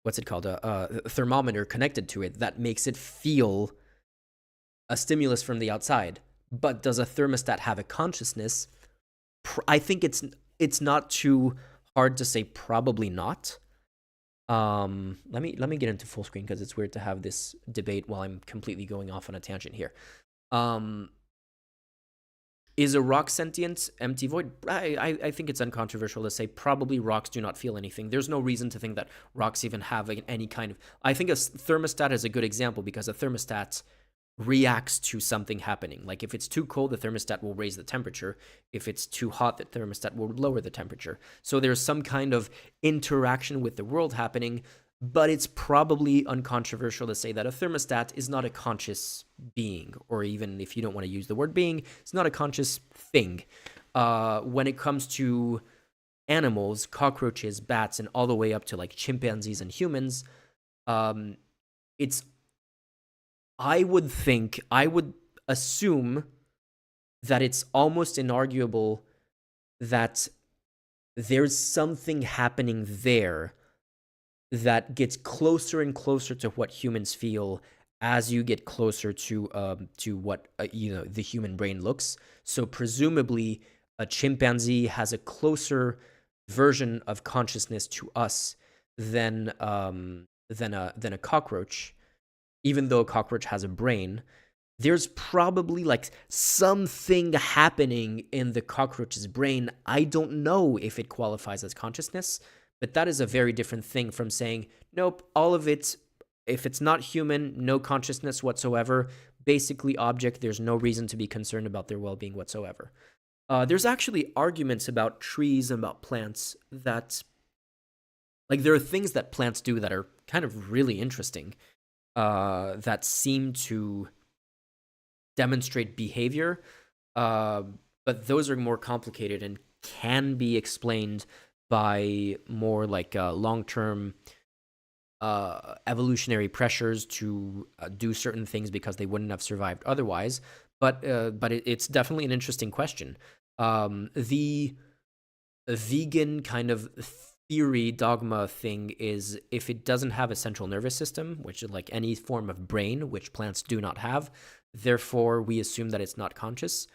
what's it called? A thermometer connected to it that makes it feel a stimulus from the outside. But does a thermostat have a consciousness? I think it's not too hard to say probably not. Let me get into full screen because it's weird to have this debate while I'm completely going off on a tangent here. Is a rock sentient? Empty void? I think it's uncontroversial to say probably rocks do not feel anything. There's no reason to think that rocks even have any kind of... I think a thermostat is a good example because a thermostat reacts to something happening. Like if it's too cold, the thermostat will raise the temperature. If it's too hot, the thermostat will lower the temperature. So there's some kind of interaction with the world happening, but it's probably uncontroversial to say that a thermostat is not a conscious being, or even if you don't want to use the word being, it's not a conscious thing. When it comes to animals, cockroaches, bats, and all the way up to like chimpanzees and humans, I would assume that it's almost inarguable that there's something happening there that gets closer and closer to what humans feel as you get closer to what the human brain looks. So presumably, a chimpanzee has a closer version of consciousness to us than a cockroach. Even though a cockroach has a brain, there's probably like something happening in the cockroach's brain. I don't know if it qualifies as consciousness, but that is a very different thing from saying, nope, all of it, if it's not human, no consciousness whatsoever, basically object, there's no reason to be concerned about their well-being whatsoever. There's actually arguments about trees and about plants that, like, there are things that plants do that are kind of really interesting. That seem to demonstrate behavior, but those are more complicated and can be explained by more like long-term evolutionary pressures to do certain things because they wouldn't have survived otherwise. But it's definitely an interesting question. The vegan kind of theory dogma thing is if it doesn't have a central nervous system, which is like any form of brain, which plants do not have, therefore we assume that it's not conscious,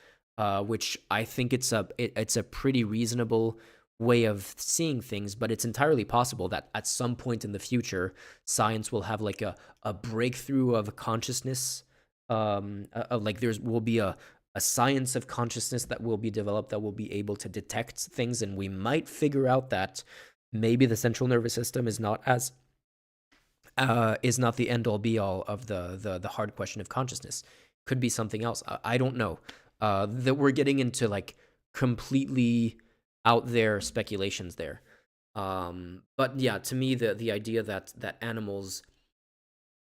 which I think it's a pretty reasonable way of seeing things, but it's entirely possible that at some point in the future, science will have like a breakthrough of consciousness, like there will be a science of consciousness that will be developed that will be able to detect things, and we might figure out that maybe the central nervous system is not the end all be all of the hard question of consciousness. Could be something else. I don't know. That we're getting into like completely out there speculations there. But yeah, to me the idea that animals,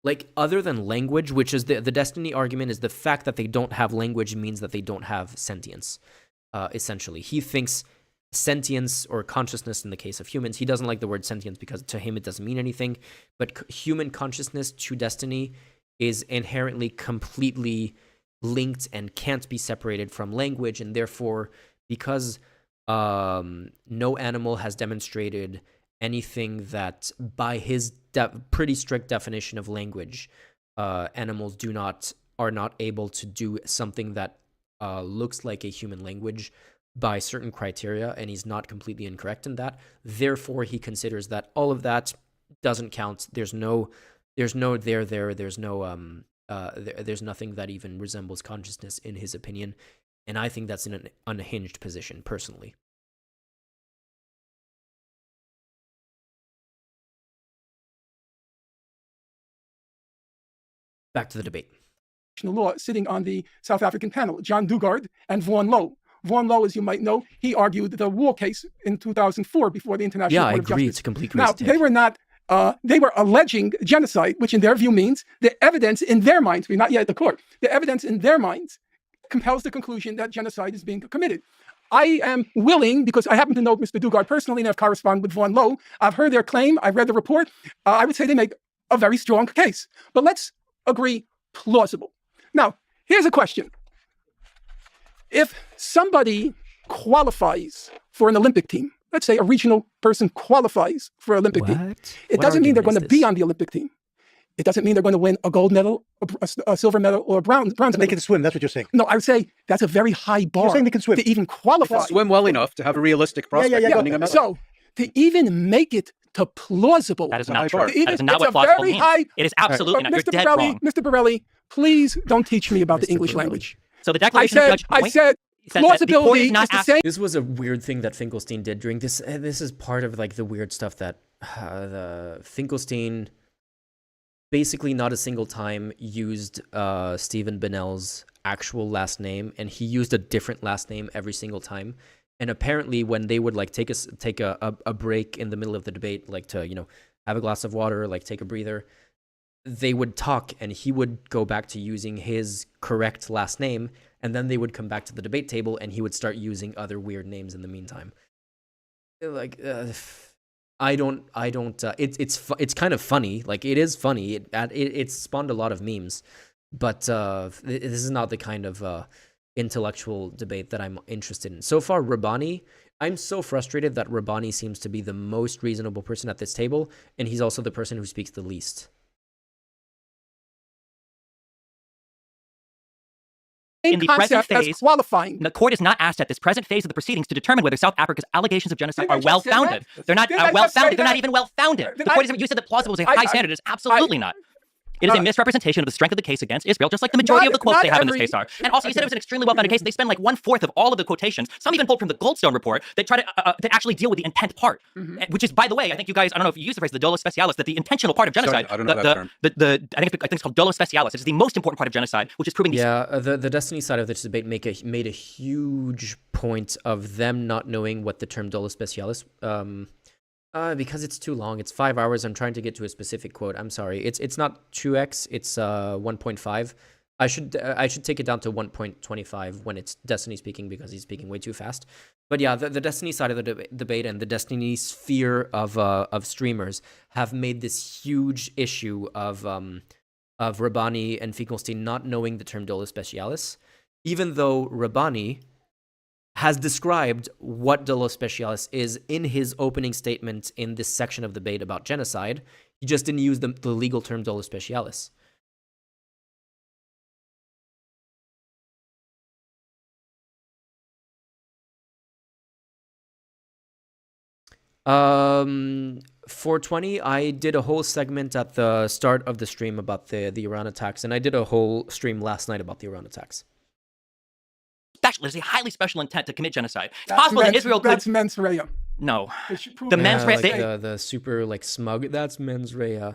like, other than language, which is the Destiny argument, is the fact that they don't have language means that they don't have sentience. Essentially, he thinks sentience or consciousness in the case of humans, he doesn't like the word sentience because to him it doesn't mean anything, but human consciousness to Destiny is inherently completely linked and can't be separated from language, and therefore because no animal has demonstrated anything that by his pretty strict definition of language, animals are not able to do something that looks like a human language. by certain criteria, and he's not completely incorrect in that. Therefore, he considers that all of that doesn't count. There's no there's no there's nothing that even resembles consciousness in his opinion, and I think that's an unhinged position personally. Back to the debate. Law sitting on the South African panel, John Dugard and Vaughan Lowe. Vaughan Lowe, as you might know, he argued the war case in 2004 before the International Court of Justice. Yeah, I agree. It's a complete Now, they were not, they were alleging genocide, which in their view means the evidence in their minds, we're not yet at the court, the evidence in their minds compels the conclusion that genocide is being committed. I am willing, because I happen to know Mr. Dugard personally and I've corresponded with Vaughan Lowe, I've heard their claim, I've read the report, I would say they make a very strong case. But let's agree plausible. Now, here's a question. If somebody qualifies for an Olympic team, let's say a regional person qualifies for an Olympic team, it doesn't mean they're going to be on the Olympic team. It doesn't mean they're going to win a gold medal, a silver medal, or a bronze medal. They can swim, that's what you're saying. No, I would say that's a very high bar. You're saying they can swim. To even qualify. Swim well enough to have a realistic prospect of winning a medal. So, to even make it to plausible. That is not true. That is not what plausible means. It is absolutely not. You're dead wrong. Mr. Borelli, please don't teach me about the English language. So the declaration of Judge I said plausibility is the same. This was a weird thing that Finkelstein did during this. This is part of like the weird stuff that the Finkelstein basically not a single time used Stephen Bennell's actual last name, and he used a different last name every single time. And apparently, when they would like take a break in the middle of the debate, like to have a glass of water, like take a breather, they would talk, and he would go back to using his correct last name, and then they would come back to the debate table, and he would start using other weird names in the meantime. Like, I don't. It's kind of funny. Like, it is funny. It spawned a lot of memes, but this is not the kind of intellectual debate that I'm interested in. So far, Rabbani, I'm so frustrated that Rabbani seems to be the most reasonable person at this table, and he's also the person who speaks the least. In the present phase, qualifying. The court is not asked at this present phase of the proceedings to determine whether South Africa's allegations of genocide are well-founded. They're not well-founded. They're not even well-founded. The court is, you said that plausible is a high standard. It's absolutely not. It is a misrepresentation of the strength of the case against Israel, just like the majority of the quotes they have in this case are. And also, you said it was an extremely well-founded case. They spend like 1/4 of all of the quotations, some even pulled from the Goldstone report, that try to that actually deal with the intent part, which is, by the way, I think you guys, I don't know if you use the phrase the dolo specialis, that the intentional part of genocide. Sorry, I don't know that term. I think it's called dolo specialis. It is the most important part of genocide, which is proving these. Yeah, the Destiny side of this debate made a huge point of them not knowing what the term dolo specialis. Because it's too long. It's 5 hours. I'm trying to get to a specific quote. I'm sorry. It's not 2x. It's 1.5. I should take it down to 1.25 when it's Destiny speaking, because he's speaking way too fast. But yeah, the Destiny side of the debate and the Destiny sphere of streamers have made this huge issue of Rabbani and Finkelstein not knowing the term dolo specialis, even though Rabbani has described what dolo specialis is in his opening statement in this section of the debate about genocide. He just didn't use the legal term dolo specialis. Um, 420, I did a whole segment at the start of the stream about the Iran attacks, and I did a whole stream last night about the Iran attacks. There's a highly special intent to commit genocide. It's possible that Israel could. That's mens rea. No, the mens rea. Like the super like smug. That's mens rea.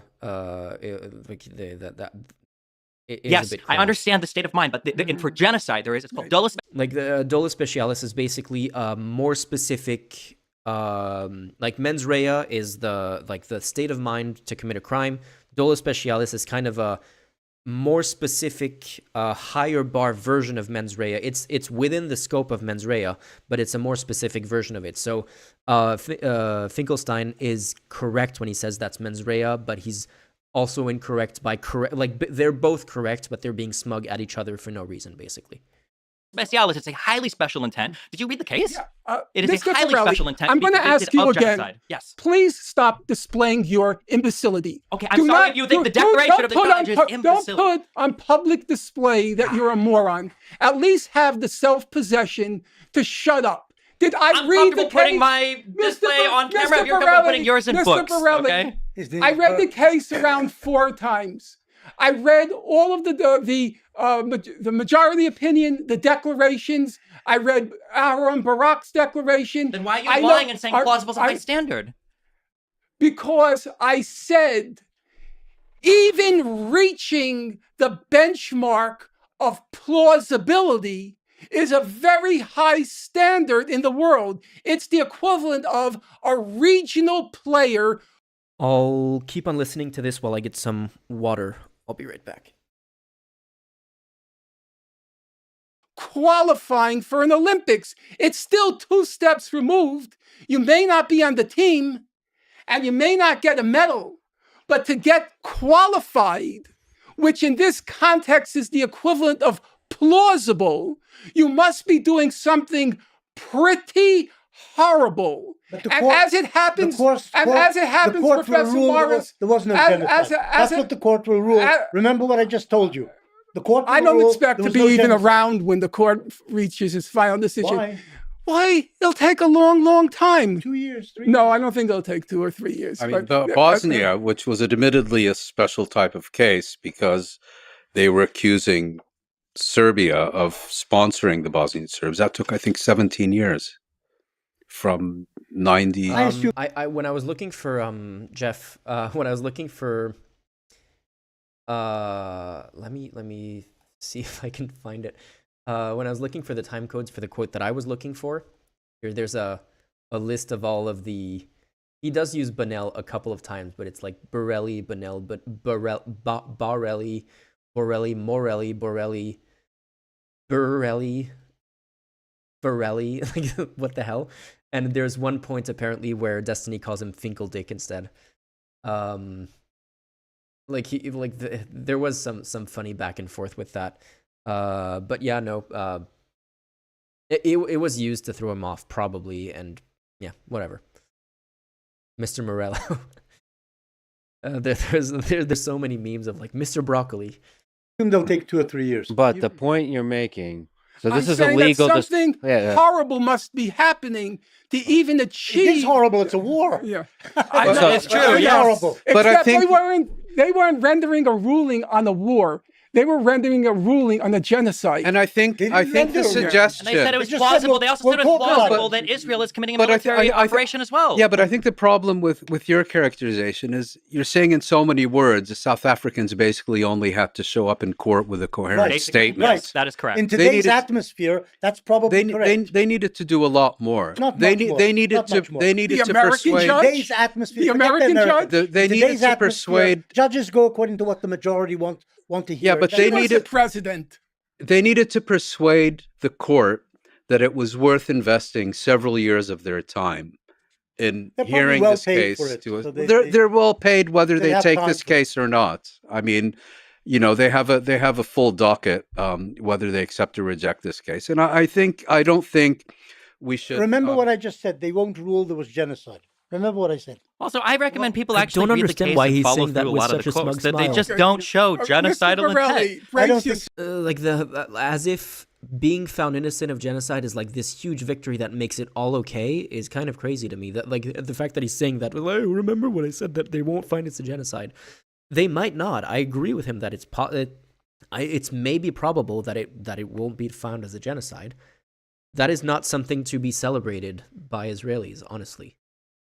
Yes, I understand the state of mind, but for genocide, there is. It's called dolo. Like the dolo specialis is basically more specific. Like mens rea is the state of mind to commit a crime. Dolo specialis is kind of a more specific, higher bar version of mens rea. It's within the scope of mens rea, but it's a more specific version of it. So Finkelstein is correct when he says that's mens rea, but he's also incorrect by they're both correct, but they're being smug at each other for no reason, basically. Specialis, it's a highly special intent. Did you read the case? Yeah, it is a highly special intent. I'm going to ask you again. Genocide. Yes. Please stop displaying your imbecility. Okay, I'm sorry if you think the declaration of the judge is imbecile. Don't put on public display that you're a moron. At least have the self-possession to shut up. Did I I'm read the comfortable putting case? my display on camera if you're Borelli, comfortable putting yours in Mr. books. Borelli, Okay? I read the case around 4 times. I read all of the majority opinion, the declarations. I read Aaron Barak's declaration. Then why are you lying and saying plausible is a high standard? Because I said, even reaching the benchmark of plausibility is a very high standard in the world. It's the equivalent of a regional player. I'll keep on listening to this while I get some water. I'll be right back. Qualifying for an Olympics. It's still 2 steps removed. You may not be on the team and you may not get a medal, but to get qualified, which in this context is the equivalent of plausible, you must be doing something pretty horrible. As it happens, Professor Morris, there was no genocide. That's what the court will rule. Remember what I just told you. The court. I don't expect to be even around when the court reaches its final decision. Why? It'll take a long, long time. 2 years, 3 years. No, I don't think it'll take 2 or 3 years. I mean, Bosnia, which was admittedly a special type of case because they were accusing Serbia of sponsoring the Bosnian Serbs. That took, I think, 17 years from 90. I when I was looking for Jeff, when I was looking for let me see if I can find it. When I was looking for the time codes for the quote that I was looking for, there's a list of all of the. He does use Bonell a couple of times, but it's like Borelli, Bonell, but Barelli, Borelli, Morelli, Borelli, Borelli, like what the hell? And there's one point apparently where Destiny calls him Finkeldick instead. There was some funny back and forth with that. But yeah, no. It was used to throw him off probably, and yeah, whatever. Mr. Morello. There's so many memes of like Mr. Broccoli. They'll take 2 or 3 years. But the point you're making. So this I'm is saying illegal. That something horrible must be happening to even achieve. It is horrible. It's a war. Yeah, it's true. It's horrible. But I think they weren't rendering a ruling on a war. They were rendering a ruling on a genocide. And I think the suggestion. And they said it was plausible. They also said it was plausible that Israel is committing a military operation as well. Yeah, but I think the problem with your characterization is you're saying in so many words the South Africans basically only had to show up in court with a coherent statement. Yes, that is correct. In today's atmosphere, that's probably correct. They needed to do a lot more. They needed to persuade. Today's atmosphere. The American judge. They needed to persuade. Judges go according to what the majority want to hear. Yeah, but they needed president. They needed to persuade the court that it was worth investing several years of their time in hearing this case. They're well paid whether they take this case or not. I mean, they have a full docket whether they accept or reject this case. And I don't think we should remember what I just said. They won't rule there was genocide. Remember what I said. Also, I recommend people actually read the case and follow through a lot of the quotes. That they just don't show genocidal intent. I don't think as if being found innocent of genocide is like this huge victory that makes it all okay is kind of crazy to me. That like the fact that he's saying that, like, remember when I said that they won't find it's a genocide. They might not. I agree with him that it's maybe probable that it won't be found as a genocide. That is not something to be celebrated by Israelis, honestly.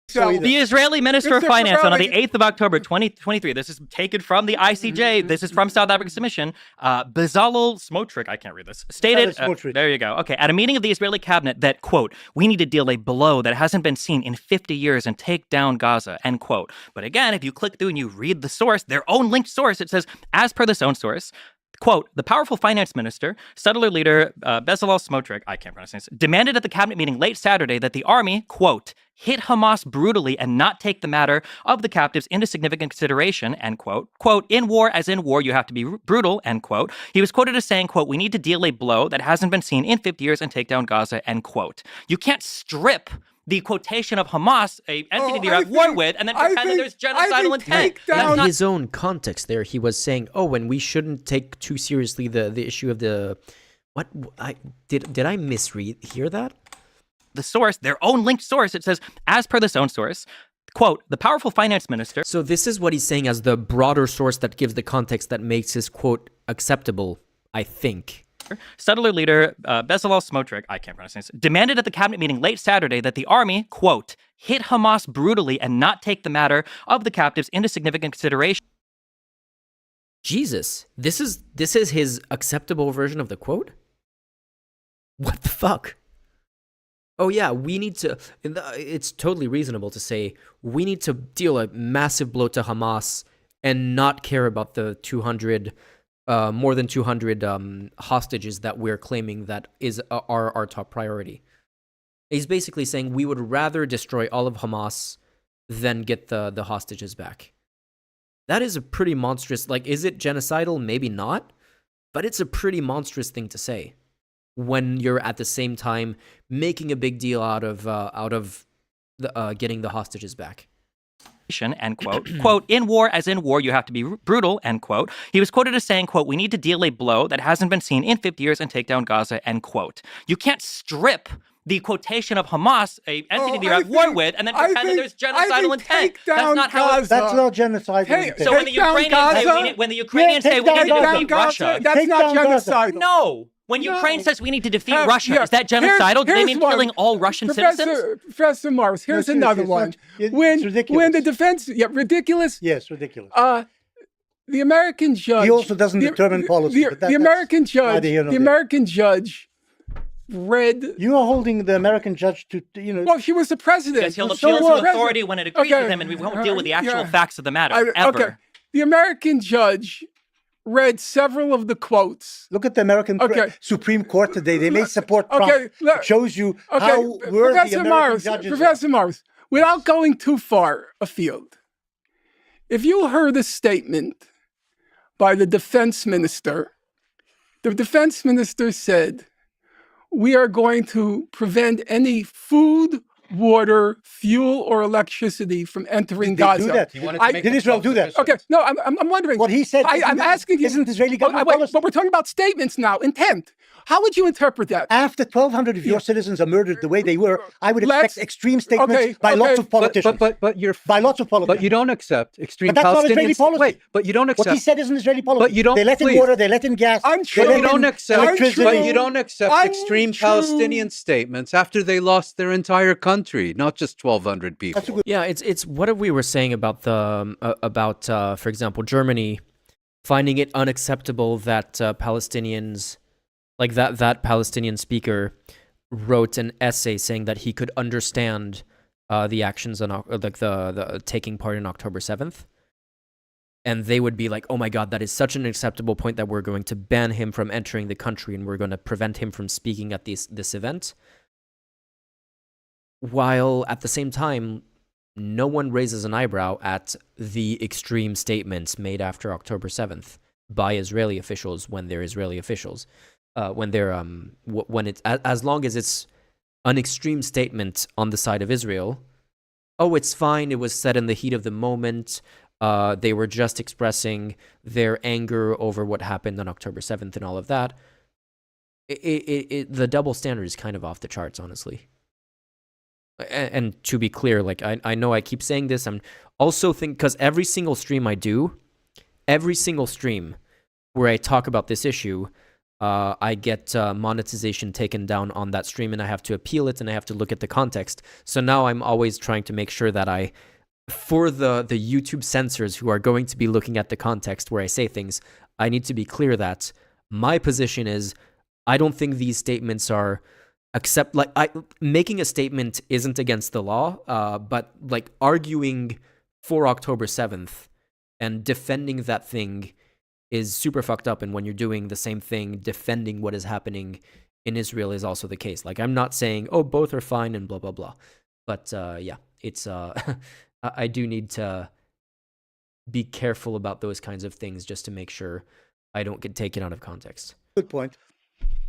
So the Israeli Minister of Finance on the 8th of October 2023, this is taken from the ICJ, this is from South Africa's submission, Bezalel Smotrich, I can't read this, stated, there you go, okay, at a meeting of the Israeli cabinet that, quote, we need to deal a blow that hasn't been seen in 50 years and take down Gaza, end quote. But again, if you click through and you read the source, their own linked source, it says, as per this own source, quote, the powerful finance minister, settler leader Bezalel Smotrich, I can't pronounce this, demanded at the cabinet meeting late Saturday that the army, quote, hit Hamas brutally and not take the matter of the captives into significant consideration, end quote. Quote, in war, as in war, you have to be brutal, end quote. He was quoted as saying, quote, we need to deal a blow that hasn't been seen in 50 years and take down Gaza, end quote. You can't strip the quotation of Hamas, a entity you're at war with, and then pretend that there's genocidal intent. In his own context there, he was saying, and we shouldn't take too seriously the issue of the... What? Did I hear that? the source, their own linked source, it says, as per this own source, quote, the powerful finance minister. So this is what he's saying as the broader source that gives the context that makes his quote acceptable, I think. Settler leader Bezalel Smotrich, I can't pronounce his name, demanded at the cabinet meeting late Saturday that the army, quote, hit Hamas brutally and not take the matter of the captives into significant consideration. Jesus, this is his acceptable version of the quote? What the fuck? Oh yeah, we need to, it's totally reasonable to say, we need to deal a massive blow to Hamas and not care about the more than 200 hostages that we're claiming that is our top priority. He's basically saying we would rather destroy all of Hamas than get the hostages back. That is a pretty monstrous, like, is it genocidal? Maybe not, but it's a pretty monstrous thing to say when you're at the same time making a big deal out of getting the hostages back. End quote. Quote, in war, as in war, you have to be brutal, end quote. He was quoted as saying, quote, we need to deal a blow that hasn't been seen in 50 years and take down Gaza, end quote. You can't strip the quotation of Hamas, a entity you're at war with, and then pretend that there's genocidal intent. That's not how it's... That's not genocidal. So when the Ukrainians say we need to defeat Russia... That's not genocidal. No! When Ukraine says we need to defeat Russia, is that genocidal? Do they mean killing all Russian citizens? Professor Morris, here's another one. When the defense... Yeah, ridiculous? Yes, ridiculous. The American judge... He also doesn't determine policy. The American judge read... You are holding the American judge to, Well, he was the president. Because he'll appeal to authority when it agrees with him, and we won't deal with the actual facts of the matter, ever. Okay. The American judge read several of the quotes. Look at the American Supreme Court today. They may support Trump. It shows you how worthy American judges are. Professor Morris, without going too far afield, if you heard a statement by the defense minister said, we are going to prevent any food, water, fuel, or electricity from entering Gaza. Did Israel do that? Okay, no, I'm wondering. What he said. I'm asking you. Isn't Israeli government policy? But we're talking about statements now, intent. How would you interpret that? After 1,200 of your citizens are murdered the way they were, I would expect extreme statements by lots of politicians. By lots of politicians. But you don't accept extreme Palestinians. But that's not Israeli policy. Wait, but you don't accept. What he said isn't Israeli policy. But you don't. They let in water. They let in gas. You don't accept. But you don't accept extreme Palestinian statements after they lost their entire country, not just 1,200 people. Yeah, it's what we were saying about for example, Germany finding it unacceptable that Palestinians, like that Palestinian speaker, wrote an essay saying that he could understand the actions on the taking part in October 7th, and they would be like, "Oh my God, that is such an acceptable point that we're going to ban him from entering the country and we're going to prevent him from speaking at this event." While at the same time, no one raises an eyebrow at the extreme statements made after October 7th by Israeli officials when they're Israeli officials. When it's as long as it's an extreme statement on the side of Israel, oh, it's fine. It was said in the heat of the moment. They were just expressing their anger over what happened on October 7th and all of that. The double standard is kind of off the charts, honestly. And to be clear, like I know I keep saying this, I'm also because every single stream I do, every single stream where I talk about this issue, I get monetization taken down on that stream, and I have to appeal it, and I have to look at the context. So now I'm always trying to make sure that for the YouTube censors who are going to be looking at the context where I say things, I need to be clear that my position is I don't think these statements are making a statement isn't against the law, but like arguing for October 7th and defending that thing is super fucked up. And when you're doing the same thing, defending what is happening in Israel is also the case. Like, I'm not saying, oh, both are fine and blah, blah, blah. But yeah, it's, I do need to be careful about those kinds of things just to make sure I don't get taken out of context. Good point.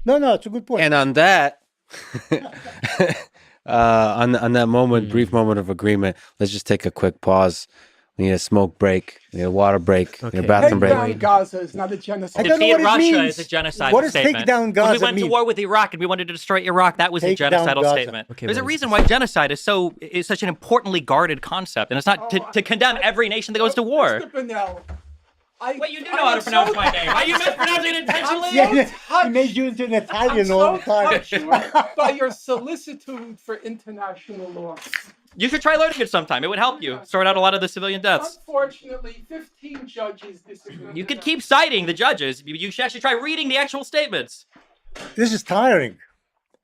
No, it's a good point. And on that, on that moment, brief moment of agreement, let's just take a quick pause We need a smoke break. We need a water break. We need a Okay. bathroom Take break. down Gaza is not a genocide. I don't know Defeat what it Russia means. is a genocide What does statement. take down When Gaza we went to mean? war with Iraq and we wanted to destroy Iraq, that was a Take down genocidal Gaza. statement. Okay, There's a what is reason this? why genocide is such an importantly guarded concept, and it's not to condemn every nation that goes to war. Mr. Bennell, Wait, you do know how to pronounce my name. Are you mispronouncing it intentionally? Yeah, he made you into an Italian all the time. touched by your solicitude for international law. You should try learning it sometime. It would help you sort out a lot of the civilian deaths. Unfortunately, 15 judges disagree. You could keep citing the judges. You should actually try reading the actual statements. This is tiring.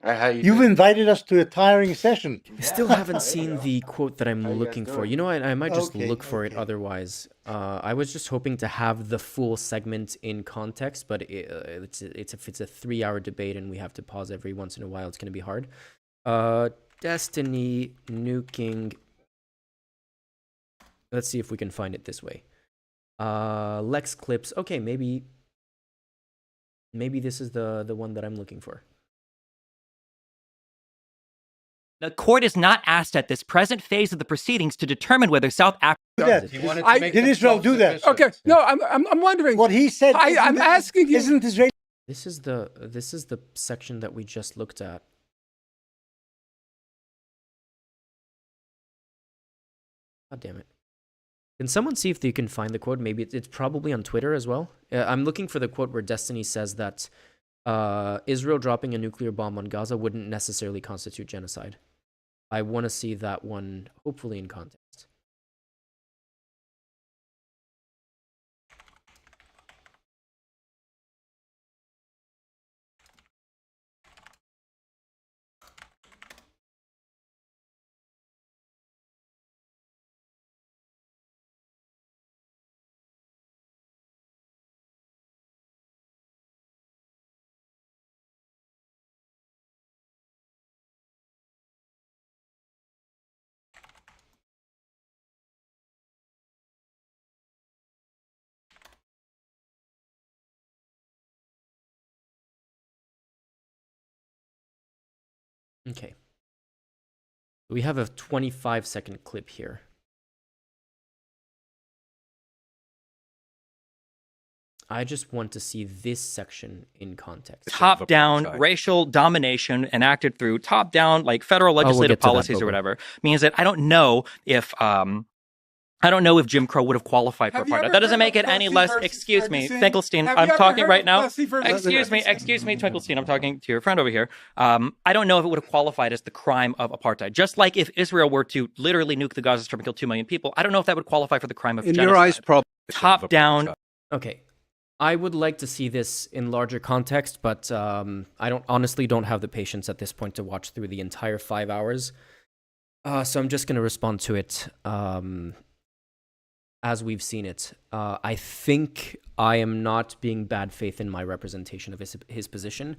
How you You've invited us to a tiring session. I still haven't seen the quote that I'm looking for. You know, I might just Okay, look for it otherwise. I was just hoping to have the full segment in context, but if it's a 3-hour debate and we have to pause every once in a while, it's going to be hard. Destiny nuking. Let's see if we can find it this way. Lex clips. Okay, maybe this is the one that I'm looking for. The court is not asked at this present phase of the proceedings to determine whether South Africa. Do that. Did Israel do that? Okay, no, I'm wondering. What he said. I'm asking you. Isn't Israel? This is the section that we just looked at. God damn it. Can someone see if they can find the quote? Maybe it's probably on Twitter as well. I'm looking for the quote where Destiny says that Israel dropping a nuclear bomb on Gaza wouldn't necessarily constitute genocide. I want to see that one, hopefully in context. Okay. We have a 25-second clip here. I just want to see this section in context. Top-down racial domination enacted through top-down, like federal legislative policies or whatever, means that I don't know if Jim Crow would have qualified for a part. That doesn't make it any less. Excuse me, Finkelstein. I'm talking right now. Excuse me, Finkelstein. I'm talking to your friend over here. I don't know if it would have qualified as the crime of apartheid. Just like if Israel were to literally nuke the Gaza Strip and kill 2 million people, I don't know if that would qualify for the crime of genocide. In your eyes, probably top-down. Okay. I would like to see this in larger context, but I honestly don't have the patience at this point to watch through the entire 5 hours. So I'm just going to respond to it as we've seen it. I think I am not being bad faith in my representation of his position.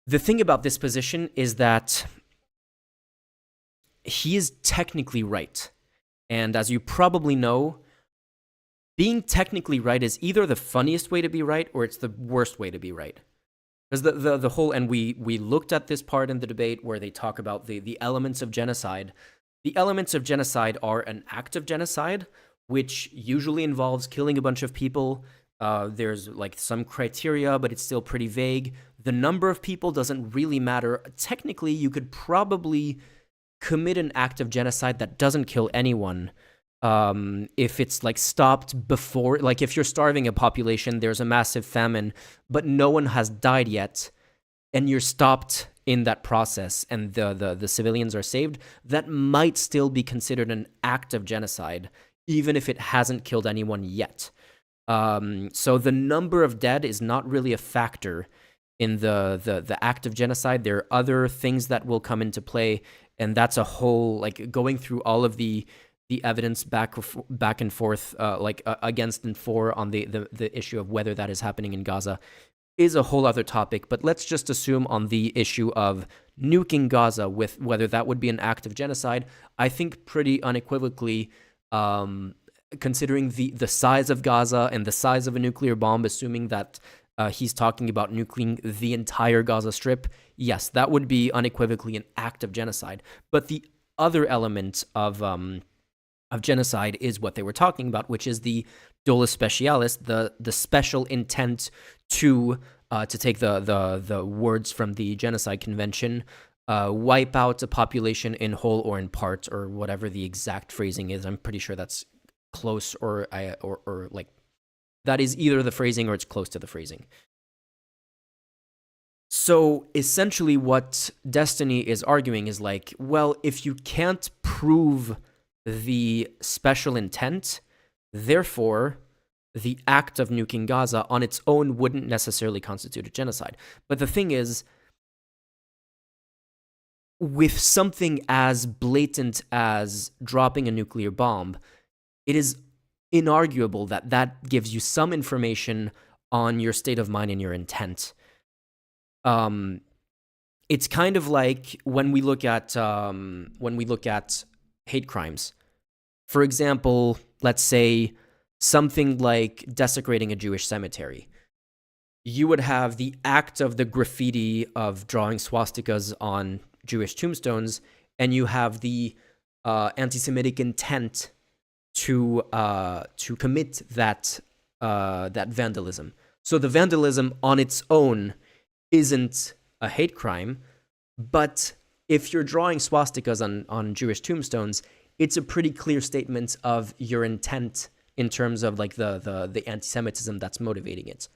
The thing about this position is that he is technically right. And as you probably know, being technically right is either the funniest way to be right or it's the worst way to be right. Because the whole, and we looked at this part in the debate where they talk about the elements of genocide. The elements of genocide are an act of genocide, which usually involves killing a bunch of people. There's like some criteria, but it's still pretty vague. The number of people doesn't really matter. Technically, you could probably commit an act of genocide that doesn't kill anyone. If it's like stopped before, like if you're starving a population, there's a massive famine, but no one has died yet, and you're stopped in that process, and the civilians are saved, that might still be considered an act of genocide, even if it hasn't killed anyone yet. So the number of dead is not really a factor in the act of genocide. There are other things that will come into play, and that's a whole, like, going through all of the evidence back and forth, against and for on the issue of whether that is happening in Gaza is a whole other topic. But let's just assume on the issue of nuking Gaza, with whether that would be an act of genocide, I think pretty unequivocally, considering the size of Gaza and the size of a nuclear bomb, assuming that he's talking about nuclearing the entire Gaza Strip, yes, that would be unequivocally an act of genocide. But the other element of of genocide is what they were talking about, which is the dolus specialis, the special intent to take the words from the Genocide Convention, wipe out a population in whole or in part, or whatever the exact phrasing is. I'm pretty sure that's close, or like that is either the phrasing or it's close to the phrasing. So essentially what Destiny is arguing is like, well, if you can't prove the special intent, therefore the act of nuking Gaza on its own wouldn't necessarily constitute a genocide. But the thing is, with something as blatant as dropping a nuclear bomb, it is inarguable that that gives you some information on your state of mind and your intent. It's kind of like when we look at hate crimes. For example, let's say something like desecrating a Jewish cemetery. You would have the act of the graffiti of drawing swastikas on Jewish tombstones, and you have the anti-Semitic intent to commit that vandalism. So the vandalism on its own isn't a hate crime, but if you're drawing swastikas on Jewish tombstones, it's a pretty clear statement of your intent in terms of like the anti-Semitism that's motivating it.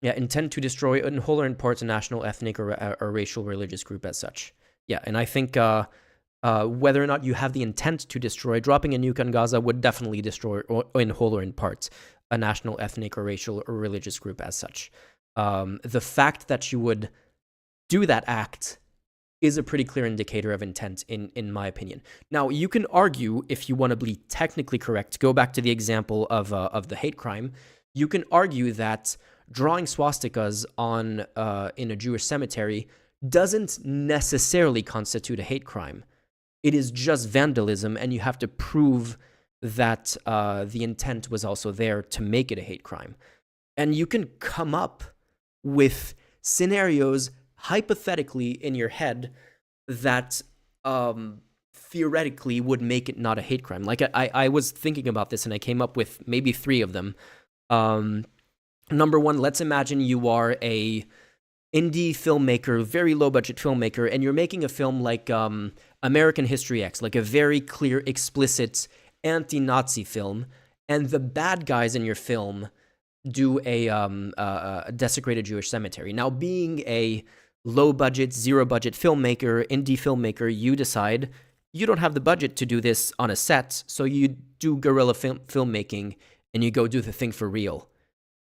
Yeah, intent to destroy in whole or in part a national, ethnic, or racial, religious group as such. Yeah, and I think whether or not you have the intent to destroy, dropping a nuke on Gaza would definitely destroy, or in whole or in part, a national, ethnic, or racial, or religious group as such. The fact that you would do that act is a pretty clear indicator of intent, in my opinion. Now, you can argue, if you want to be technically correct, go back to the example of the hate crime, you can argue that drawing swastikas on in a Jewish cemetery doesn't necessarily constitute a hate crime. It is just vandalism, and you have to prove that the intent was also there to make it a hate crime. And you can come up with scenarios hypothetically in your head that theoretically would make it not a hate crime. Like I was thinking about this, and I came up with maybe 3 of them. Number 1, let's imagine you are a indie filmmaker, very low budget filmmaker, and you're making a film like American History X, like a very clear, explicit anti-Nazi film, and the bad guys in your film do a desecrated Jewish cemetery. Now, being a low budget, zero budget filmmaker, indie filmmaker, you decide you don't have the budget to do this on a set, so you do guerrilla filmmaking and you go do the thing for real.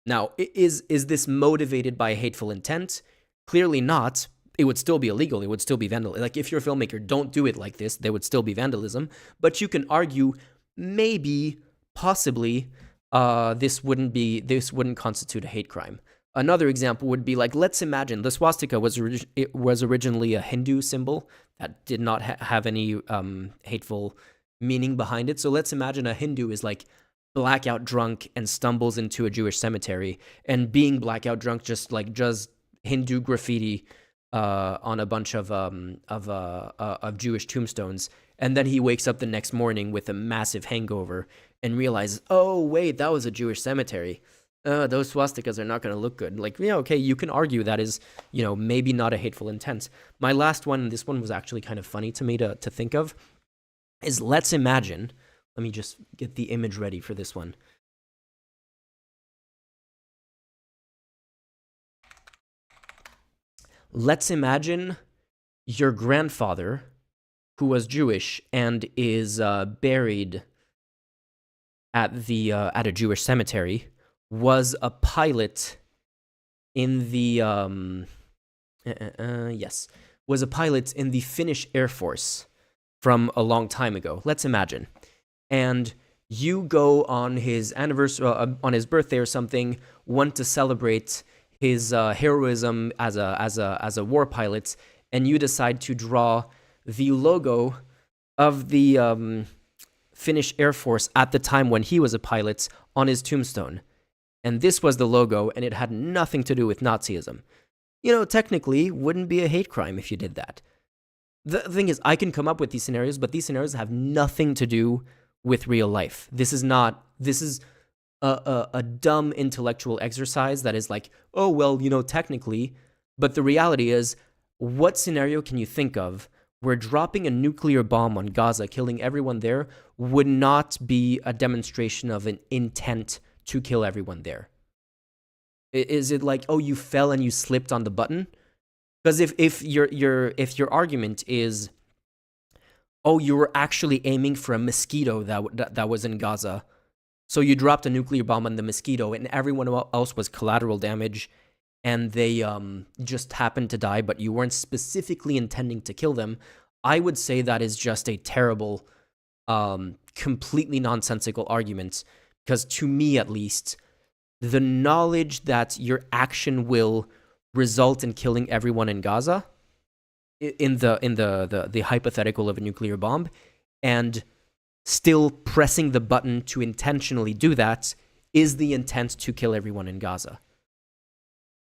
Now, is this motivated by hateful intent? Clearly not. It would still be illegal. It would still be vandalism. Like, if you're a filmmaker, don't do it like this. There would still be vandalism. But you can argue, maybe, possibly, this wouldn't constitute a hate crime. Another example would be like, let's imagine the swastika was originally a Hindu symbol that did not have any hateful meaning behind it. So let's imagine a Hindu is like blackout drunk and stumbles into a Jewish cemetery, and being blackout drunk just Hindu graffiti on a bunch of Jewish tombstones, and then he wakes up the next morning with a massive hangover and realizes, oh wait, that was a Jewish cemetery. Those swastikas are not going to look good. Like, yeah, okay, you can argue that is, maybe not a hateful intent. My last one, this one was actually kind of funny to me to think of, is let's imagine. Let me just get the image ready for this one. Let's imagine your grandfather, who was Jewish and is buried at a Jewish cemetery, was a pilot in the was a pilot in the Finnish Air Force from a long time ago. Let's imagine. And you go on his anniversary, on his birthday or something, want to celebrate his heroism as a war pilot, and you decide to draw the logo of the Finnish Air Force at the time when he was a pilot on his tombstone. And this was the logo, and it had nothing to do with Nazism. Technically, wouldn't be a hate crime if you did that. the thing is, I can come up with these scenarios, but these scenarios have nothing to do with real life. This is a dumb intellectual exercise that is like, oh, well, technically. But the reality is, what scenario can you think of where dropping a nuclear bomb on Gaza, killing everyone there, would not be a demonstration of an intent to kill everyone there? Is it like, oh, you fell and you slipped on the button? Because if your argument is, oh, you were actually aiming for a mosquito that was in Gaza, so you dropped a nuclear bomb on the mosquito, and everyone else was collateral damage, and they just happened to die, but you weren't specifically intending to kill them, I would say that is just a terrible, completely nonsensical argument. Because to me, at least, the knowledge that your action will result in killing everyone in Gaza, in the hypothetical of a nuclear bomb, and still pressing the button to intentionally do that, is the intent to kill everyone in Gaza.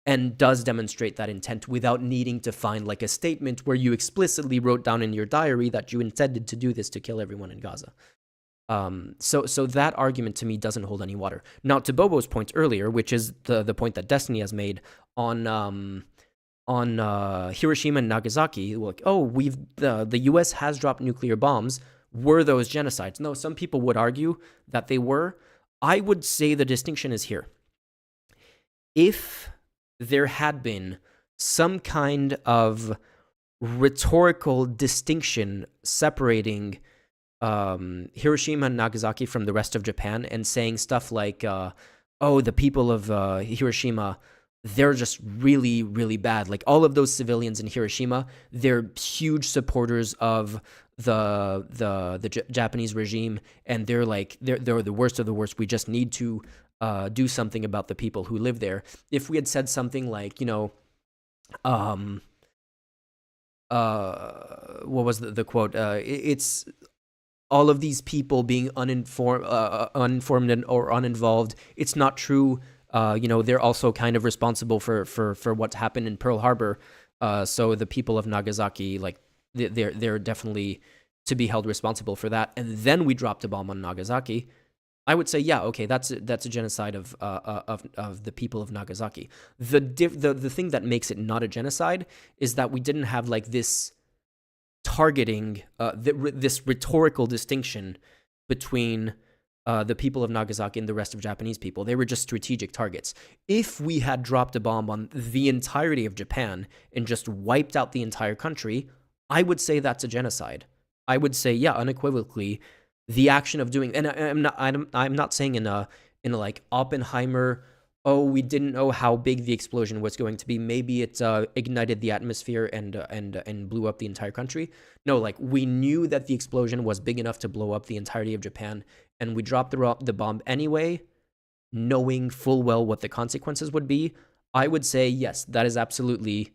And does demonstrate that intent without needing to find like a statement where you explicitly wrote down in your diary that you intended to do this to kill everyone in Gaza. So that argument to me doesn't hold any water. Now, to Bobo's point earlier, which is the point that Destiny has made on Hiroshima and Nagasaki, like, oh, the U.S. has dropped nuclear bombs. Were those genocides? No, some people would argue that they were. I would say the distinction is here. If there had been some kind of rhetorical distinction separating Hiroshima and Nagasaki from the rest of Japan and saying stuff like, oh, the people of Hiroshima, they're just really, really bad. Like all of those civilians in Hiroshima, they're huge supporters of the Japanese regime, and they're the worst of the worst. We just need to do something about the people who live there. If we had said something like, what was the quote? It's all of these people being uninformed or uninvolved. It's not true. They're also kind of responsible for what happened in Pearl Harbor. So the people of Nagasaki, like they're definitely to be held responsible for that. And then we dropped a bomb on Nagasaki. I would say, yeah, okay, that's a genocide of the people of Nagasaki. The thing that makes it not a genocide is that we didn't have like this targeting, this rhetorical distinction between the people of Nagasaki and the rest of Japanese people. They were just strategic targets. If we had dropped a bomb on the entirety of Japan and just wiped out the entire country, I would say that's a genocide. I would say, yeah, unequivocally, the action of doing, and I'm not saying in a like Oppenheimer, oh, we didn't know how big the explosion was going to be. Maybe it ignited the atmosphere and blew up the entire country. No, like we knew that the explosion was big enough to blow up the entirety of Japan, and we dropped the bomb anyway, knowing full well what the consequences would be. I would say, yes, that is absolutely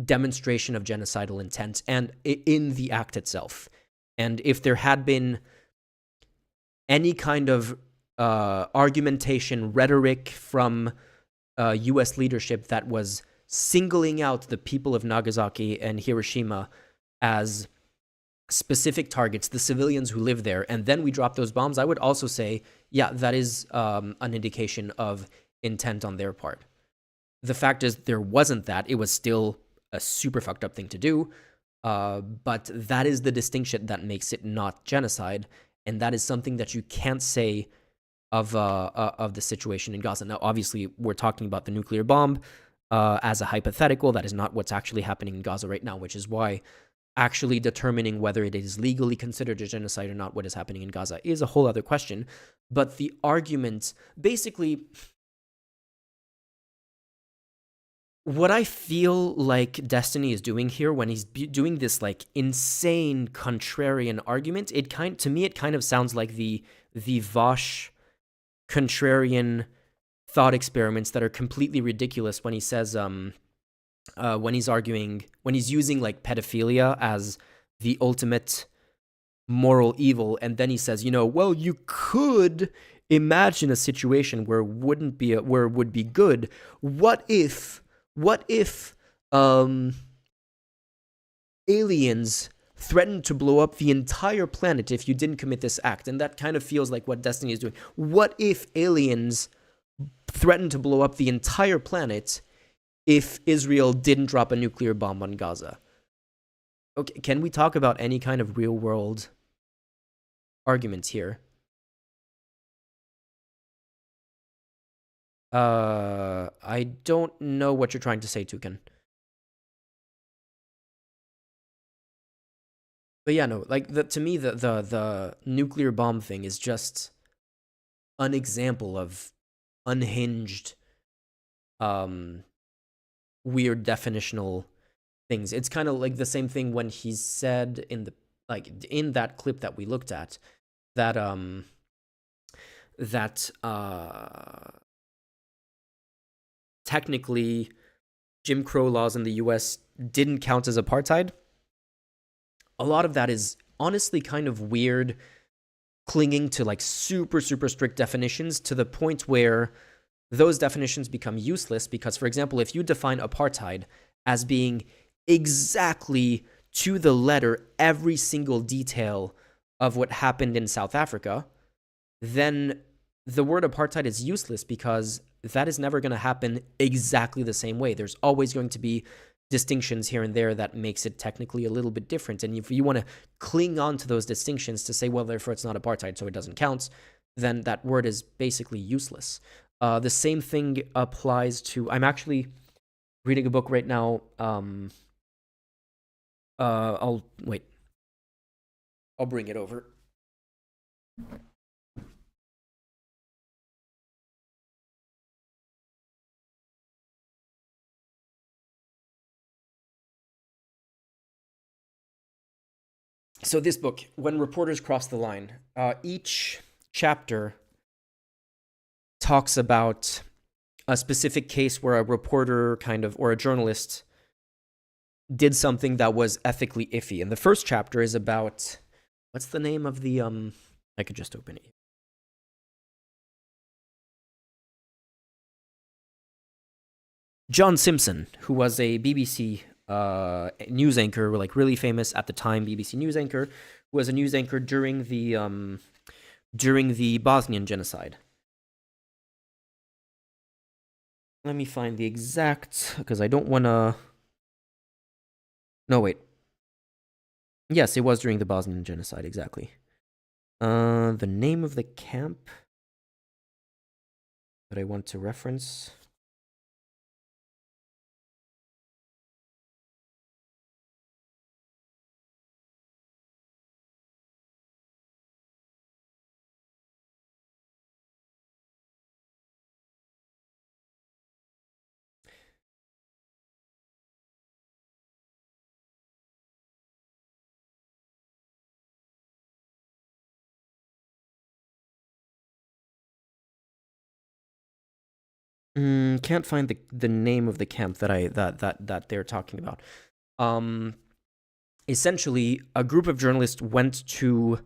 demonstration of genocidal intent, and in the act itself. And if there had been any kind of argumentation, rhetoric from U.S. leadership that was singling out the people of Nagasaki and Hiroshima as specific targets, the civilians who live there, and then we drop those bombs, I would also say, yeah, that is an indication of intent on their part. The fact is, there wasn't that. It was still a super fucked up thing to do, but that is the distinction that makes it not genocide, and that is something that you can't say of the situation in Gaza. Now, obviously, we're talking about the nuclear bomb as a hypothetical. That is not what's actually happening in Gaza right now, which is why actually determining whether it is legally considered a genocide or not what is happening in Gaza is a whole other question. But the argument, basically, what I feel like Destiny is doing here when he's doing this like insane contrarian argument, to me it kind of sounds like the Vosh contrarian thought experiments that are completely ridiculous when he says when he's using like pedophilia as the ultimate moral evil, and then he says, well, you could imagine a situation where it would be good. What if aliens threatened to blow up the entire planet if you didn't commit this act. And that kind of feels like what Destiny is doing. What if aliens threatened to blow up the entire planet if Israel didn't drop a nuclear bomb on Gaza? Okay, can we talk about any kind of real world arguments here? I don't know what you're trying to say, Toucan. But yeah, no, like to me, the nuclear bomb thing is just an example of unhinged, weird definitional things. It's kind of like the same thing when he said in that clip that we looked at that technically Jim Crow laws in the US didn't count as apartheid. A lot of that is honestly kind of weird, clinging to like super, super strict definitions to the point where those definitions become useless because, for example, if you define apartheid as being exactly to the letter every single detail of what happened in South Africa, then the word apartheid is useless because that is never going to happen exactly the same way. There's always going to be distinctions here and there that makes it technically a little bit different. And if you want to cling on to those distinctions to say, well, therefore it's not apartheid, so it doesn't count, then that word is basically useless. The same thing applies to, I'm actually reading a book right now. I'll bring it over. So this book, When Reporters Cross the Line, each chapter talks about a specific case where a reporter or a journalist did something that was ethically iffy. And the first chapter is about, what's the name of the, I could just open it. John Simpson, who was a BBC news anchor, like really famous at the time, BBC news anchor, who was a news anchor during the Bosnian genocide. Let me find the exact, because I don't want to. No, wait. Yes, it was during the Bosnian genocide, exactly. The name of the camp that I want to reference. Can't find the name of the camp that they're talking about. Essentially, a group of journalists went to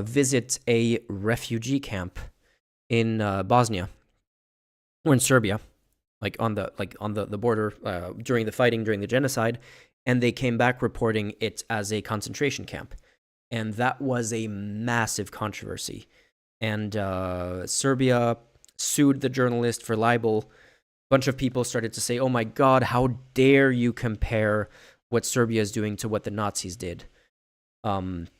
visit a refugee camp in Bosnia or in Serbia, on the border during the fighting during the genocide, and they came back reporting it as a concentration camp, and that was a massive controversy, and Serbia sued the journalist for libel. A bunch of people started to say, oh my God, how dare you compare what Serbia is doing to what the Nazis did. And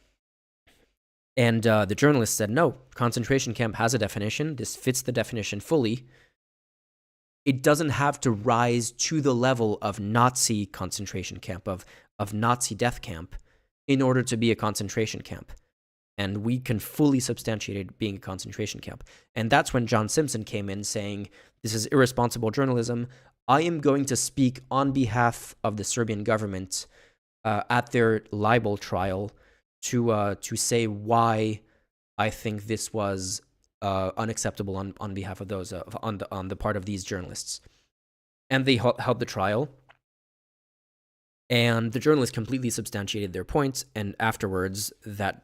the journalist said, no, concentration camp has a definition. This fits the definition fully. It doesn't have to rise to the level of Nazi concentration camp, of Nazi death camp, in order to be a concentration camp. And we can fully substantiate it being a concentration camp. And that's when John Simpson came in saying, this is irresponsible journalism. I am going to speak on behalf of the Serbian government at their libel trial to say why I think this was unacceptable on behalf of those, on the part of these journalists. And they held the trial. And the journalists completely substantiated their points, and afterwards, that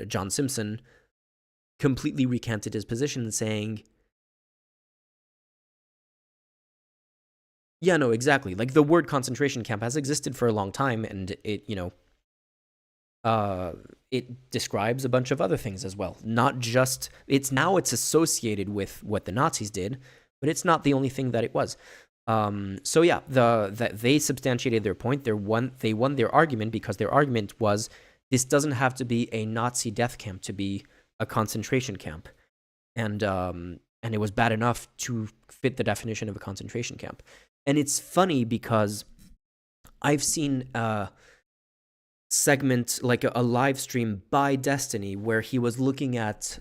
John Simpson completely recanted his position, saying, Yeah, no, exactly. Like the word concentration camp has existed for a long time, and it, it describes a bunch of other things as well. Not just it's associated with what the Nazis did, but it's not the only thing that it was. So yeah, that they substantiated their point. They won their argument because their argument was this doesn't have to be a Nazi death camp to be a concentration camp, and it was bad enough to fit the definition of a concentration camp. And it's funny because I've seen a segment, like a live stream by Destiny, where he was looking at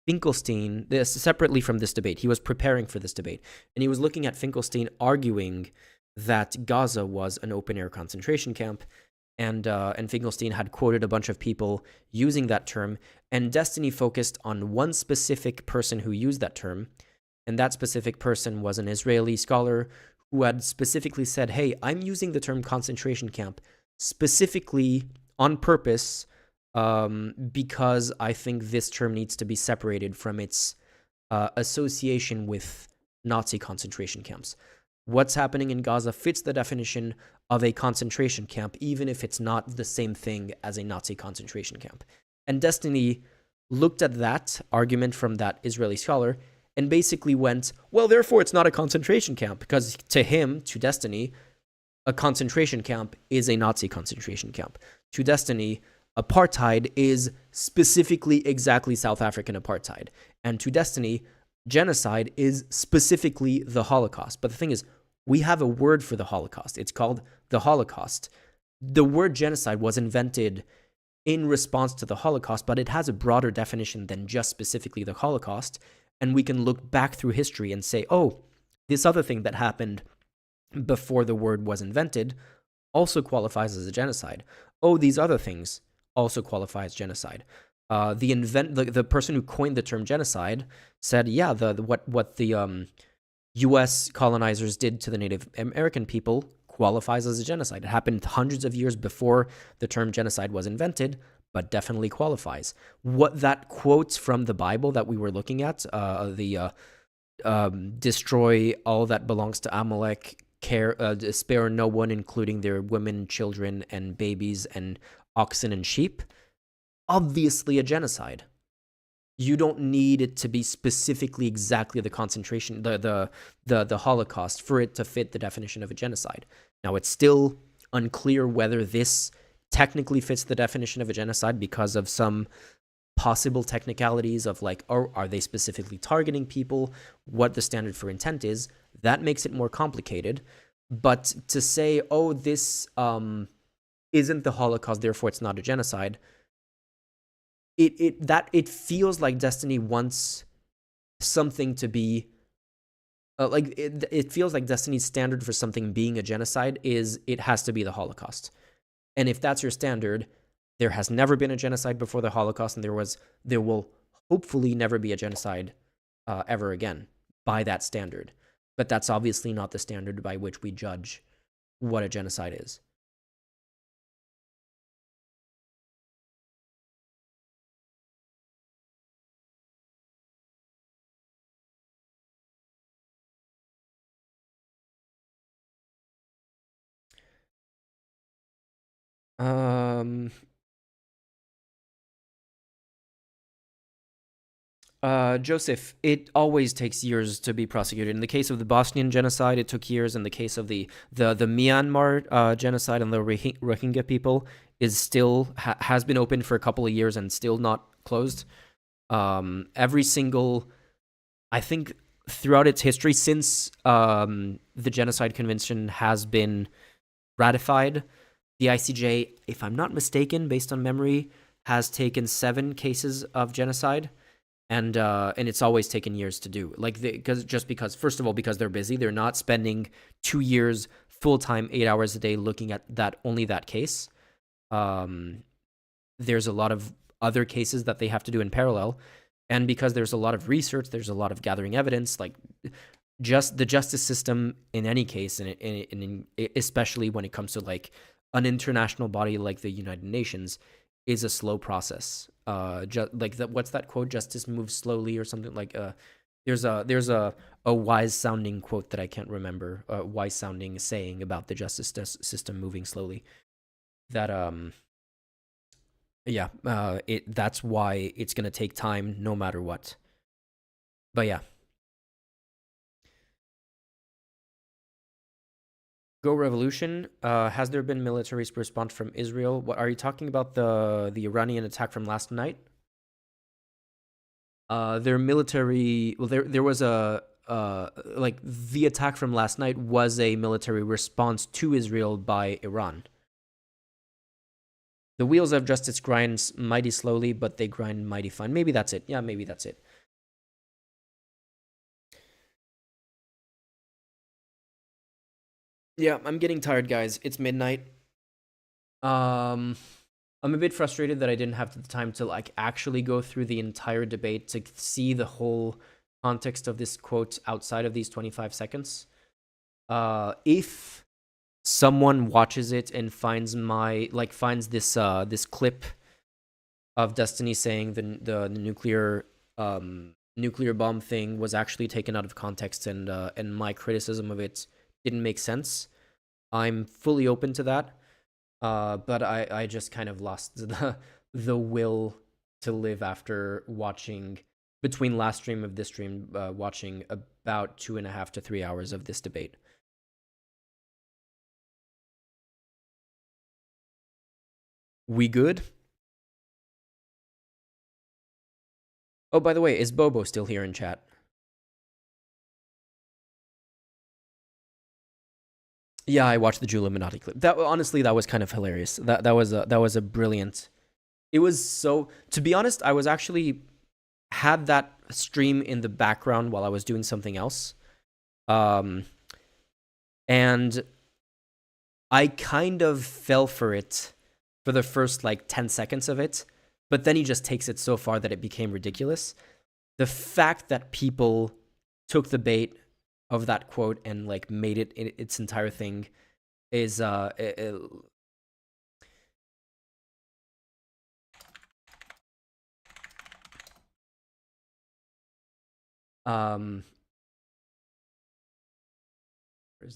Finkelstein, separately from this debate. He was preparing for this debate, and he was looking at Finkelstein arguing that Gaza was an open-air concentration camp, and Finkelstein had quoted a bunch of people using that term, and Destiny focused on one specific person who used that term, and that specific person was an Israeli scholar who had specifically said, hey, I'm using the term concentration camp specifically on purpose because I think this term needs to be separated from its association with Nazi concentration camps. What's happening in Gaza fits the definition of a concentration camp, even if it's not the same thing as a Nazi concentration camp. And Destiny looked at that argument from that Israeli scholar and basically went, well, therefore it's not a concentration camp, because to him, to Destiny, a concentration camp is a Nazi concentration camp. To Destiny, apartheid is specifically exactly South African apartheid. And to Destiny, genocide is specifically the Holocaust. But the thing is, we have a word for the Holocaust. It's called the Holocaust. The word genocide was invented in response to the Holocaust, but it has a broader definition than just specifically the Holocaust. And we can look back through history and say, oh, this other thing that happened before the word was invented also qualifies as a genocide. Oh, these other things also qualify as genocide. The person who coined the term genocide said, yeah, what the U.S. colonizers did to the Native American people qualifies as a genocide. It happened hundreds of years before the term genocide was invented, but definitely qualifies. What that quote from the Bible that we were looking at, destroy all that belongs to Amalek, spare no one, including their women, children, and babies, and oxen and sheep, obviously a genocide. You don't need it to be specifically exactly the concentration, the Holocaust, for it to fit the definition of a genocide. Now, it's still unclear whether this technically fits the definition of a genocide because of some possible technicalities of like, are they specifically targeting people, what the standard for intent is. That makes it more complicated. But to say, oh, this isn't the Holocaust, therefore it's not a genocide, it feels like Destiny wants something to be it feels like Destiny's standard for something being a genocide is it has to be the Holocaust. And if that's your standard, there has never been a genocide before the Holocaust, and there will hopefully never be a genocide ever again by that standard. But that's obviously not the standard by which we judge what a genocide is. Joseph, it always takes years to be prosecuted. In the case of the Bosnian genocide, it took years. In the case of the Myanmar genocide and the Rohingya people, is still has been open for a couple of years and still not closed. Every single, I think, throughout its history since the Genocide Convention has been ratified, the ICJ, if I'm not mistaken, based on memory, has taken 7 cases of genocide. And it's always taken years to do. Because first of all, because they're busy, they're not spending 2 years full-time, 8 hours a day looking at only that case. There's a lot of other cases that they have to do in parallel, and because there's a lot of research, there's a lot of gathering evidence. Like, just the justice system in any case, and especially when it comes to like an international body like the United Nations, is a slow process. What's that quote? Justice moves slowly, or something like. There's a wise sounding quote that I can't remember. A wise sounding saying about the justice system moving slowly. That yeah, that's why it's gonna take time no matter what. But yeah. Go Revolution. Has there been military response from Israel? What are you talking about? The Iranian attack from last night? Their military. Well, there was a like the attack from last night was a military response to Israel by Iran. The wheels of justice grinds mighty slowly, but they grind mighty fine. Maybe that's it. Yeah, maybe that's it. Yeah, I'm getting tired, guys. It's midnight. I'm a bit frustrated that I didn't have the time to like actually go through the entire debate to see the whole context of this quote outside of these 25 seconds. If someone watches it and finds this this clip of Destiny saying the nuclear bomb thing was actually taken out of context and my criticism of it didn't make sense, I'm fully open to that. But I just kind of lost the will to live after watching, between last stream of this stream, watching about 2.5 to 3 hours of this debate. We good? Oh, by the way, is Bobo still here in chat? Yeah, I watched the Jew Illuminati clip. That honestly, that was kind of hilarious. That was a brilliant. It was so. To be honest, I was actually had that stream in the background while I was doing something else, and I kind of fell for it for the first like 10 seconds of it, but then he just takes it so far that it became ridiculous. The fact that people took the bait of that quote and like made it its entire thing is where's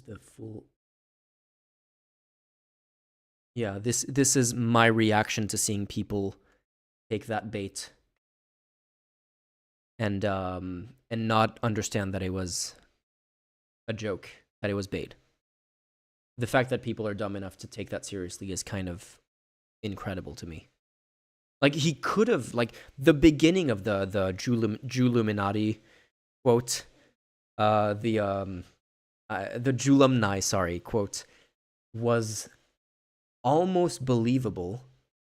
the full. Yeah, this is my reaction to seeing people take that bait and not understand that it was a joke, that it was bait. The fact that people are dumb enough to take that seriously is kind of incredible to me. Like, he could have, like, the beginning of the Jewluminati quote, the Jewlumni, sorry, quote, was almost believable.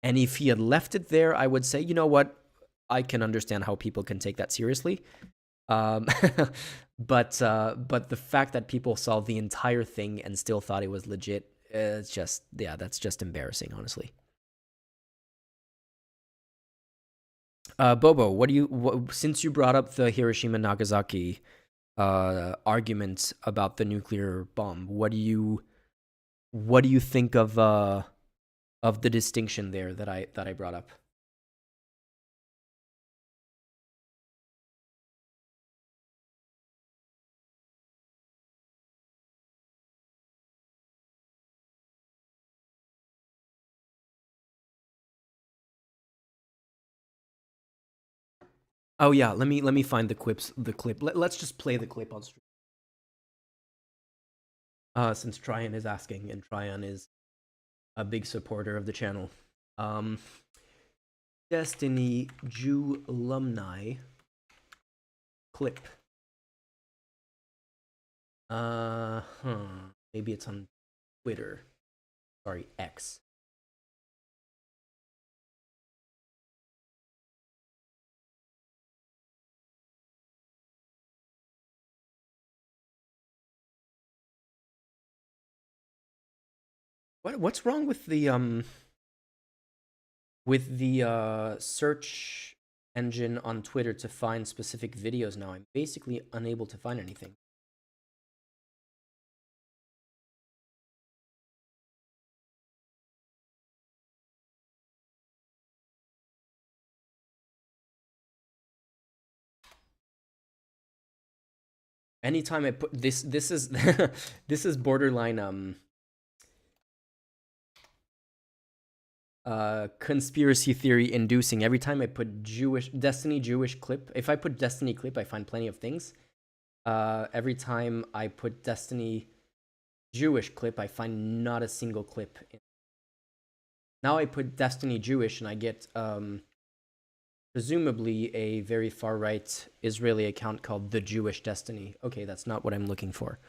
And if he had left it there, I would say, you know what? I can understand how people can take that seriously. But the fact that people saw the entire thing and still thought it was legit, it's just, yeah, that's just embarrassing, honestly. Bobo, since you brought up the Hiroshima Nagasaki argument about the nuclear bomb, what do you think of the distinction there that I brought up? Oh yeah, let me find the clip. Let's just play the clip on stream. Since Tryon is asking, and Tryon is a big supporter of the channel. Destiny Jewlumni clip. Maybe it's on Twitter. Sorry, X. What's wrong with the search engine on Twitter to find specific videos now? I'm basically unable to find anything. anytime I put this is this is borderline conspiracy theory inducing. Every time I put Destiny Jewish clip, if I put Destiny clip, I find plenty of things. Every time I put Destiny Jewish clip, I find not a single clip. Now I put Destiny Jewish and I get presumably a very far-right Israeli account called The Jewish Destiny. Okay, that's not what I'm looking for.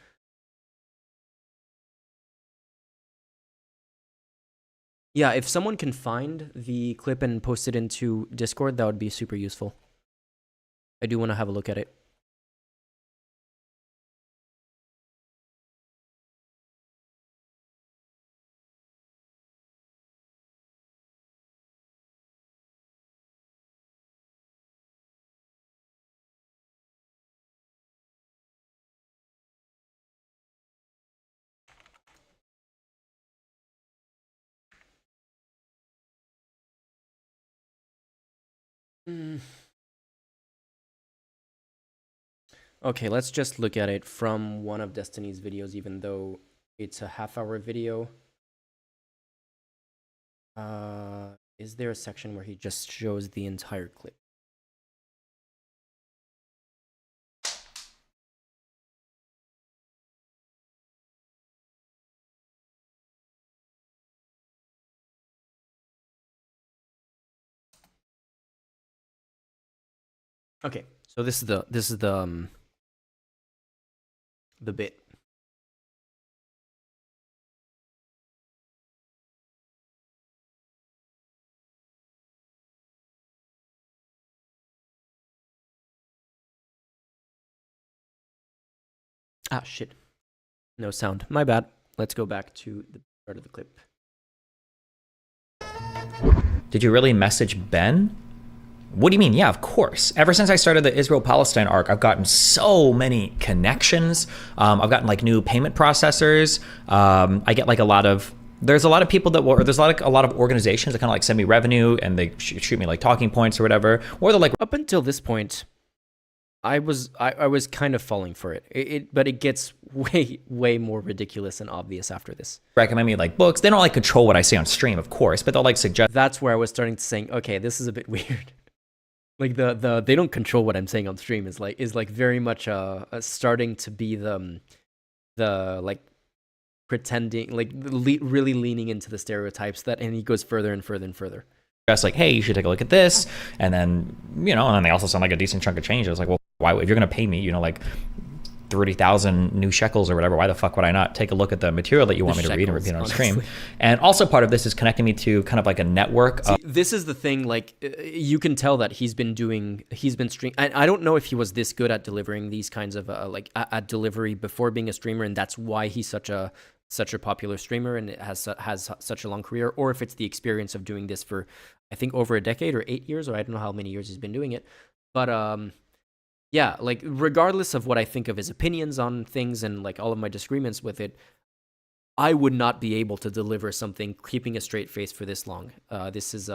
Yeah, if someone can find the clip and post it into Discord, that would be super useful. I do want to have a look at it. Okay, let's just look at it from one of Destiny's videos, even though it's a half-hour video. Is there a section where he just shows the entire clip? Okay, so this is the bit. Ah, shit. No sound. My bad. Let's go back to the start of the clip. Did you really message Ben? What do you mean? Yeah, of course. Ever since I started the Israel-Palestine arc, I've gotten so many connections. I've gotten like new payment processors. I get like there's a lot of people that will, or there's a lot of organizations that kind of like send me revenue and they shoot me like talking points or whatever. Or they're like, up until this point, I was kind of falling for it. But it gets way more ridiculous and obvious after this. Recommend me like books. They don't like control what I say on stream, of course, but they'll like suggest. That's where I was starting to saying, okay, this is a bit weird. Like the they don't control what I'm saying on stream is like very much starting to be the like pretending, like really leaning into the stereotypes that, and he goes further and further and further. Just like, hey, you should take a look at this, and then and then they also sound like a decent chunk of change. I was like, well, why, if you're gonna pay me, like 30,000 new shekels or whatever, why the fuck would I not take a look at the material that you want me to read and repeat on stream? And also part of this is connecting me to kind of like a network. See, this is the thing, like you can tell that he's been streaming. I don't know if he was this good at delivering these kinds of at delivery before being a streamer, and that's why he's such a popular streamer and it has such a long career, or if it's the experience of doing this for, I think, over a decade or 8 years, or I don't know how many years he's been doing it. But yeah, like regardless of what I think of his opinions on things and like all of my disagreements with it, I would not be able to deliver something keeping a straight face for this long. This is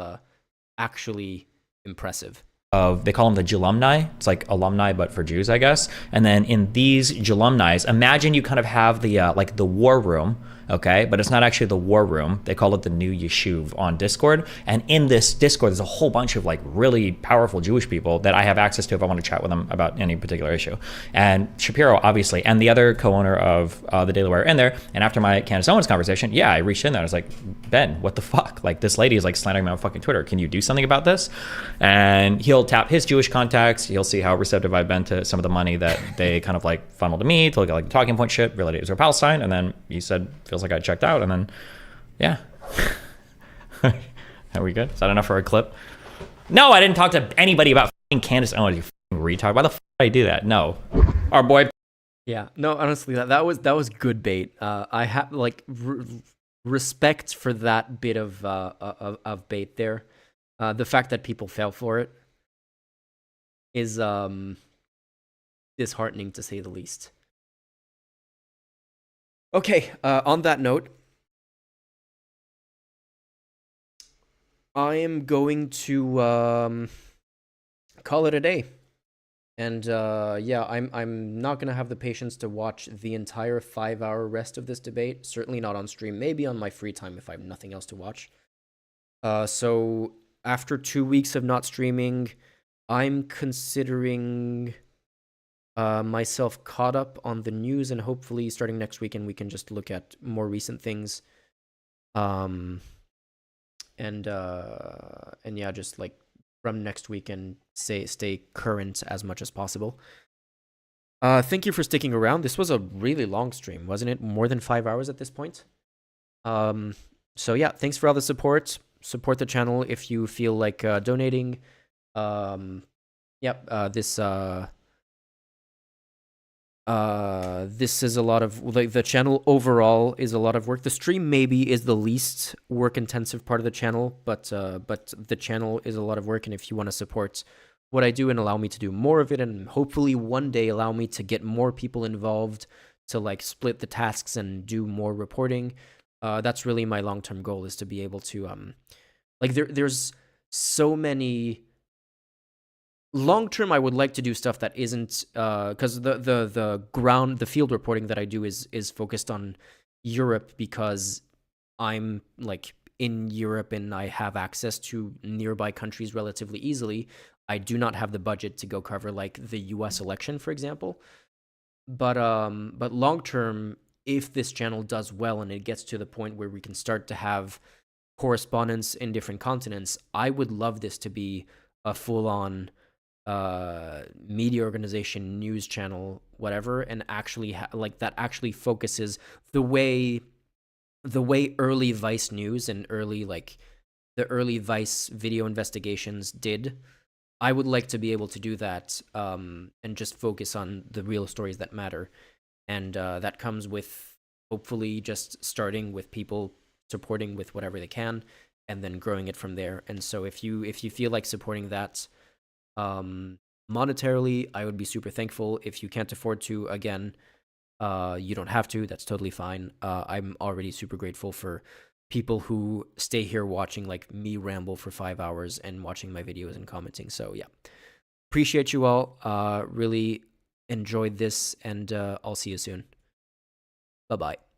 actually impressive. They call them the Jalumni. It's like alumni, but for Jews, I guess. And then in these Jalumnis, imagine you kind of have the like the war room, okay? But it's not actually the war room. They call it the new Yeshuv on Discord. And in this Discord, there's a whole bunch of like really powerful Jewish people that I have access to if I want to chat with them about any particular issue. And Shapiro, obviously, and the other co-owner of the Daily Wire in there. And after my Candace Owens conversation, yeah, I reached in there. I was like, Ben, what the fuck? Like this lady is like slandering me on fucking Twitter. Can you do something about this? And he'll tap his Jewish contacts. He'll see how receptive I've been to some of the money that they kind of like funnel to me to look at like the talking point shit related to Israel Palestine. And then he said, feels like I checked out. And then, yeah. Are we good? Is that enough for a clip? No, I didn't talk to anybody about fucking Candace Owens, you fucking retard. Why the fuck did I do that? No. Our boy. Yeah, no, honestly, that was good bait. I have like respect for that bit of bait there. The fact that people fell for it is disheartening to say the least. Okay, on that note, I am going to call it a day. And yeah, I'm not gonna have the patience to watch the entire 5-hour rest of this debate. Certainly not on stream. Maybe on my free time if I have nothing else to watch. So after 2 weeks of not streaming, I'm considering myself caught up on the news, and hopefully starting next weekend we can just look at more recent things. And yeah, just like from next weekend, stay current as much as possible. Thank you for sticking around. This was a really long stream, wasn't it? More than 5 hours at this point. So yeah, thanks for all the support. Support the channel if you feel like donating. This is a lot of, like, the channel overall is a lot of work. The stream maybe is the least work intensive part of the channel, but the channel is a lot of work, and if you want to support what I do and allow me to do more of it, and hopefully one day allow me to get more people involved to like split the tasks and do more reporting, that's really my long-term goal, is to be able to like there's so many. Long term, I would like to do stuff that isn't because the field reporting that I do is focused on Europe, because I'm like in Europe and I have access to nearby countries relatively easily. I do not have the budget to go cover like the US election, for example. But long term, if this channel does well and it gets to the point where we can start to have correspondence in different continents, I would love this to be a full-on media organization, news channel, whatever, and actually like that actually focuses the way early Vice News and the early Vice video investigations did. I would like to be able to do that, and just focus on the real stories that matter. And that comes with hopefully just starting with people supporting with whatever they can, and then growing it from there. And so if you feel like supporting that monetarily, I would be super thankful. If you can't afford to, again, you don't have to. That's totally fine. I'm already super grateful for people who stay here watching like me ramble for 5 hours and watching my videos and commenting. So yeah, appreciate you all. Really enjoyed this, and I'll see you soon. Bye-bye.